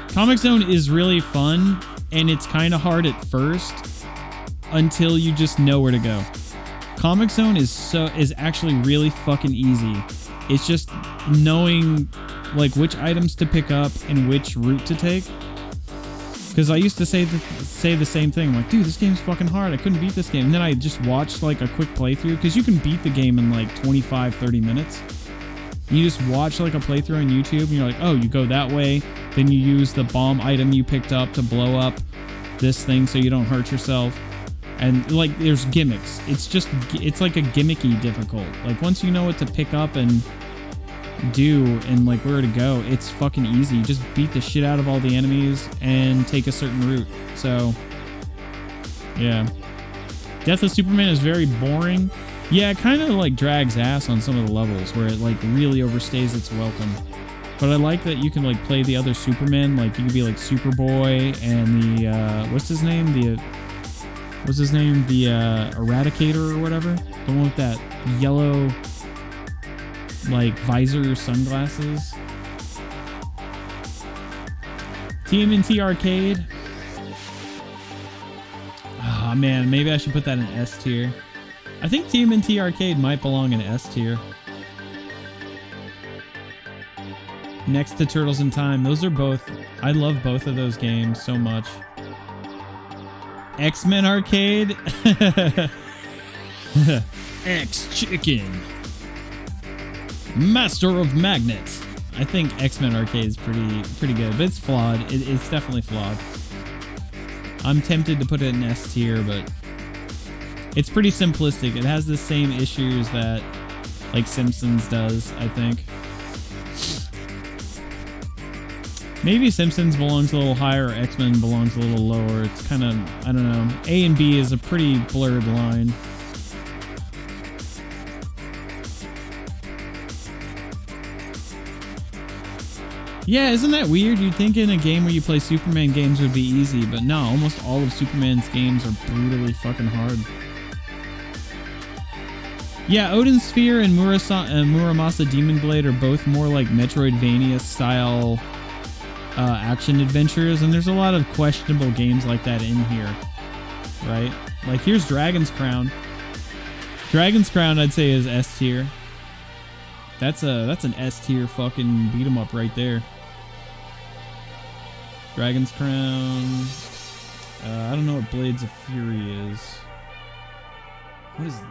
Comic Zone is really fun, and it's kind of hard at first until you just know where to go. Comic Zone is actually really fucking easy. It's just knowing like which items to pick up and which route to take. Because I used to say the same thing. I'm like, dude, this game's fucking hard. I couldn't beat this game. And then I just watched like a quick playthrough. Because you can beat the game in like 25, 30 minutes. You just watch like a playthrough on YouTube. And you're like, oh, you go that way. Then you use the bomb item you picked up to blow up this thing so you don't hurt yourself. And like, there's gimmicks. It's like a gimmicky difficult. Like once you know what to pick up and do and like where to go, it's fucking easy. You just beat the shit out of all the enemies and take a certain route. So yeah, Death of Superman is very boring. Yeah, it kind of like drags ass on some of the levels where it like really overstays its welcome. But I like that you can like play the other Superman. Like you can be like Superboy and the what's his name, the Eradicator or whatever, the one with that yellow like visor sunglasses. TMNT Arcade. Oh man, maybe I should put that in S tier. I think TMNT Arcade might belong in S tier. Next to Turtles in Time. Those are both, I love both of those games so much. X-Men Arcade. X-Chicken. Master of Magnets. I think X-Men Arcade is pretty good, but it's flawed. It's definitely flawed. I'm tempted to put it in S tier, but it's pretty simplistic. It has the same issues that like Simpsons does, I think. Maybe Simpsons belongs a little higher, or X-Men belongs a little lower. It's kind of, I don't know. A and B is a pretty blurred line. Yeah, isn't that weird? You'd think in a game where you play Superman games would be easy, but no, almost all of Superman's games are brutally fucking hard. Yeah, Odin Sphere and Muramasa Demon Blade are both more like Metroidvania style action adventures, and there's a lot of questionable games like that in here, right? Like here's Dragon's Crown. Dragon's Crown I'd say is S tier. That's an S tier fucking beat 'em up right there. Dragon's Crown. I don't know what Blades of Fury is. What is this?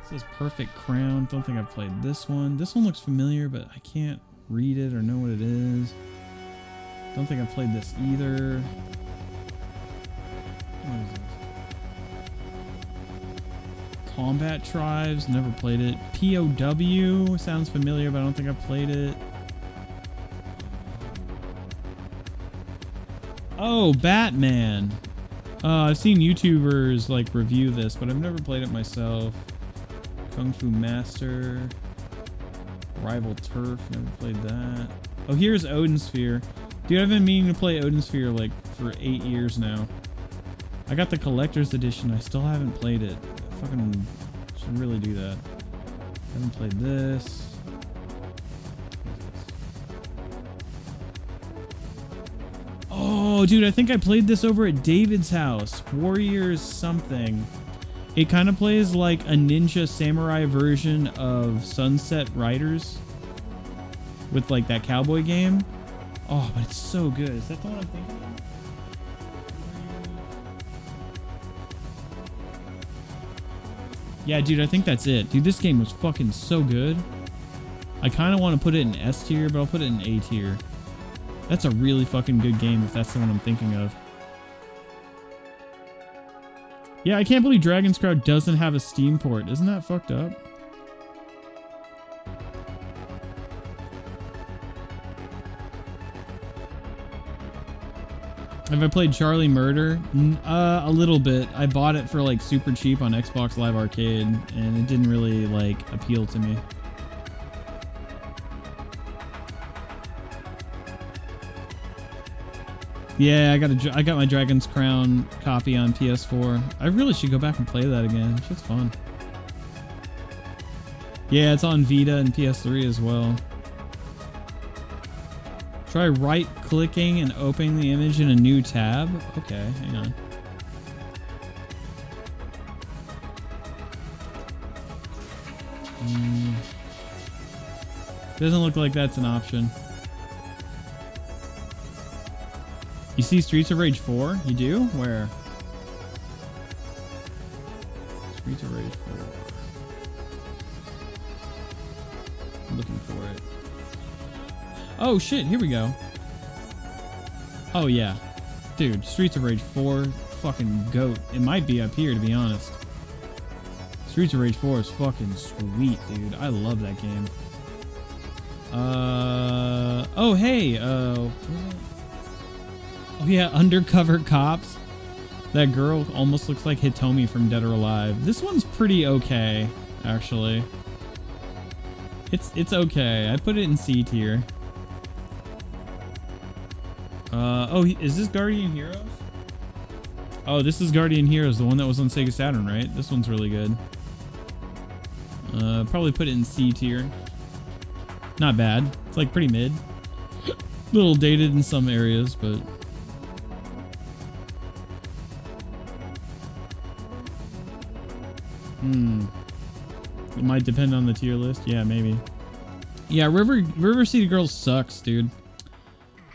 It says Perfect Crown. Don't think I've played this one. This one looks familiar, but I can't read it or know what it is. Don't think I've played this either. What is this? Combat Tribes. Never played it. POW. Sounds familiar, but I don't think I've played it. Oh, Batman. I've seen YouTubers like review this, but I've never played it myself. Kung Fu Master. Rival Turf. Never played that. Oh, here's Odin Sphere. Dude, I've been meaning to play Odin Sphere like for 8 years now. I got the collector's edition. I still haven't played it. I fucking should really do that. Haven't played this. Oh, dude, I think I played this over at David's house. Warriors something. It kind of plays like a ninja samurai version of Sunset Riders with like that cowboy game. Oh, but it's so good. Is that the one I'm thinking of? Yeah, dude, I think that's it. Dude, this game was fucking so good. I kind of want to put it in S tier, but I'll put it in A tier. That's a really fucking good game if that's the one I'm thinking of. Yeah, I can't believe Dragon's Crown doesn't have a Steam port. Isn't that fucked up? Have I played Charlie Murder? A little bit. I bought it for like super cheap on Xbox Live Arcade, and it didn't really like appeal to me. Yeah, I got my Dragon's Crown copy on PS4. I really should go back and play that again. It's just fun. Yeah, it's on Vita and PS3 as well. Try right-clicking and opening the image in a new tab. Okay, hang on. Doesn't look like that's an option. You see Streets of Rage 4? You do? Where? Streets of Rage 4. I'm looking for it. Oh shit, here we go. Oh yeah. Dude, Streets of Rage 4, fucking GOAT. It might be up here, to be honest. Streets of Rage 4 is fucking sweet, dude. I love that game. Oh hey, oh yeah, Undercover Cops. That girl almost looks like Hitomi from Dead or Alive. This one's pretty okay, actually. It's okay. I put it in C tier. Oh, is this Guardian Heroes? Oh, this is Guardian Heroes, the one that was on Sega Saturn, right? This one's really good. Probably put it in C tier. Not bad. It's like pretty mid. Little dated in some areas, but... It might depend on the tier list. Yeah, maybe. Yeah, River City Girls sucks, dude.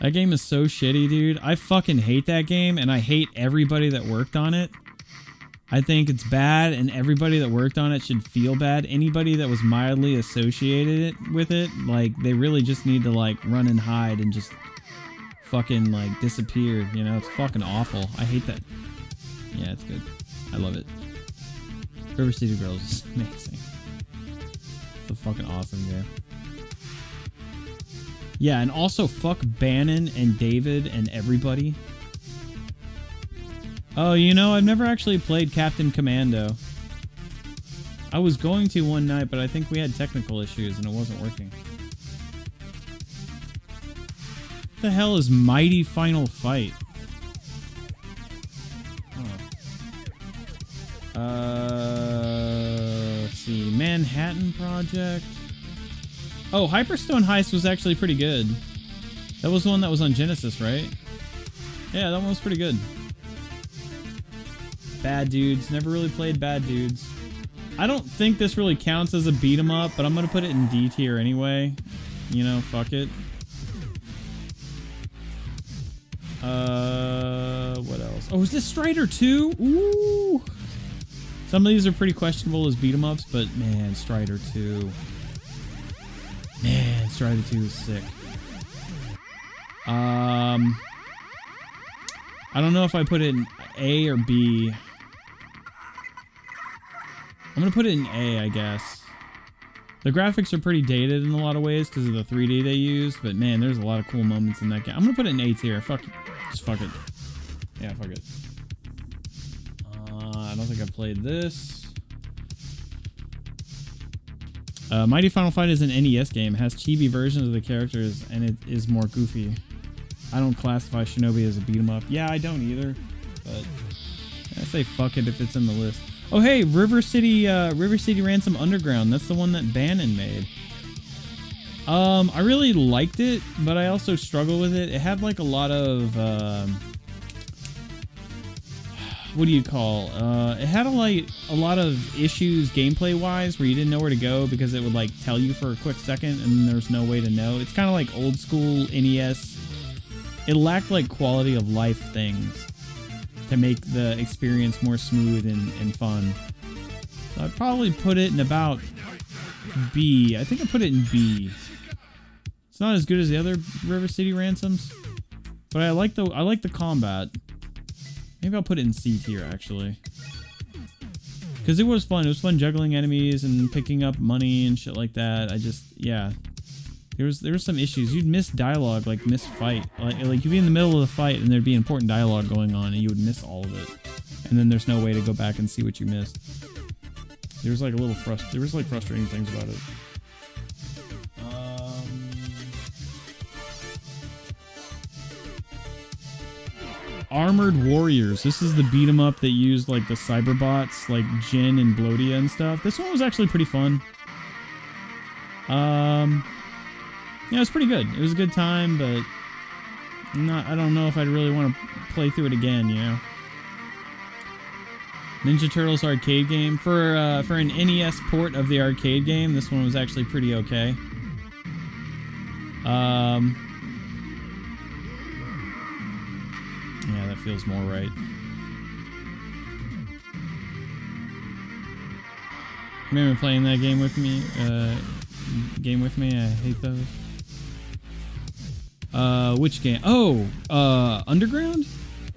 That game is so shitty, dude. I fucking hate that game, and I hate everybody that worked on it. I think it's bad, and everybody that worked on it should feel bad. Anybody that was mildly associated with it, like, they really just need to, like, run and hide and just fucking, like, disappear. You know, it's fucking awful. I hate that. Yeah, it's good. I love it. River City Girls is amazing. It's a fucking awesome game. Yeah, and also fuck Bannon and David and everybody. Oh, you know, I've never actually played Captain Commando. I was going to one night, but I think we had technical issues and it wasn't working. What the hell is Mighty Final Fight? Let's see. Manhattan Project. Oh, Hyperstone Heist was actually pretty good. That was the one that was on Genesis, right? Yeah, that one was pretty good. Bad Dudes. Never really played Bad Dudes. I don't think this really counts as a beat 'em up, but I'm gonna put it in D tier anyway. You know, fuck it. What else? Oh, is this Strider 2? Ooh! Some of these are pretty questionable as beat 'em ups, but man, Strider 2. Man, Strider 2 is sick. I don't know if I put it in A or B. I'm gonna put it in A, I guess. The graphics are pretty dated in a lot of ways because of the 3D they used, but man, there's a lot of cool moments in that game. I'm gonna put it in A tier. Fuck it. Just fuck it. Yeah, fuck it. I don't think I've played this. Mighty Final Fight is an NES game. It has chibi versions of the characters, and it is more goofy. I don't classify Shinobi as a beat 'em up. Yeah, I don't either, but I say fuck it if it's in the list. Oh hey, River City Ransom Underground. That's the one that Bannon made. I really liked it, but I also struggled with it. It had like a lot of what do you call? It had a lot of issues gameplay wise where you didn't know where to go because it would like tell you for a quick second and there's no way to know. It's kind of like old school NES. It lacked like quality of life things to make the experience more smooth and fun. So I'd probably put it in about B. I think I put it in B. It's not as good as the other River City Ransoms, but I like the combat. Maybe I'll put it in C tier, actually. Because it was fun. It was fun juggling enemies and picking up money and shit like that. Yeah. There was some issues. You'd miss dialogue, like miss fight. Like you'd be in the middle of the fight and there'd be important dialogue going on and you would miss all of it. And then there's no way to go back and see what you missed. There was like a little frustrating things about it. Armored Warriors. This is the beat 'em up that used like the cyberbots, like Jin and Blodia and stuff. This one was actually pretty fun. Yeah, it was pretty good. It was a good time, but I don't know if I'd really want to play through it again, you know. Ninja Turtles arcade game. For an NES port of the arcade game, this one was actually pretty okay. Yeah, that feels more right. Remember playing that game with me? I hate those. Which game? Oh, Underground?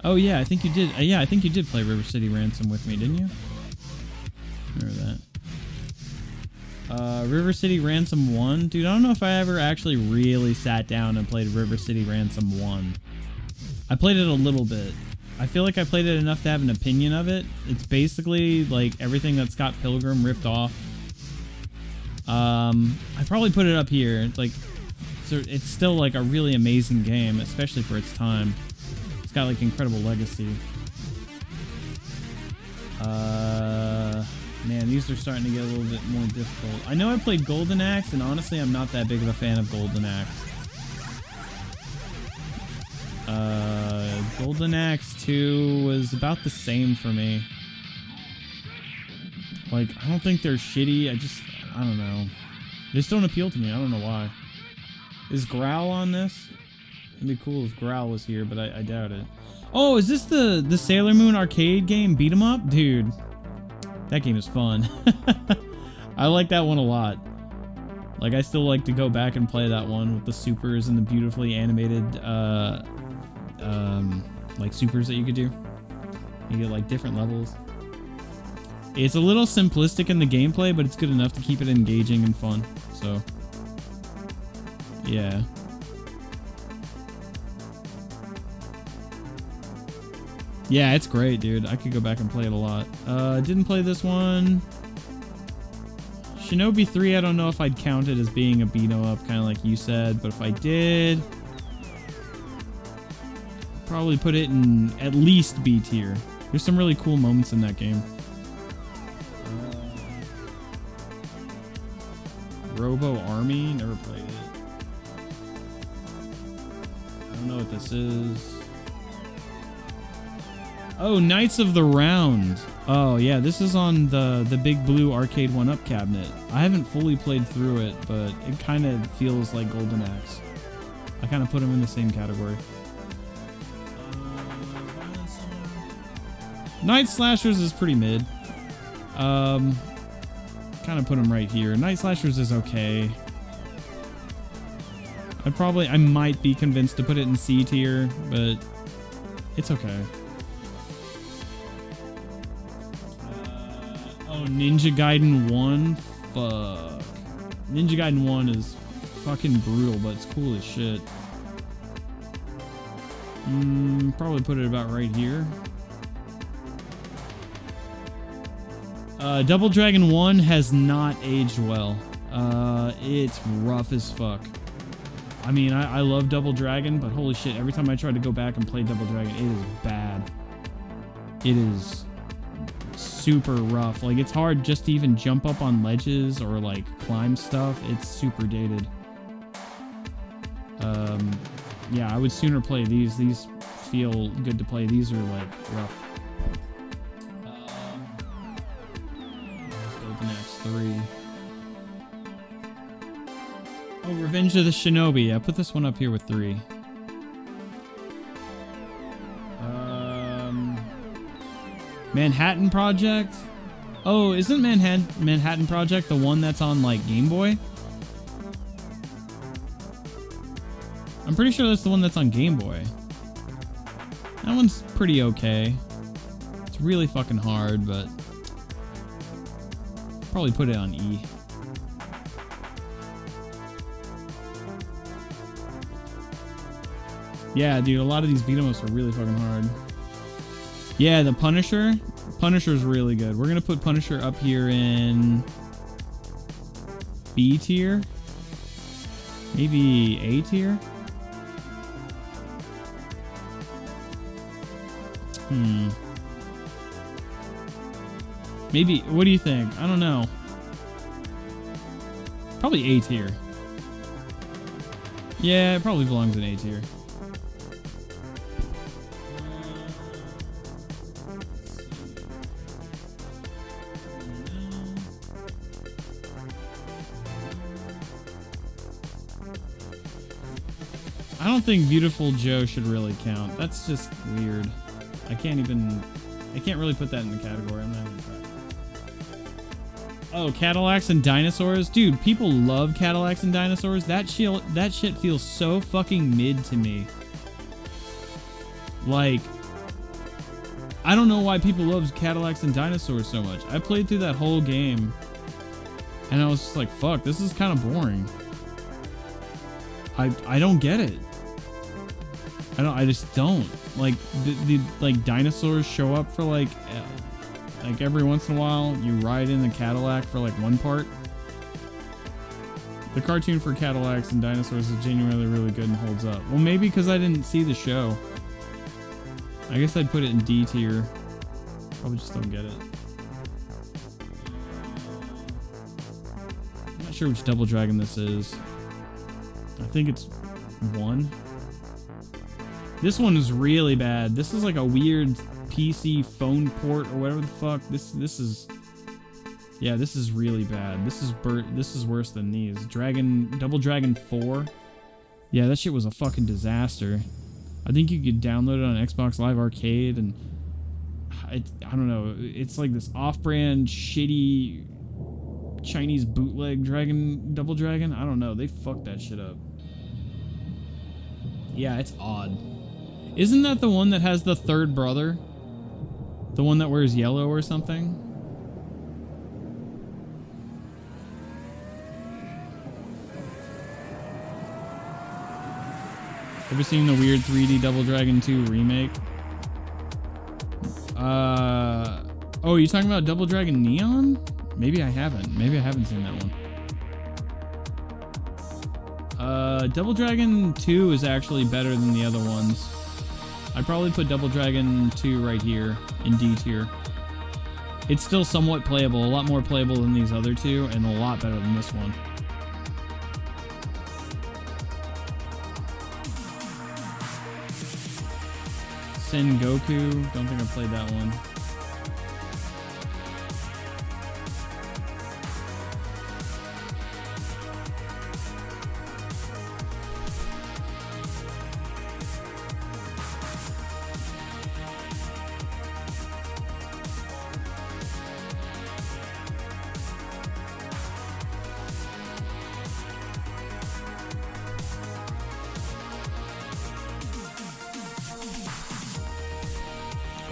Oh yeah, I think you did. Yeah, I think you did play River City Ransom with me, didn't you? Remember that. River City Ransom 1? Dude, I don't know if I ever actually really sat down and played River City Ransom 1. I played it a little bit. I feel like I played it enough to have an opinion of it. It's basically like everything that Scott Pilgrim ripped off. I probably put it up here. It's like, so it's still like a really amazing game, especially for its time. It's got like incredible legacy. Man, these are starting to get a little bit more difficult. I know I played Golden Axe, and honestly, I'm not that big of a fan of Golden Axe. Golden Axe 2 was about the same for me. Like, I don't think they're shitty. I don't know. They just don't appeal to me. I don't know why. Is Growl on this? It'd be cool if Growl was here, but I doubt it. Oh, is this the Sailor Moon arcade game beat 'em up? Dude, that game is fun. I like that one a lot. Like, I still like to go back and play that one with the supers and the beautifully animated, like, supers that you could do. You get, like, different levels. It's a little simplistic in the gameplay, but it's good enough to keep it engaging and fun. So, yeah. Yeah, it's great, dude. I could go back and play it a lot. Didn't play this one. Shinobi 3, I don't know if I'd count it as being a beat-em-up, kind of like you said, but if I did, probably put it in at least B tier. There's some really cool moments in that game. Robo Army, never played it. I don't know what this is. Oh, Knights of the Round. Oh yeah, this is on the big blue arcade 1-up cabinet. I haven't fully played through it, but it kind of feels like Golden Axe. I kind of put them in the same category. Night Slashers is pretty mid. Kind of put them right here. Night Slashers is okay. I might be convinced to put it in C tier, but it's okay. Oh, Ninja Gaiden 1? Fuck. Ninja Gaiden 1 is fucking brutal, but it's cool as shit. Probably put it about right here. Double Dragon 1 has not aged well. It's rough as fuck. I mean, I love Double Dragon, but holy shit, every time I try to go back and play Double Dragon, it is bad. It is super rough. Like, it's hard just to even jump up on ledges or, like, climb stuff. It's super dated. Yeah, I would sooner play these. These feel good to play. These are, like, rough. Golden Axe 3. Oh, Revenge of the Shinobi. I put this one up here with 3. Manhattan Project? Oh, isn't Manhattan Project the one that's on, like, Game Boy? I'm pretty sure that's the one that's on Game Boy. That one's pretty okay. It's really fucking hard, but probably put it on E. Yeah, dude, a lot of these beat 'em ups are really fucking hard. Yeah, the Punisher. Punisher's really good. We're gonna put Punisher up here in B tier. Maybe A tier? Maybe, what do you think? I don't know. Probably A tier. Yeah, it probably belongs in A tier. I don't think Beautiful Joe should really count. That's just weird. I can't really put that in the category. I'm not even trying. Oh, Cadillacs and dinosaurs? Dude, people love Cadillacs and dinosaurs. That shit feels so fucking mid to me. Like, I don't know why people love Cadillacs and dinosaurs so much. I played through that whole game and I was just like, fuck, this is kind of boring. I don't get it. I just don't. Like, the like dinosaurs show up for like every once in a while. You ride in the Cadillac for like one part. The cartoon for Cadillacs and dinosaurs is genuinely really good and holds up. Well, maybe because I didn't see the show. I guess I'd put it in D tier. Probably just don't get it. I'm not sure which Double Dragon this is. I think it's 1. This one is really bad. This is like a weird PC phone port or whatever the fuck. This is, yeah, this is really bad. This is worse than these. Double Dragon 4. Yeah, that shit was a fucking disaster. I think you could download it on Xbox Live Arcade, and I don't know. It's like this off-brand shitty Chinese bootleg Double Dragon. I don't know. They fucked that shit up. Yeah, it's odd. Isn't that the one that has the third brother? The one that wears yellow or something? Ever seen the weird 3D Double Dragon 2 remake? Oh, you talking about Double Dragon Neon? Maybe I haven't. Maybe I haven't seen that one. Double Dragon 2 is actually better than the other ones. I'd probably put Double Dragon 2 right here in D tier. It's still somewhat playable, a lot more playable than these other two, and a lot better than this one. Sen Goku, don't think I played that one.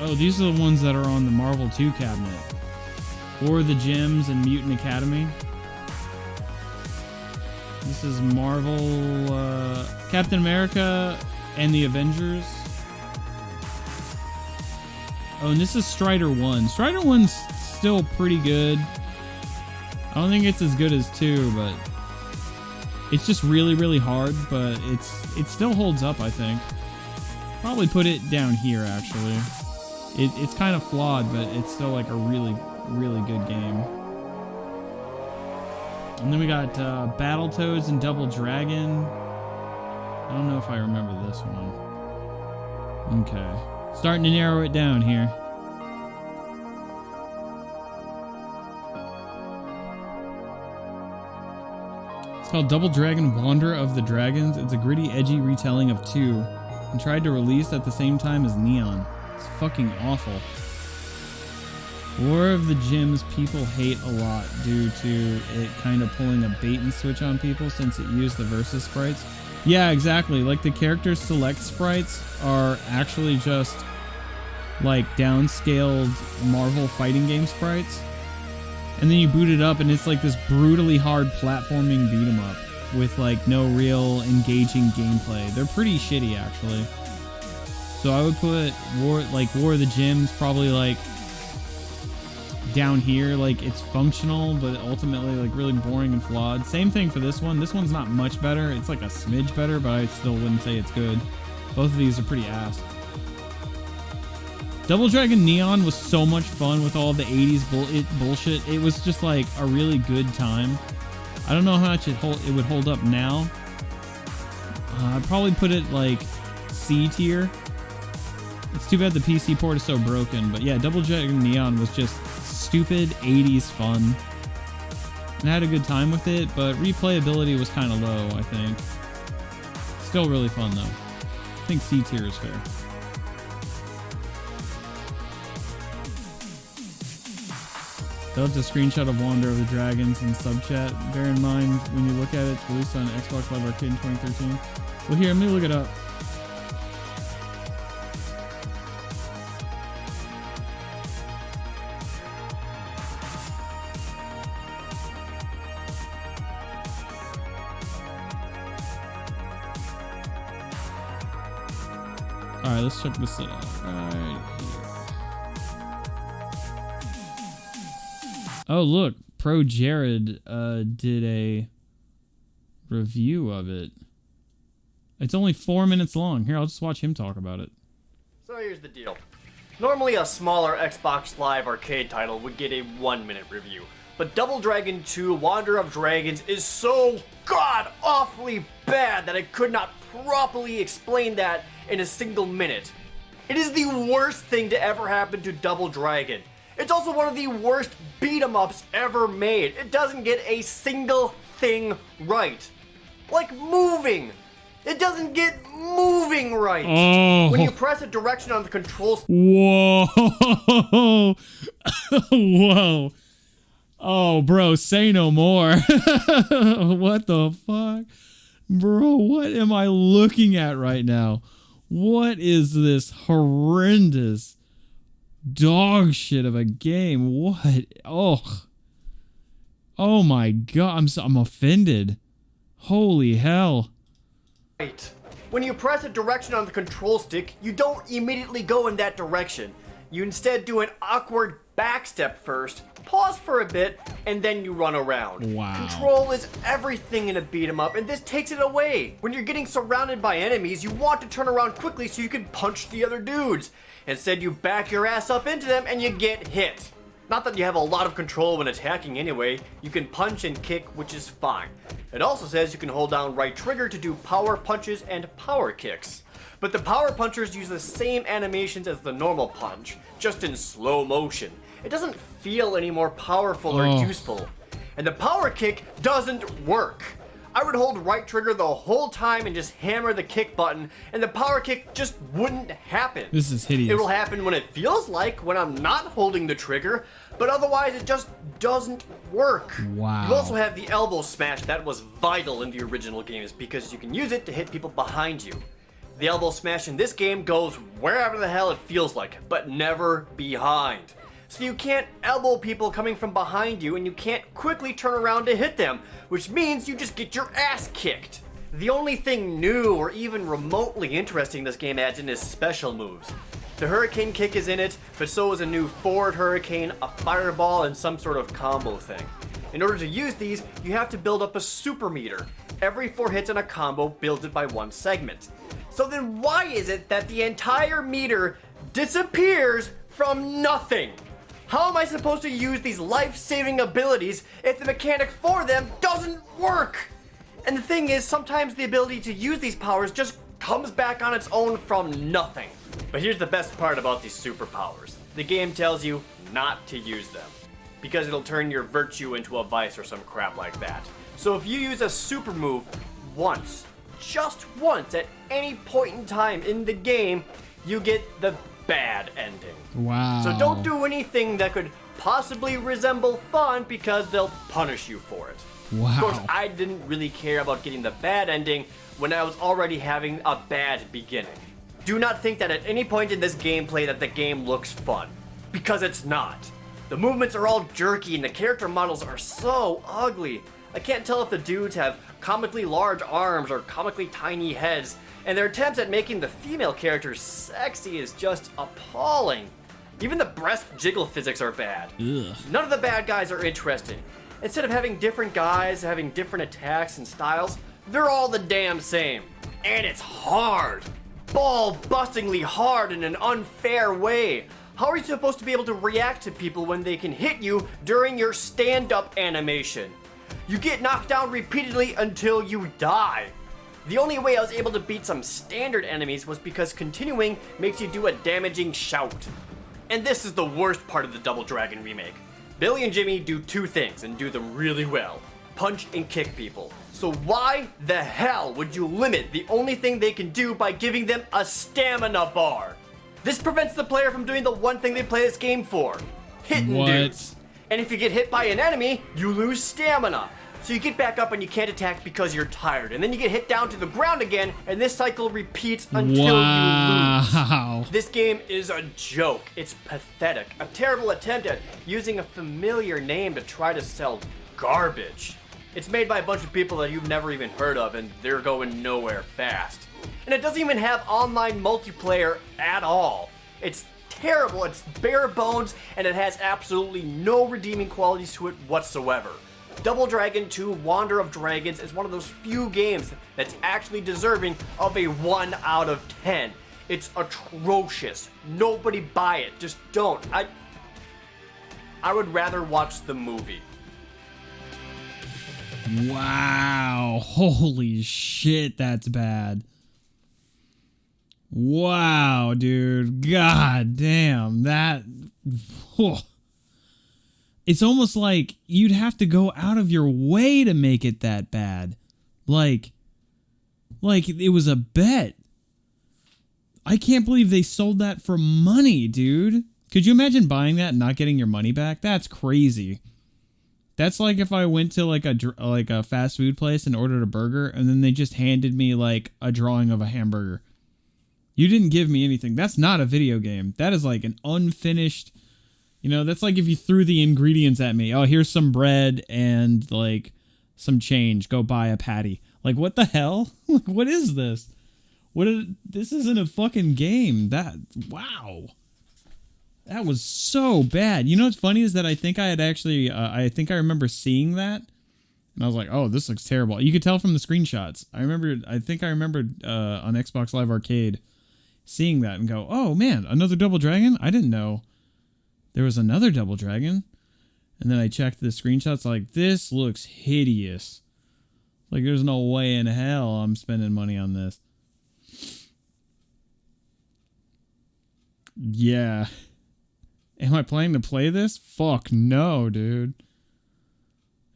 Oh, these are the ones that are on the Marvel 2 cabinet. Or the Gems and Mutant Academy. This is Marvel, Captain America and the Avengers. Oh, and this is Strider 1. Strider 1's still pretty good. I don't think it's as good as 2, but it's just really, really hard, but it still holds up, I think. Probably put it down here, actually. It's kind of flawed, but it's still like a really, really good game. And then we got Battletoads and Double Dragon. I don't know if I remember this one. Okay. Starting to narrow it down here. It's called Double Dragon Wanderer of the Dragons. It's a gritty, edgy retelling of 2 and tried to release at the same time as Neon. It's fucking awful. War of the Gems people hate a lot due to it kind of pulling a bait and switch on people since it used the versus sprites. Yeah, exactly. Like the character select sprites are actually just like downscaled Marvel fighting game sprites. And then you boot it up and it's like this brutally hard platforming beat 'em up. with like no real engaging gameplay. They're pretty shitty actually. So I would put War of the Gyms probably like down here. Like it's functional, but ultimately like really boring and flawed. Same thing for this one. This one's not much better. It's like a smidge better, but I still wouldn't say it's good. Both of these are pretty ass. Double Dragon Neon was so much fun with all the 80s bullshit. It was just like a really good time. I don't know how much it would hold up now. I'd probably put it like C tier. It's too bad the PC port is so broken. But yeah, Double Dragon Neon was just stupid 80s fun. And I had a good time with it, but replayability was kind of low, I think. Still really fun though. I think C tier is fair. That's a screenshot of Wander of the Dragons in sub chat. Bear in mind when you look at it, it's released on Xbox Live Arcade in 2013. Well, here, let me look it up. All right, let's check this out right here. Oh, look, Pro Jared did a review of it. It's only 4 minutes long. Here, I'll just watch him talk about it. So here's the deal. Normally a smaller Xbox Live Arcade title would get a 1-minute review, but Double Dragon 2 Wander of Dragons is so god-awfully bad that I could not properly explain that in a single minute. It is the worst thing to ever happen to Double Dragon. It's also one of the worst beat-em-ups ever made. It doesn't get a single thing right. Like moving. It doesn't get moving right. Oh. When you press a direction on the controls. Whoa. Whoa. Oh, bro, say no more. What the fuck? Bro, what am I looking at right now? What is this horrendous dog shit of a game? What? Oh my god, I'm offended. Holy hell. Right. When you press a direction on the control stick, you don't immediately go in that direction. You instead do an awkward backstep first, pause for a bit, and then you run around. Wow. Control is everything in a beat 'em up, and this takes it away. When you're getting surrounded by enemies, you want to turn around quickly so you can punch the other dudes. Instead, you back your ass up into them and you get hit. Not that you have a lot of control when attacking anyway. You can punch and kick, which is fine. It also says you can hold down right trigger to do power punches and power kicks. But the power punchers use the same animations as the normal punch, just in slow motion. It doesn't feel any more powerful or useful. And the power kick doesn't work. I would hold right trigger the whole time and just hammer the kick button, and the power kick just wouldn't happen. This is hideous. It will happen when it feels like, when I'm not holding the trigger, but otherwise it just doesn't work. Wow. You also have the elbow smash that was vital in the original games because you can use it to hit people behind you. The elbow smash in this game goes wherever the hell it feels like, but never behind. So you can't elbow people coming from behind you, and you can't quickly turn around to hit them, which means you just get your ass kicked. The only thing new or even remotely interesting this game adds in is special moves. The Hurricane Kick is in it, but so is a new forward Hurricane, a Fireball, and some sort of combo thing. In order to use these, you have to build up a super meter. Every 4 hits in a combo builds it by 1 segment. So then why is it that the entire meter disappears from nothing? How am I supposed to use these life-saving abilities if the mechanic for them doesn't work? And the thing is, sometimes the ability to use these powers just comes back on its own from nothing. But here's the best part about these superpowers. The game tells you not to use them, because it'll turn your virtue into a vice or some crap like that. So if you use a super move once, just once at any point in time in the game, you get the bad ending. Wow. So don't do anything that could possibly resemble fun because they'll punish you for it. Wow. Of course, I didn't really care about getting the bad ending when I was already having a bad beginning. Do not think that at any point in this gameplay that the game looks fun, because it's not. The movements are all jerky and the character models are so ugly. I can't tell if the dudes have comically large arms or comically tiny heads, and their attempts at making the female characters sexy is just appalling. Even the breast jiggle physics are bad. Ugh. None of the bad guys are interesting. Instead of having different guys having different attacks and styles, they're all the damn same. And it's hard. Ball-bustingly hard in an unfair way. How are you supposed to be able to react to people when they can hit you during your stand-up animation? You get knocked down repeatedly until you die. The only way I was able to beat some standard enemies was because continuing makes you do a damaging shout. And this is the worst part of the Double Dragon remake. Billy and Jimmy do two things and do them really well. Punch and kick people. So why the hell would you limit the only thing they can do by giving them a stamina bar? This prevents the player from doing the one thing they play this game for. Hitting dudes. And if you get hit by an enemy, you lose stamina. So you get back up and you can't attack because you're tired. And then you get hit down to the ground again, and this cycle repeats until you lose. This game is a joke. It's pathetic. A terrible attempt at using a familiar name to try to sell garbage. It's made by a bunch of people that you've never even heard of, and they're going nowhere fast. And it doesn't even have online multiplayer at all. It's terrible, it's bare bones, and it has absolutely no redeeming qualities to it whatsoever. Double Dragon 2 Wander of Dragons is one of those few games that's actually deserving of a 1 out of 10. It's atrocious. Nobody buy it. Just don't. I would rather watch the movie. Wow. Holy shit, that's bad. Wow, dude. God damn. That... Oh. It's almost like you'd have to go out of your way to make it that bad. Like it was a bet. I can't believe they sold that for money, dude. Could you imagine buying that and not getting your money back? That's crazy. That's like if I went to like a fast food place and ordered a burger and then they just handed me like a drawing of a hamburger. You didn't give me anything. That's not a video game. That is like an unfinished... You know, that's like if you threw the ingredients at me. Oh, here's some bread and, like, some change. Go buy a patty. Like, what the hell? What is this? This isn't a fucking game. Wow. That was so bad. You know what's funny is that I think I had actually, I think I remember seeing that. And I was like, oh, this looks terrible. You could tell from the screenshots. I think I remembered on Xbox Live Arcade seeing that and go, oh, man, another Double Dragon? I didn't know there was another Double Dragon. And then I checked the screenshots, like, this looks hideous. Like, there's no way in hell I'm spending money on this. Yeah. Am I planning to play this? Fuck no, dude.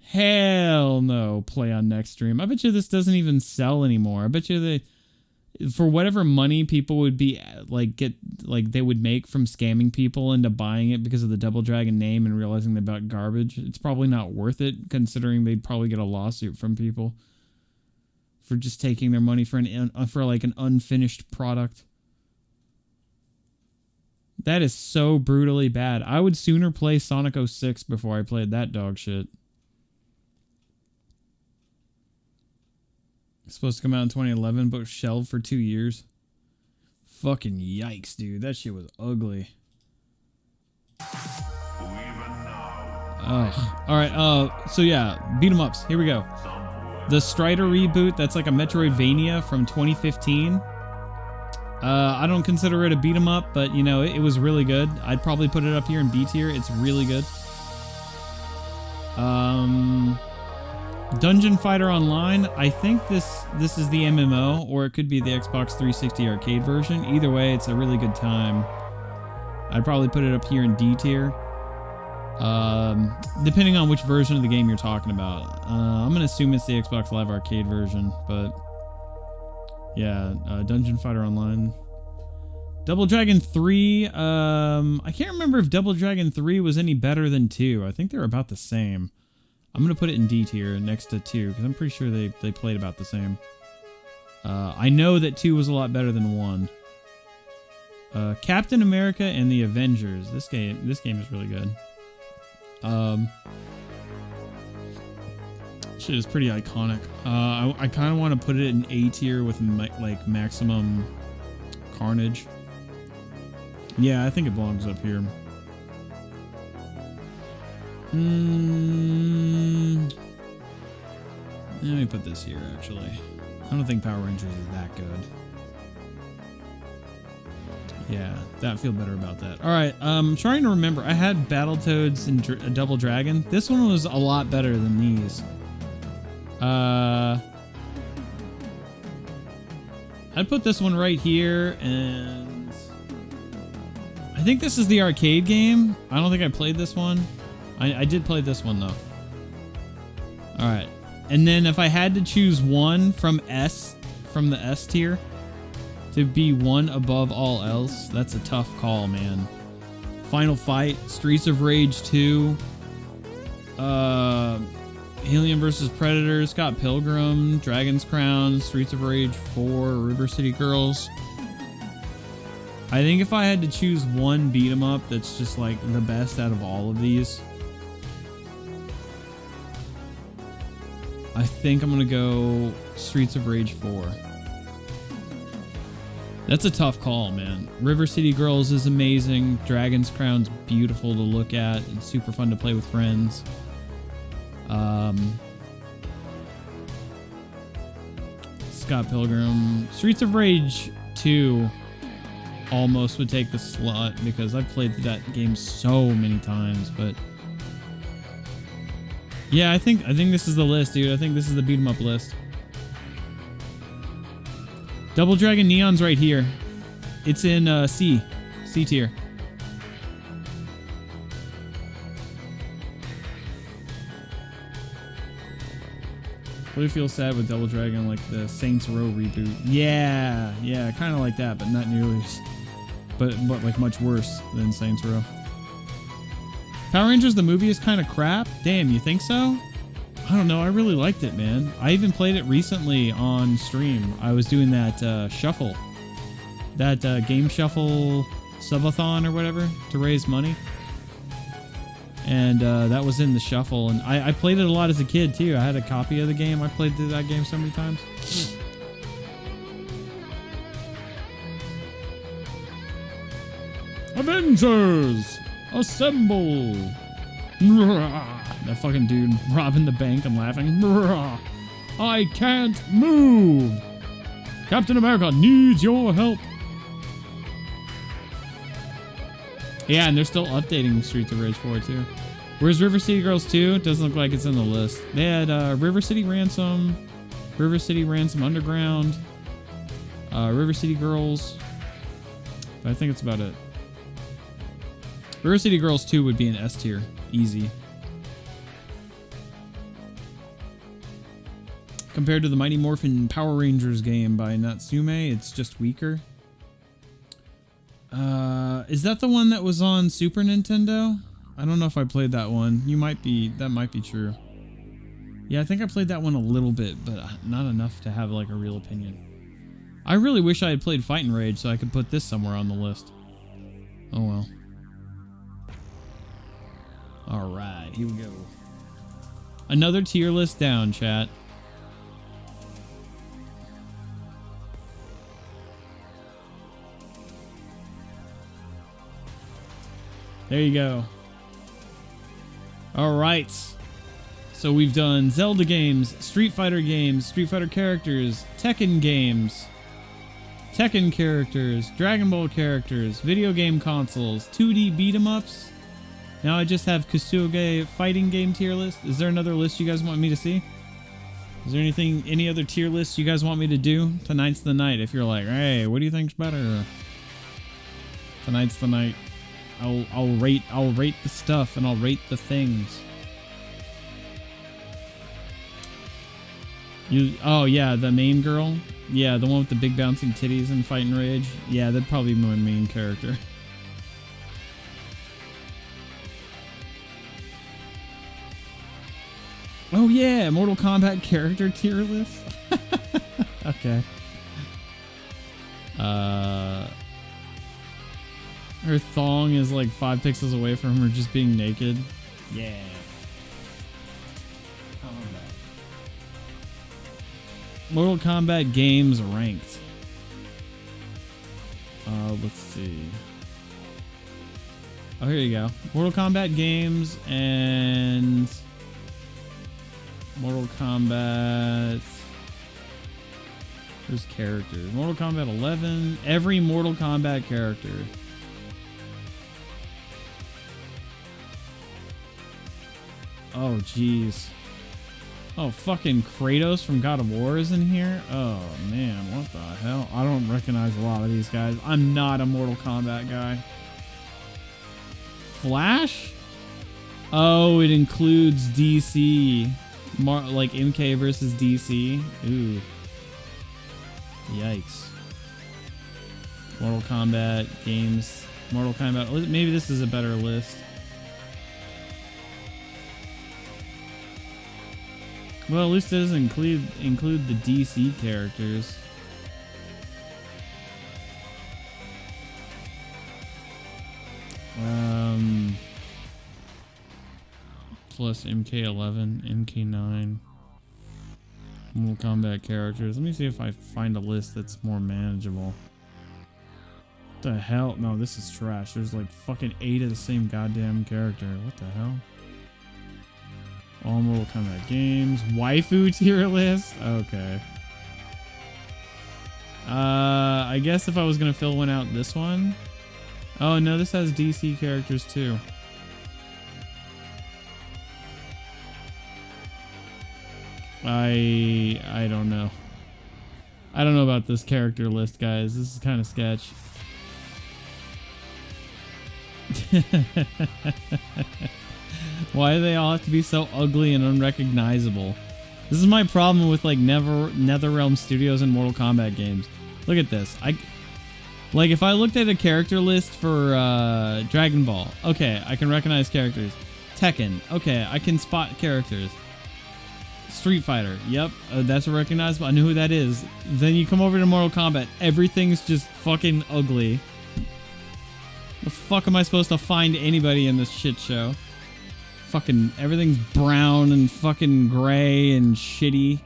Hell no. Play on next stream. I bet you this doesn't even sell anymore. I bet you for whatever money people would be they would make from scamming people into buying it because of the Double Dragon name and realizing they're about garbage, it's probably not worth it, considering they'd probably get a lawsuit from people for just taking their money for an unfinished product. That is so brutally bad. I would sooner play Sonic 06 before I played that dog shit. It's supposed to come out in 2011, but shelved for 2 years. Fucking yikes, dude. That shit was ugly. Alright, so yeah, beat 'em ups. Here we go. The Strider reboot, that's like a Metroidvania from 2015. I don't consider it a beat 'em up, but you know, it was really good. I'd probably put it up here in B tier. It's really good. Dungeon Fighter Online, I think this is the MMO, or it could be the Xbox 360 arcade version. Either way, it's a really good time. I'd probably put it up here in D tier. Depending on which version of the game you're talking about. I'm going to assume it's the Xbox Live Arcade version, but yeah, Dungeon Fighter Online. Double Dragon 3, I can't remember if Double Dragon 3 was any better than 2. I think they're about the same. I'm going to put it in D tier next to 2, because I'm pretty sure they played about the same. I know that 2 was a lot better than 1. Captain America and the Avengers. This game is really good. Shit is pretty iconic. I kind of want to put it in A tier with like maximum carnage. Yeah, I think it belongs up here. Let me put this here, actually. I don't think Power Rangers is that good. Yeah, I feel better about that. Alright, I'm trying to remember. I had Battletoads and Double Dragon. This one was a lot better than these. I'd put this one right here, and I think this is the arcade game. I don't think I played this one. I did play this one, though. Alright. And then if I had to choose one from the S tier to be one above all else, that's a tough call, man. Final Fight, Streets of Rage 2, Alien vs. Predator, Scott Pilgrim, Dragon's Crown, Streets of Rage 4, River City Girls. I think if I had to choose one beat 'em up that's just like the best out of all of these, I think I'm gonna go Streets of Rage 4. That's a tough call, man. River City Girls is amazing. Dragon's Crown's beautiful to look at. It's super fun to play with friends. Scott Pilgrim. Streets of Rage 2 almost would take the slot because I've played that game so many times, but yeah, I think this is the list, dude. I think this is the beat 'em up list. Double Dragon Neon's right here. It's in C tier. Really feel sad with Double Dragon, like the Saints Row reboot. Yeah, kind of like that, but not nearly, but like much worse than Saints Row. Power Rangers the movie is kind of crap. Damn, you think so? I don't know. I really liked it, man. I even played it recently on stream. I was doing that shuffle, that game shuffle subathon or whatever to raise money, and that was in the shuffle. And I played it a lot as a kid too. I had a copy of the game. I played through that game so many times. Avengers, assemble! That fucking dude robbing the bank and laughing. I can't move! Captain America needs your help! Yeah, and they're still updating Streets of Rage 4 too. Where's River City Girls 2? Doesn't look like it's in the list. They had River City Ransom Underground, River City Girls. But I think it's about it. River City Girls 2 would be an S tier. Easy. Compared to the Mighty Morphin Power Rangers game by Natsume, it's just weaker. Is that the one that was on Super Nintendo? I don't know if I played that one. That might be true. Yeah, I think I played that one a little bit, but not enough to have like a real opinion. I really wish I had played Fightin' Rage so I could put this somewhere on the list. Oh well. Alright, here we go. Another tier list down, chat. There you go. Alright. So we've done Zelda games, Street Fighter games, Street Fighter characters, Tekken games, Tekken characters, Dragon Ball characters, video game consoles, 2D beat-em-ups. Now I just have Kusoge fighting game tier list. Is there another list you guys want me to see? Is there any other tier lists you guys want me to do? Tonight's the night. If you're like, hey, what do you think's better? Tonight's the night. I'll rate the stuff and I'll rate the things. Oh yeah, the main girl. Yeah, the one with the big bouncing titties and Fightin' Rage. Yeah, that'd probably be my main character. Oh yeah, Mortal Kombat character tier list. Okay. Her thong is like 5 pixels away from her just being naked. Yeah. Kombat. Mortal Kombat Games ranked. Let's see. Oh, here you go. Mortal Kombat Games and Mortal Kombat. There's characters. Mortal Kombat 11. Every Mortal Kombat character. Oh, jeez. Oh, fucking Kratos from God of War is in here? Oh, man. What the hell? I don't recognize a lot of these guys. I'm not a Mortal Kombat guy. Flash? Oh, it includes DC. Like MK versus DC. Ooh. Yikes. Mortal Kombat games. Mortal Kombat. Maybe this is a better list. Well, at least it doesn't include the DC characters. Plus MK11, MK9, Mortal Kombat characters. Let me see if I find a list that's more manageable. What the hell? No, this is trash. There's like fucking 8 of the same goddamn character. What the hell? All Mortal Kombat games. Waifu tier list? Okay. I guess if I was gonna fill one out, this one. Oh no, this has DC characters too. I don't know. I don't know about this character list, guys. This is kind of sketch. Why do they all have to be so ugly and unrecognizable? This is my problem with like NetherRealm Studios and Mortal Kombat games. Look at this. Like if I looked at a character list for Dragon Ball, okay, I can recognize characters. Tekken, okay, I can spot characters. Street Fighter, yep, that's recognizable. I know who that is. Then you come over to Mortal Kombat, everything's just fucking ugly. The fuck am I supposed to find anybody in this shit show? Fucking everything's brown and fucking gray and shitty.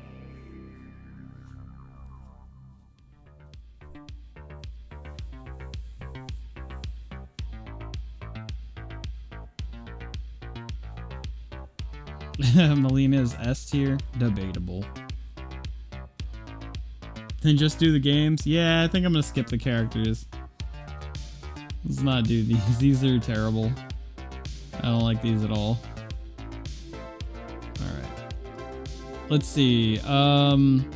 Melina's S tier, debatable. And just do the games. Yeah, I think I'm gonna skip the characters. Let's not do these. These are terrible. I don't like these at all. Alright. Let's see. Alright,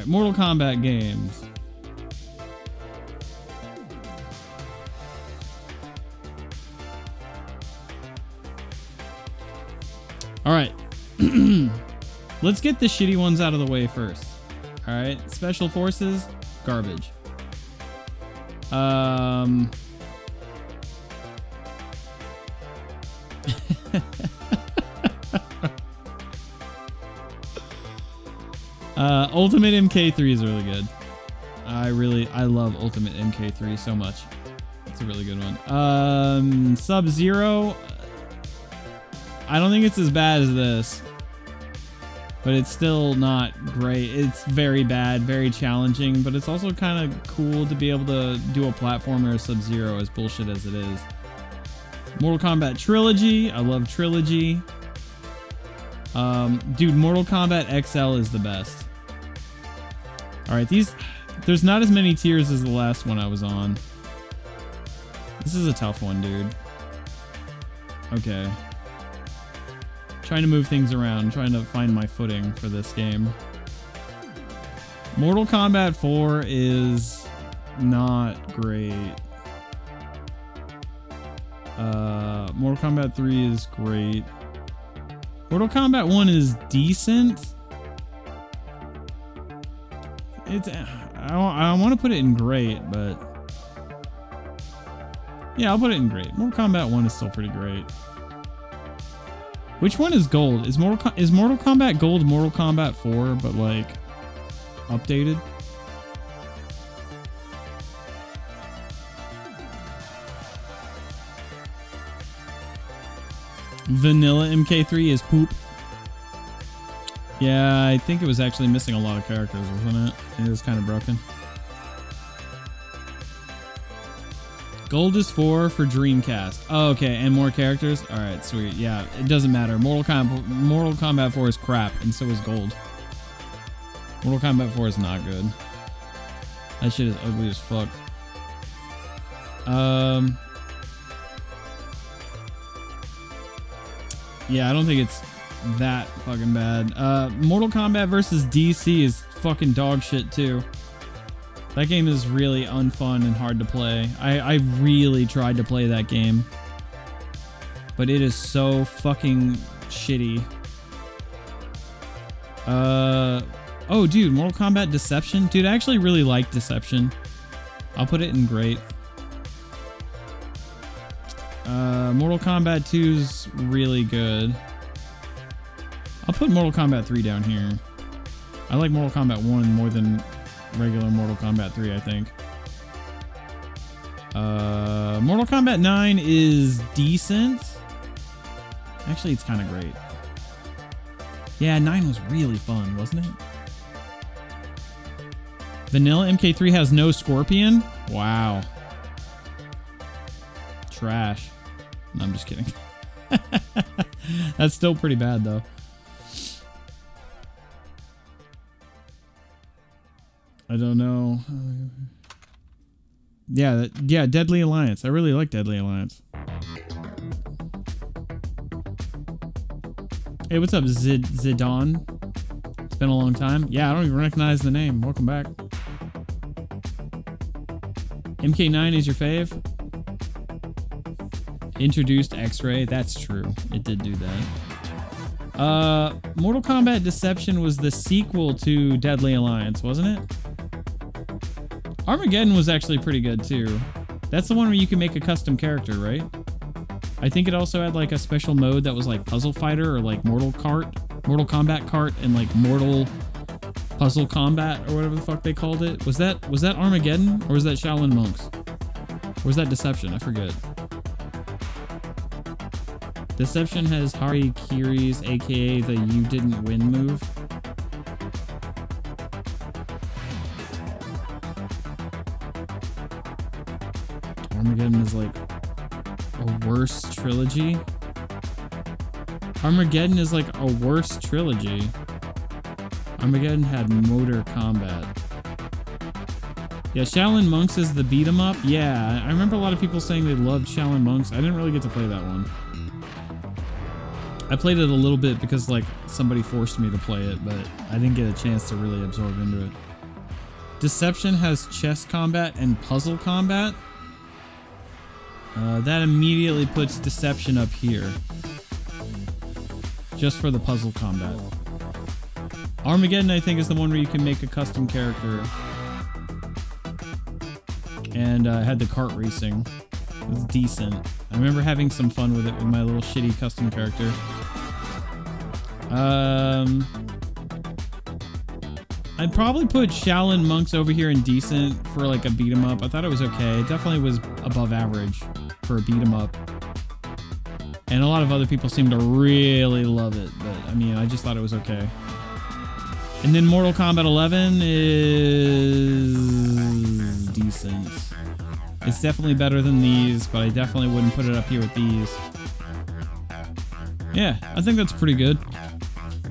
Mortal Kombat games. Alright. Let's get the shitty ones out of the way first. Alright. Special Forces, garbage. Ultimate MK3 is really good. I love Ultimate MK3 so much. It's a really good one. Sub-Zero, I don't think it's as bad as this, but it's still not great. It's very bad, very challenging, but it's also kind of cool to be able to do a platformer as Sub-Zero, as bullshit as it is. Mortal Kombat Trilogy, I love Trilogy. Dude, Mortal Kombat XL is the best. Alright, there's not as many tiers as the last one I was on. This is a tough one, dude. Okay. Trying to move things around, trying to find my footing for this game. Mortal Kombat 4 is not great. Mortal Kombat 3 is great. Mortal Kombat 1 is decent. I want to put it in great, but yeah, I'll put it in great. Mortal Kombat 1 is still pretty great. Which one is gold? Is Mortal Kombat Gold Mortal Kombat 4, but like updated? Vanilla MK3 is poop. Yeah, I think it was actually missing a lot of characters, wasn't it? It was kind of broken. Gold is 4 for Dreamcast. Oh, okay, and more characters? Alright, sweet. Yeah, it doesn't matter. Mortal Kombat 4 is crap, and so is Gold. Mortal Kombat 4 is not good. That shit is ugly as fuck. Yeah, I don't think it's that fucking bad. Mortal Kombat versus DC is fucking dog shit too. That game is really unfun and hard to play. I really tried to play that game, but it is so fucking shitty. Oh, dude, Mortal Kombat Deception? Dude, I actually really like Deception. I'll put it in great. Mortal Kombat 2's really good. I'll put Mortal Kombat 3 down here. I like Mortal Kombat 1 more than regular Mortal Kombat 3, I think. Mortal Kombat 9 is decent. Actually, it's kind of great. Yeah, 9 was really fun, wasn't it? Vanilla MK3 has no Scorpion? Wow. Trash. No, I'm just kidding. That's still pretty bad, though. I don't know. Yeah, Deadly Alliance. I really like Deadly Alliance. Hey, what's up, Zidane? It's been a long time. Yeah, I don't even recognize the name. Welcome back. MK9 is your fave? Introduced X-Ray. That's true. It did do that. Mortal Kombat Deception was the sequel to Deadly Alliance, wasn't it? Armageddon was actually pretty good too. That's the one where you can make a custom character, right? I think it also had like a special mode that was like Puzzle Fighter or like Mortal Kombat Kart, and like Mortal Puzzle Combat or whatever the fuck they called it. Was that Armageddon, or was that Shaolin Monks? Or was that Deception? I forget. Deception has Harikiri's, aka the you didn't win move. Armageddon is like a worse trilogy. Armageddon is like a worse trilogy. Armageddon had motor combat. Yeah, Shaolin Monks is the beat 'em up. Yeah, I remember a lot of people saying they loved Shaolin Monks. I didn't really get to play that one. I played it a little bit because like somebody forced me to play it, but I didn't get a chance to really absorb into it. Deception has chess combat and puzzle combat. That immediately puts Deception up here. Just for the puzzle combat. Armageddon, I think, is the one where you can make a custom character. And had the kart racing. It was decent. I remember having some fun with it with my little shitty custom character. I'd probably put Shaolin Monks over here in decent for like a beat 'em up. I thought it was okay. It definitely was above average for a beat 'em up. And a lot of other people seem to really love it, but I mean, I just thought it was okay. And then Mortal Kombat 11 is decent. It's definitely better than these, but I definitely wouldn't put it up here with these. Yeah, I think that's pretty good.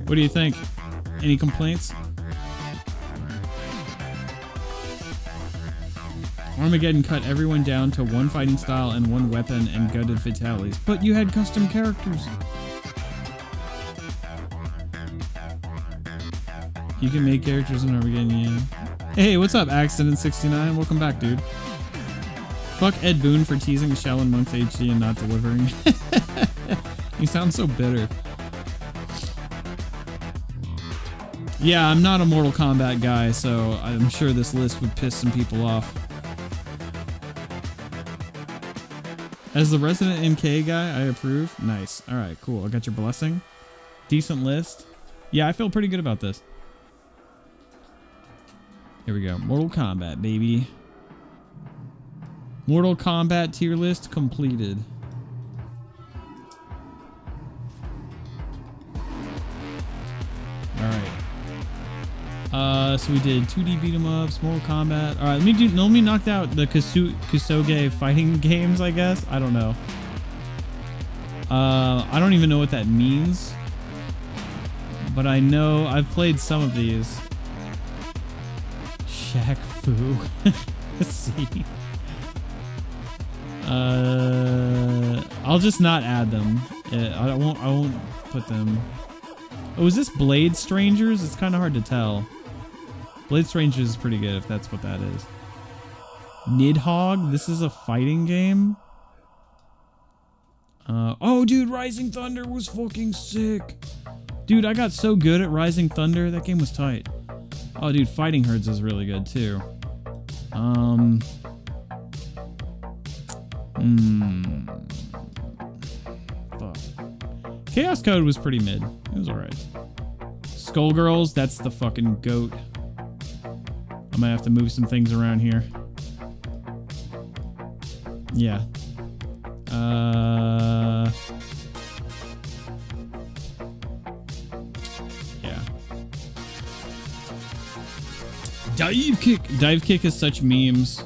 What do you think? Any complaints? Armageddon cut everyone down to one fighting style and one weapon and gutted fatalities. But you had custom characters. You can make characters in Armageddon, yeah. Hey, what's up, Accident69? Welcome back, dude. Fuck Ed Boon for teasing Shaolin Monks HD and not delivering. You sound so bitter. Yeah, I'm not a Mortal Kombat guy, so I'm sure this list would piss some people off. As the resident MK guy, I approve. Nice. Alright, cool. I got your blessing. Decent list. Yeah, I feel pretty good about this. Here we go. Mortal Kombat, baby. Mortal Kombat tier list completed. Alright. So we did 2D beat 'em ups, Mortal Kombat. All right, let me knock out the Kusoge fighting games, I guess. I don't know. I don't even know what that means, but I know I've played some of these. Shaq Fu. Let's see. I'll just not add them. I won't put them. Oh, is this Blade Strangers? It's kind of hard to tell. Blade Strangers is pretty good if that's what that is. Nidhogg. This is a fighting game. Oh, dude, Rising Thunder was fucking sick. Dude, I got so good at Rising Thunder. That game was tight. Oh, dude, Fighting Herds is really good too. Fuck. Chaos Code was pretty mid. It was alright. Skullgirls, that's the fucking goat. I might have to move some things around here. Yeah. Yeah. Dive Kick! Dive Kick is such memes.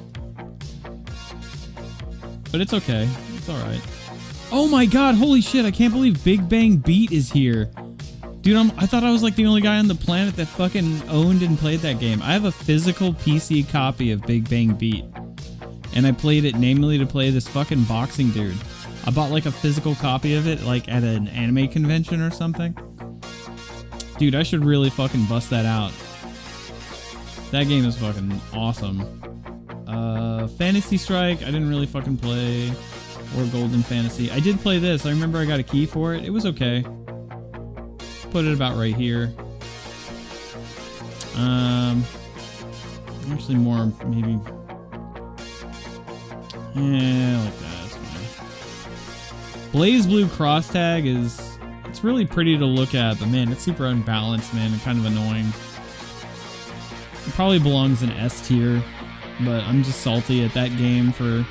But it's okay. It's alright. Oh my god, holy shit, I can't believe Big Bang Beat is here. Dude, I thought I was like the only guy on the planet that fucking owned and played that game. I have a physical PC copy of Big Bang Beat. And I played it namely to play this fucking boxing dude. I bought like a physical copy of it like at an anime convention or something. Dude, I should really fucking bust that out. That game is fucking awesome. Fantasy Strike, I didn't really fucking play. Or Golden Fantasy. I did play this. I remember I got a key for it. It was okay. Put it about right here. Actually more, maybe. Yeah, like that. That's fine. Blaze Blue Cross Tag is... It's really pretty to look at, but man, it's super unbalanced, man, and kind of annoying. It probably belongs in S tier, but I'm just salty at that game for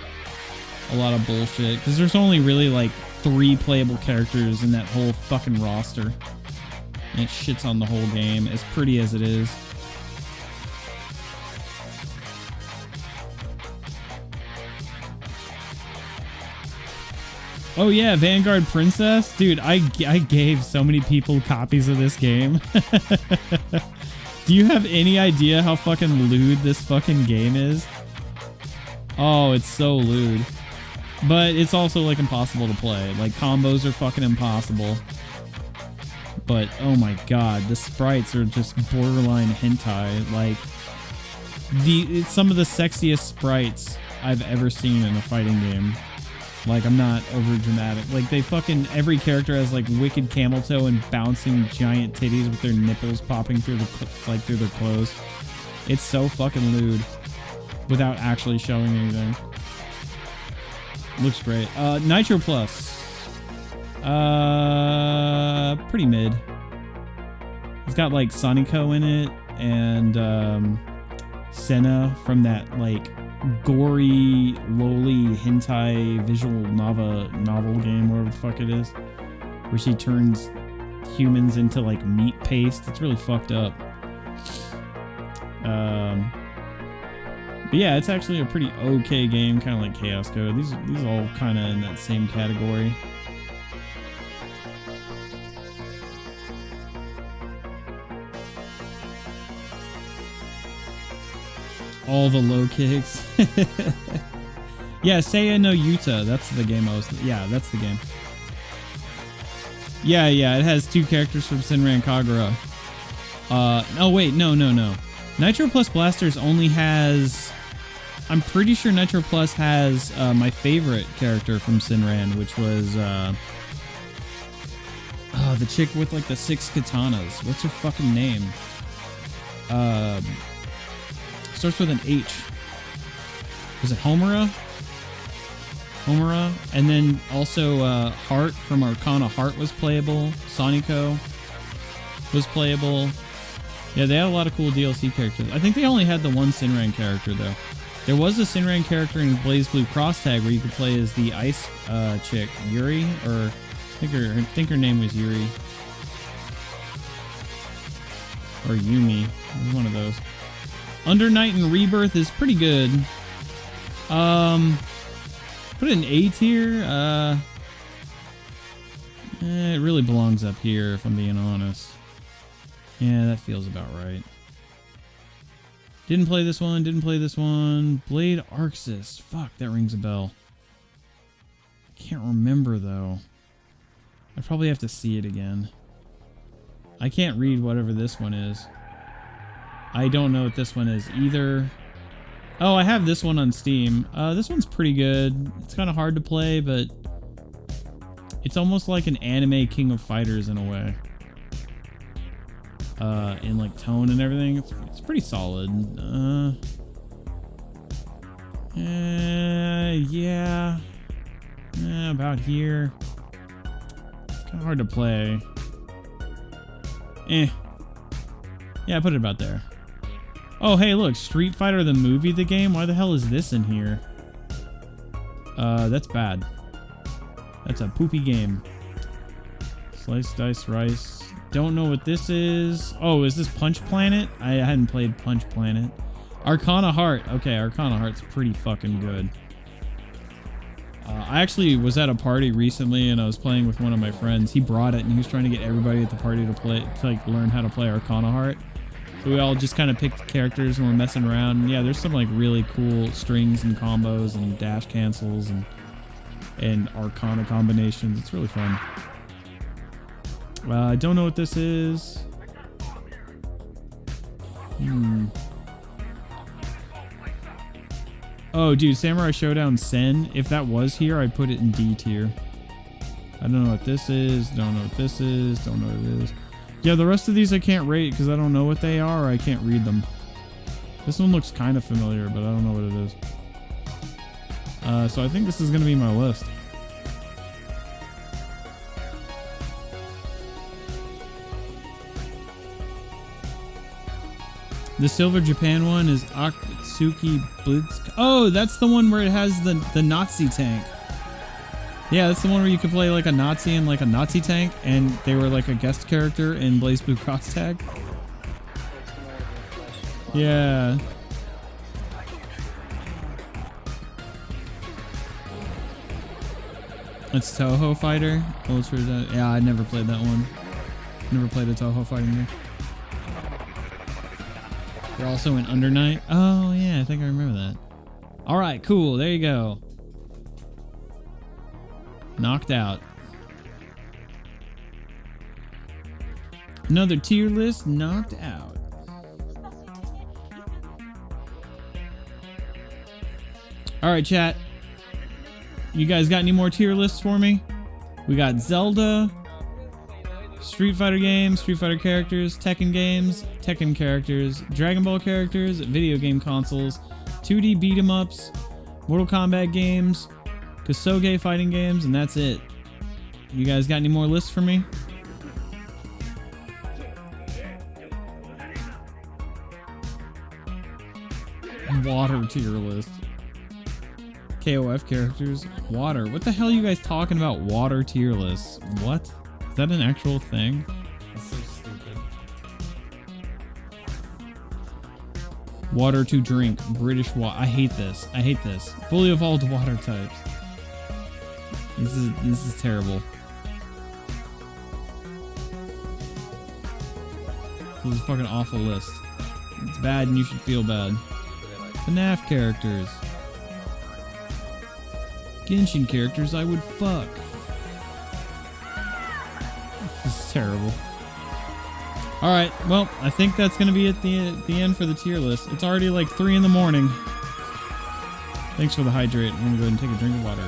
a lot of bullshit, because there's only really like 3 playable characters in that whole fucking roster. And it shits on the whole game, as pretty as it is. Oh yeah, Vanguard Princess? Dude, I gave so many people copies of this game. Do you have any idea how fucking lewd this fucking game is? Oh, it's so lewd. But it's also like impossible to play. Like combos are fucking impossible. But oh my god, the sprites are just borderline hentai. Like it's some of the sexiest sprites I've ever seen in a fighting game. Like, I'm not over dramatic. Like, they fucking, every character has like wicked camel toe and bouncing giant titties with their nipples popping through through their clothes. It's so fucking lewd without actually showing anything. Looks great. Nitro Plus. Pretty mid. It's got like Sonico in it and Senna from that like gory, lowly hentai visual novel game, whatever the fuck it is, where she turns humans into like meat paste. It's really fucked up. But yeah, it's actually a pretty okay game, kind of like Chaos Code. These all kind of in that same category. All the low kicks. Yeah, Seiya no Yuta. That's the game I was... Yeah, that's the game. Yeah, it has 2 characters from Senran Kagura. Oh, wait, no. Nitro Plus Blasters only has... I'm pretty sure Nitro Plus has my favorite character from Senran, which was... the chick with like the 6 katanas. What's her fucking name? Starts with an H. Was it Homura? And then also Heart from Arcana Heart was playable. Sonico was playable. Yeah, they had a lot of cool DLC characters. I think they only had the one Senran character though. There was a Senran character in Blaze Blue Cross Tag where you could play as the ice chick, Yuri, or I think her name was Yuri. Or Yumi. One of those. Under Night and Rebirth is pretty good. Put it in A tier. It really belongs up here, if I'm being honest. Yeah, that feels about right. Didn't play this one, didn't play this one. Blade Arxis. Fuck, that rings a bell. Can't remember, though. I probably have to see it again. I can't read whatever this one is. I don't know what this one is either. Oh, I have this one on Steam. This one's pretty good. It's kind of hard to play, but it's almost like an anime King of Fighters in a way. In like tone and everything. It's pretty solid. Yeah. About here. It's kind of hard to play. Yeah, I put it about there. Oh, hey, look. Street Fighter the movie, the game? Why the hell is this in here? That's bad. That's a poopy game. Slice, dice, rice. Don't know what this is. Oh, is this Punch Planet? I hadn't played Punch Planet. Arcana Heart. Okay, Arcana Heart's pretty fucking good. I actually was at a party recently and I was playing with one of my friends. He brought it and he was trying to get everybody at the party to play, to like learn how to play Arcana Heart. So we all just kind of picked characters and we're messing around. And yeah, there's some like really cool strings and combos and dash cancels and Arcana combinations. It's really fun. I don't know what this is. Oh, dude, Samurai Showdown Sen. If that was here, I'd put it in D tier. I don't know what this is. Don't know what this is. Don't know what it is. Yeah, the rest of these I can't rate because I don't know what they are or I can't read them. This one looks kind of familiar, but I don't know what it is. So I think this is going to be my list. The Silver Japan one is Akatsuki Blitz. Oh, that's the one where it has the Nazi tank. Yeah, that's the one where you could play like a Nazi and like a Nazi tank, and they were like a guest character in Blaze Blue Cross Tag. Yeah. It's Toho Fighter. Yeah, I never played that one. Never played a Toho fighting game. They're also in Under Night. Oh, yeah, I think I remember that. All right, cool. There you go. Knocked out. Another tier list knocked out. All right, chat. You guys got any more tier lists for me? We got Zelda, Street Fighter games, Street Fighter characters, Tekken games, Tekken characters, Dragon Ball characters, video game consoles, 2D beat 'em ups, Mortal Kombat games, Kusoge fighting games, and that's it. You guys got any more lists for me? Water tier list. KOF characters. Water. What the hell are you guys talking about? Water tier lists. What? Is that an actual thing? That's so stupid. Water to drink. British water. I hate this. I hate this. Fully evolved water types. This is terrible. This is a fucking awful list. It's bad and you should feel bad. FNAF characters. Genshin characters I would fuck. This is terrible. Alright, well, I think that's going to be at the end for the tier list. It's already like 3 in the morning. Thanks for the hydrate. I'm going to go ahead and take a drink of water.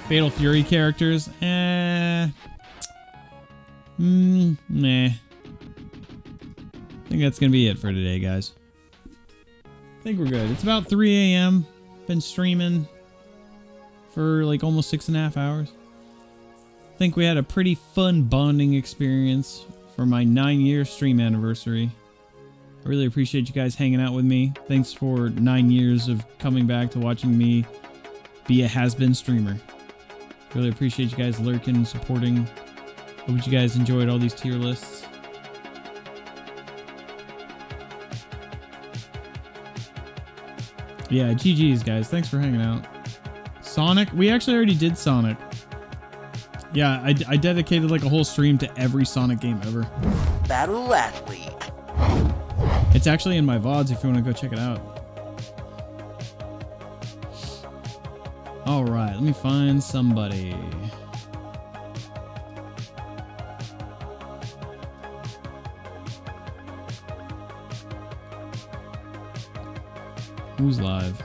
Fatal Fury characters. Nah. I think that's going to be it for today, guys. I think we're good. It's about 3 a.m. Been streaming for like almost 6.5 hours. I think we had a pretty fun bonding experience for my 9-year stream anniversary. I really appreciate you guys hanging out with me. Thanks for 9 years of coming back to watching me be a has-been streamer. Really appreciate you guys lurking and supporting. Hope you guys enjoyed all these tier lists. Yeah, GG's, guys. Thanks for hanging out. Sonic? We actually already did Sonic. Yeah, I dedicated like a whole stream to every Sonic game ever. Battle Athlete. It's actually in my VODs if you want to go check it out. Alright, let me find somebody. Who's live?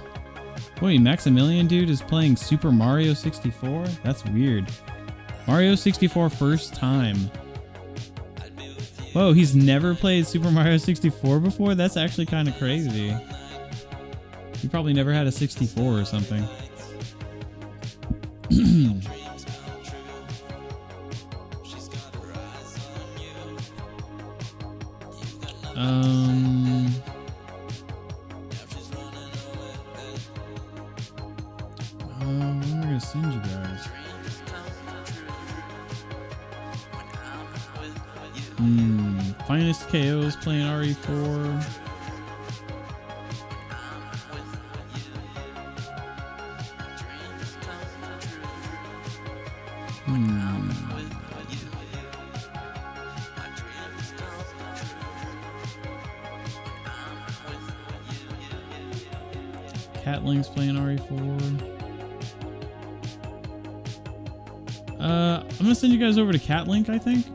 Wait, Maximilian dude is playing Super Mario 64? That's weird. Mario 64 first time. Whoa, he's never played Super Mario 64 before? That's actually kind of crazy. He probably never had a 64 or something. Where am I gonna send you guys? Finest KOs playing RE4. Cat Link's playing RE4. I'm gonna send you guys over to Cat Link, I think.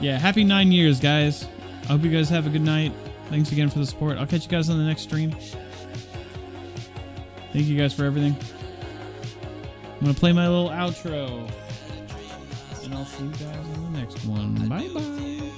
Yeah, happy 9 years, guys. I hope you guys have a good night. Thanks again for the support. I'll catch you guys on the next stream. Thank you guys for everything. I'm gonna play my little outro. And I'll see you guys on the next one. Bye-bye.